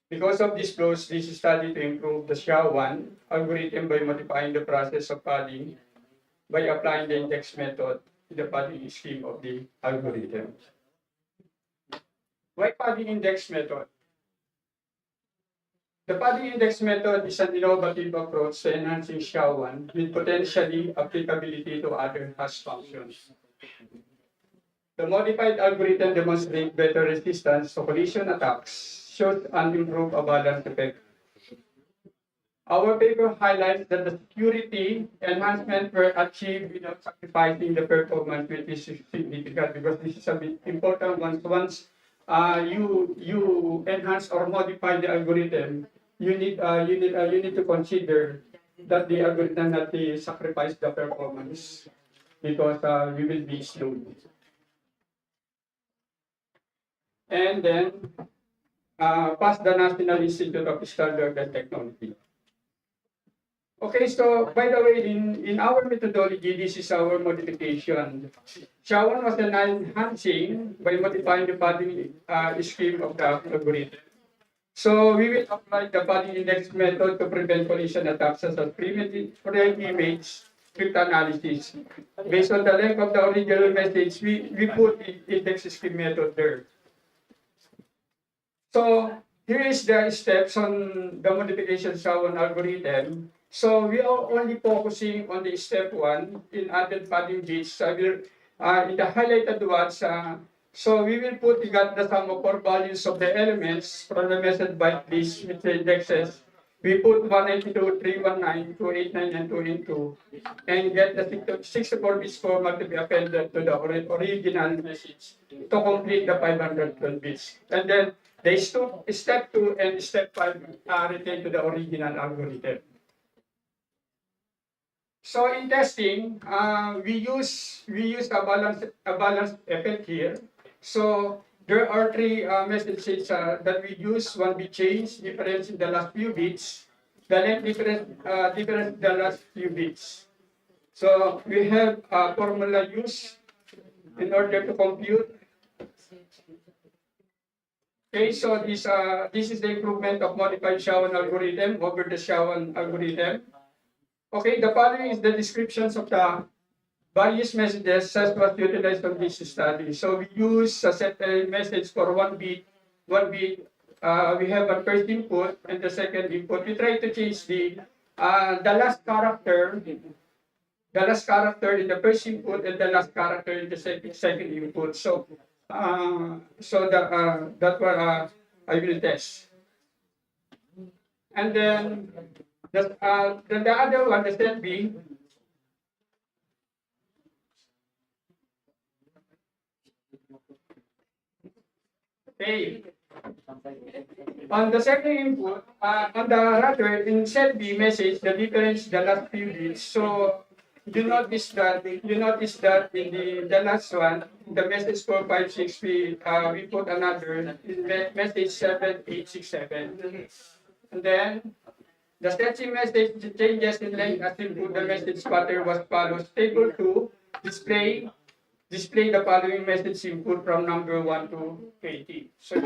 Because of this flaws, this is study to improve the SHA-1 algorithm by modifying the process of padding by applying the index method to the padding scheme of the algorithm. Why padding index method? The padding index method is an innovative approach to enhancing SHA-1 with potentially applicability to other hash functions. The modified algorithm demonstrates better resistance to collision attacks, shows an improved balance effect. Our paper highlights that the security enhancement were achieved without sacrificing the performance, which is significant because this is a bit important. Once you enhance or modify the algorithm, you need to consider that the algorithm not sacrifice the performance because we will be slow. And then pass the National Institute of Standard and Technology. Okay, so by the way, in our methodology, this is our modification. Shawan was enhancing by modifying the padding scheme of the algorithm. So we will apply the padding index method to prevent collision attacks as a primitive image script analysis. Based on the length of the original message, we put the index scheme method there. So here is the steps on the modification Shawan algorithm. So we are only focusing on the step 1 in added padding bits. So I will, in the highlighted ones, so we will put the sum of 4 values of the elements from the method byte list with the indexes. We put 192, 319, 289, and 282, and get the 64 bits format to be appended to the original message to complete the 512 bits. And then step 2 and step 5 are retained to the original algorithm. So in testing, we use a balance effect here. So there are 3 messages that we use. One we change difference in the last few bits, the length difference in the last few bits. So we have a formula used in order to compute. Okay, so this is the improvement of modified Shawan algorithm over the Shawan algorithm. Okay, the following is the descriptions of the various messages that was utilized on this study. So we use a set message for 1 bit. We have a first input and the second input. We try to change the last character in the first input and the last character in the second input. So that one I will test. And then the other one, the set B. Okay. On the second input, on the rather in set B message, the difference the last few bits. So you notice that in the last one, the message 456 we put another message 7867, and then the setting message changes in length as input the message pattern was follows. Table 2 display the following message input from number 1 to 80. So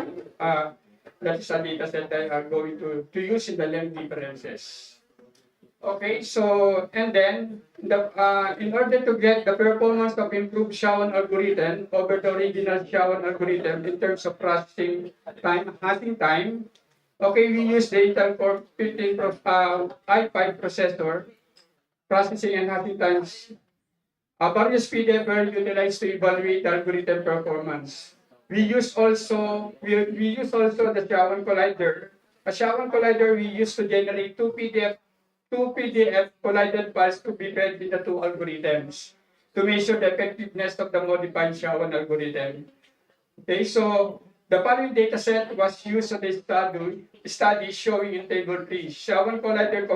that is a data set that are going to use in the length differences. Okay, so and then in order to get the performance of improved Shawan algorithm over the original Shawan algorithm in terms of processing time, hashing time. Okay, we use the Intel Core 15 i5 processor, processing and hashing times. Various PDF were utilized to evaluate the algorithm performance. We use also the Shawan collider. A Shawan collider we use to generate two PDF collided files to be fed in the 2 algorithms to measure the effectiveness of the modified Shawan algorithm. Okay, so the following data set was used in the study showing in table 3. Shawan collider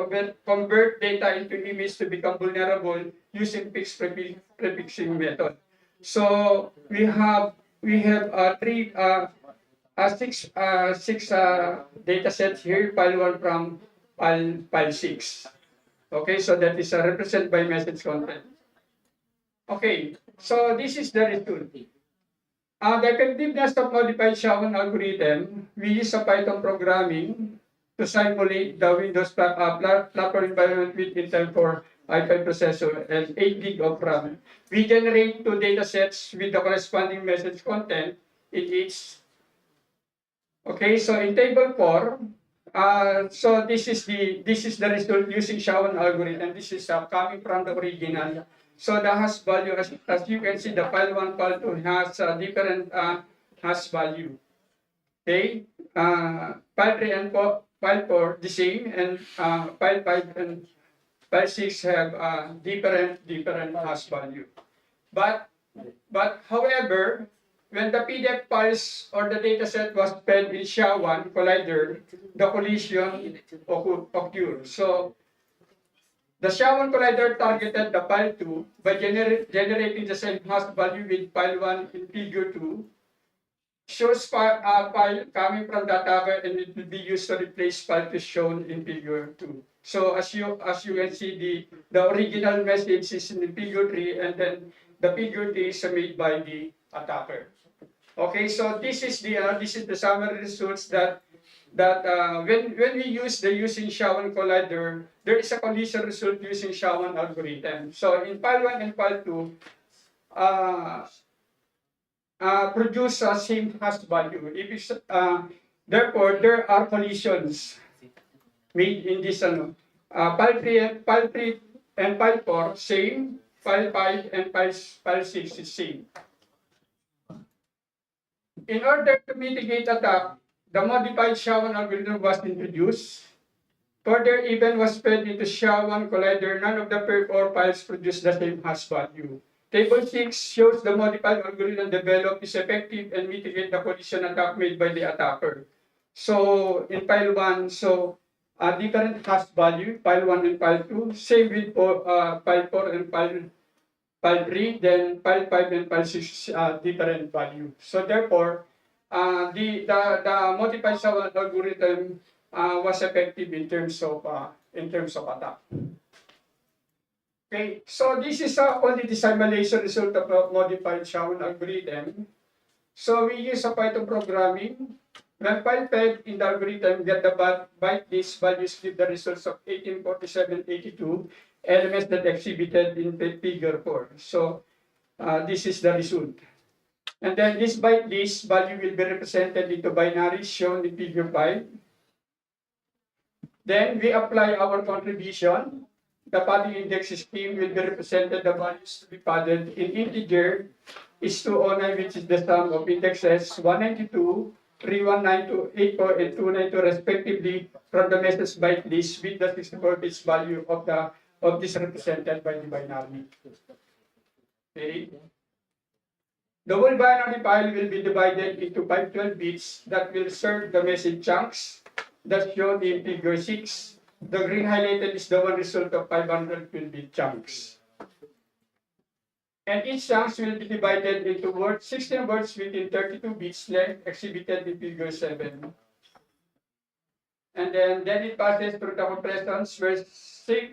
convert data into image to become vulnerable using fixed prefixing method. So we have six data sets here. File 1 from file 6. Okay, so that is represented by message content. Okay, so this is the result. The effectiveness of modified Shawan algorithm, we use a Python programming to simulate the Windows platform environment with Intel Core i5 processor and 8 GB of RAM. We generate 2 data sets with the corresponding message content in each. Okay, so in table 4, so this is the result using Shawan algorithm. This is coming from the original. So the hash value, as you can see, the file 1, file 2 has a different hash value. Okay, file 3 and file 4 the same, and file 5 and file 6 have different hash value. But however, when the PDF files or the dataset was fed in SHA-1 collider, the collision occurred. So the SHA-1 collider targeted the file 2 by generating the same hash value with file 1 in figure 2, shows file coming from the attacker, and it will be used to replace file 2 shown in figure 2. So as you can see, the original message is in the figure 3, and then the figure 3 is made by the attacker. Okay, so this is the summary results that when we use the using SHA-1 collider, there is a collision result using SHA-1 algorithm. So in file 1 and file 2, produce a same hash value. Therefore, there are collisions made in this file 3 and file 4 same, file 5 and file 6 is same. In order to mitigate attack, the modified SHA-1 algorithm was introduced. Further event was fed into SHA-1 collider. None of the per4 files produced the same hash value. Table 6 shows the modified algorithm developed is effective and mitigate the collision attack made by the attacker. So in file 1, different hash value, file 1 and file 2, same with file 4 and file 3, then file 5 and file 6 different value. So therefore, the modified SHA-1 algorithm was effective in terms of attack. Okay, so this is only the simulation result of a modified SHA-1 algorithm. So we use a Python programming. When file fed in the algorithm get the byte list values give the results of 184782 elements that exhibited in figure 4. So this is the result. And then this byte list value will be represented into binaries shown in figure 5. Then we apply our contribution. The padding index scheme will be represented, the values to be padded in integer is 209, which is the sum of indexes 192, 3192, 84, and 292 respectively from the message byte list with the 64-bit value of this represented by the binary. Okay. The whole binary file will be divided into 512 bits that will serve the message chunks that's shown in figure 6. The green highlighted is the one result of 512 bit chunks. And each chunks will be divided into 16 words within 32 bits length exhibited in figure 7. And then it passes through the compressions where same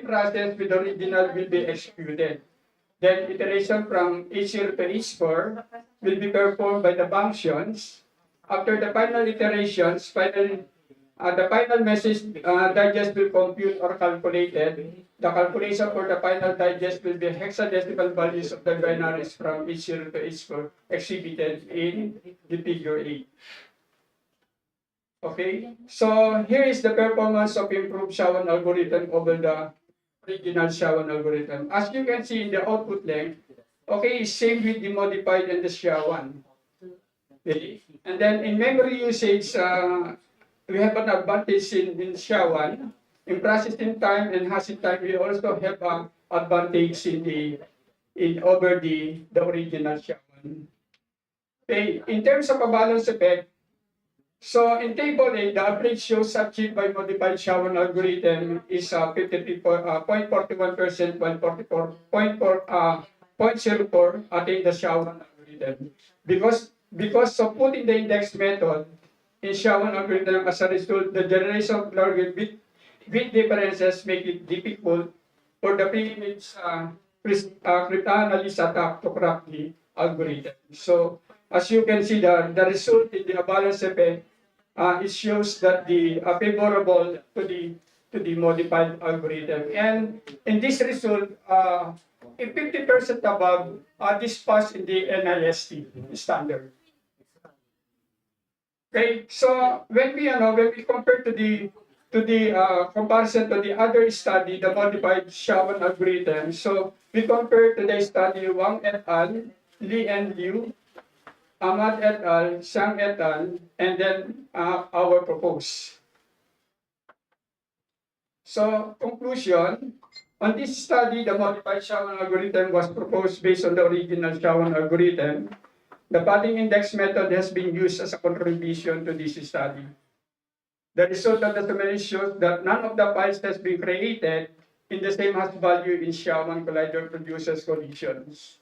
process with the original will be executed. Then iteration from H0 to H4 will be performed by the functions. After the final iterations, the final message digest will compute or calculated. The calculation for the final digest will be hexadecimal values of the binaries from H0 to H4 exhibited in the figure 8. Okay, so here is the performance of improved SHA-1 algorithm over the original SHA-1 algorithm. As you can see in the output length, okay, is same with the modified and the SHA-1. Okay. And then in memory usage, we have an advantage in SHA-1. In processing time and hashing time, we also have an advantage over the original SHA-1. Okay, in terms of a balance effect, so in table 8, the average shows achieved by modified SHA-1 algorithm is 53.41%, while 0.04 attain the SHA-1 algorithm. Because of putting the index method in SHA-1 algorithm, as a result, the generation of larger bit differences make it difficult for the pre-image cryptanalysis attack to crack the algorithm. So as you can see, the result in the balance effect, it shows that the favorable to the modified algorithm. And in this result, if 50% above, this pass in the NIST standard. Okay, so when we compare to the comparison to the other study, the modified SHA-1 algorithm, so we compare to the study Wang et al., Li and Liu, Ahmad et al., Shang et al., and then our proposed. So, conclusion, on this study, the modified Shawan algorithm was proposed based on the original Shawan algorithm. The padding index method has been used as a contribution to this study. The result of the summary shows that none of the files has been created in the same hash value in SHA-1 collider produces collisions.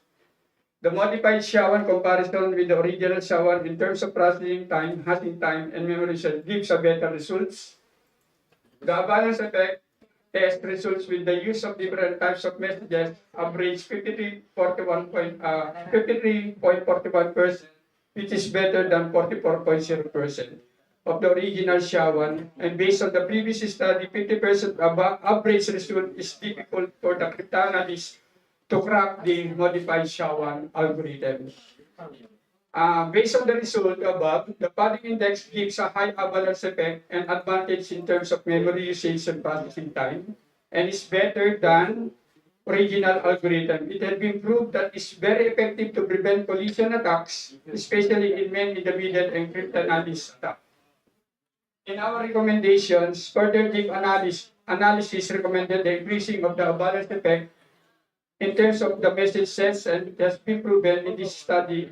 The modified SHA-1 comparison with the original SHA-1 in terms of processing time, hashing time, and memory size gives a better results. The balance effect test results with the use of different types of messages average 53.41%, which is better than 44.0% of the original SHA-1, and based on the previous study, 50% average result is difficult for the cryptanalyst to crack the modified SHA-1 algorithm. Based on the result above, the padding index gives a high avalanche effect and advantage in terms of memory usage and processing time, and is better than original algorithm. It has been proved that it's very effective to prevent collision attacks, especially in man-in-the-middle and cryptanalysis attacks. In our recommendations, further deep analysis recommended the increasing of the avalanche effect in terms of the message sets, and it has been proven in this study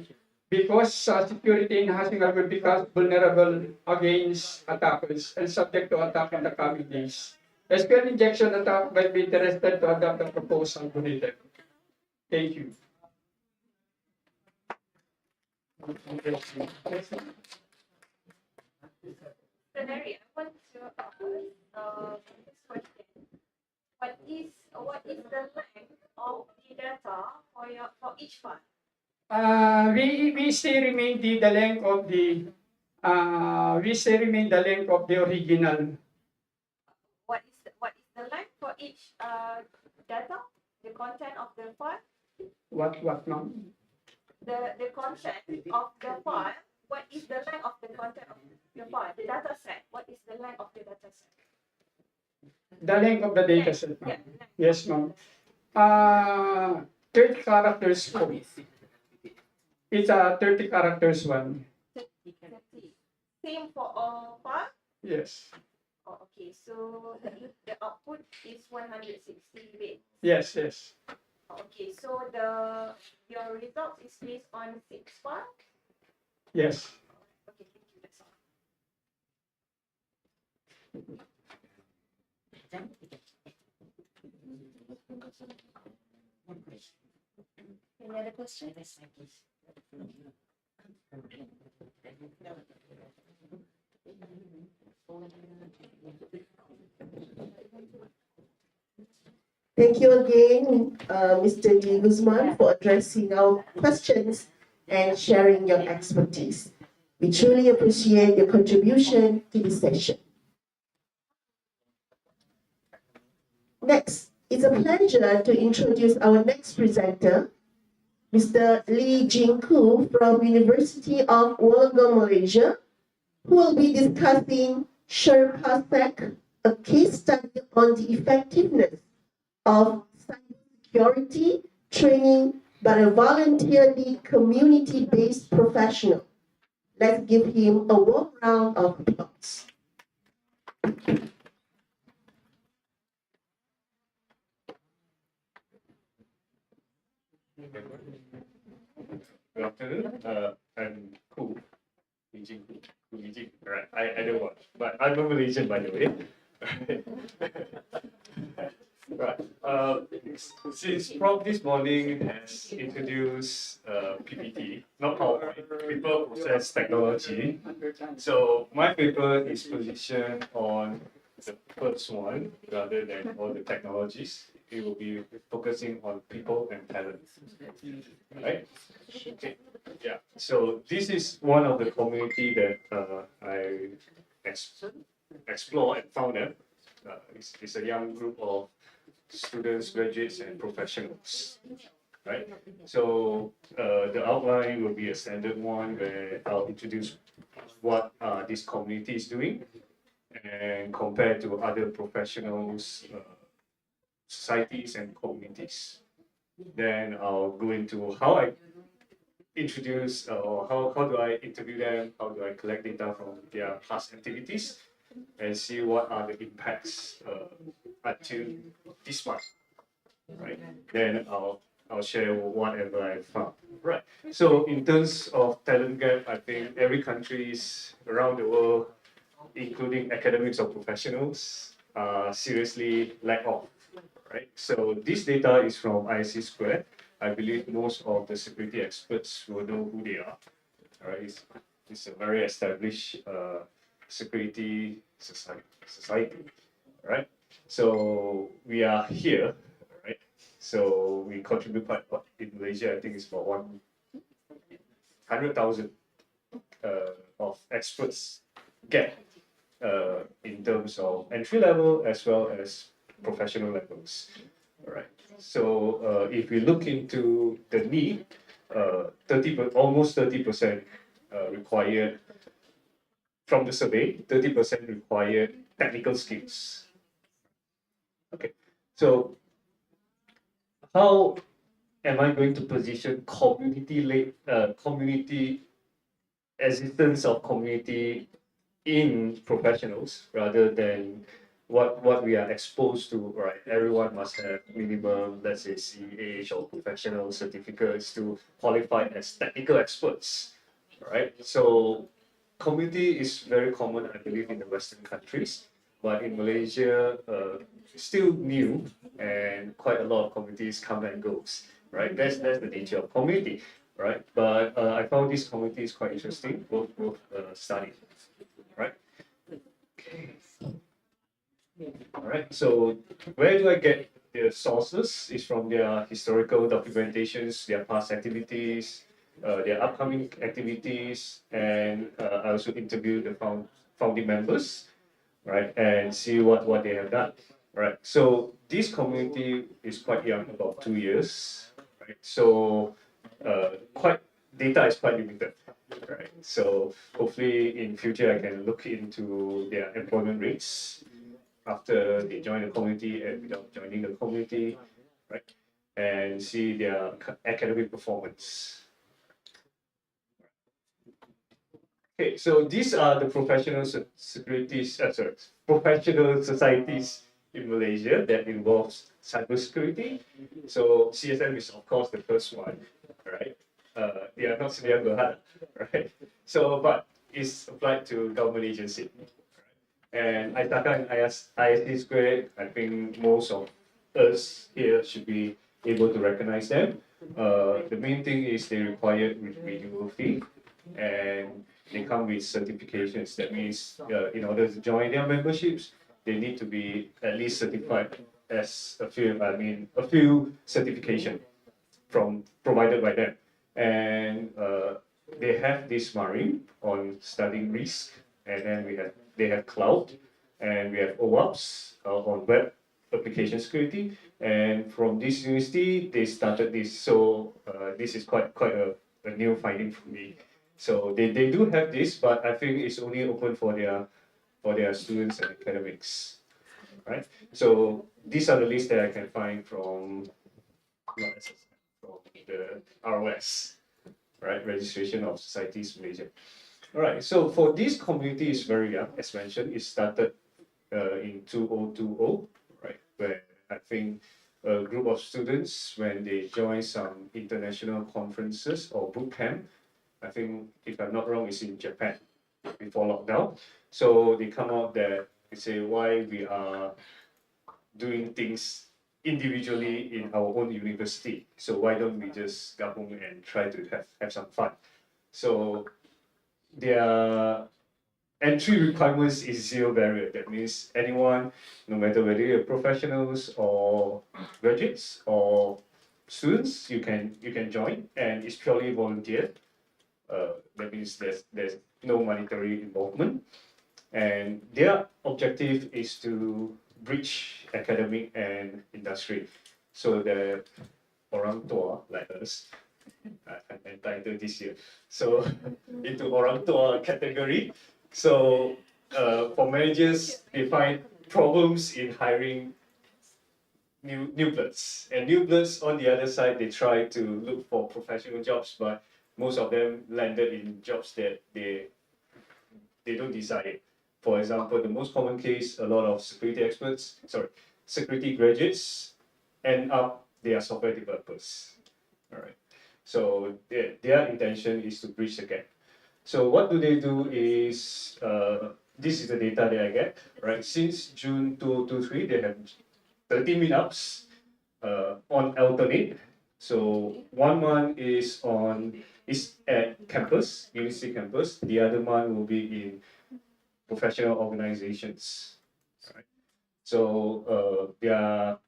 because security enhancing algorithm becomes vulnerable against attackers and subject to attack in the coming days. SQL injection attack might be interested to adopt the proposed algorithm. Thank you. Larry, I want to ask this question. What is the length of the data for each file? We still remain the length of the original. What is the length for each data? The content of the file? What now? The content of the file. What is the length of the content of the file? The data set. What is the length of the data set? The length of the data set. Yeah. Yes, ma'am. 30 characters. It's a 30 characters one. 30. Same for all files? Yes. Oh, okay. So the output is 160 bits. Yes. Okay. So your result is based on 6 files? Yes. Okay, thank you. That's all. Any other questions? Thank you again, Mr. D. Guzman, for addressing our questions and sharing your expertise. We truly appreciate your contribution to this session. Next, it's a pleasure to introduce our next presenter, Mr. Lee Jing Koo from University of Wollongong, Malaysia, who will be discussing CYBERSEC, a case study on the effectiveness of cybersecurity training by a voluntarily community-based professional. Let's give him a warm round of applause. Good afternoon. I'm Koo. Right. I don't watch, but I'm a Malaysian, by the way. Right. Since Prof this morning has introduced PPT, not PowerPoint, people process technology. So my paper is positioned on the first one rather than all the technologies. It will be focusing on people and talent. Right? Okay. Yeah. So this is one of the community that I explore and found them. It's a young group of students, graduates, and professionals, right? So the outline will be a standard one where I'll introduce what this community is doing and compare to other professionals, societies, and communities. Then I'll go into how I introduce or how do I interview them? How do I collect data from their past activities and see what are the impacts until this month, right? Then I'll share whatever I found. Right. So in terms of talent gap, I think every countries around the world, including academics or professionals, seriously lack of. Right. So this data is from ISC Square. I believe most of the security experts will know who they are. Right. It's a very established security society. Right. So we are here. Right. So we contribute quite a lot. In Malaysia, I think it's about 100,000 of experts get in terms of entry level as well as professional levels. All right. So if we look into the need, almost 30% required from the survey. 30% required technical skills. Okay. So how am I going to position community existence of community in professionals rather than what we are exposed to, right? Everyone must have minimum, let's say, CAH or professional certificates to qualify as technical experts, right? So community is very common, I believe, in the Western countries, but in Malaysia, still new, and quite a lot of communities come and goes, right? That's the nature of community, right? But I found this community is quite interesting, both study, right? All right, so where do I get their sources? Is from their historical documentations, their past activities, their upcoming activities, and I also interview the founding members, right, and see what they have done, right? So this community is quite young, about 2 years, right? So data is quite limited, right? So hopefully in future I can look into their employment rates after they join the community and without joining the community, right? And see their academic performance. Okay, so these are the professional professional societies in Malaysia that involves cybersecurity. So CSM is of course the first one, right? They are not Sedia Berhad, right? So, but it's applied to government agency. And ITAKA and ISC Square, I think most of us here should be able to recognize them. The main thing is they require renewal fee, and they come with certifications. That means in order to join their memberships, they need to be at least certified as a few certification provided by them. And they have this marine on studying risk, and then they have cloud, and we have OWASP on web application security. And from this university, they started this. So this is quite a new finding for me. So they do have this, but I think it's only open for their students and academics, right? So these are the lists that I can find from the ROS, right? Registration of Societies Malaysia. All right, so for this community is very young, as mentioned. It started in 2020, right? Where I think a group of students, when they join some international conferences or boot camp, I think, if I'm not wrong, it's in Japan before lockdown. So they come out that they say why we are doing things individually in our own university. So why don't we just gabung and try to have some fun? So their entry requirements is zero barrier. That means anyone, no matter whether you're professionals or graduates or students, you can join, and it's purely volunteer. That means there's no monetary involvement, and their objective is to bridge academic and industry, so that orang tua like us, I'm entitled this year, so into orang tua category. So for managers, they find problems in hiring new bloods, and new bloods on the other side, they try to look for professional jobs, but most of them landed in jobs that they don't desire. For example, the most common case, a lot of security graduates end up they are software developers. All right. So their intention is to bridge the gap. So what do they do is, this is the data that I get, right? Since June 2023, they have 30 meetups on alternate. So 1 month is at campus, university campus. The other month will be in professional organizations. Right? So their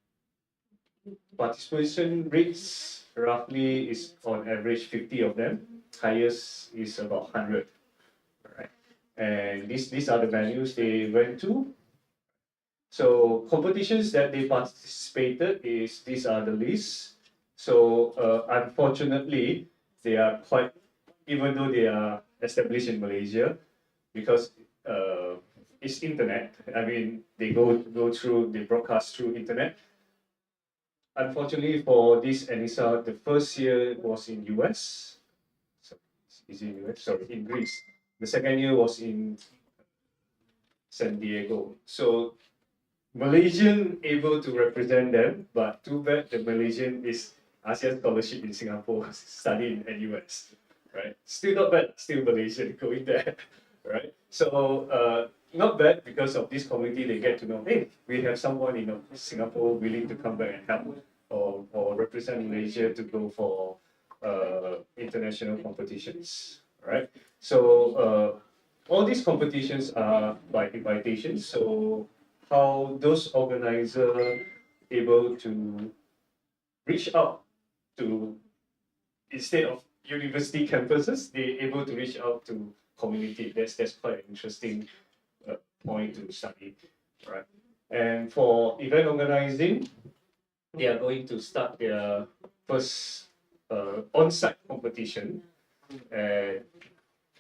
participation rates roughly is on average 50 of them. Highest is about 100. Right? And these are the venues they went to. So competitions that they participated these are the lists. So unfortunately, they are quite, even though they are established in Malaysia, because it's internet. I mean, they broadcast through internet. Unfortunately for this ENISA, the first year was in US. So, is in US? Sorry, in Greece. The second year was in San Diego. So Malaysian able to represent them, but too bad the Malaysian is ASEAN scholarship in Singapore, studying at US, right? Still not bad, still Malaysian going there, right? So not bad because of this community, they get to know, hey, we have someone in Singapore willing to come back and help or represent Malaysia to go for international competitions, right? So all these competitions are by invitation, so how those organizers able to reach out to, instead of university campuses, they able to reach out to community. That's quite an interesting point to study, right? And for event organizing, they are going to start their first on-site competition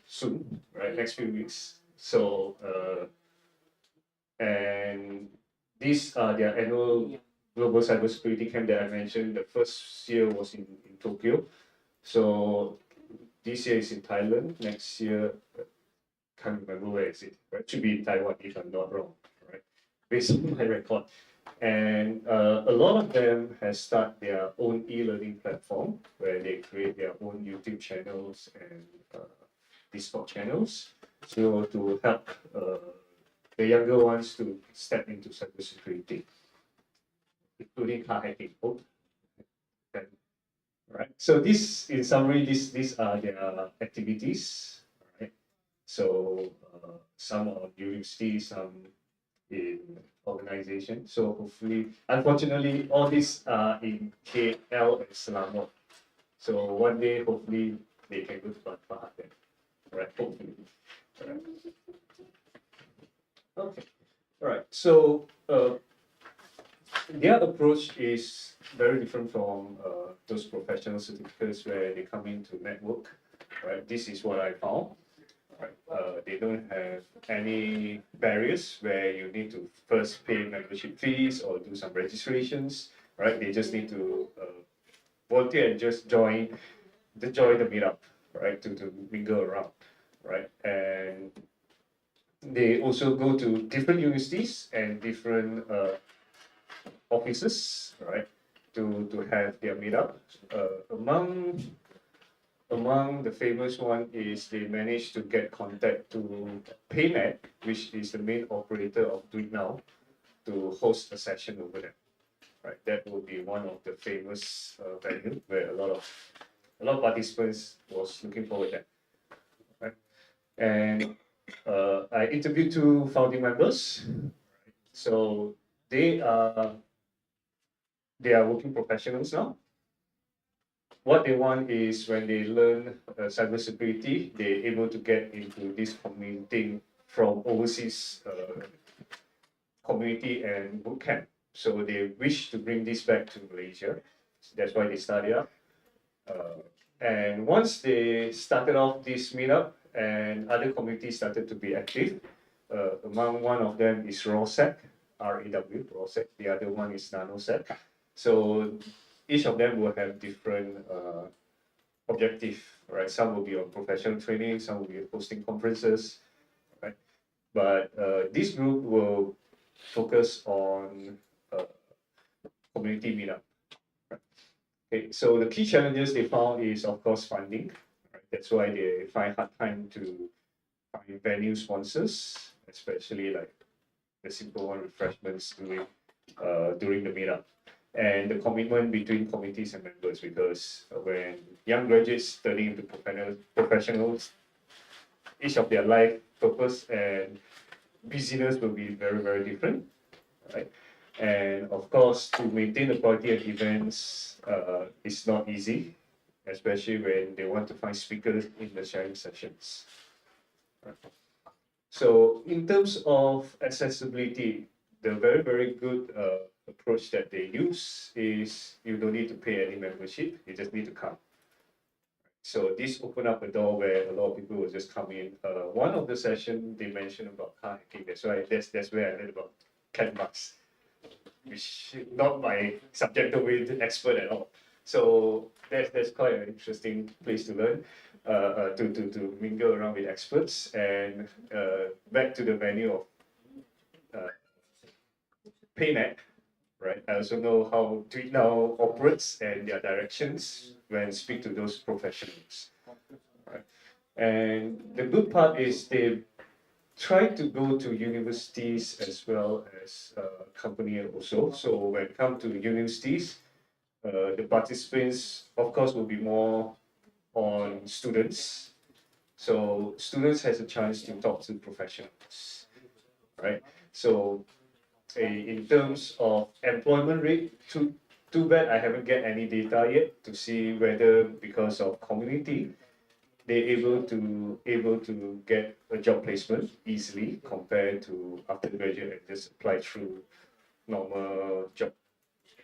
soon, right? Next few weeks. So and these are their annual global cybersecurity camp that I mentioned. The first year was in Tokyo. So this year is in Thailand. Next year, can't remember where is it. But it should be in Taiwan if I'm not wrong, right? Based on my record. And a lot of them has started their own e-learning platform where they create their own YouTube channels and Discord channels, so to help the younger ones to step into cybersecurity, including car hacking. Okay. Right. So this, in summary, these are their activities. Right. So some are university, some in organization. So hopefully, unfortunately, all these are in KL and Selangor. So one day, hopefully, they can go to Batam then. Right. Hopefully. Right. Okay. All right. So their approach is very different from those professional certificates where they come in to network. Right. This is what I found. Right. They don't have any barriers where you need to first pay membership fees or do some registrations. Right. They just need to volunteer and just join the meetup. Right. To mingle around. Right. And they also go to different universities and different offices, right, to have their meetup. Among the famous one is they managed to get contact to PayNet, which is the main operator of Do It Now, to host a session over there. Right, that will be one of the famous venue where a lot of participants was looking forward to. Right, and I interviewed 2 founding members. So they are working professionals now. What they want is when they learn cybersecurity, they're able to get into this community from overseas community and bootcamp. So they wish to bring this back to Malaysia. That's why they started up. And once they started off this meetup and other communities started to be active, among one of them is RAWSEC, R-A-W, RAWSEC. The other one is NanoSec. So each of them will have different objective, right? Some will be on professional training, some will be hosting conferences, right? But this group will focus on community meetup. Right? Okay, so the key challenges they found is, of course, funding. Right? That's why they find hard time to find venue sponsors, especially like the simple one, refreshments during the meetup. And the commitment between committees and members, because when young graduates turning into professionals, each of their life purpose and busyness will be very, very different, right? And of course, to maintain the quality of events is not easy, especially when they want to find speakers in the sharing sessions. Right? So in terms of accessibility, the very, very good approach that they use is you don't need to pay any membership, you just need to come. So this opened up a door where a lot of people will just come in. One of the sessions they mentioned about car hacking, that's where I learned about cat marks, which not my subject domain expert at all. So that's quite an interesting place to learn, to mingle around with experts. And back to the venue of PayNet, right? I also know how TweetNow operates and their directions when speak to those professionals, right? And the good part is they try to go to universities as well as company also. So when it comes to universities, the participants, of course, will be more on students. So students has a chance to talk to professionals, right? So in terms of employment rate, too bad I haven't get any data yet to see whether because of community, they're able to get a job placement easily compared to after graduate and just apply through normal job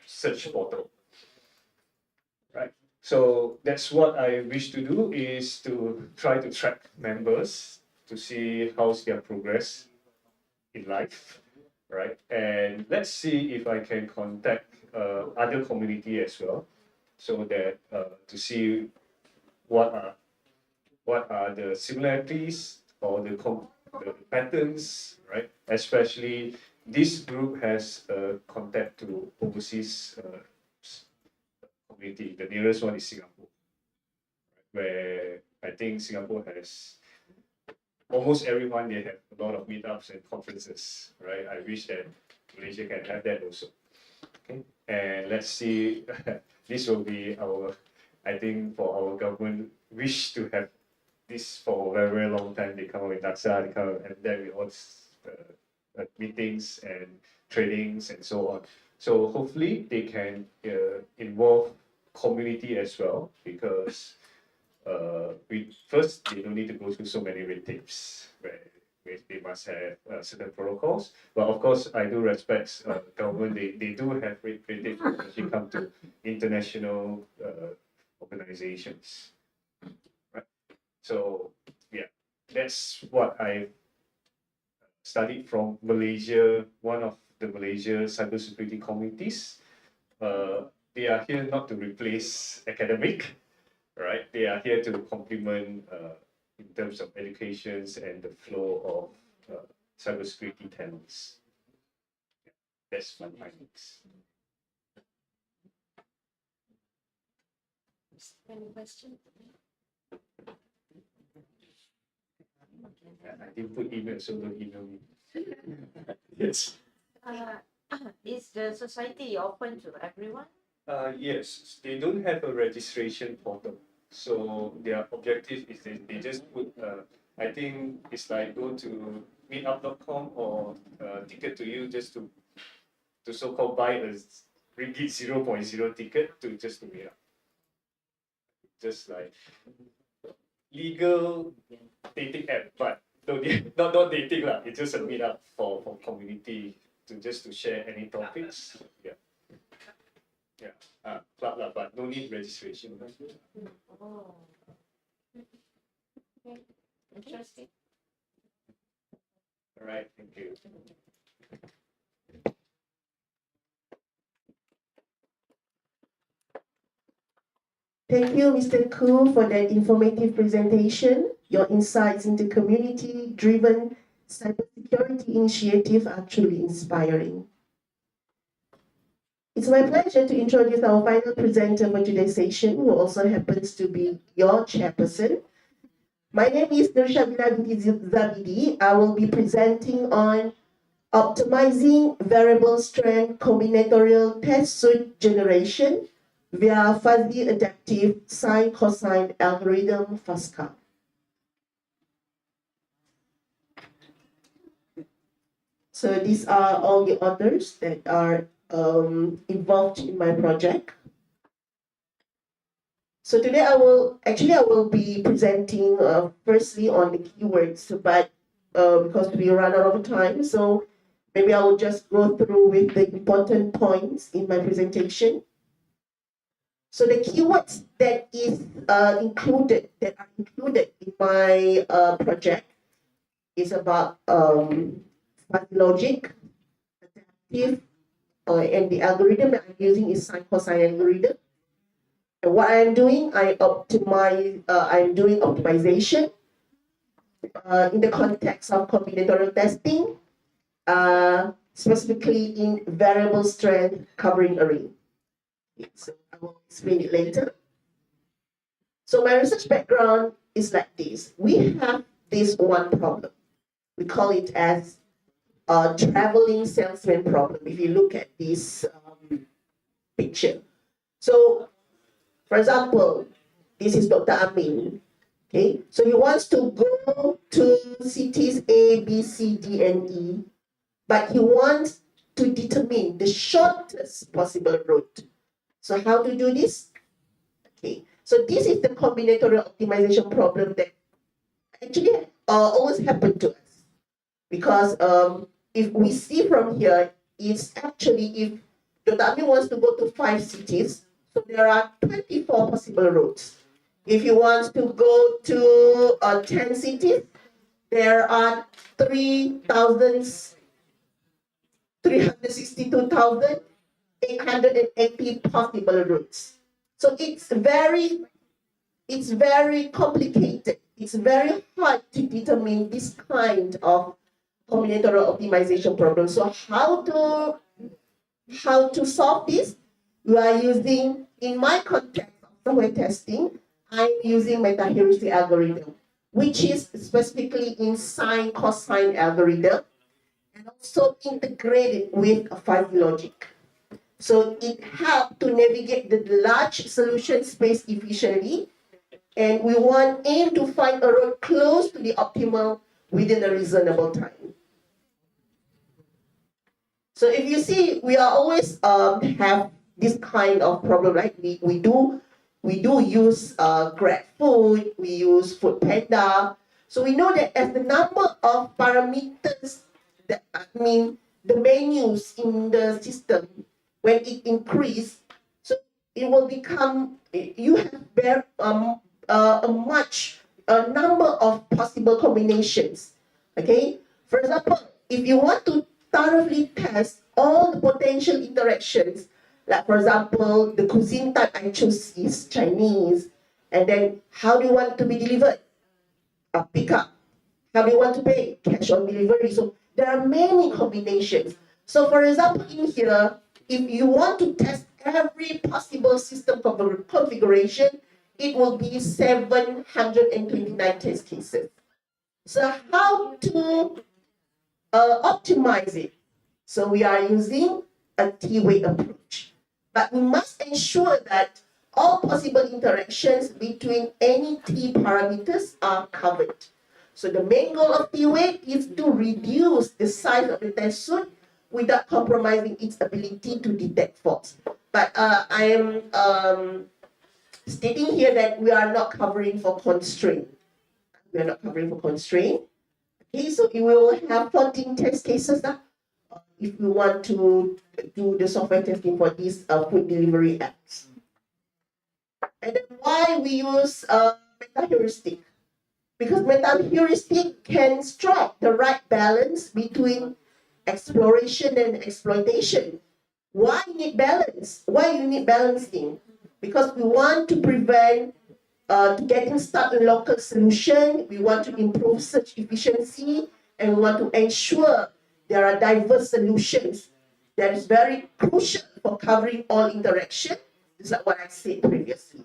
search portal. Right. So that's what I wish to do, is to try to track members to see how's their progress in life, right? And let's see if I can contact other community as well, so that to see what are the similarities or the patterns, right? Especially this group has contact to overseas community. The nearest one is Singapore, where I think Singapore has almost everyone. They have a lot of meetups and conferences, right? I wish that Malaysia can have that also. Okay, and let's see. This will be our, I think, for our government wish to have this for a very, very long time. They come up with Daksa, they come up, and then we all meetings and trainings and so on. So hopefully they can involve community as well, because first they don't need to go through so many red tapes where they must have certain protocols. But of course, I do respect government. They do have red tapes when you come to international organizations. Right? So yeah, that's what I studied from Malaysia, one of the Malaysia cybersecurity communities. They are here not to replace academic, right? They are here to complement in terms of educations and the flow of cybersecurity talents. Yeah, that's my findings. Any question? I didn't put email, so don't email me. Yes. Is the society open to everyone? Yes, they don't have a registration portal. So their objective is they just put, I think it's like go to meetup.com or ticket to you just to so-called buy a ringgit 0.0 ticket to just to meet up. Just like legal dating app, but not dating lah. It's just a meetup for community to share any topics. Yeah. Yeah, club lah, but no need registration. Oh. Okay. Interesting. All right, thank you. Thank you, Mr. Koo, for that informative presentation. Your insights into community-driven cybersecurity initiative are truly inspiring. It's my pleasure to introduce our final presenter for today's session, who also happens to be your chairperson. My name is Nurshabila Binti Zabidi. I will be presenting on optimizing variable strength combinatorial test suite generation via fuzzy adaptive sine cosine algorithm FASCA. So these are all the authors that are involved in my project. So today I will be presenting firstly on the keywords, but because we run out of time, so maybe I will just go through with the important points in my presentation. So the keywords that are included in my project is about fuzzy logic, adaptive, and the algorithm that I'm using is sine cosine algorithm. And what I'm doing, I'm doing optimization in the context of combinatorial testing, specifically in variable strength covering array. So I will explain it later. So my research background is like this. We have this one problem. We call it as a traveling salesman problem. If you look at this picture. So, for example, this is Dr. Amin. Okay, so he wants to go to cities A, B, C, D, and E, but he wants to determine the shortest possible route. So how to do this? Okay, so this is the combinatorial optimization problem that actually always happen to us. Because if we see from here, it's actually if Dr. Amin wants to go to 5 cities, so there are 24 possible routes. If he wants to go to 10 cities, there are 362,880 possible routes. So it's very complicated. It's very hard to determine this kind of combinatorial optimization problem. So how to solve this? We are using, in my context of software testing, I'm using meta-heuristic algorithm, which is specifically in sine cosine algorithm, and also integrated with a fuzzy logic. So it helps to navigate the large solution space efficiently, and we aim to find a road close to the optimal within a reasonable time. So if you see, we are always have this kind of problem, right? We do use GrabFood, we use Foodpanda. So we know that as the number of parameters, that the menus in the system, when it increase, so it will become, you have a number of possible combinations. Okay, for example, if you want to thoroughly test all the potential interactions, like for example, the cuisine type I choose is Chinese, and then how do you want to be delivered? A pickup. How do you want to pay? Cash on delivery. So there are many combinations. So for example, in here, if you want to test every possible system configuration, it will be 729 test cases. So how to optimize it? So we are using a T-way approach. But we must ensure that all possible interactions between any T parameters are covered. So the main goal of T-way is to reduce the size of the test suite without compromising its ability to detect faults. But I am stating here that we are not covering for constraint. We are not covering for constraint. Okay, so we will have 14 test cases if we want to do the software testing for these food delivery apps. And then why we use meta-heuristic? Because meta-heuristic can strike the right balance between exploration and exploitation. Why you need balance? Why you need balancing? because we want to prevent getting stuck in local solution. We want to improve search efficiency, and we want to ensure there are diverse solutions. That is very crucial for covering all interaction. This is what I said previously.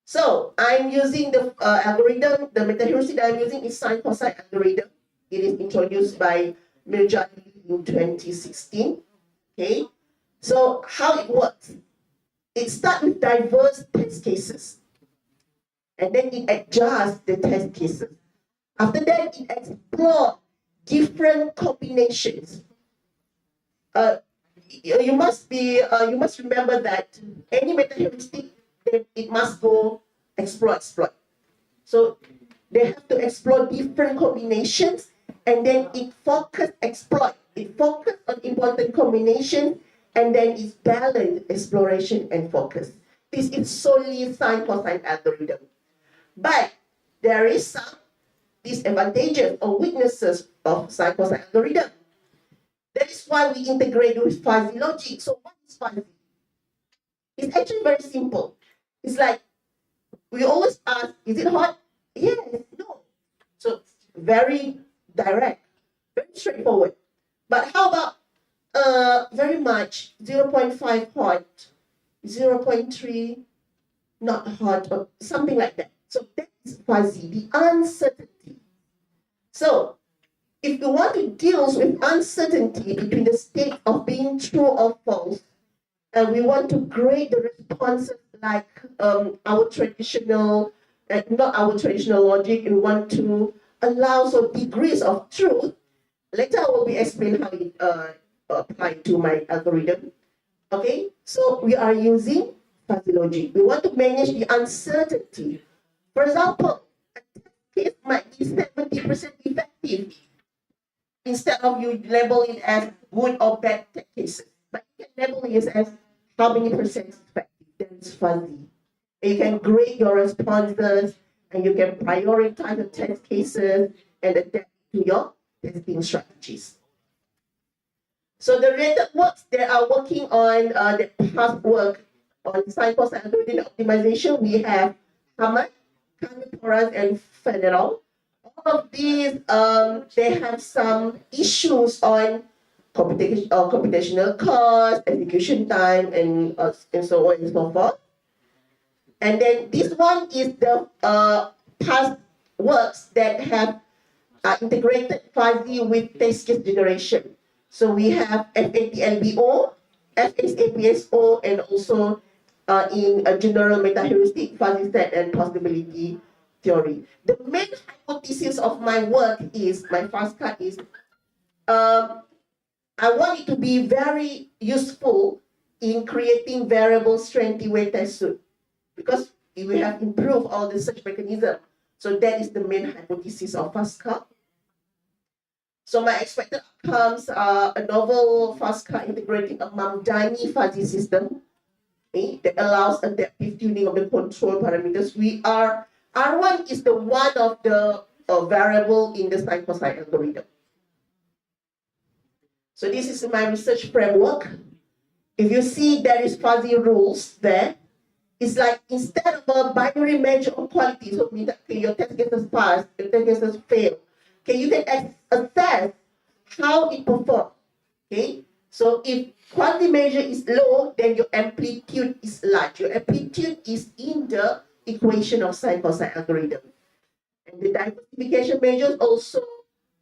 So I'm using the algorithm, the meta-heuristic that I'm using is sine cosine algorithm. It is introduced by Mirjani in 2016. Okay, so how it works? It starts with diverse test cases, and then it adjusts the test cases. After that, it explores different combinations. You must remember that any meta-heuristic, it must go explore. So they have to explore different combinations, and then it focus exploit. It focus on important combinations, and then it's balanced exploration and focus. This is solely sine cosine algorithm. But there is some disadvantages or weaknesses of sine cosine algorithm. That is why we integrate with fuzzy logic. So what is fuzzy? It's actually very simple. It's like we always ask, is it hot? Yes, no. So very direct, very straightforward. But how about very much 0.5 hot, 0.3 not hot, or something like that. So that's fuzzy, the uncertainty. So if you want to deal with uncertainty between the state of being true or false, and we want to grade the responses like our traditional, not our traditional logic, and we want to allow some degrees of truth. Later I will be explain how it applied to my algorithm. Okay, so we are using fuzzy logic. We want to manage the uncertainty. For example, a test case might be 70% effective instead of you label it as good or bad test cases. But you can label it as how many percent is effective. That is fuzzy. And you can grade your responses, and you can prioritize the test cases and adapt to your testing strategies. So the related works that are working on the past work on sine cosine algorithm optimization, we have Hamad, Kanaporas, and Federal. All of these, they have some issues on computational cost, execution time, and so on and so forth. And then this one is the past works that have integrated fuzzy with test case generation. So we have FATLBO, FSAPSO, and also in a general meta-heuristic fuzzy set and possibility theory. The main hypothesis of my work is, my first cut is, I want it to be very useful in creating variable strength weight test suit, because we have improved all the search mechanism. So that is the main hypothesis of FASTCA. So my expected outcomes are a novel FASTCA integrating a Mamdani fuzzy system, okay, that allows adaptive tuning of the control parameters. R1 is the one of the variable in the sine cosine algorithm. So this is my research framework. If you see there is fuzzy rules there, it's like instead of a binary measure of quality, so means that okay, your test cases pass, your test cases fail. Okay, you can assess how it performs. Okay, so if quality measure is low, then your amplitude is large. Your amplitude is in the equation of sine cosine algorithm. And the diversification measures also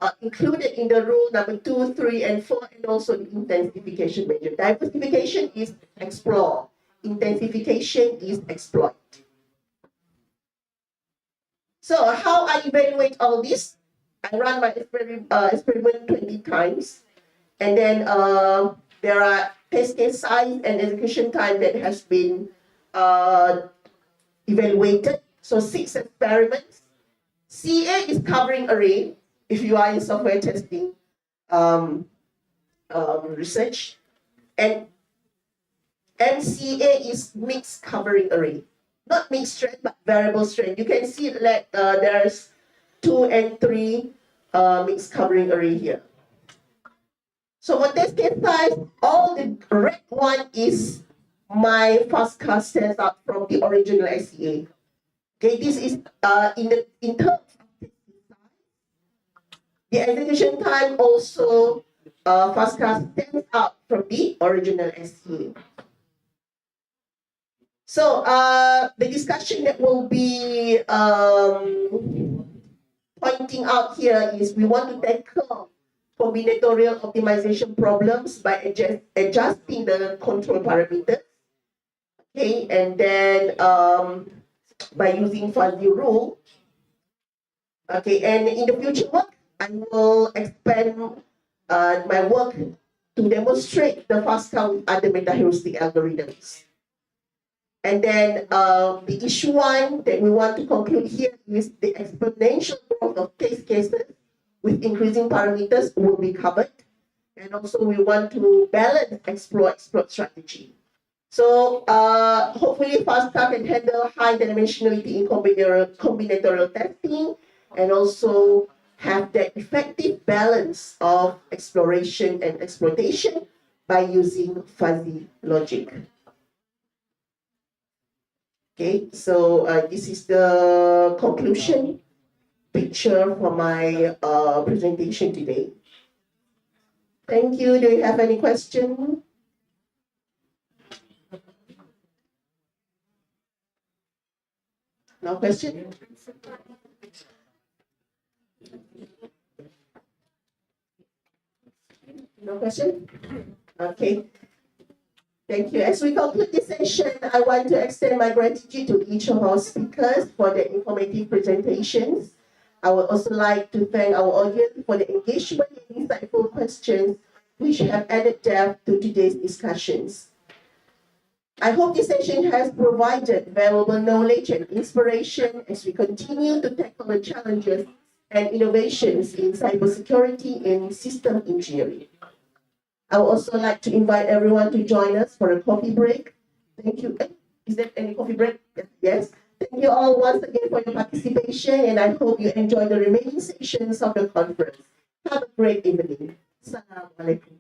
are included in the rule number 2, 3, and 4, and also the intensification measure. Diversification is explore. Intensification is exploit. So how I evaluate all this? I run my experiment 20 times. And then there are test case size and execution time that has been evaluated. So 6 experiments. CA is covering array if you are in software testing research. And MCA is mixed covering array. Not mixed strength, but variable strength. You can see that there's 2 and 3 mixed covering array here. So for test case size, all the red one is my FASTCA stands out from the original SCA. Okay, this is in terms of the execution time also, FASTCA stands out from the original SCA. So the discussion that will be pointing out here is we want to tackle combinatorial optimization problems by adjusting the control parameters. Okay, and then by using fuzzy rule. Okay, and in the future work, I will expand my work to demonstrate the FASTCA with other meta-heuristic algorithms. And then the issue one that we want to conclude here is the exponential growth of test cases with increasing parameters will be covered. And also we want to balance exploit strategy. So hopefully FASTCA can handle high dimensionality in combinatorial testing and also have that effective balance of exploration and exploitation by using fuzzy logic. Okay, so this is the conclusion picture for my presentation today. Thank you. Do you have any question? No question? No question? Okay. Thank you. As we conclude this session, I want to extend my gratitude to each of our speakers for their informative presentations. I would also like to thank our audience for the engagement and insightful questions which have added depth to today's discussions. I hope this session has provided valuable knowledge and inspiration as we continue to tackle the challenges and innovations in cybersecurity and system engineering. I would also like to invite everyone to join us for a coffee break. Thank you. Is there any coffee break? Yes. Thank you all once again for your participation, and I hope you enjoy the remaining sessions of the conference. Have a great evening. Assalamu alaikum.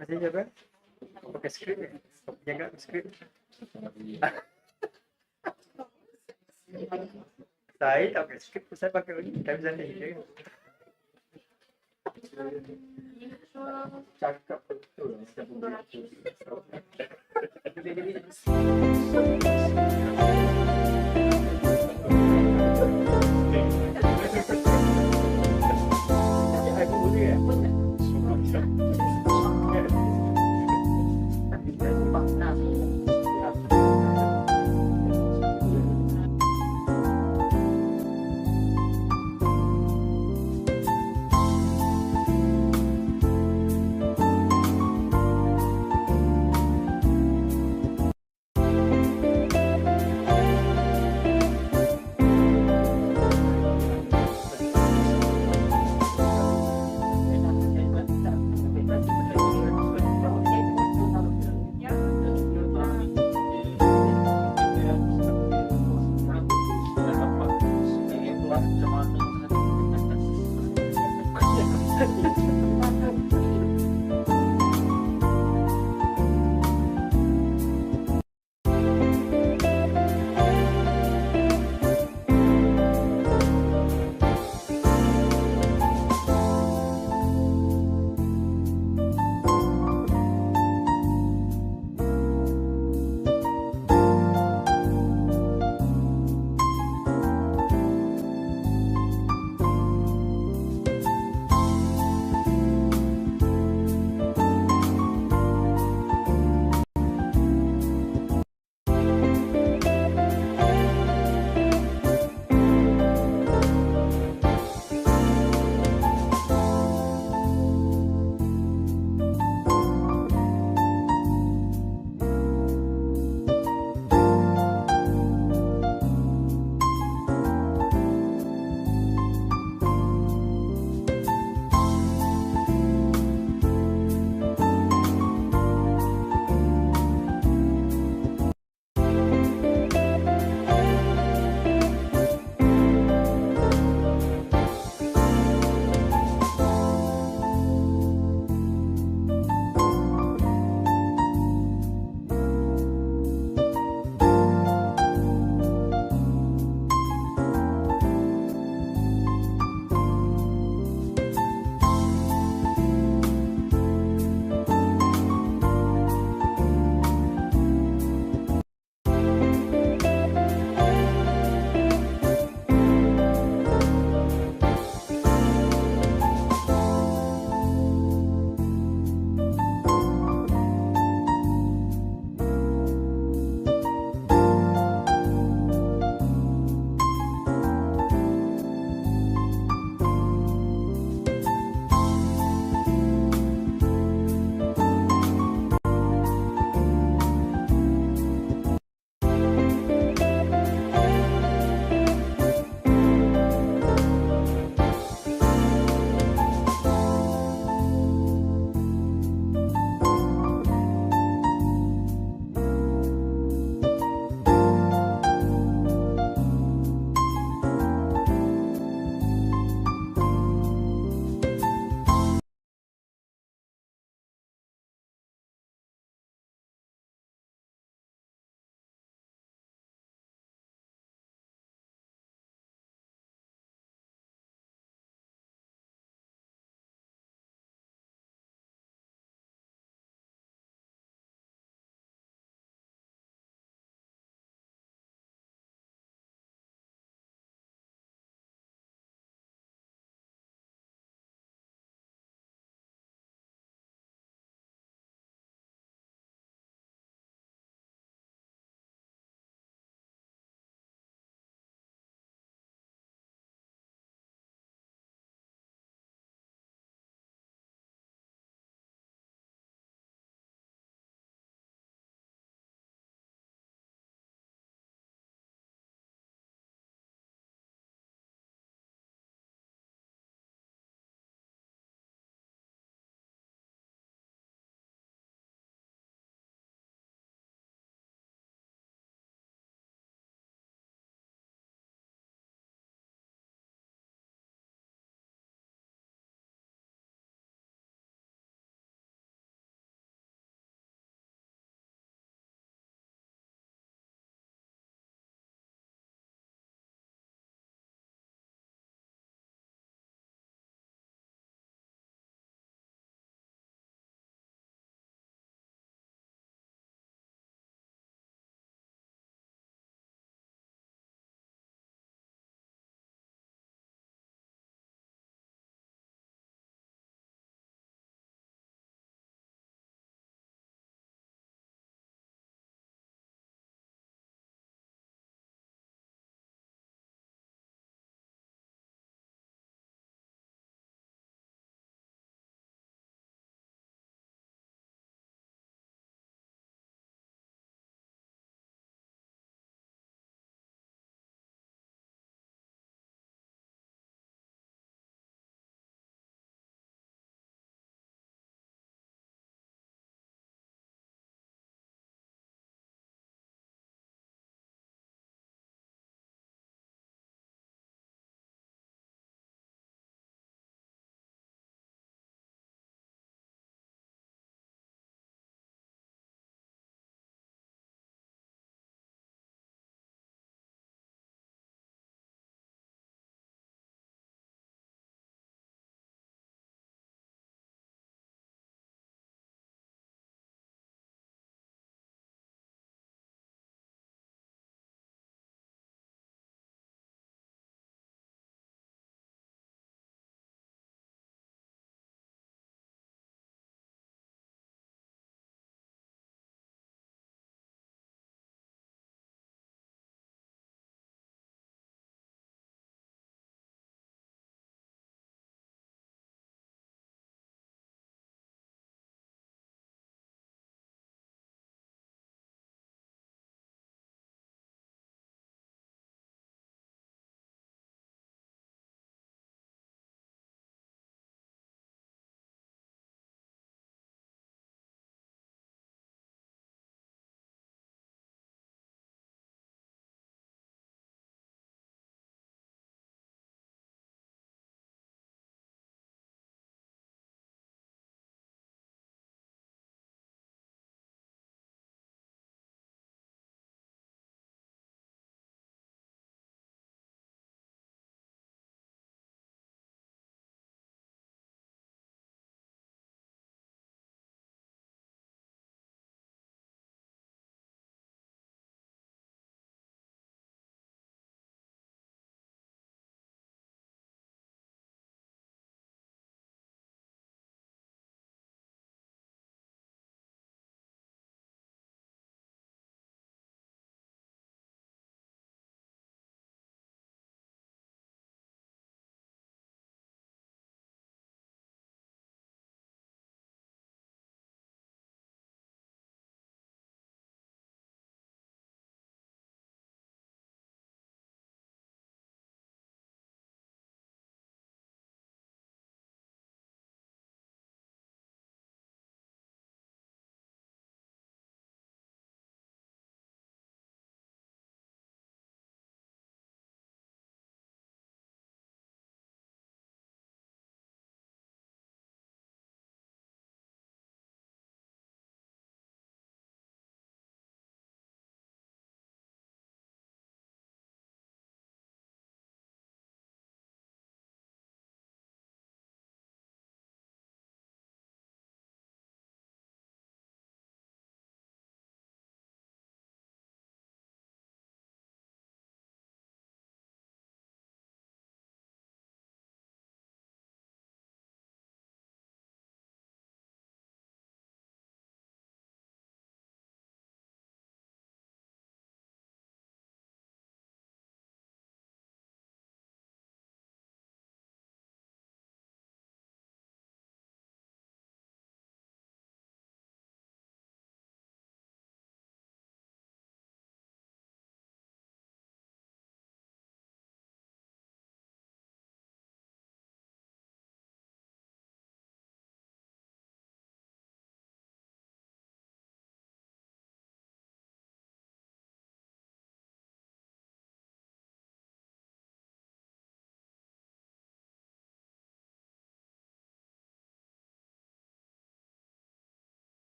Masih jaga? Pakai skrip ya? Jaga skrip. Saya tak pakai skrip, saya pakai ini. Time zone. Cakap betul.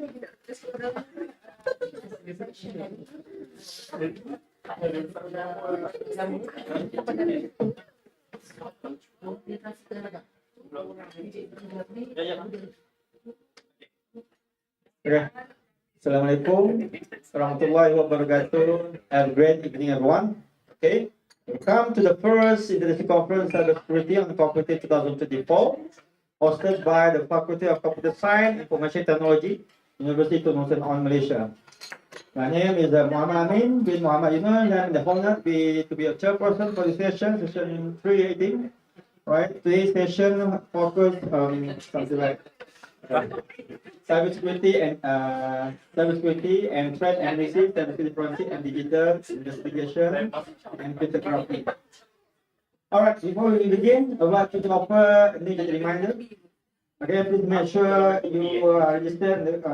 Okay. Assalamualaikum warahmatullahi wabarakatuh. Have a great evening, everyone. Okay. Welcome to the first International Conference on Cybersecurity on Computer 2024, hosted by the Faculty of Computer Science, Information Technology, University of Northern on Malaysia. My name is Muhammad Amin bin Muhammad Yunus, and I'm the honor to be a chairperson for this session 318. Right. Today's session focus on something like cybersecurity and threat analysis, cybersecurity forensic and digital investigation and cryptography. All right, before we begin, I would like to offer a reminder. Okay, please make sure you are registered in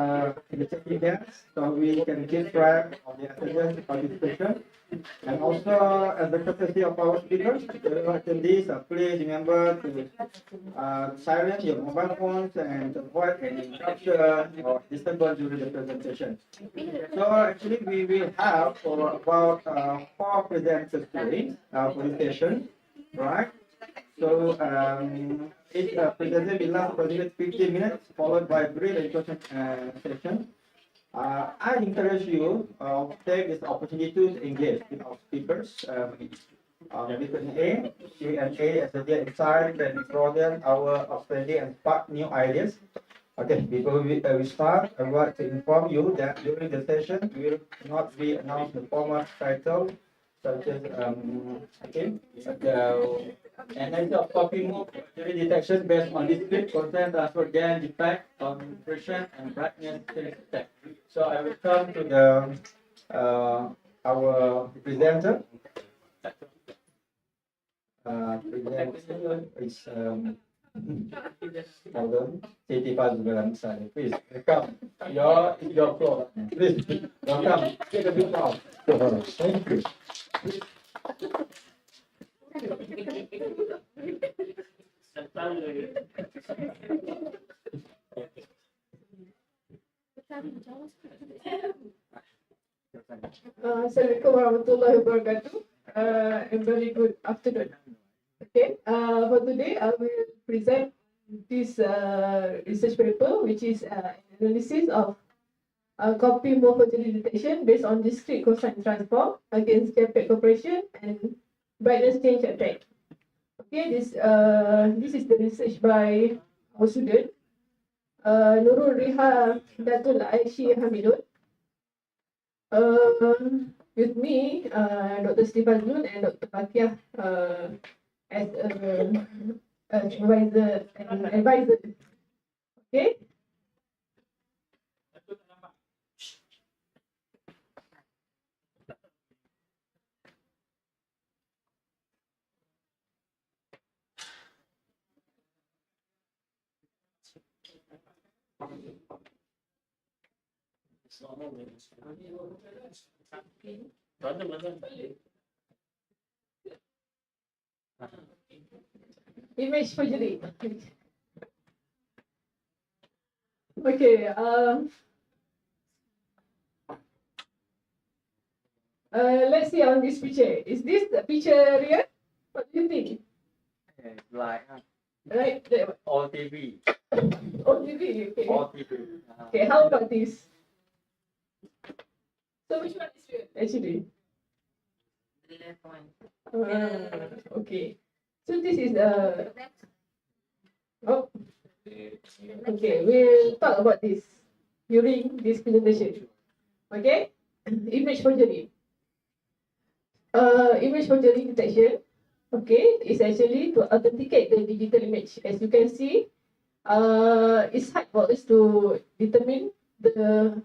the check-in desk so we can keep track of the attendance and participation. And also, as a courtesy of our speakers, the attendees, please remember to silence your mobile phones and avoid any interruption or disturbance during the presentation. So actually, we will have for about 4 presenters today for this session, right? So each presenter will last approximately 15 minutes, followed by a brief introduction session. I encourage you to take this opportunity to engage with our speakers. With an Q&A as a dear insight and broaden our understanding and spark new ideas. Okay, before we start, I want to inform you that during the session, we will not be announcing the format title, such as analysis of copy move during detection based on discrete content transfer gain defect on impression and brightness detect. So I will come to the our presenter. Presenter is hold on, Siti Fazul Sari. Please come. Your floor. Please welcome. Take a big bow. Thank you. Assalamualaikum warahmatullahi wabarakatuh. And very good afternoon. Okay, for today I will present this research paper, which is analysis of copy morphology detection based on discrete cosine transform against JPEG operation and brightness change attack. Okay, this is the research by our student Nurul Riha Datul Aishi Hamidun. With me, Dr. Stefan Jun and Dr. Fakiah as a supervisor and advisor. Okay. Image forgery. Okay. Let's see on this picture. Is this the picture real? What do you think? It's like Right. all TV. All TV. Okay. All TV. Okay. How about this? So which one is real? Actually. The left one. Okay. So this is oh. Okay, we'll talk about this during this presentation. Okay, image forgery. Image forgery detection. Okay, is actually to authenticate the digital image. As you can see, it's hard for us to determine the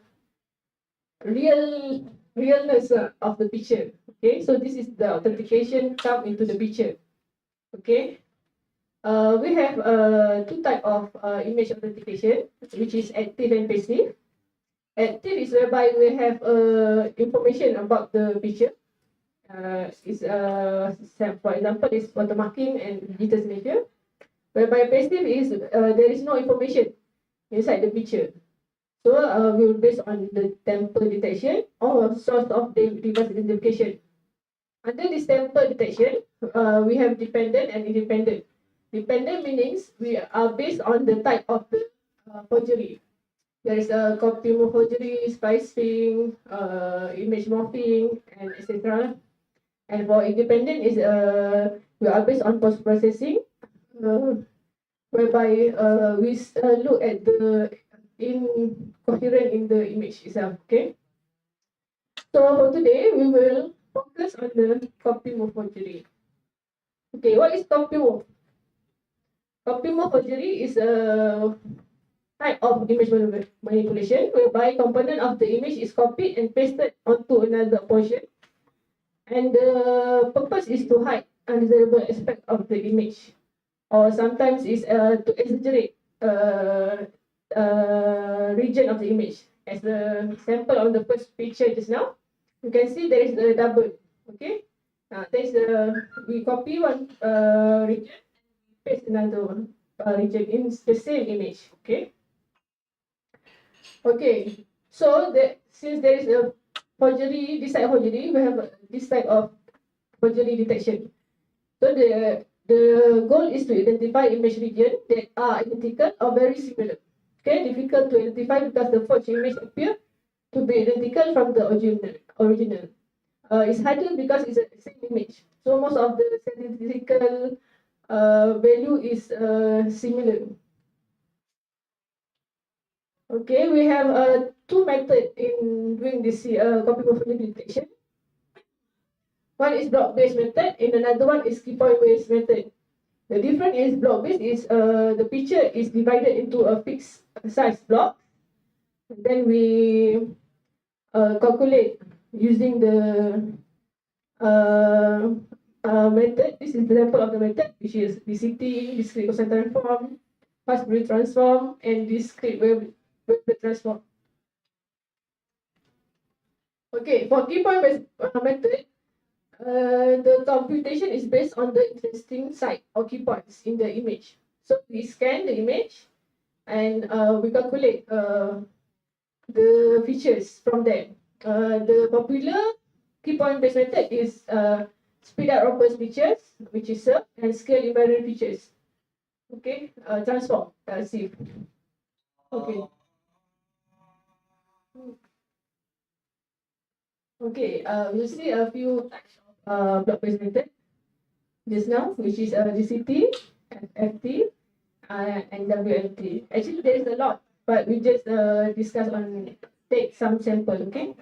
realness of the picture. Okay, so this is the authentication come into the picture. Okay, we have two type of image authentication, which is active and passive. Active is whereby we have information about the picture. For example, is watermarking and digital signature. Whereby passive is there is no information inside the picture. So we will base on the temper detection or source of the device identification. Under this temper detection, we have dependent and independent. Dependent meanings we are based on the type of the forgery. There is a copy forgery, splicing, image morphing, and etc. And for independent is we are based on post processing, whereby we look at the incoherent in the image itself. Okay. So for today we will focus on the copy forgery. Okay, what is copy move? Copy forgery is a type of image manipulation whereby component of the image is copied and pasted onto another portion, and the purpose is to hide undesirable aspect of the image, or sometimes is to exaggerate region of the image. As the sample on the first picture just now, you can see there is a double. Okay, there is we copy one region, paste another one region in the same image. Okay. Okay, so since there is a forgery, this type of forgery, we have this type of forgery detection. So the goal is to identify image region that are identical or very similar. Okay, difficult to identify because the forged image appear to be identical from the original. It's harder because it's the same image. So most of the statistical value is similar. Okay, we have two methods in doing this copy forgery detection. One is block-based method, and another one is key point-based method. The difference is block-based is the picture is divided into a fixed size block. Then we calculate using the method. This is the example of the method, which is DCT, discrete cosine transform, fast Fourier transform, and discrete wave transform. Okay, for key point-based method, the computation is based on the interesting site or key points in the image. So we scan the image and we calculate the features from there. The popular key point-based method is speed up Roper's features, which is SERF, and scale invariant features. Okay, transform, SIF. Okay. Okay, we'll see a few types of block-based method just now, which is GCT, FT, and WLT. Actually, there is a lot, but we just discuss on take some sample. Okay.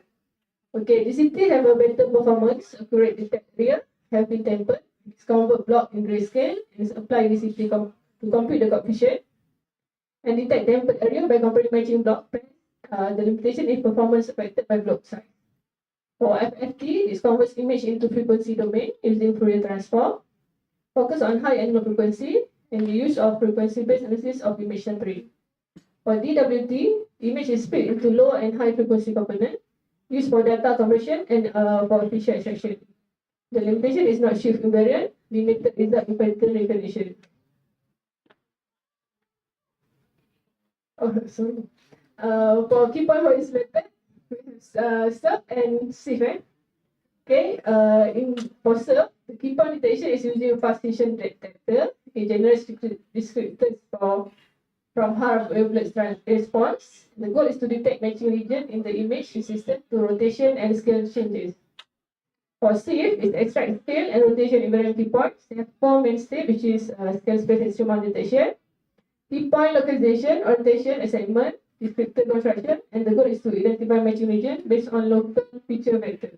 Okay, GCT have a better performance, accurate detect area, have been tempered, it's convert block in grayscale, and apply GCT to compute the coefficient, and detect tempered area by comparing matching block pairs. The limitation is performance affected by block size. For FFT, it converts image into frequency domain using Fourier transform, focus on high and low frequency, and the use of frequency-based analysis of image sampling. For DWT, image is split into low and high frequency component, used for data conversion and for feature extraction. The limitation is not shift invariant, limited result in pattern recognition. Oh, sorry. For key point for this method, SERF and SIF. Okay, for SERF, the key point detection is using a fast station detector. It generates descriptors from hard wavelength response. The goal is to detect matching region in the image resistant to rotation and scale changes. For SIF, it extracts scale and rotation invariant key points. They have four mainstay, which is scale space instrument detection, key point localization, orientation, assignment, descriptor construction, and the goal is to identify matching region based on local feature vector.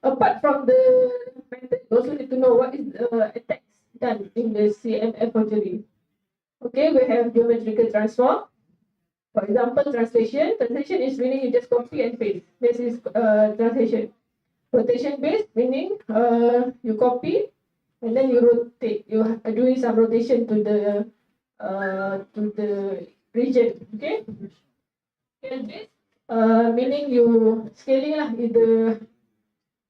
Apart from the method, you also need to know what is the attacks done in the CMF forgery. Okay, we have geometrical transform. For example, translation. Translation is meaning you just copy and paste. This is translation. Rotation based meaning you copy and then you rotate. You are doing some rotation to the region. Okay. Scale based meaning you scaling lah, either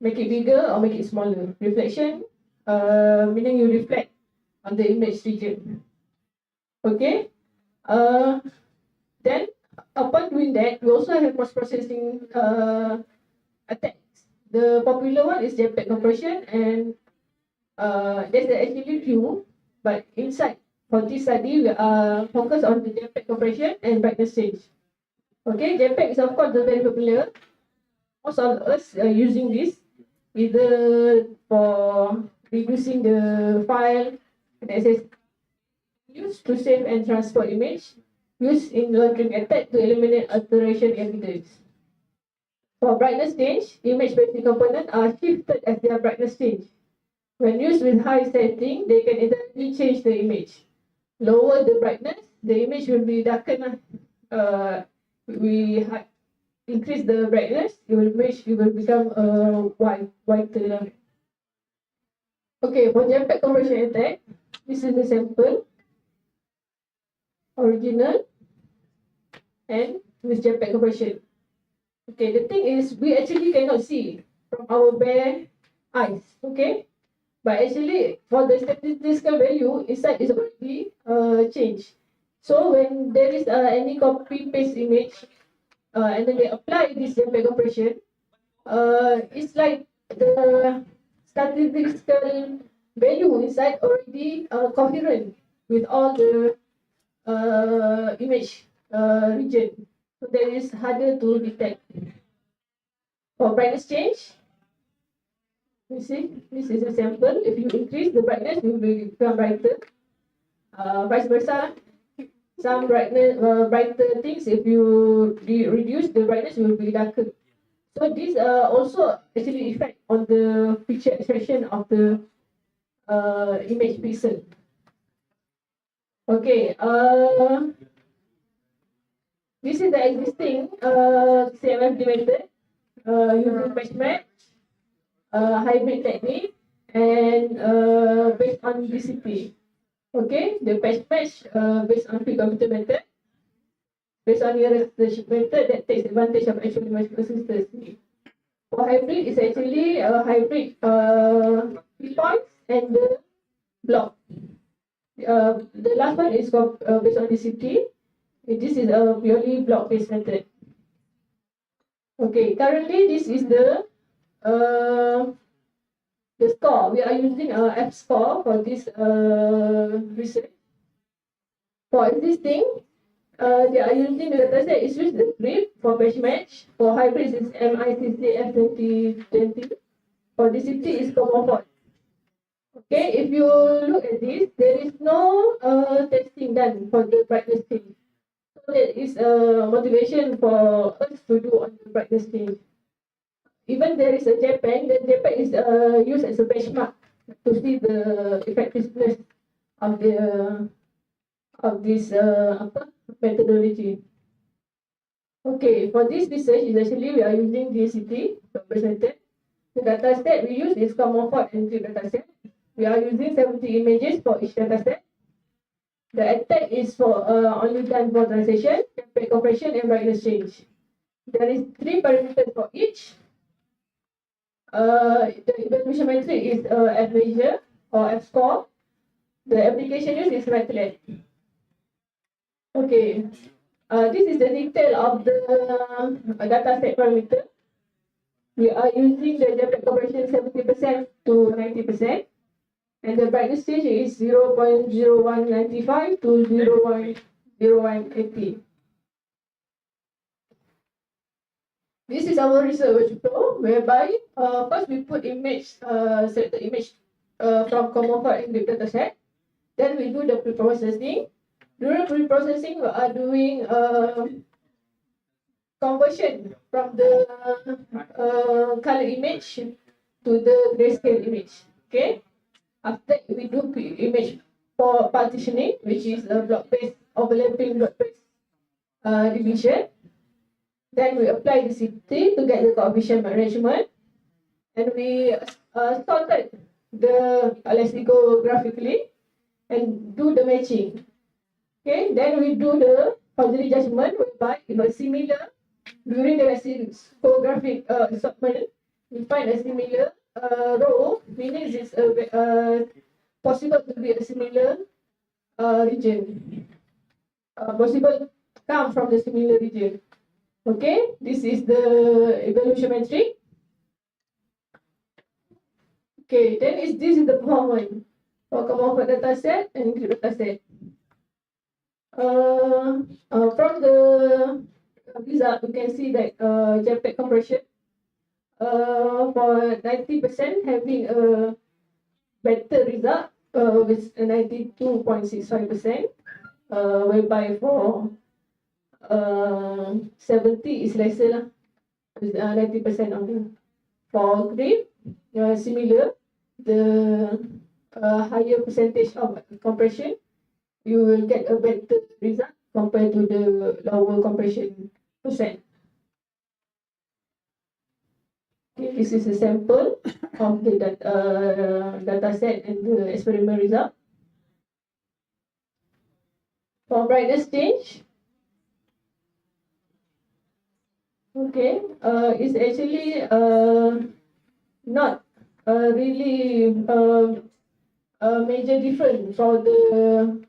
make it bigger or make it smaller. Reflection meaning you reflect on the image region. Okay. Then upon doing that, we also have post-processing attacks. The popular one is JPEG compression, and there's actually few, but inside for this study we are focused on the JPEG compression and brightness change. Okay, JPEG is of course very popular. Most of us are using this either for reducing the file and access, used to save and transfer image, used in laundering attack to eliminate alteration evidence. For brightness change, image-based components are shifted as their brightness change. When used with high setting, they can entirely change the image. Lower the brightness, the image will be darkened. Increase the brightness, it will become whiter. Okay, for JPEG conversion attack, this is the sample, original, and with JPEG conversion. Okay, the thing is, we actually cannot see from our bare eyes, okay? But actually, for the statistical value, inside is already changed. So when there is any copy-paste image, and then they apply this JPEG compression, it's like the statistical value inside already coherent with all the image region. So that is harder to detect. For brightness change, you see, this is a sample. If you increase the brightness, it will become brighter. Vice versa, some brightness, brighter things, if you reduce the brightness, it will be darker. So these also actually effect on the picture extraction of the image pixel. Okay, this is the existing CMFD method using patch match, hybrid technique, and based on DCP. Okay, the patch match based on pre-computer method, based on your research method that takes advantage of actual image consistency. For hybrid, it's actually a hybrid points and the block. The last one is based on DCT. This is a purely block-based method. Okay, currently this is the score. We are using F score for this research. For existing, they are using the dataset is used the grip for patch match. For hybrids, it's MICCF 2020. For DCT, is Comfort. Okay, if you look at this, there is no testing done for the brightness change. So that is a motivation for us to do on the brightness change. Even there is a JPEG, the JPEG is used as a benchmark to see the effectiveness of this methodology. Okay, for this research, is actually we are using DCT method. The dataset we use is Comfort and Grip dataset. We are using 70 images for each dataset. The attack is for only done for translation, JPEG compression, and brightness change. There is 3 parameters for each. The evaluation metric is F measure or F score. The application used is MATLAB. Okay, this is the detail of the dataset parameter. We are using the JPEG compression 70% to 90%. And the brightness change is 0.0195 to 0.0180. This is our research flow, whereby first we put select the image from Comfort and Grip dataset. Then we do the pre-processing. During pre-processing, we are doing conversion from the color image to the grayscale image. Okay. After we do image for partitioning, which is a block-based overlapping block-based division. Then we apply the CT to get the coefficient management, and we sorted the lexicographically and do the matching. Okay, then we do the Hodgkin judgment, whereby if a similar during the lexicographic assortment, we find a similar row, meaning it's possible to be a similar region. Possible come from the similar region. Okay, this is the evaluation metric. Okay, then this is the performance for common for data set and include data set. From the result, you can see that JPEG compression for 90% having a better result with 92.65%, whereby for 70 is lesser lah, with 90% only. For grip, similar, the higher percentage of compression, you will get a better result compared to the lower compression percent. Okay, this is a sample of the data set and the experiment result. For brightness change, okay, it's actually not really a major difference for the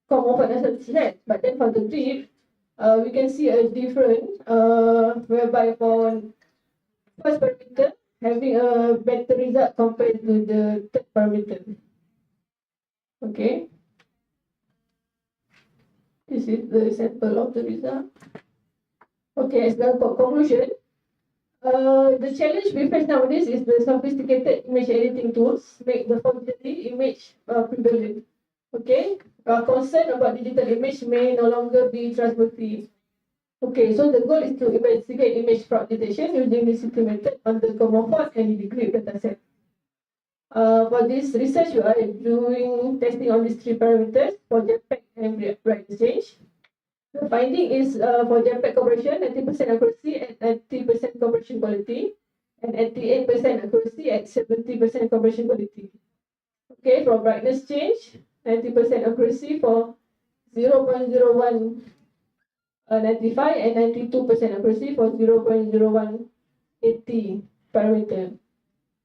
common for data set, but then for the grip, we can see a difference whereby for first parameter having a better result compared to the third parameter. Okay, this is the sample of the result. Okay, as the conclusion, the challenge we face nowadays is the sophisticated image editing tools make the forgery image prevalent. Okay, concern about digital image may no longer be trustworthy. Okay, so the goal is to investigate image fraud detection using this method on the cohort and the grip dataset. For this research, we are doing testing on these three parameters for JPEG and brightness change. The finding is for JPEG compression, 90% accuracy at 90% compression quality, and 88% accuracy at 70% compression quality. Okay, for brightness change, 90% accuracy for 0.01 95 and 92% accuracy for 0.0180 parameter.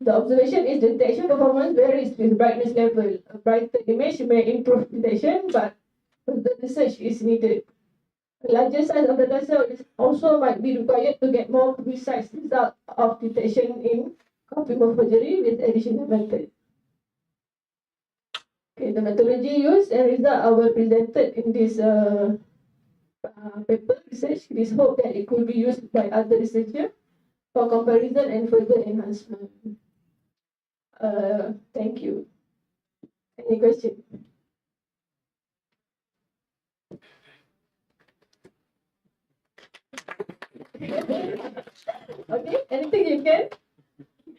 The observation is the detection performance varies with brightness level. A brighter image may improve detection, but further research is needed. A larger size of the data also might be required to get more precise result of detection in copy forgery with additional methods. Okay, the methodology used and result are well presented in this paper research. It is hoped that it could be used by other researchers for comparison and further enhancement. Thank you. Any question? Okay, anything you can?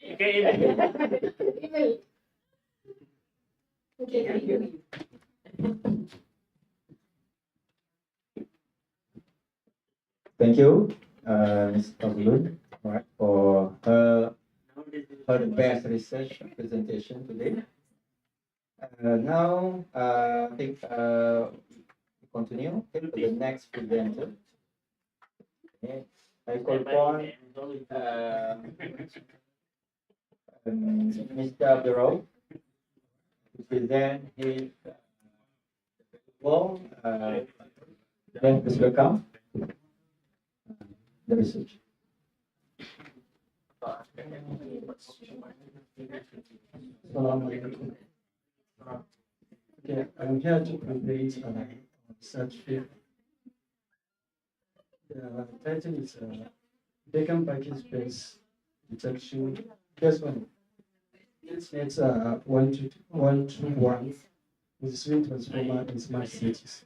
You can email. Email. Okay, thank you. Thank you, Ms. Pavlun, for her best research presentation today. Now, I think we continue to the next presenter. Okay. I call upon Mr. Abdurrahman to present his then CYBERCOMP the research. Assalamualaikum. Okay, I'm here to present research paper. The title is Bacon Package Space Detection. This one. It's 121 with swing transformer in smart cities.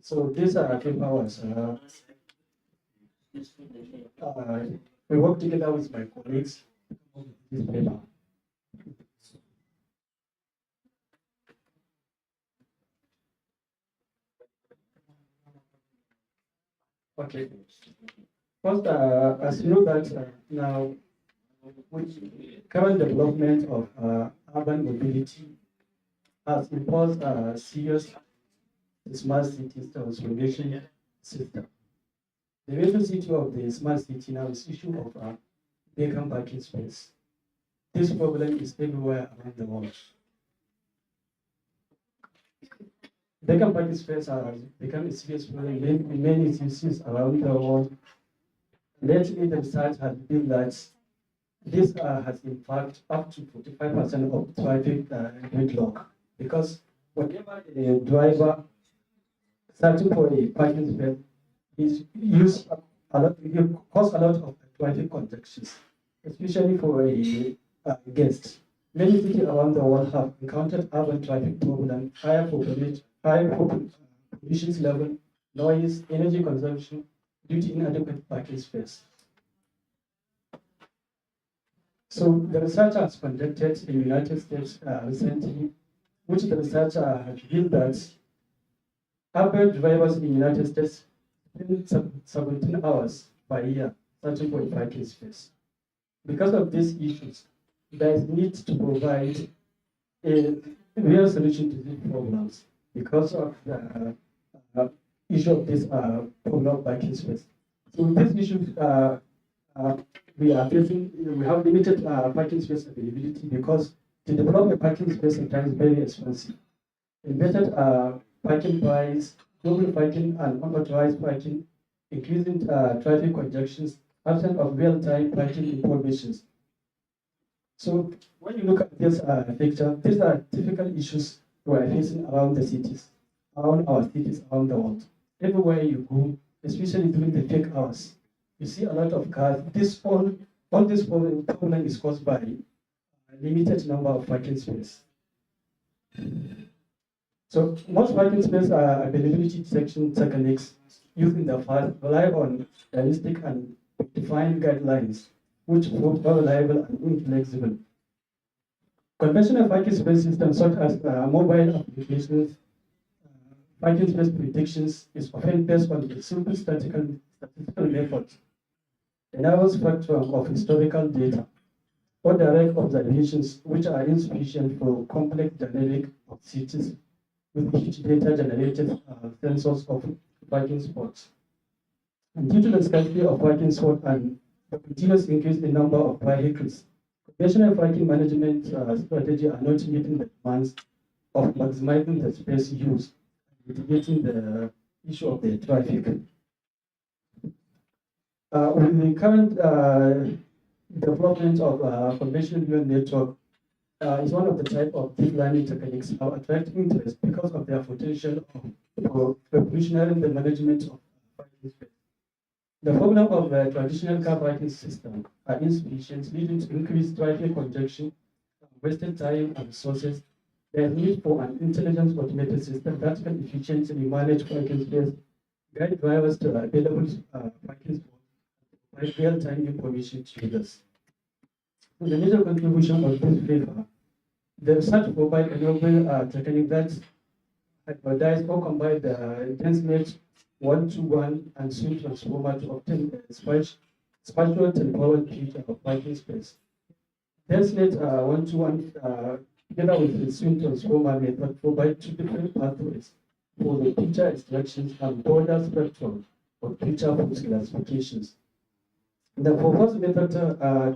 So these are paper was we work together with my colleagues on this paper. Okay. First, as you know that now, with current development of urban mobility has imposed a serious smart city transformation system. The major city of the smart city now is issue of vacant parking space. This problem is everywhere around the world. Vacant parking space has become a serious problem in many cities around the world. Lately, the research has been that this has in fact up to 45% of traffic gridlock, because whenever a driver searching for a parking space is used a lot, it cause a lot of traffic congestions, especially for a guest. Many cities around the world have encountered urban traffic problems, higher population, pollution level, noise, energy consumption due to inadequate parking space. So the research has conducted in the United States recently, which the researcher has revealed that average drivers in the United States spend 17 hours per year searching for a parking space. Because of these issues, there is need to provide a real solution to these problems because of the issue of this problem of parking space. So these issues we are facing, we have limited parking space availability because to develop a parking space sometimes is very expensive. Embedded parking price, global parking and unauthorized parking, increasing traffic congestions, absence of real-time parking information. So when you look at this picture, these are typical issues we are facing around the cities, around our cities, around the world. Everywhere you go, especially during the peak hours, you see a lot of cars. All this problem is caused by a limited number of parking spaces. So most parking space availability detection techniques used in the past rely on realistic and defined guidelines, which prove unreliable and inflexible. Conventional parking space systems such as mobile applications, parking space predictions is often based on a simple statistical method, enables spectrum of historical data, or direct observations which are insufficient for complex dynamic of cities with each data generated sensors of parking spots. And due to the scarcity of parking spots and the continuous increase in number of vehicles, conventional parking management strategy are not meeting the demands of maximizing the space used, mitigating the issue of the traffic. With the current development of conventional neural network, is one of the type of deep learning techniques are attracting interest because of their potential for revolutionizing the management of parking space. The problem of the traditional car parking system are insufficient, leading to increased traffic congestion, wasted time and resources. There is need for an intelligent automated system that can efficiently manage parking space, guide drivers to available parking spots, provide real-time information to users. The major contribution of this paper, the research provide a novel technique that hybridize or combine the DenseNet 1-to-1 and swim transformer to obtain a spatial temporal feature of parking space. DenseNet 1-to-1 together with the swim transformer method provide two different pathways for the feature extractions and border spectrum of feature pools classifications. The proposed method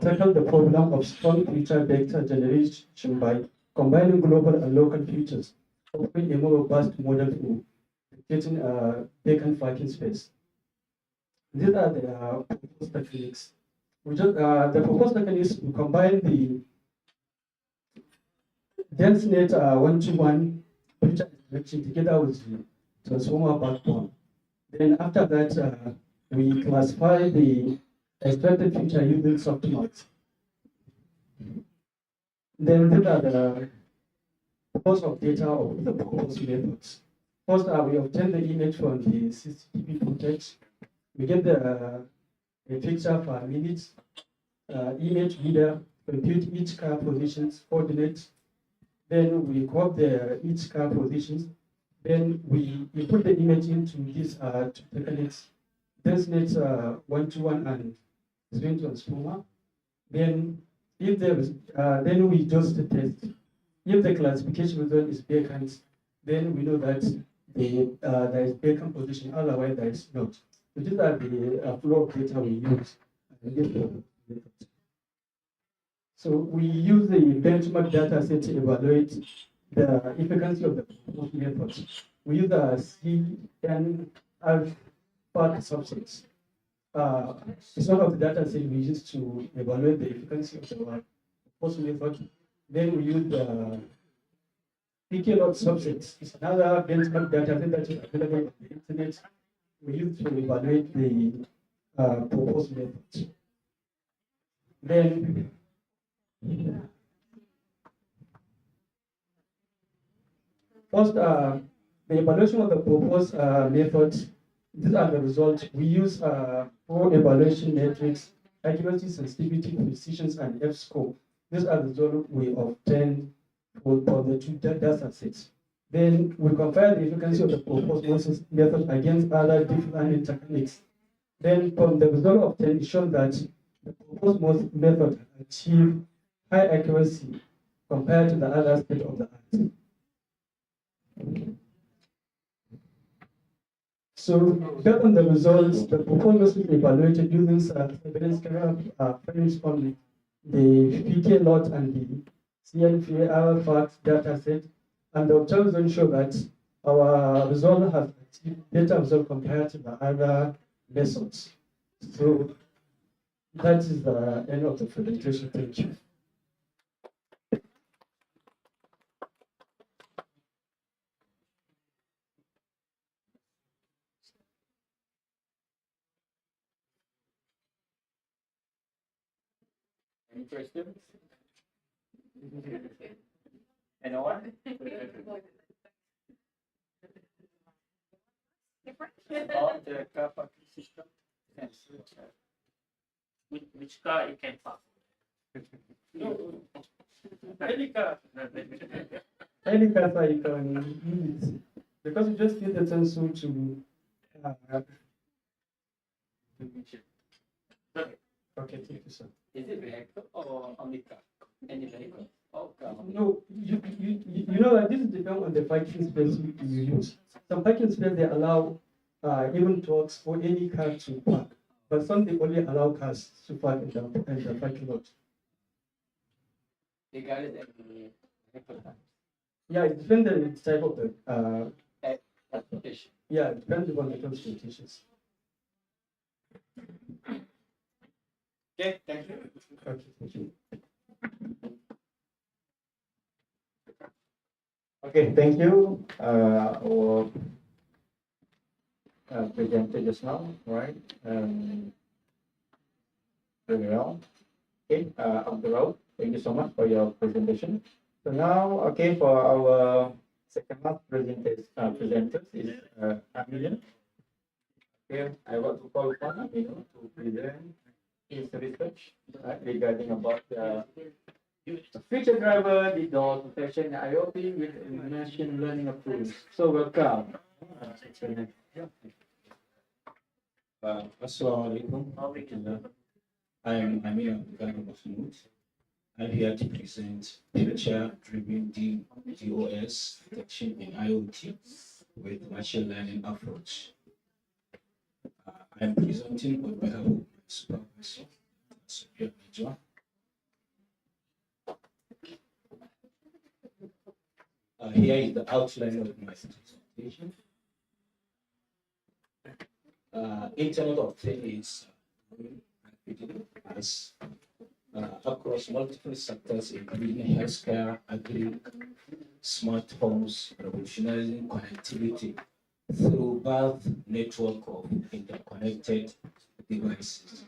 tackle the problem of strong feature vector generation by combining global and local features, offering a more robust model for getting vacant parking space. These are the proposed techniques. The proposed techniques will combine the DenseNet 1-to-1 feature extraction together with the transformer backbone. Then after that, we classify the extracted feature using softmax. Then these are the source of data of the proposed methods. First, we obtain the image from the CCTV footage. We get a picture per minute, image reader, compute each car positions, coordinates. Then we crop each car positions. Then we put the image into these two techniques. DenseNet 1-to-1 and swim transformer. Then if there is, then we just test. If the classification result is vacant, then we know that there is vacant position. Otherwise, there is not. So these are the flow of data we use. So we use the benchmark data set to evaluate the efficacy of the proposed methods. we use a CNR part subsets. It's one of the data set we use to evaluate the efficacy of the post method. Then we use the PK-log subsets. It's another benchmark data set that is available on the internet. We use to evaluate the proposed methods. Then first, the evaluation of the proposed methods. These are the results. We use 4 evaluation metrics: accuracy, sensitivity, precision, and F-score. These are the results we obtained for the 2 data sets. Then we compare the efficacy of the proposed method against other deep learning techniques. Then from the result obtained, it shows that the proposed method achieved high accuracy compared to the other state of the art. So based on the results, the performance is evaluated using surveillance camera frames on the PK lot and the CNPR fact data set, and the observations show that our result has achieved better result compared to the other methods. So that is the end of the presentation. Thank you. Any questions? Anyone? About the car parking system? Which car you can park? No. Any car. Any car you can use, because you just need the sensor to okay, thank you, sir. Is it vehicle or only car? Any vehicle or car? No, you know that this depends on the parking space you use. Some parking space they allow even trucks for any car to park, but some they only allow cars to park in the parking lot. Regarding the vehicle type. Yeah, it depends on the type of the transportation. yeah, it depends on the transportations. Okay, thank you. Okay, thank you. Okay, thank you. Our presenter just now, right? Very well. Okay, Abdul, thank you so much for your presentation. So now, okay, for our second last presenters is Amelia. Okay, I want to call upon Amelia to present his research regarding about future driver digital protection IoT with machine learning approach. So welcome. Assalamu alaikum. I am Amir Mahmoud. I'm here to present future-driven DOS detection in IoT with machine learning approach. I'm presenting on behalf of my supervisor, Sophia Major. Here is the outline of my presentation. Internet of Things as across multiple sectors, including healthcare, agri, smart homes, revolutionizing connectivity through both network of interconnected devices.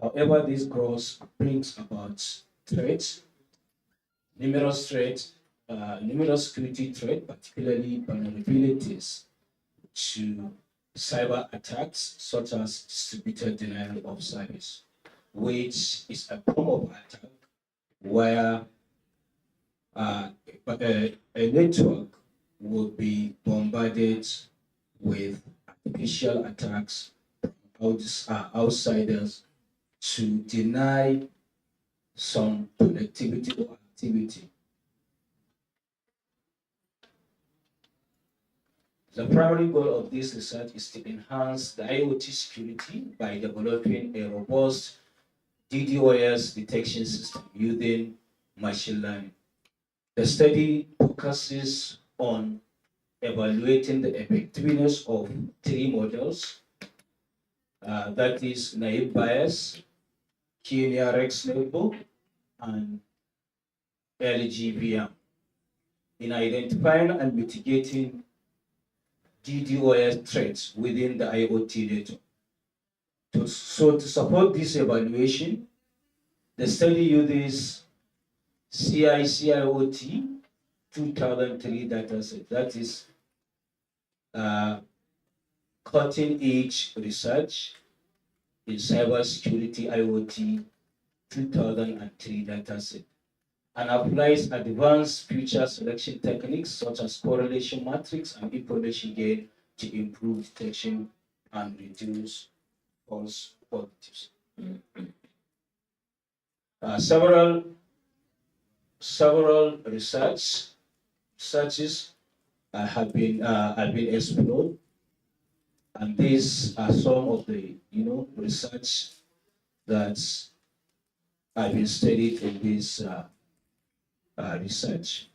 However, this growth brings about threats, numerous security threats, particularly vulnerabilities to cyber attacks such as distributed denial of service, which is a form of attack where a network will be bombarded with artificial attacks from outsiders to deny some connectivity or activity. The primary goal of this research is to enhance the IoT security by developing a robust DDoS detection system using machine learning. The study focuses on evaluating the effectiveness of three models, that is naive bias, Kenya Rex label, and LGBM, in identifying and mitigating DDoS threats within the IoT network. So to support this evaluation, the study uses CICIOT 2003 dataset, that is cutting-edge research in cybersecurity IoT 2003 dataset, and applies advanced feature selection techniques such as correlation matrix and information gain to improve detection and reduce false positives. Several researches have been explored, and these are some of the research that's have been studied in this research.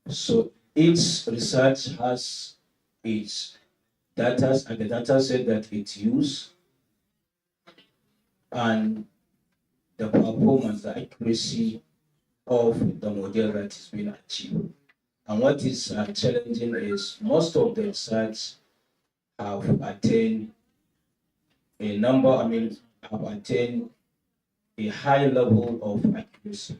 So each research has its data and the data set that it uses, and the performance, the accuracy of the model that is being achieved. And what is challenging is most of the research have attained a high level of accuracy.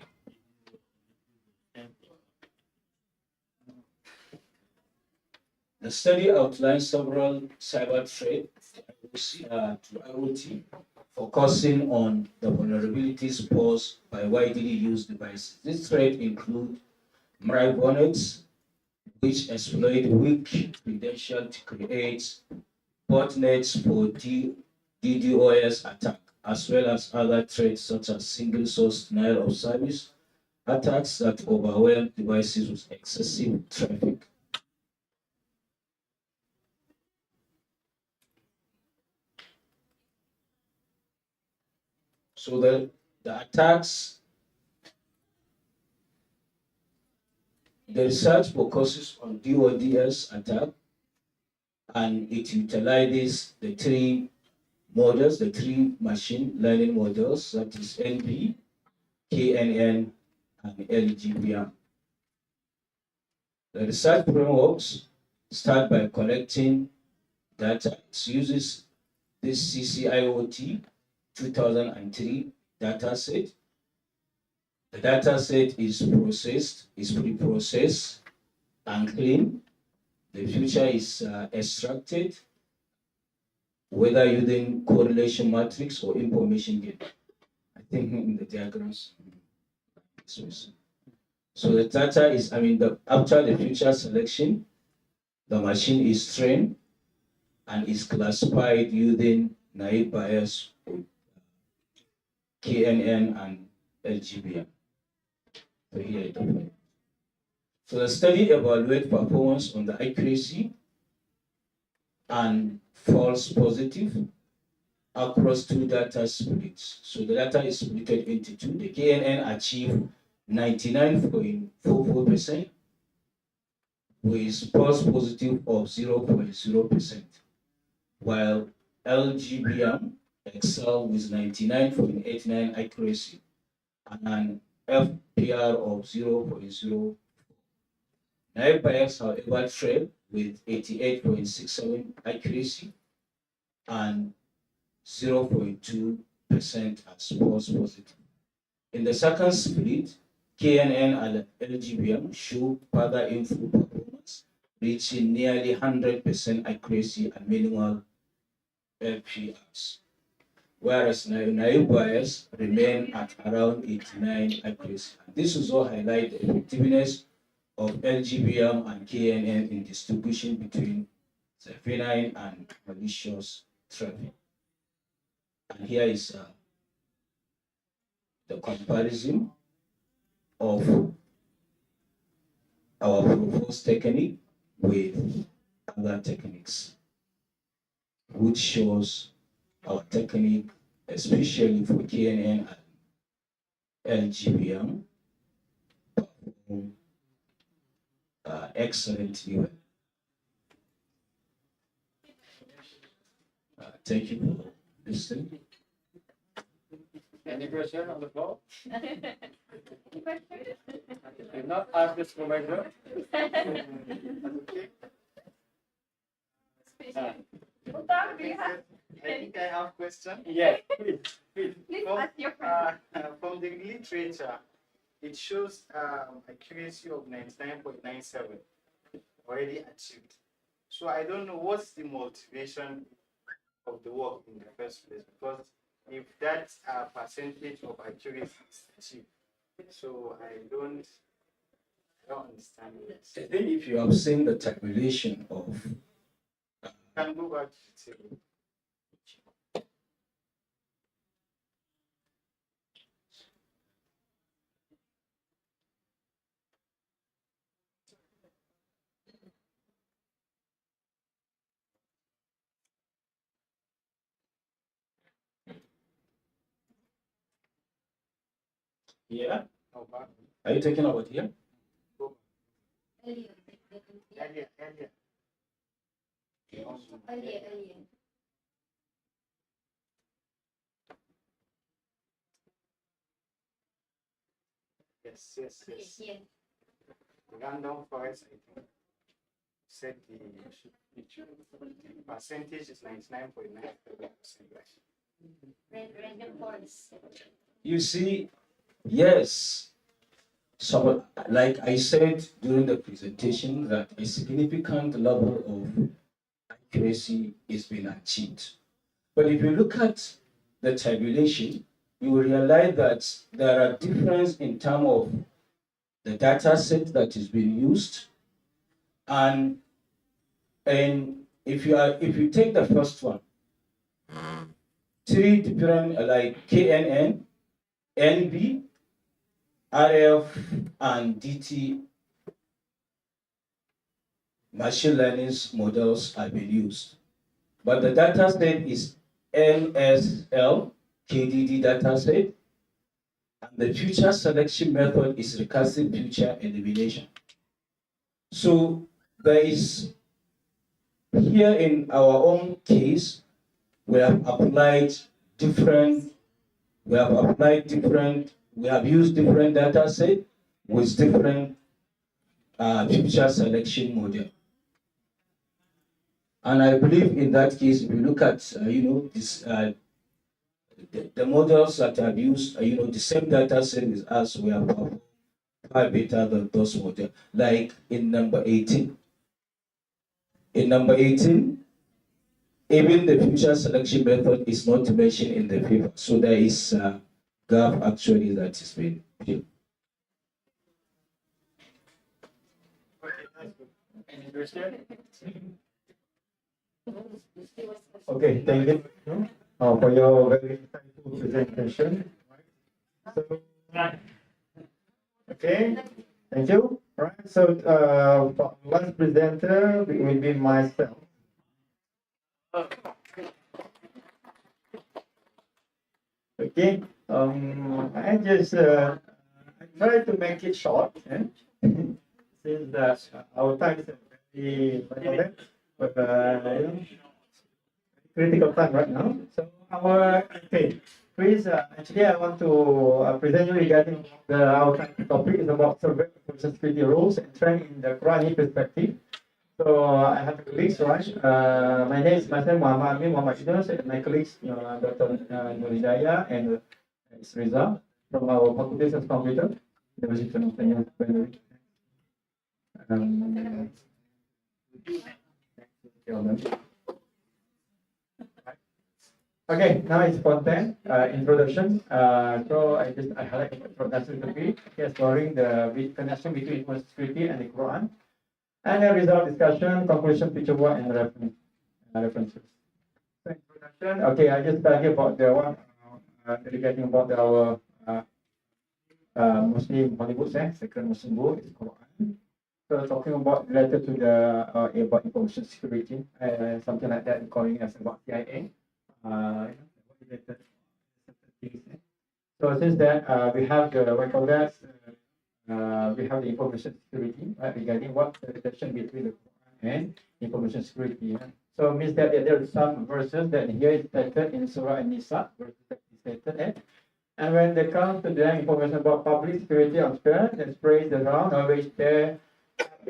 The study outlines several cyber threats to IoT, focusing on the vulnerabilities posed by widely used devices. These threats include malware bonnets, which exploit weak credentials to create botnets for DDoS attack, as well as other threats such as single-source denial of service attacks that overwhelm devices with excessive traffic. So the attacks, the research focuses on DoDS attack, and it utilizes the three models, the three machine learning models, that is NP, KNN, and LGBM. The research frameworks start by collecting data. It uses this CCIOT 2003 dataset. The dataset is pre-processed and clean. The feature is extracted, whether using correlation matrix or information gain. I think in the diagrams. So the data is, after the feature selection, the machine is trained and is classified using naive bias, KNN, and LGBM. So the study evaluates performance on the accuracy and false positive across two data splits. So the data is split into two. The KNN achieved 99.44% with false positive of 0.0%, while LGBM excelled with 99.89 accuracy and an FPR of 0.0. Naive bias, however, trailed with 88.67 accuracy and 0.2% as false positive. In the second split, KNN and LGBM show further improved performance, reaching nearly 100% accuracy and minimal FPRs, whereas naive bias remain at around 89 accuracy. And this also highlights the effectiveness of LGBM and KNN in distinguishing between the benign and malicious traffic. And here is the comparison of our proposed technique with other techniques, which shows our technique, especially for KNN and LGBM, excellently well. Thank you for listening. Any question on the floor? If not, ask the supervisor. I think I have a question. Yes, please. Please From, ask your question. from the literature, it shows accuracy of 99.97 already achieved. So I don't know what's the motivation of the work in the first place, because if that percentage of accuracy is achieved, so I don't understand it. I think if you have seen the tabulation of Can go back to the table. here. Oh, back. Are you talking about here? Go back. Earlier. Yes. Here. Random forest, I think. Said the percentage is 99.9%. Random forest. You see, yes. So, like I said during the presentation, that a significant level of accuracy is being achieved. But if you look at the tabulation, you will realize that there are differences in terms of the data set that is being used, and if you take the first one, 3 different like KNN, NB, RF, and DT machine learning models are being used. But the data set is NSL KDD data set, and the future selection method is recursive future elimination. So there is, here in our own case, we have used different data set with different future selection model. And I believe in that case, if you look at this, the models that have used the same data set as us, we are far better than those models. Like in number 18. In number 18, even the future selection method is not mentioned in the paper. So there is a gap actually that is being filled. Any question? Okay, thank you for your very insightful presentation. So, okay, thank you. Right. So, for last presenter will be myself. Okay. I just I try to make it short, since our time is very limited, but critical time right now. So please, actually, I want to present you regarding our topic is about cybersecurity rules and trend in the Quranic perspective. So I have colleagues, right? My name is Muhammad Yunus, and my colleagues, Dr. Nuridaya and Riza from our Faculty of Computer, University of Kenya. Okay, now it's content introduction. So I highlight introduction to be exploring the connection between security and the Quran, and a result discussion, conclusion, feature one, and references. So introduction. Okay, I just tell you about the one regarding about our Muslim Hollywood, second Muslim book is Quran. So talking about related to the about information security, something like that, calling us about CIA. Related things. So since that we have the what call that we have the information security, right, regarding what the relation between the Quran and information security. So means that there are some verses that here is stated in Surah An-Nisa, verses that is stated. And when they come to the information about public security of prayer, they praise around, always there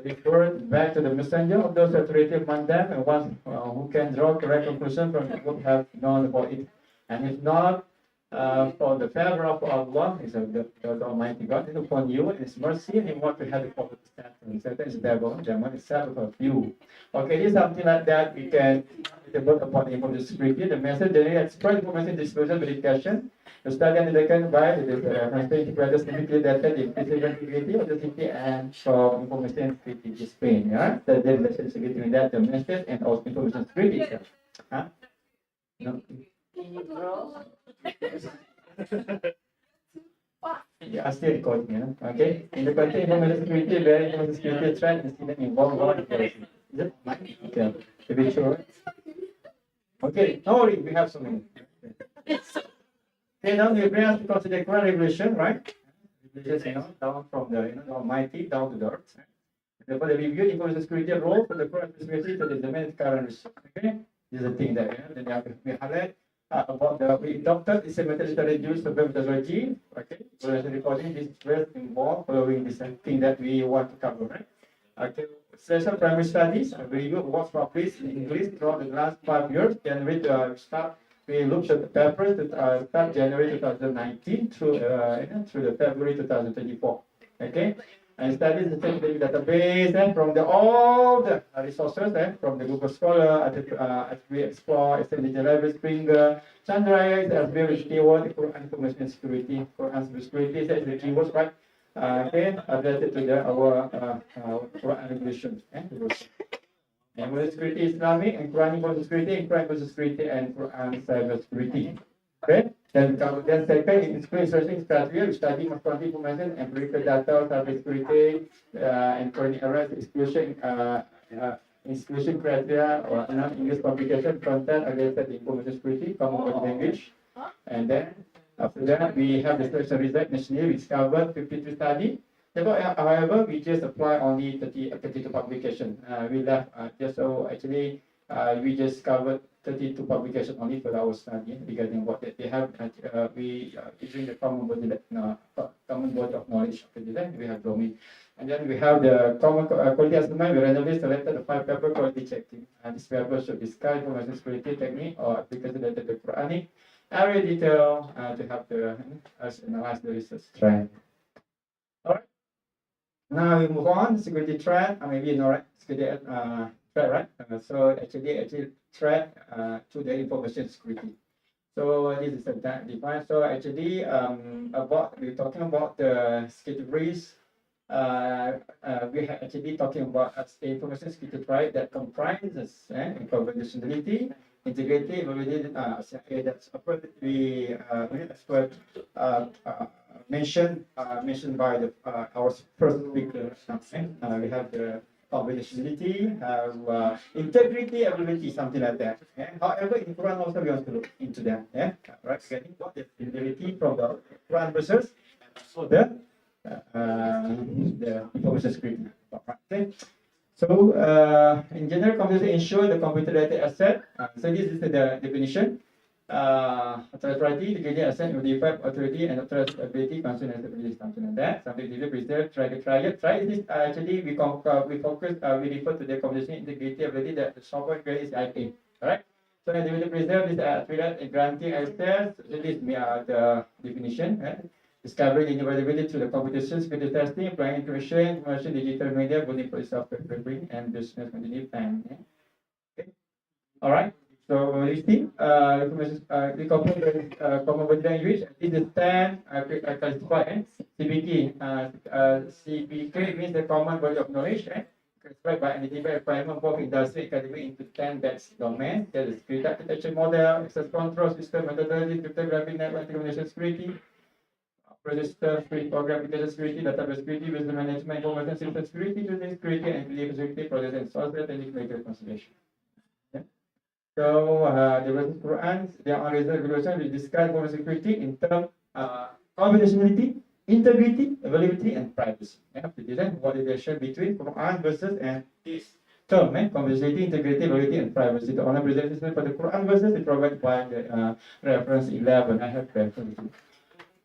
referred back to the messenger of those authority among them, and one who can draw correct conclusion from it would have known about it. And if not, for the favor of Allah, is the Almighty God, is upon you, and His mercy, and He wants to have the proper standing. So that is the German itself of you. Okay, this is something like that we can develop upon the information security. The message generally express information disclosure verification. The study undertaken by the National Integrated Security Data, the physical integrity of the city, and from information security in Spain. Yeah, the relationship between that, the message, and also information security. Huh? No. Yeah, still recording, yeah. Okay. In the country, information security, where information security threat incident involve law enforcement. Is it? Okay. To be sure. Okay. No worry, we have so many. Okay, now we bring us to consider Quran regulation, right? Regulation, down from the Almighty down to the earth. Therefore, the review information security role for the Quran security to the main current research. Okay, this is the thing that then we highlight about the we adopted is a methodology used for methodology. Okay, so as a recording, this is very involved following this thing that we want to cover, right? Okay, special primary studies. We review what's published in English throughout the last 5 years. Then we start. We looked at the papers that start January 2019 through the February 2024. Okay, and studies the scientific database from all the resources from the Google Scholar, as we explore, extended library, Springer, Chandraya, as well as keyword Quran information security, Quran security is the keywords, right? Okay, related to our Quran regulation. Information security Islamic, and Quran information security, and Quran information security, and Quran cyber security. Okay. Then second is researching criteria, we study quantity information, empirical data, cyber security, and current errors, exclusion criteria, or English publication, content related information security, common code language. And then after that, we have the special result nationally, we discovered 53 study. However, we just apply only 32 publication. We left just so actually we just covered 32 publication only for our study regarding what they have. We using the common body of knowledge of the design. We have domain, and then we have the common quality assessment. We randomly selected the 5 paper quality checking. This paper should discuss information security technique or application related to Quranic area detail to have the analyze the research trend. Alright. Now we move on, security threat, maybe right, security threat, right? So actually threat to the information security. So this is defined. So actually we're talking about the security risk. We are actually talking about the information security threat that comprises confidentiality, integrity, validity. That's we expert mentioned by our first speaker. We have the confidentiality, integrity, ability, something like that. However, in Quran also we want to look into that. Right, getting what the integrity from the Quran verses and also the information security. Okay. So in general, computer ensure the computer-related asset. So this is the definition. Authority, the gradient asset, modified authority, and authorized ability, function and ability, something like that. Something to preserve, try this. Actually, we refer to the computation integrity ability that the software creates IP. Alright. So the ability to preserve is attribute granting access. This is the definition. Discovering inevitability through the computation, security testing, applying information, digital media, building for software preparing, and business continuity time. Okay. All right. So listing information the common body language. This is 10 classified CBK. CBK means the common body of knowledge. Classified by identified requirement both industry academic into 10 best domains. There is security architecture model, access control system, methodology, cryptography, network communication security, register security, program application security, database security, business management, information system security, business security, and belief security, process and software, technical reconciliation. So the Quran, there are regulation which describe information security in terms confidentiality, integrity, availability, and privacy. You have to design what is the relation between Quran verses and this term, conversity, integrity, availability, and privacy. The online presentation for the Quran verses is provided by the reference 11. I have reference.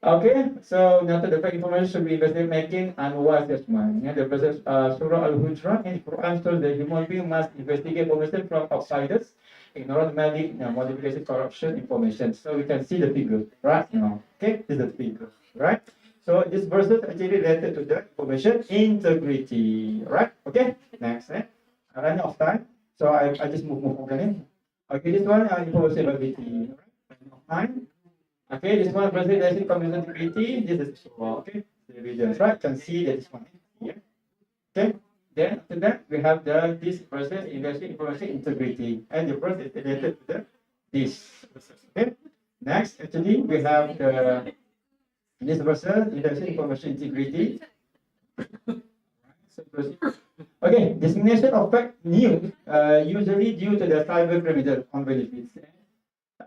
Okay, so now the fact information should be invested making and wise judgment. The verses Surah Al-Hujurat in the Quran shows that human being must investigate information from outsiders, ignorant malice, modification, corruption, information. So we can see the figure right now. Okay, this is the figure, right? So this verses actually related to the information integrity, right? Okay, next. I'm running out of time, so I just move again. Okay, this one information ability. Running out of time. Okay, this one presentation community integrity. This is okay. The regions, right? Can see that this one. Yeah. Okay. Then after that we have this process information integrity, and the process is related to this. Okay. Next, actually we have this process information integrity. Okay, dissemination of fake news usually due to the cyber criminal on benefits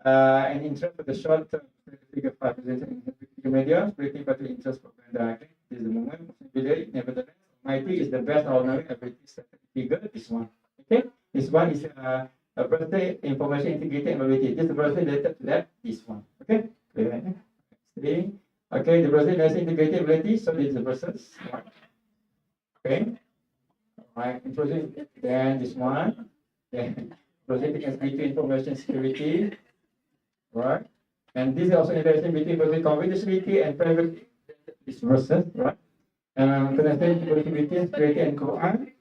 and interest for the short term figure 5% in the media, splitting particular interest propaganda. Okay, this is the moment. Nevertheless, mighty is the best ordinary ability figure. This one. Okay, this one is a birthday information integrity and ability. This is birthday related to that. This one. Okay, clear. Okay, the birthday integrity ability. So this is the process. Okay. Right, then this one, then proceeding as between information security, right? And this is also interesting between confidentiality and privacy. This process, right? And connected security, security, and Quran.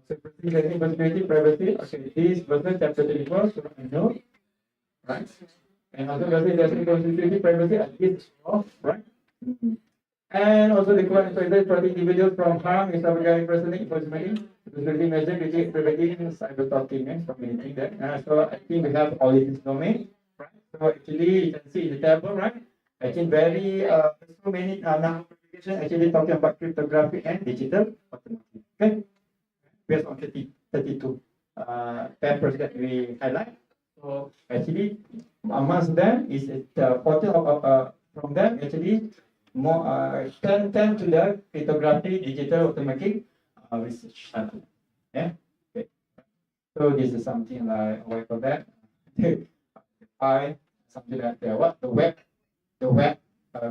So proceeding security, privacy. Okay, this process chapter 34, so I know, right? And also proceeding security, privacy, at least, right? And also the Quran protect individuals from harm is our personally enforcement. Security measure preventing cyber stalking from anything that. So I think we have all this domain, right? So actually you can see in the table, right? I think very so many now applications actually talking about cryptography and digital automatic. Okay, based on 32 papers that we highlight. So actually amongst them is 14 from them actually. More 10 to the cryptography, digital automatic research. Yeah. Okay. So this is something like what for that. Something like what the web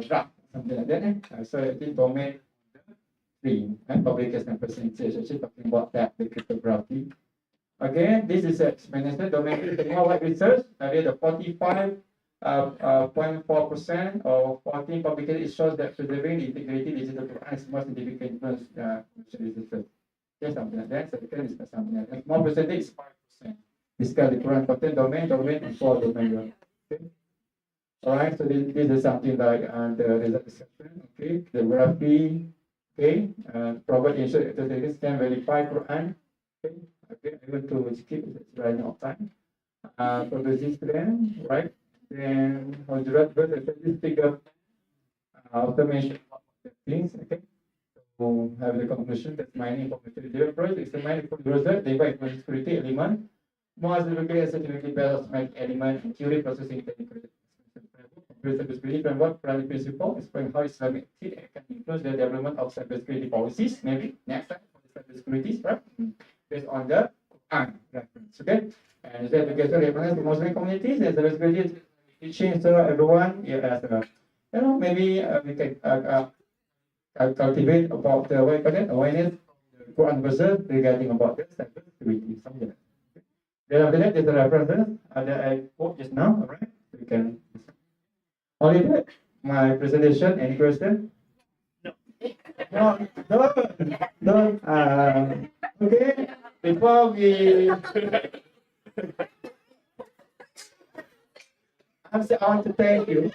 graph, something like that. So it is domain 3 and publication and percentage actually talking about that the cryptography. Okay, this is explanation domain 3 more like research. The 45. 0.4% or 14 publications, it shows that preserving the integrity digital Quran is more significant influence research. Okay, something like that. So the is something like that. Small percentage is 5%. Discuss the Quran content domain, and 4 domain. Okay. Alright, so this is something like the result discussion. Okay, the graphy. Okay, provide ensure that can verify Quran. Okay, I want to skip it. It's running out of time. For the plan, right? Then Hujurat verse actually figure automation of the things. Okay, so have the conclusion that mining information zero approach is the mining for the result divide information security element more specifically as certificate based on element and theory processing technical cybersecurity framework primary principle explain how Islamic can influence the development of cybersecurity policies. Maybe next time for the cybersecurity, right? Based on the reference. Okay, and the education reference to Muslim communities as cybersecurity teaching so everyone as maybe we can cultivate about the awareness Quran verses regarding about the cybersecurity. Something like that. Then after that, there's the references that I quote just now. All right, so you can only that my presentation. Any question? No. Okay. Before we. I want to thank you.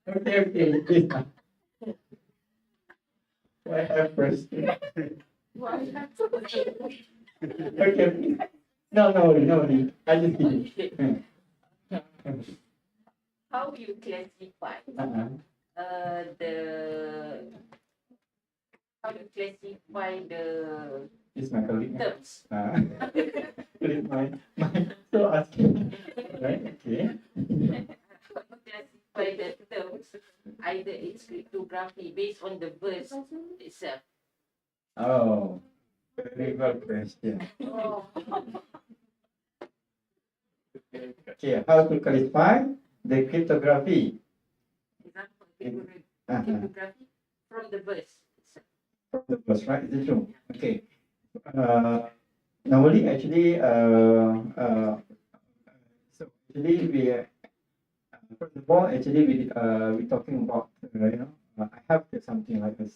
Okay, please. I have first. Okay. No. I just kidding. How you classify the It's my colleague. terms? So asking. Right, okay. Classify the terms use. Either it's cryptography based on the verse itself. Oh, very good question. Okay, how to classify the cryptography? Cryptography from the verse itself. From the verse, right? Is it true? Okay. Normally, actually, so actually first of all, actually we talking about I have something like this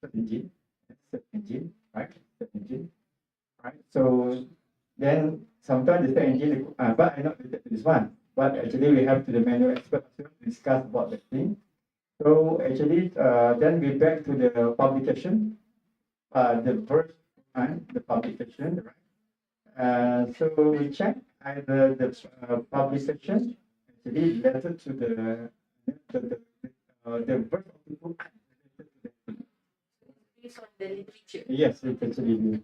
search engine, right? Search engine, right? So then sometimes the search engine, but I not this one, but actually we have to the manual expert to discuss about the thing. So actually, then we back to the publication, the first time the publication, right? So we check either the publication actually related to the verse of the book. Based on the literature. Yes, it's actually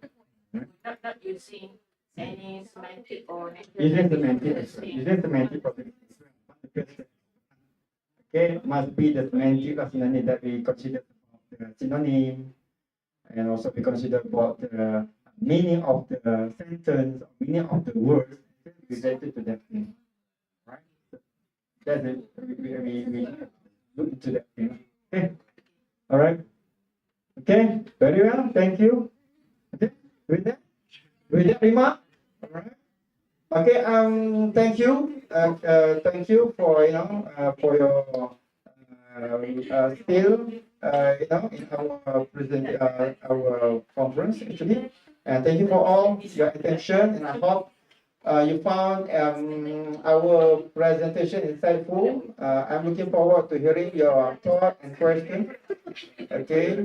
Not using any semantic or using semantic processing. Okay, must be the semantic synonym that we consider the synonym, and also we consider about the meaning of the sentence, meaning of the word related to that thing, right? That's it. We look into that thing. Okay. All right. Okay. Very well. Thank you. Okay. With that remark. All right. Okay. Thank you. Thank you for for your still in our our conference actually, and thank you for all your attention, and I hope you found our presentation insightful. I'm looking forward to hearing your thought and question. Okay.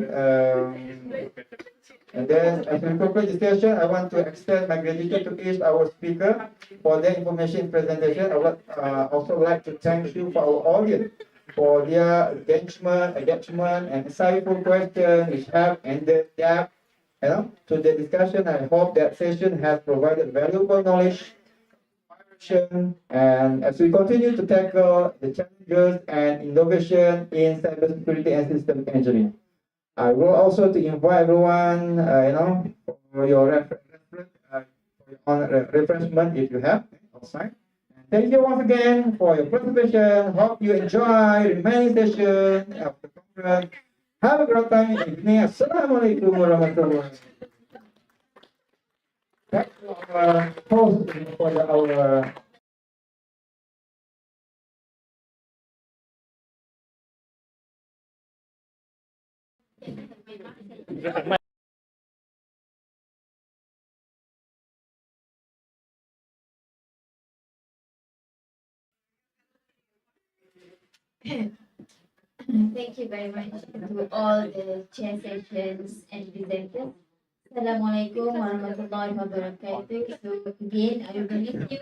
And then as we conclude the session, I want to extend my gratitude to each our speaker for their information presentation. I would also like to thank you for our audience for their engagement, and insightful questions which have ended depth to the discussion. I hope that session has provided valuable knowledge, and as we continue to tackle the challenges and innovation in cybersecurity and system engineering. I will also to invite everyone, for your refreshment if you have outside. Thank you once again for your participation. Hope you enjoy the remaining session of the conference. Have a great time in the evening. Assalamualaikum warahmatullahi wabarakatuh. Back to our host for our Thank you very much to all the chair sessions and presenters. Assalamualaikum warahmatullahi wabarakatuh. So again, I will be with you.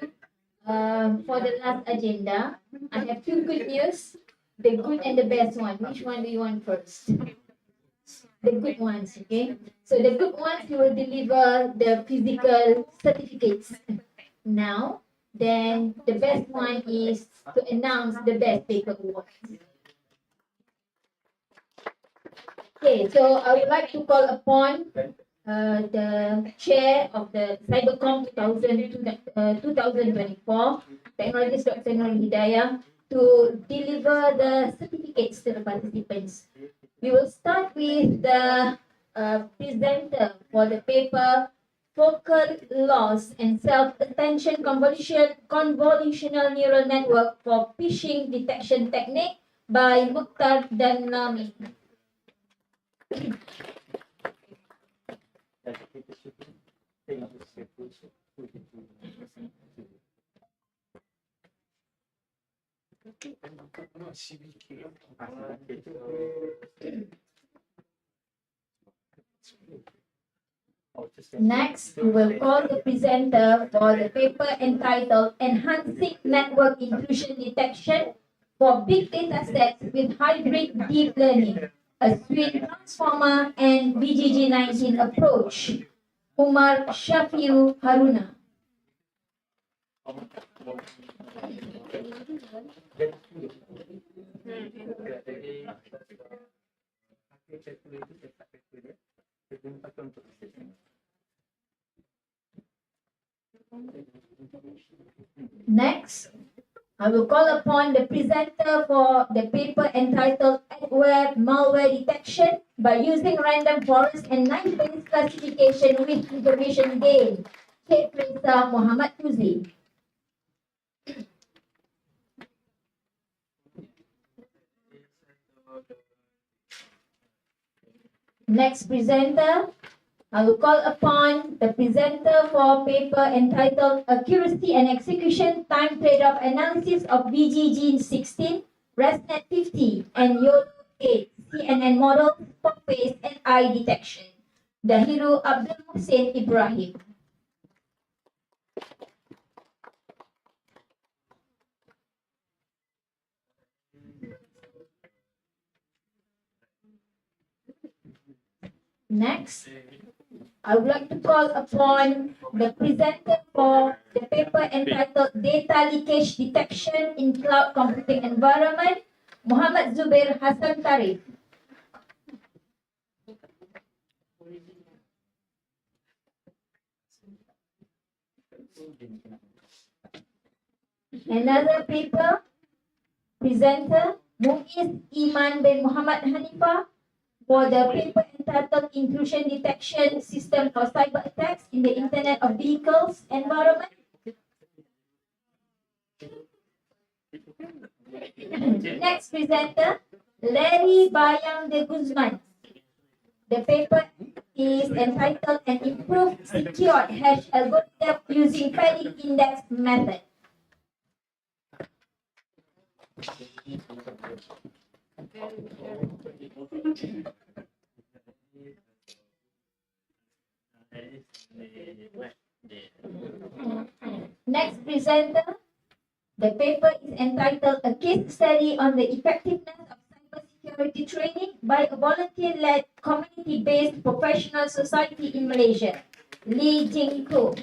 For the last agenda, I have two good news, the good and the best one. Which one do you want first? The good ones, okay? So the good ones, we will deliver the physical certificates now. Then the best one is to announce the best paper awards. Okay, so I would like to call upon the chair of the CYBERCOMP 2024, Technologist Dr. Nur Hidayah, to deliver the certificates to the participants. We will start with the presenter for the paper Focal Loss and Self-Attention Convolutional Neural Network for Phishing Detection Technique by Mukhtar Danami. Next, we will call the presenter for the paper entitled Enhancing Network Intrusion Detection for Big Data Sets with Hybrid Deep Learning, a Suite Transformer and BGG19 Approach, Umar Shafiu Haruna. Next, I will call upon the presenter for the paper entitled Adware Malware Detection by Using Random Forest and Knife-Based Classification with Information Gain, Sheikh Reza Muhammad Fuzi. Next presenter, I will call upon the presenter for paper entitled Accuracy and Execution Time Trade-off Analysis of BGG 16, ResNet 50, and YOLO 8 CNN models for face and eye detection. Dahiru Abdul Muhsin Ibrahim. Next, I would like to call upon the presenter for the paper entitled Data Leakage Detection in Cloud Computing Environment, Muhammad Zubair Hassan Tarif. Another paper presenter, Muiz Iman bin Muhammad Hanifah, for the paper entitled Intrusion Detection System for Cyber Attacks in the Internet of Vehicles Environment. Next presenter, Larry Bayang de Guzman. The paper is entitled An Improved Secured Hash Algorithm Using Padding Index Method. Next presenter, the paper is entitled A Case Study on the Effectiveness of Cybersecurity Training by a volunteer-led community-based professional society in Malaysia, Lee Jing Ko.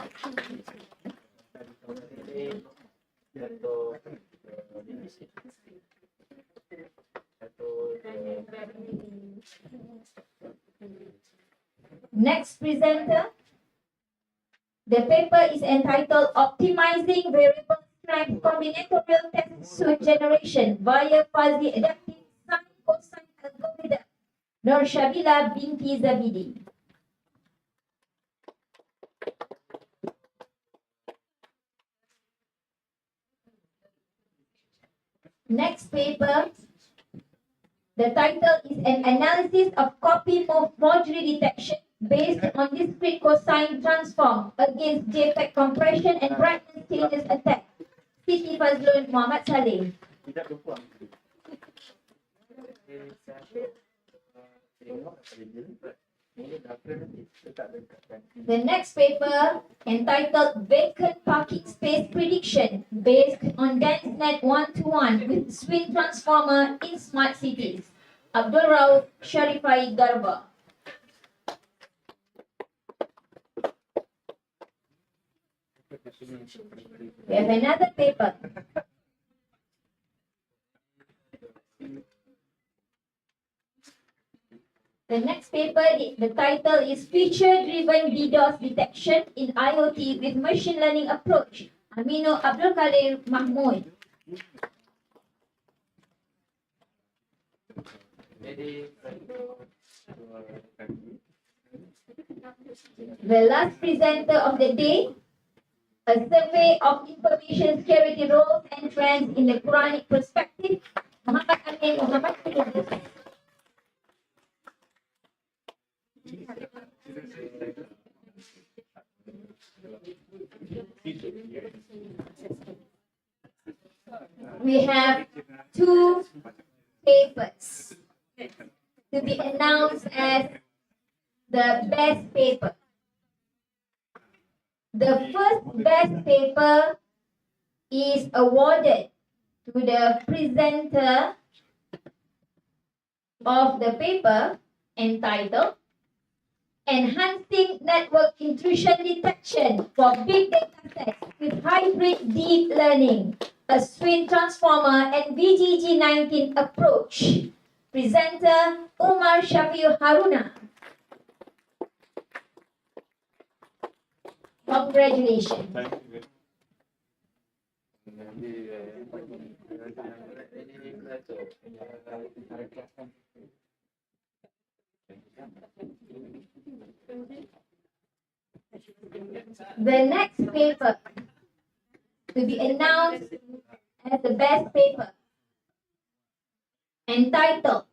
Next presenter, the paper is entitled Optimizing Variable Strength Combinatorial Test Suite Generation via Fuzzy Adaptive Sine Cosine Algorithm, Nur Shabila binti Zabidi. Next paper, the title is An Analysis of Copy Move Forgery Detection based on discrete cosine transform against JPEG compression and brightness changes attack. Siti Fazlul Muhammad Saleh. The next paper, entitled Vacant Parking Space Prediction based on DenseNet 1-to-1 with Swing Transformer in Smart Cities, Abdul Rauf Sharifai Garba. We have another paper. The next paper, the title is Feature-Driven DDoS Detection in IoT with Machine Learning Approach, Aminu Abdul Kadir Mahmood. The last presenter of the day, a survey of information security roles and trends in the Quranic perspective, Muhammad Amin Muhammad Idris. We have two papers to be announced as the best paper. The first best paper is awarded to the presenter of the paper entitled enhancing network intrusion detection for big data sets with hybrid deep learning, a swing transformer and VGG19 approach. Presenter Umar Shafiu Haruna. Congratulations. The next paper to be announced as the best paper, entitled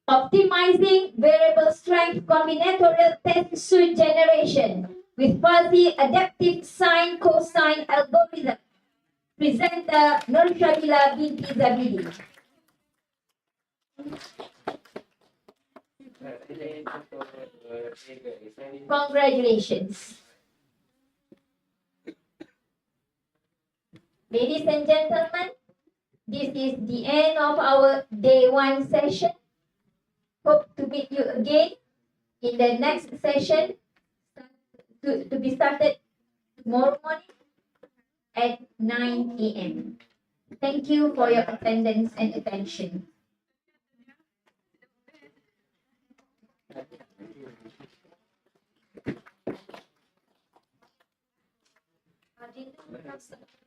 Optimizing Variable Strength Combinatorial Test Suite Generation with Fuzzy Adaptive Sine Cosine Algorithm. Presenter Nur Shabila binti Zabidi. Congratulations. Ladies and gentlemen, this is the end of our day 1 session. Hope to meet you again in the next session to be started tomorrow morning at 9 a.m. Thank you for your attendance and attention. Agenda